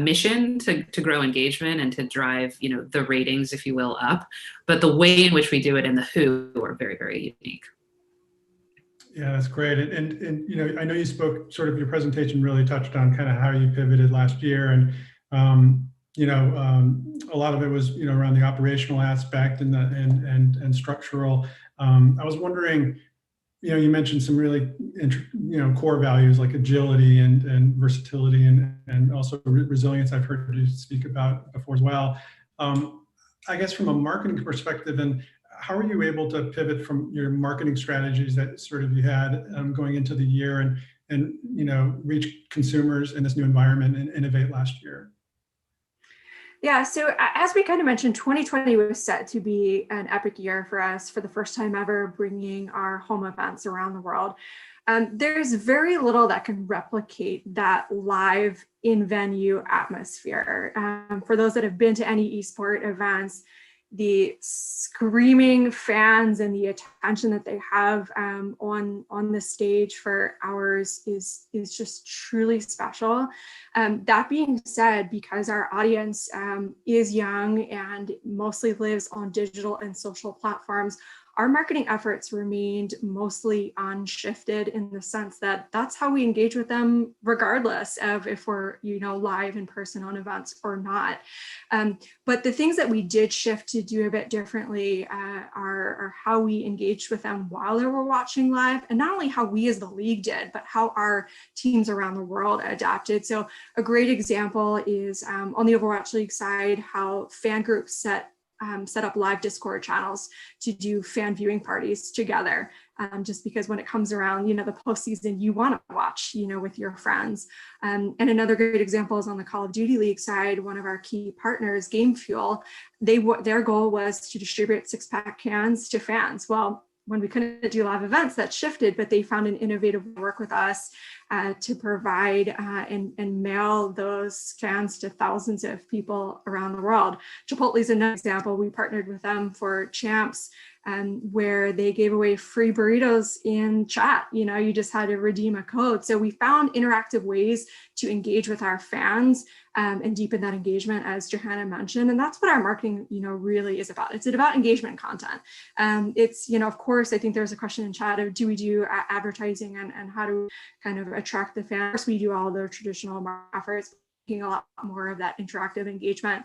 mission to grow engagement and to drive, you know, the ratings, if you will, up. But the way in which we do it and the who are very, very unique. Yeah, that's great. And you know, I know you spoke, sort of your presentation really touched on kind of how you pivoted last year, and you know, a lot of it was, you know, around the operational aspect and and structural. I was wondering, you know, you mentioned some really, you know, core values like agility and versatility and also resilience. I've heard you speak about before as well. I guess from a marketing perspective, and how are you able to pivot from your marketing strategies that sort of you had going into the year and you know, reach consumers in this new environment and innovate last year? Yeah, so as we kind of mentioned, 2020 was set to be an epic year for us, for the first time ever bringing our home events around the world. There's very little that can replicate that live in-venue atmosphere. For those that have been to any esport events, the screaming fans and the attention that they have on the stage for hours is just truly special. That being said, because our audience is young and mostly lives on digital and social platforms, our marketing efforts remained mostly unshifted in the sense that that's how we engage with them, regardless of if we're, you know, live in person on events or not. But the things that we did shift to do a bit differently are how we engaged with them while they were watching live, and not only how we as the league did, but how our teams around the world adapted. So a great example is on the Overwatch League side, how fan groups set up live Discord channels to do fan viewing parties together. Just because when it comes around, you know, the postseason, you want to watch, you know, with your friends. And another great example is on the Call of Duty League side, one of our key partners, Game Fuel, their goal was to distribute 6-pack cans to fans. Well, when we couldn't do live events, that shifted, but they found an innovative work with us to provide and mail those cans to thousands of people around the world. Chipotle is another example. We partnered with them for Champs, where they gave away free burritos in chat. You know, you just had to redeem a code. So we found interactive ways to engage with our fans and deepen that engagement, as Johanna mentioned. And that's what our marketing, you know, really is about. It's about engagement content. It's, you know, of course, I think there's a question in chat of, do we do advertising and how do we kind of attract the fans? We do all the traditional efforts, making a lot more of that interactive engagement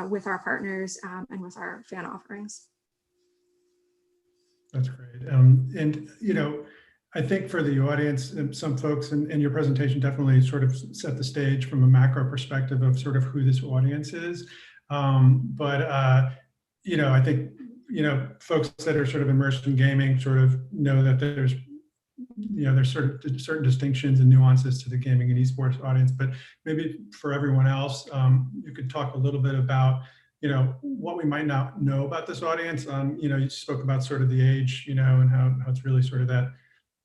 with our partners and with our fan offerings. That's great. And, you know, I think for the audience, some folks in your presentation definitely sort of set the stage from a macro perspective of sort of who this audience is. But you know, I think, you know, folks that are sort of immersed in gaming sort of know that there's, you know, there's sort of certain distinctions and nuances to the gaming and esports audience. But maybe for everyone else, you could talk a little bit about, you know, what we might not know about this audience. You know, you spoke about sort of the age, you know, and how it's really sort of that,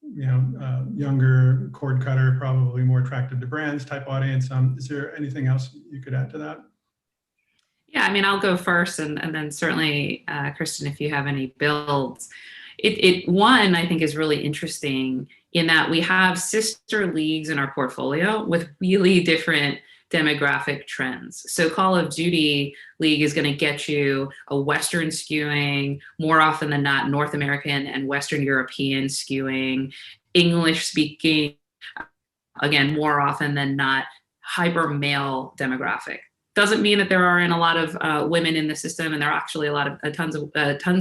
you know, younger cord cutter, probably more attractive to brands type audience. Is there anything else you could add to that? Yeah, I mean, I'll go first, and then certainly, Kristen, if you have any builds. One, I think, is really interesting in that we have sister leagues in our portfolio with really different demographic trends. So Call of Duty League is going to get you a Western skewing, more often than not North American and Western European skewing, English speaking, again, more often than not hyper male demographic. Doesn't mean that there aren't a lot of women in the system, and there are actually a lot of tons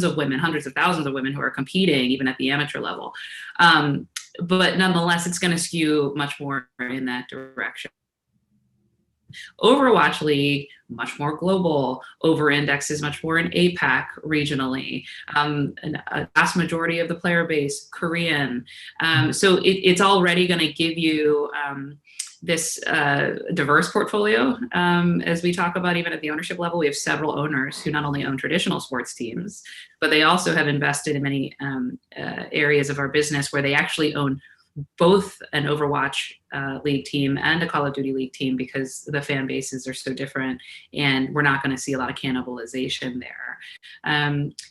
of women, hundreds of thousands of women who are competing even at the amateur level. But nonetheless, it's going to skew much more in that direction. Overwatch League, much more global, over-indexes much more in APAC regionally. A vast majority of the player base, Korean. So it's already going to give you this diverse portfolio. As we talk about, even at the ownership level, we have several owners who not only own traditional sports teams, but they also have invested in many areas of our business where they actually own both an Overwatch League team and a Call of Duty League team, because the fan bases are so different and we're not going to see a lot of cannibalization there.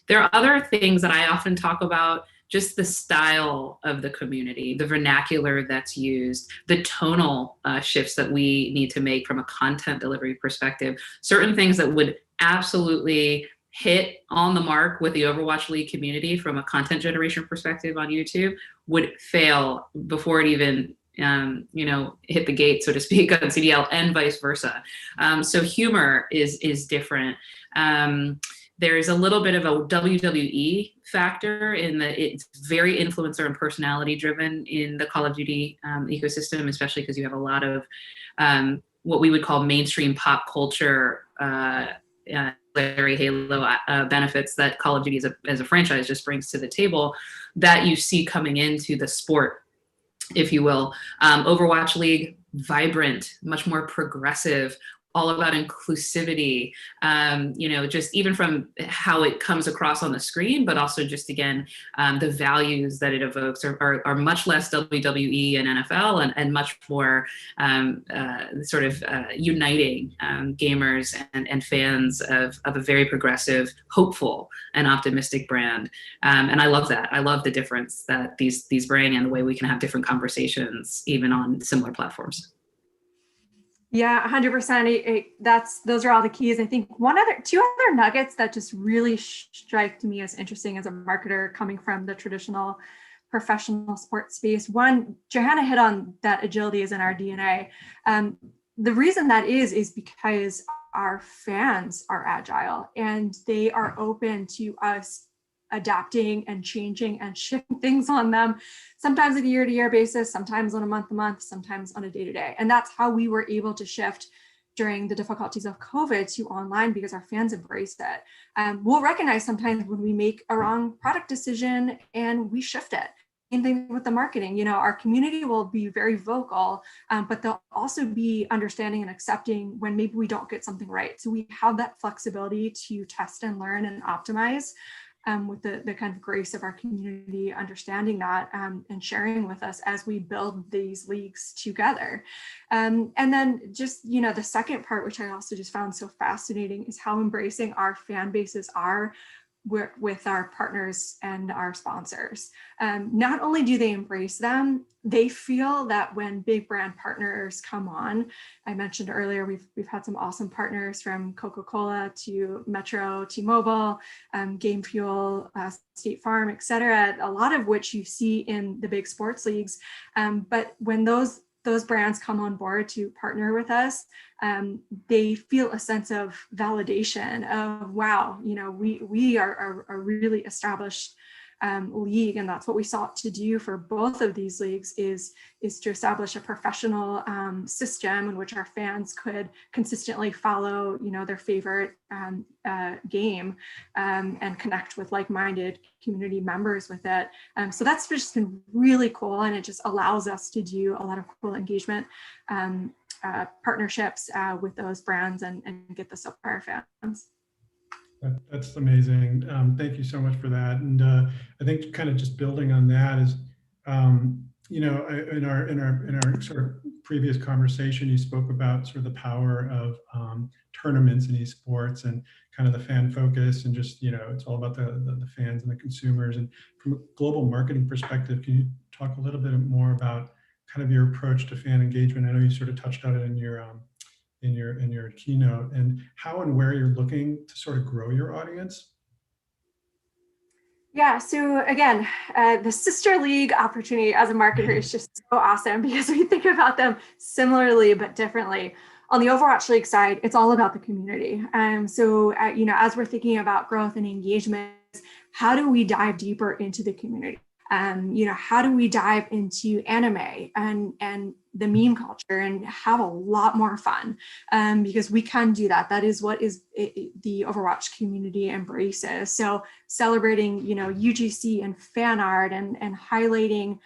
There are other things that I often talk about, just the style of the community, the vernacular that's used, the tonal shifts that we need to make from a content delivery perspective, certain things that would absolutely hit on the mark with the Overwatch League community from a content generation perspective on YouTube would fail before it even hit the gate, so to speak, on CDL, and vice versa. So humor is different. There's a little bit of a WWE factor in that it's very influencer and personality driven in the Call of Duty ecosystem, especially because you have a lot of what we would call mainstream pop culture Larry Halo benefits that Call of Duty as a franchise just brings to the table that you see coming into the sport, if you will. Overwatch League, vibrant, much more progressive, all about inclusivity, just even from how it comes across on the screen, but also just, again, the values that it evokes are much less WWE and NFL and much more uniting gamers and fans of a very progressive, hopeful, and optimistic brand. And I love that. I love the difference that these bring and the way we can have different conversations even on similar platforms. Yeah, 100%. Those are all the keys. I think two other nuggets that just really strike me as interesting as a marketer coming from the traditional professional sports space. One, Johanna hit on that agility is in our DNA. The reason that is because our fans are agile and they are open to us adapting and changing and shifting things on them, sometimes on a year-to-year basis, sometimes on a month-to-month, sometimes on a day-to-day. And that's how we were able to shift during the difficulties of COVID to online, because our fans embraced it. We'll recognize sometimes when we make a wrong product decision and we shift it. Same thing with the marketing. Our community will be very vocal, but they'll also be understanding and accepting when maybe we don't get something right. So we have that flexibility to test and learn and optimize. With the kind of grace of our community understanding that and sharing with us as we build these leagues together. And then just, the second part, which I also just found so fascinating, is how embracing our fan bases are with our partners and our sponsors. Not only do they embrace them, they feel that when big brand partners come on, I mentioned earlier, we've had some awesome partners from Coca-Cola to Metro, T-Mobile, Game Fuel, State Farm, et cetera, a lot of which you see in the big sports leagues. But when those brands come on board to partner with us, they feel a sense of validation of, wow, we are a really established league, and that's what we sought to do for both of these leagues is to establish a professional system in which our fans could consistently follow their favorite game and connect with like-minded community members with it. So that's just been really cool, and it just allows us to do a lot of cool engagement partnerships with those brands and get this up for our fans. That's amazing. Thank you so much for that. And I think kind of just building on that is, in our sort of previous conversation, you spoke about sort of the power of tournaments in esports and kind of the fan focus and just, it's all about the fans and the consumers. And from a global marketing perspective, can you talk a little bit more about kind of your approach to fan engagement? I know you sort of touched on it in your keynote, and how and where you're looking to sort of grow your audience. Yeah, so again, the sister league opportunity as a marketer is just so awesome because we think about them similarly but differently. On the Overwatch League side, it's all about the community. So, as we're thinking about growth and engagement, how do we dive deeper into the community? How do we dive into anime and the meme culture and have a lot more fun? Because we can do that. That is what the Overwatch community embraces. So celebrating, UGC and fan art and highlighting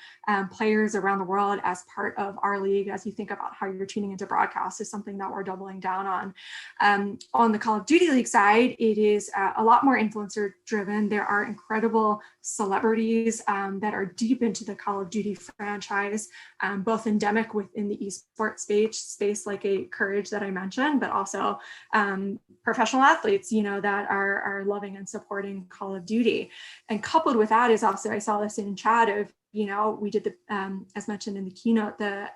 players around the world as part of our league, as you think about how you're tuning into broadcast, is something that we're doubling down on. On the Call of Duty League side, it is a lot more influencer driven. There are incredible celebrities that are deep into the Call of Duty franchise, both endemic within the esports space like a Courage that I mentioned, but also professional athletes, that are loving and supporting Call of Duty. And coupled with that is also, I saw this in chat of, we did the, as mentioned in the keynote, the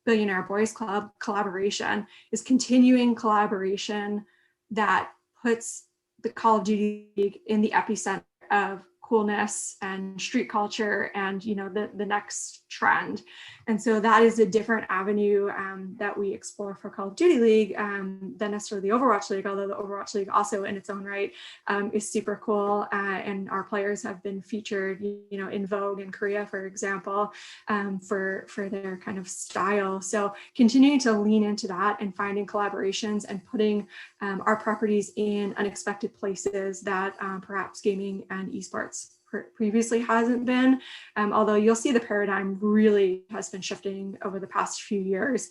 Billionaire Boys Club collaboration is continuing collaboration that puts the Call of Duty League in the epicenter of coolness and street culture and the next trend. And so that is a different avenue that we explore for Call of Duty League than necessarily the Overwatch League, although the Overwatch League also in its own right is super cool, and our players have been featured in Vogue in Korea, for example, for their kind of style. So continuing to lean into that and finding collaborations and putting our properties in unexpected places that perhaps gaming and esports previously hasn't been, although you'll see the paradigm really has been shifting over the past few years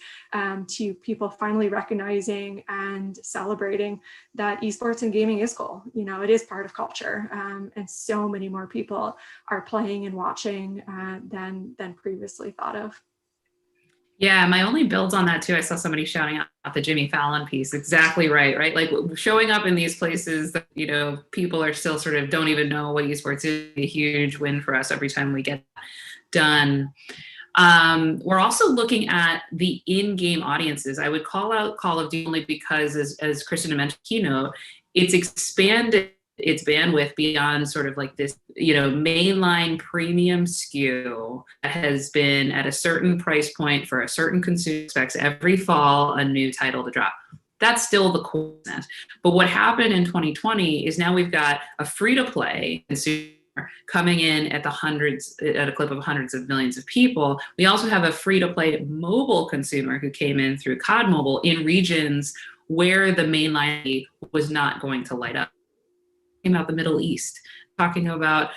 to people finally recognizing and celebrating that esports and gaming is cool. It is part of culture, and so many more people are playing and watching than previously thought of. Yeah, my only builds on that too. I saw somebody shouting out the Jimmy Fallon piece. Exactly right, right? Like showing up in these places that, people are still sort of don't even know what esports is, a huge win for us every time we get done. We're also looking at the in-game audiences. I would call out Call of Duty only because, as Kristen mentioned in the keynote, it's expanded its bandwidth beyond sort of like this, mainline premium SKU that has been at a certain price point for a certain consumer expects every fall a new title to drop. That's still the coolness. But what happened in 2020 is now we've got a free-to-play consumer coming in at a clip of hundreds of millions of people. We also have a free-to-play mobile consumer who came in through COD Mobile in regions where the mainline was not going to light up. About the Middle East, talking about,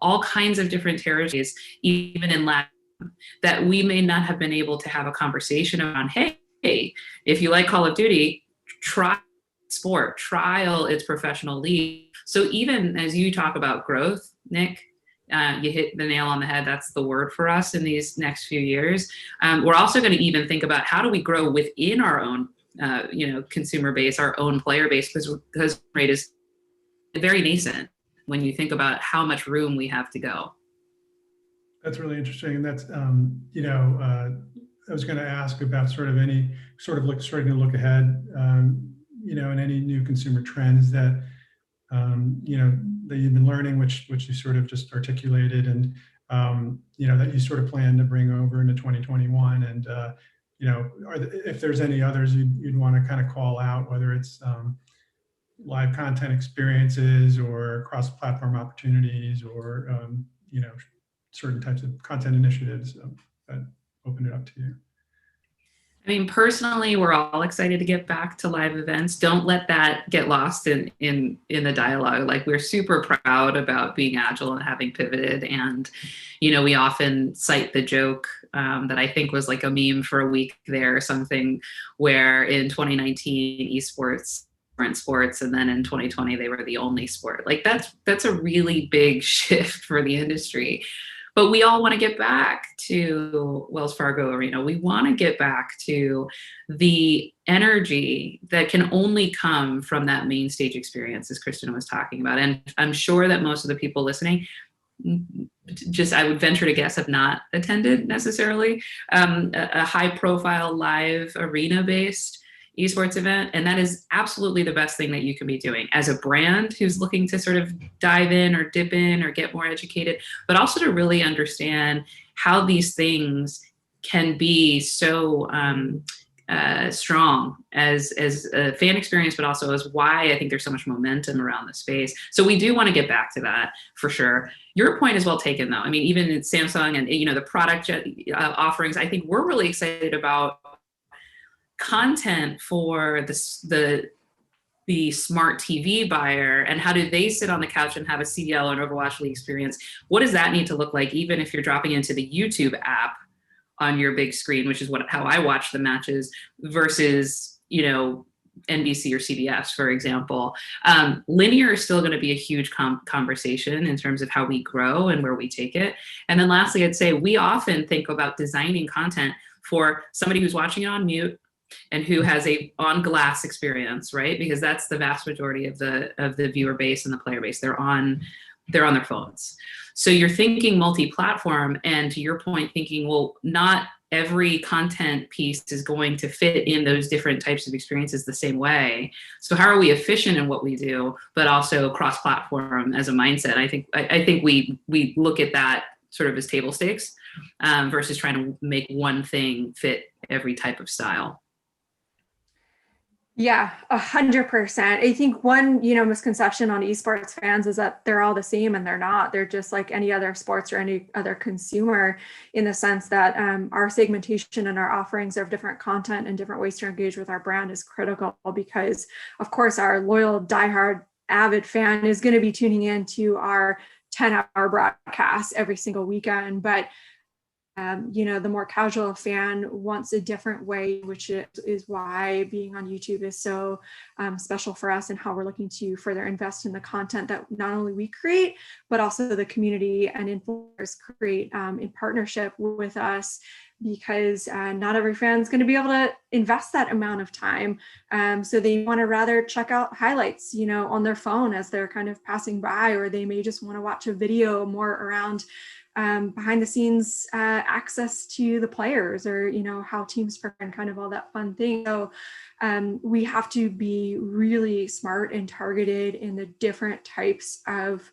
all kinds of different territories, even in Latin, that we may not have been able to have a conversation around, hey, if you like Call of Duty, try sport, trial its professional league. So even as you talk about growth, Nick, you hit the nail on the head. That's the word for us in these next few years. We're also going to even think about how do we grow within our own, consumer base, our own player base, because rate is very nascent when you think about how much room we have to go. That's really interesting. And that's, I was going to ask about starting to look ahead, and any new consumer trends that, that you've been learning, which you sort of just articulated, and, that you sort of plan to bring over into 2021. And, if there's any others you'd want to kind of call out, whether it's, live content experiences or cross-platform opportunities or, certain types of content initiatives that open it up to you. I mean, personally, we're all excited to get back to live events. Don't let that get lost in the dialogue. Like, we're super proud about being agile and having pivoted. And, we often cite the joke that I think was like a meme for a week there or something, where in 2019, esports weren't sports, and then in 2020 they were the only sport. Like that's a really big shift for the industry. But we all want to get back to Wells Fargo Arena. We want to get back to the energy that can only come from that main stage experience, as Kristen was talking about. And I'm sure that most of the people listening, I would venture to guess, have not attended necessarily a high profile live arena based esports event. And that is absolutely the best thing that you can be doing as a brand who's looking to sort of dive in or dip in or get more educated, but also to really understand how these things can be so strong as a fan experience, but also as why I think there's so much momentum around the space. So we do want to get back to that for sure. Your point is well taken, though. I mean, even in Samsung and the product offerings, I think we're really excited about content for the smart TV buyer, and how do they sit on the couch and have a CDL or an Overwatch League experience? What does that need to look like, even if you're dropping into the YouTube app on your big screen, which is how I watch the matches, versus NBC or CBS, for example. Linear is still going to be a huge conversation in terms of how we grow and where we take it. And then lastly, I'd say we often think about designing content for somebody who's watching it on mute and who has a on glass experience, right? Because that's the vast majority of the viewer base and the player base. They're on their phones. So you're thinking multi-platform, and to your point, thinking, well, not every content piece is going to fit in those different types of experiences the same way. So how are we efficient in what we do, but also cross-platform as a mindset? I think we look at that sort of as table stakes versus trying to make one thing fit every type of style. Yeah, 100%. I think one, misconception on esports fans is that they're all the same, and they're not. They're just like any other sports or any other consumer, in the sense that our segmentation and our offerings of different content and different ways to engage with our brand is critical, because of course our loyal, diehard, avid fan is going to be tuning in to our 10-hour broadcast every single weekend. But the more casual fan wants a different way, which is why being on YouTube is so special for us, and how we're looking to further invest in the content that not only we create, but also the community and influencers create in partnership with us, because not every fan is going to be able to invest that amount of time. So they want to rather check out highlights, on their phone as they're kind of passing by, or they may just want to watch a video more around behind the scenes access to the players, or how teams prepare and kind of all that fun thing. So we have to be really smart and targeted in the different types of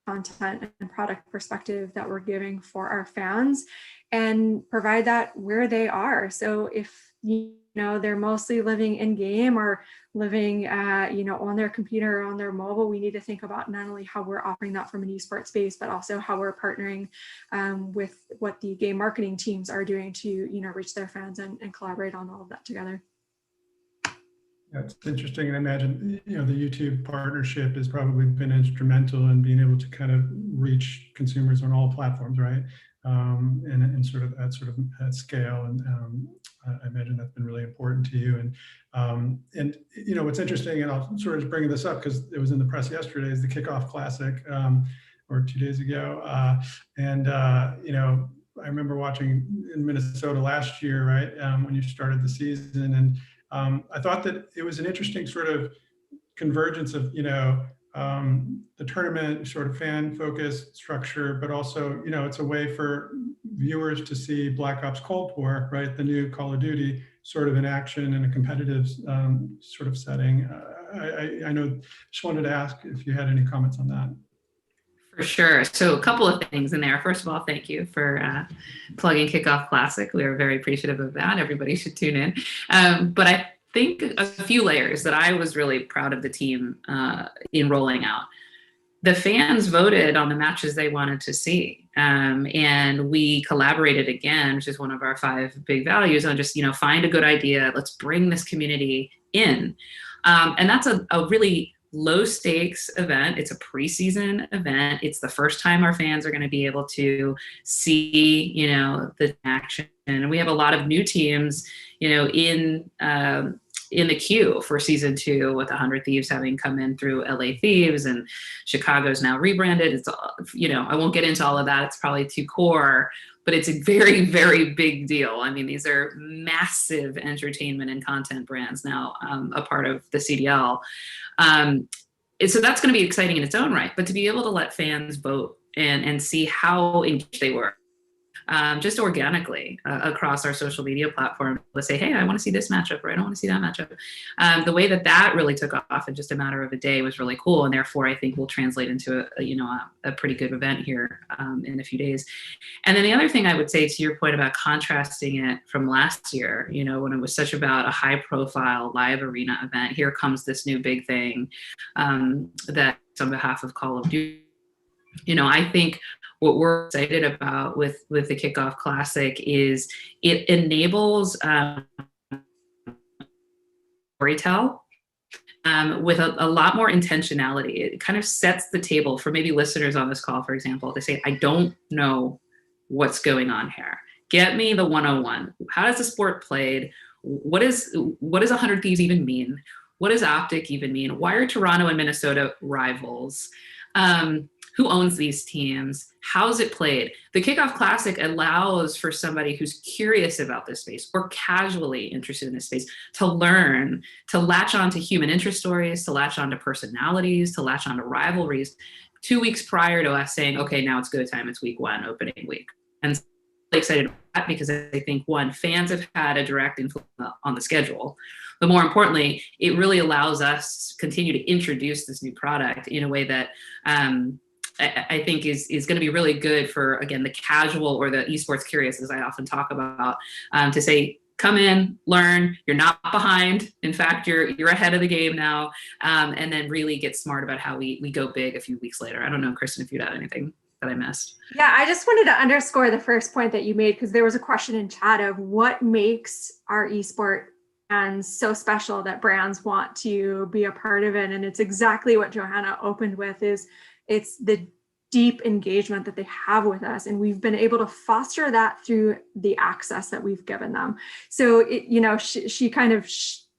content and product perspective that we're giving for our fans, and provide that where they are. So if they're mostly living in game, or living on their computer or on their mobile, we need to think about not only how we're offering that from an esports space, but also how we're partnering with what the game marketing teams are doing to reach their fans and collaborate on all of that together. Yeah, it's interesting. And I imagine, the YouTube partnership has probably been instrumental in being able to kind of reach consumers on all platforms, right? And sort of at scale. And I imagine that's been really important to you. And what's interesting, and I'll sort of bring this up because it was in the press yesterday, is the Kickoff Classic, or 2 days ago. I remember watching in Minnesota last year, right, when you started the season, and I thought that it was an interesting sort of convergence of the tournament sort of fan focused structure, but also it's a way for viewers to see Black Ops Cold War, right, the new Call of Duty, sort of in action in a competitive sort of setting. I know, just wanted to ask if you had any comments on that. For sure. So a couple of things in there. First of all, thank you for plugging Kickoff Classic. We are very appreciative of that. Everybody should tune in. But I think a few layers that I was really proud of the team in rolling out. The fans voted on the matches they wanted to see. And we collaborated again, which is one of our 5 big values, on just, find a good idea. Let's bring this community in. And that's a really low stakes event. It's a preseason event. It's the first time our fans are going to be able to see, the action. And we have a lot of new teams, in the queue for season 2, with 100 Thieves having come in through LA Thieves, and Chicago's now rebranded. It's, I won't get into all of that. It's probably too core, but it's a very, very big deal. I mean, these are massive entertainment and content brands now, a part of the CDL. So that's going to be exciting in its own right, but to be able to let fans vote and see how engaged they were. just organically across our social media platform. Let's say, hey, I want to see this matchup, or I don't want to see that matchup. The way that really took off in just a matter of a day was really cool, and therefore I think will translate into a pretty good event here in a few days. And then the other thing I would say, to your point about contrasting it from last year, when it was such about a high-profile live arena event, here comes this new big thing that on behalf of Call of Duty. I think what we're excited about with the Kickoff Classic is it enables storytell with a lot more intentionality. It kind of sets the table for maybe listeners on this call, for example, to say, I don't know what's going on here. Get me the 101. How does the sport played? What does 100 Thieves even mean? What does Optic even mean? Why are Toronto and Minnesota rivals? Who owns these teams? How's it played? The Kickoff Classic allows for somebody who's curious about this space or casually interested in this space to learn, to latch on to human interest stories, to latch on to personalities, to latch on to rivalries 2 weeks prior to us saying, okay, now it's go time, it's week one, opening week. And so I'm really excited about that because I think, one, fans have had a direct influence on the schedule. But more importantly, it really allows us to continue to introduce this new product in a way that I think is going to be really good for, again, the casual or the esports curious, as I often talk about, to say, come in, learn, you're not behind. In fact, you're ahead of the game now, and then really get smart about how we go big a few weeks later. I don't know, Kristen, if you'd add anything that I missed. Yeah, I just wanted to underscore the first point that you made, because there was a question in chat of what makes our esport and so special that brands want to be a part of it. And it's exactly what Johanna opened with, is it's the deep engagement that they have with us. And we've been able to foster that through the access that we've given them. So, she kind of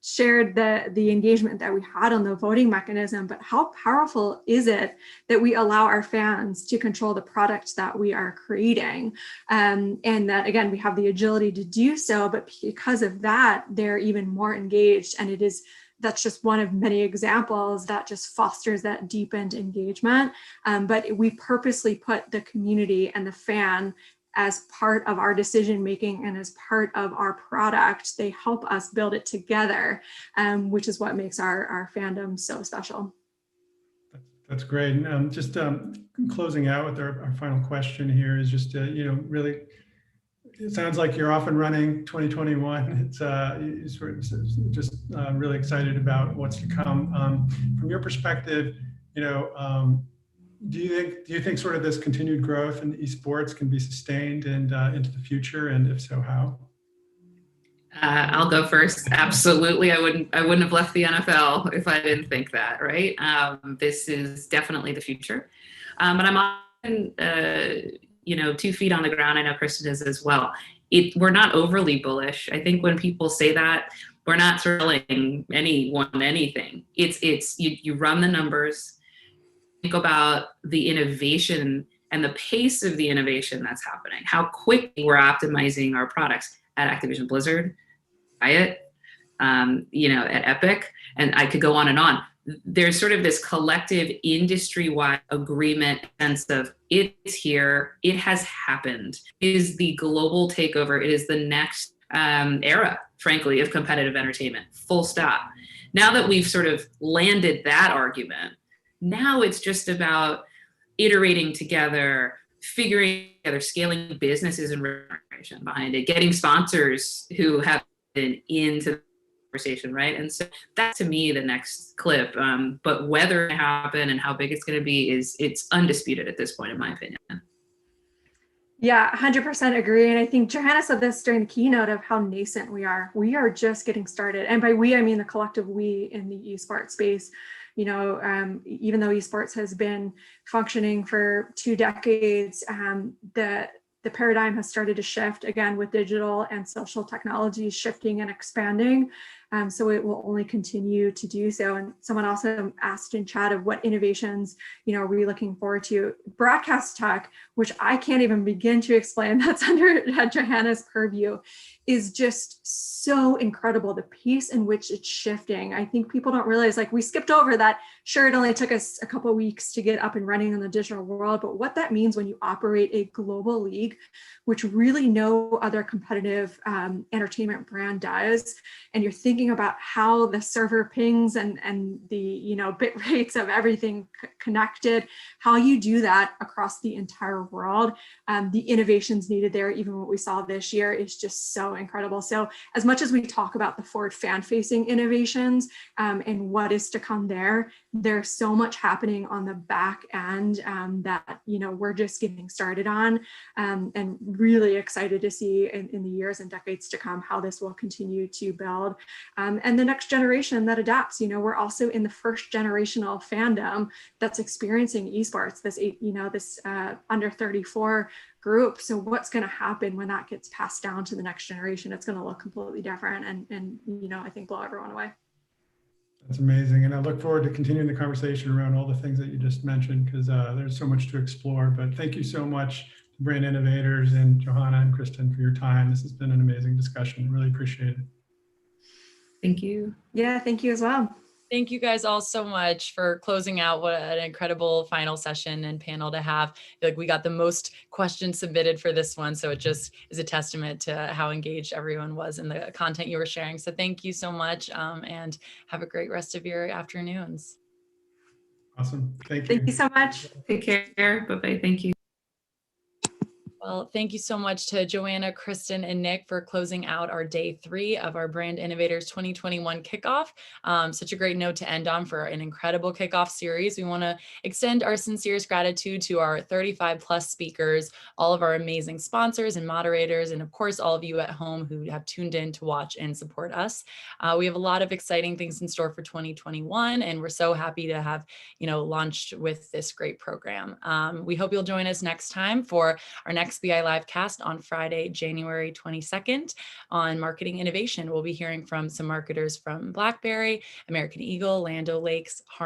shared the engagement that we had on the voting mechanism, but how powerful is it that we allow our fans to control the product that we are creating? And that, again, we have the agility to do so, but because of that, they're even more engaged. And that's just one of many examples that just fosters that deepened engagement. But we purposely put the community and the fan as part of our decision making and as part of our product. They help us build it together, which is what makes our fandom so special. That's great. And just closing out with our final question here is just, really, it sounds like you're off and running 2021. It's just really excited about what's to come. From your perspective, do you think sort of this continued growth in esports can be sustained and into the future? And if so, how? I'll go first. Absolutely. I wouldn't have left the NFL if I didn't think that, right? This is definitely the future. But I'm often, 2 feet on the ground. I know Kristen is as well. We're not overly bullish. I think when people say that, we're not telling anyone anything. It's you run the numbers, think about the innovation and the pace of the innovation that's happening, how quickly we're optimizing our products at Activision Blizzard, Riot, at Epic, and I could go on and on. There's sort of this collective industry-wide agreement sense of it's here, it has happened. It is the global takeover. It is the next era, frankly, of competitive entertainment, full stop. Now that we've sort of landed that argument, now it's just about iterating together, figuring together, scaling businesses and remuneration behind it, getting sponsors who have been into the conversation, right? And so that's, to me, the next clip. But whether it happen and how big it's going to be it's undisputed at this point, in my opinion. Yeah, 100% agree. And I think Johanna said this during the keynote of how nascent we are. We are just getting started. And by we, I mean the collective we in the esports space. Even though esports has been functioning for 2 decades, the paradigm has started to shift again with digital and social technologies shifting and expanding. So it will only continue to do so. And someone also asked in chat of what innovations, are we looking forward to? Broadcast tech, which I can't even begin to explain, that's under Johanna's purview, is just so incredible. The pace in which it's shifting. I think people don't realize, like, we skipped over that. Sure, it only took us a couple of weeks to get up and running in the digital world, but what that means when you operate a global league, which really no other competitive entertainment brand does, and you're thinking about how the server pings and the bit rates of everything connected, how you do that across the entire world, the innovations needed there, even what we saw this year, is just so incredible. So as much as we talk about the forward fan-facing innovations and what is to come there, there's so much happening on the back end that we're just getting started on, and really excited to see in the years and decades to come how this will continue to build, and the next generation that adapts. We're also in the first generational fandom that's experiencing esports, this under 34 group. So what's going to happen when that gets passed down to the next generation? It's going to look completely different, and I think blow everyone away. That's amazing. And I look forward to continuing the conversation around all the things that you just mentioned, because there's so much to explore. But thank you so much to Brand Innovators and Johanna and Kristen for your time. This has been an amazing discussion. Really appreciate it. Thank you. Yeah, thank you as well. Thank you guys all so much for closing out. What an incredible final session and panel to have. I feel like we got the most questions submitted for this one, so it just is a testament to how engaged everyone was in the content you were sharing. So thank you so much, and have a great rest of your afternoons. Awesome. Thank you. Thank you so much. Take care. Bye-bye. Thank you. Well, thank you so much to Joanna, Kristen, and Nick for closing out our day 3 of our Brand Innovators 2021 kickoff. Such a great note to end on for an incredible kickoff series. We want to extend our sincerest gratitude to our 35 plus speakers, all of our amazing sponsors and moderators, and of course, all of you at home who have tuned in to watch and support us. We have a lot of exciting things in store for 2021, and we're so happy to have, launched with this great program. We hope you'll join us next time for our next BI Live cast on Friday, January 22nd on marketing innovation. We'll be hearing from some marketers from BlackBerry, American Eagle, Land O'Lakes,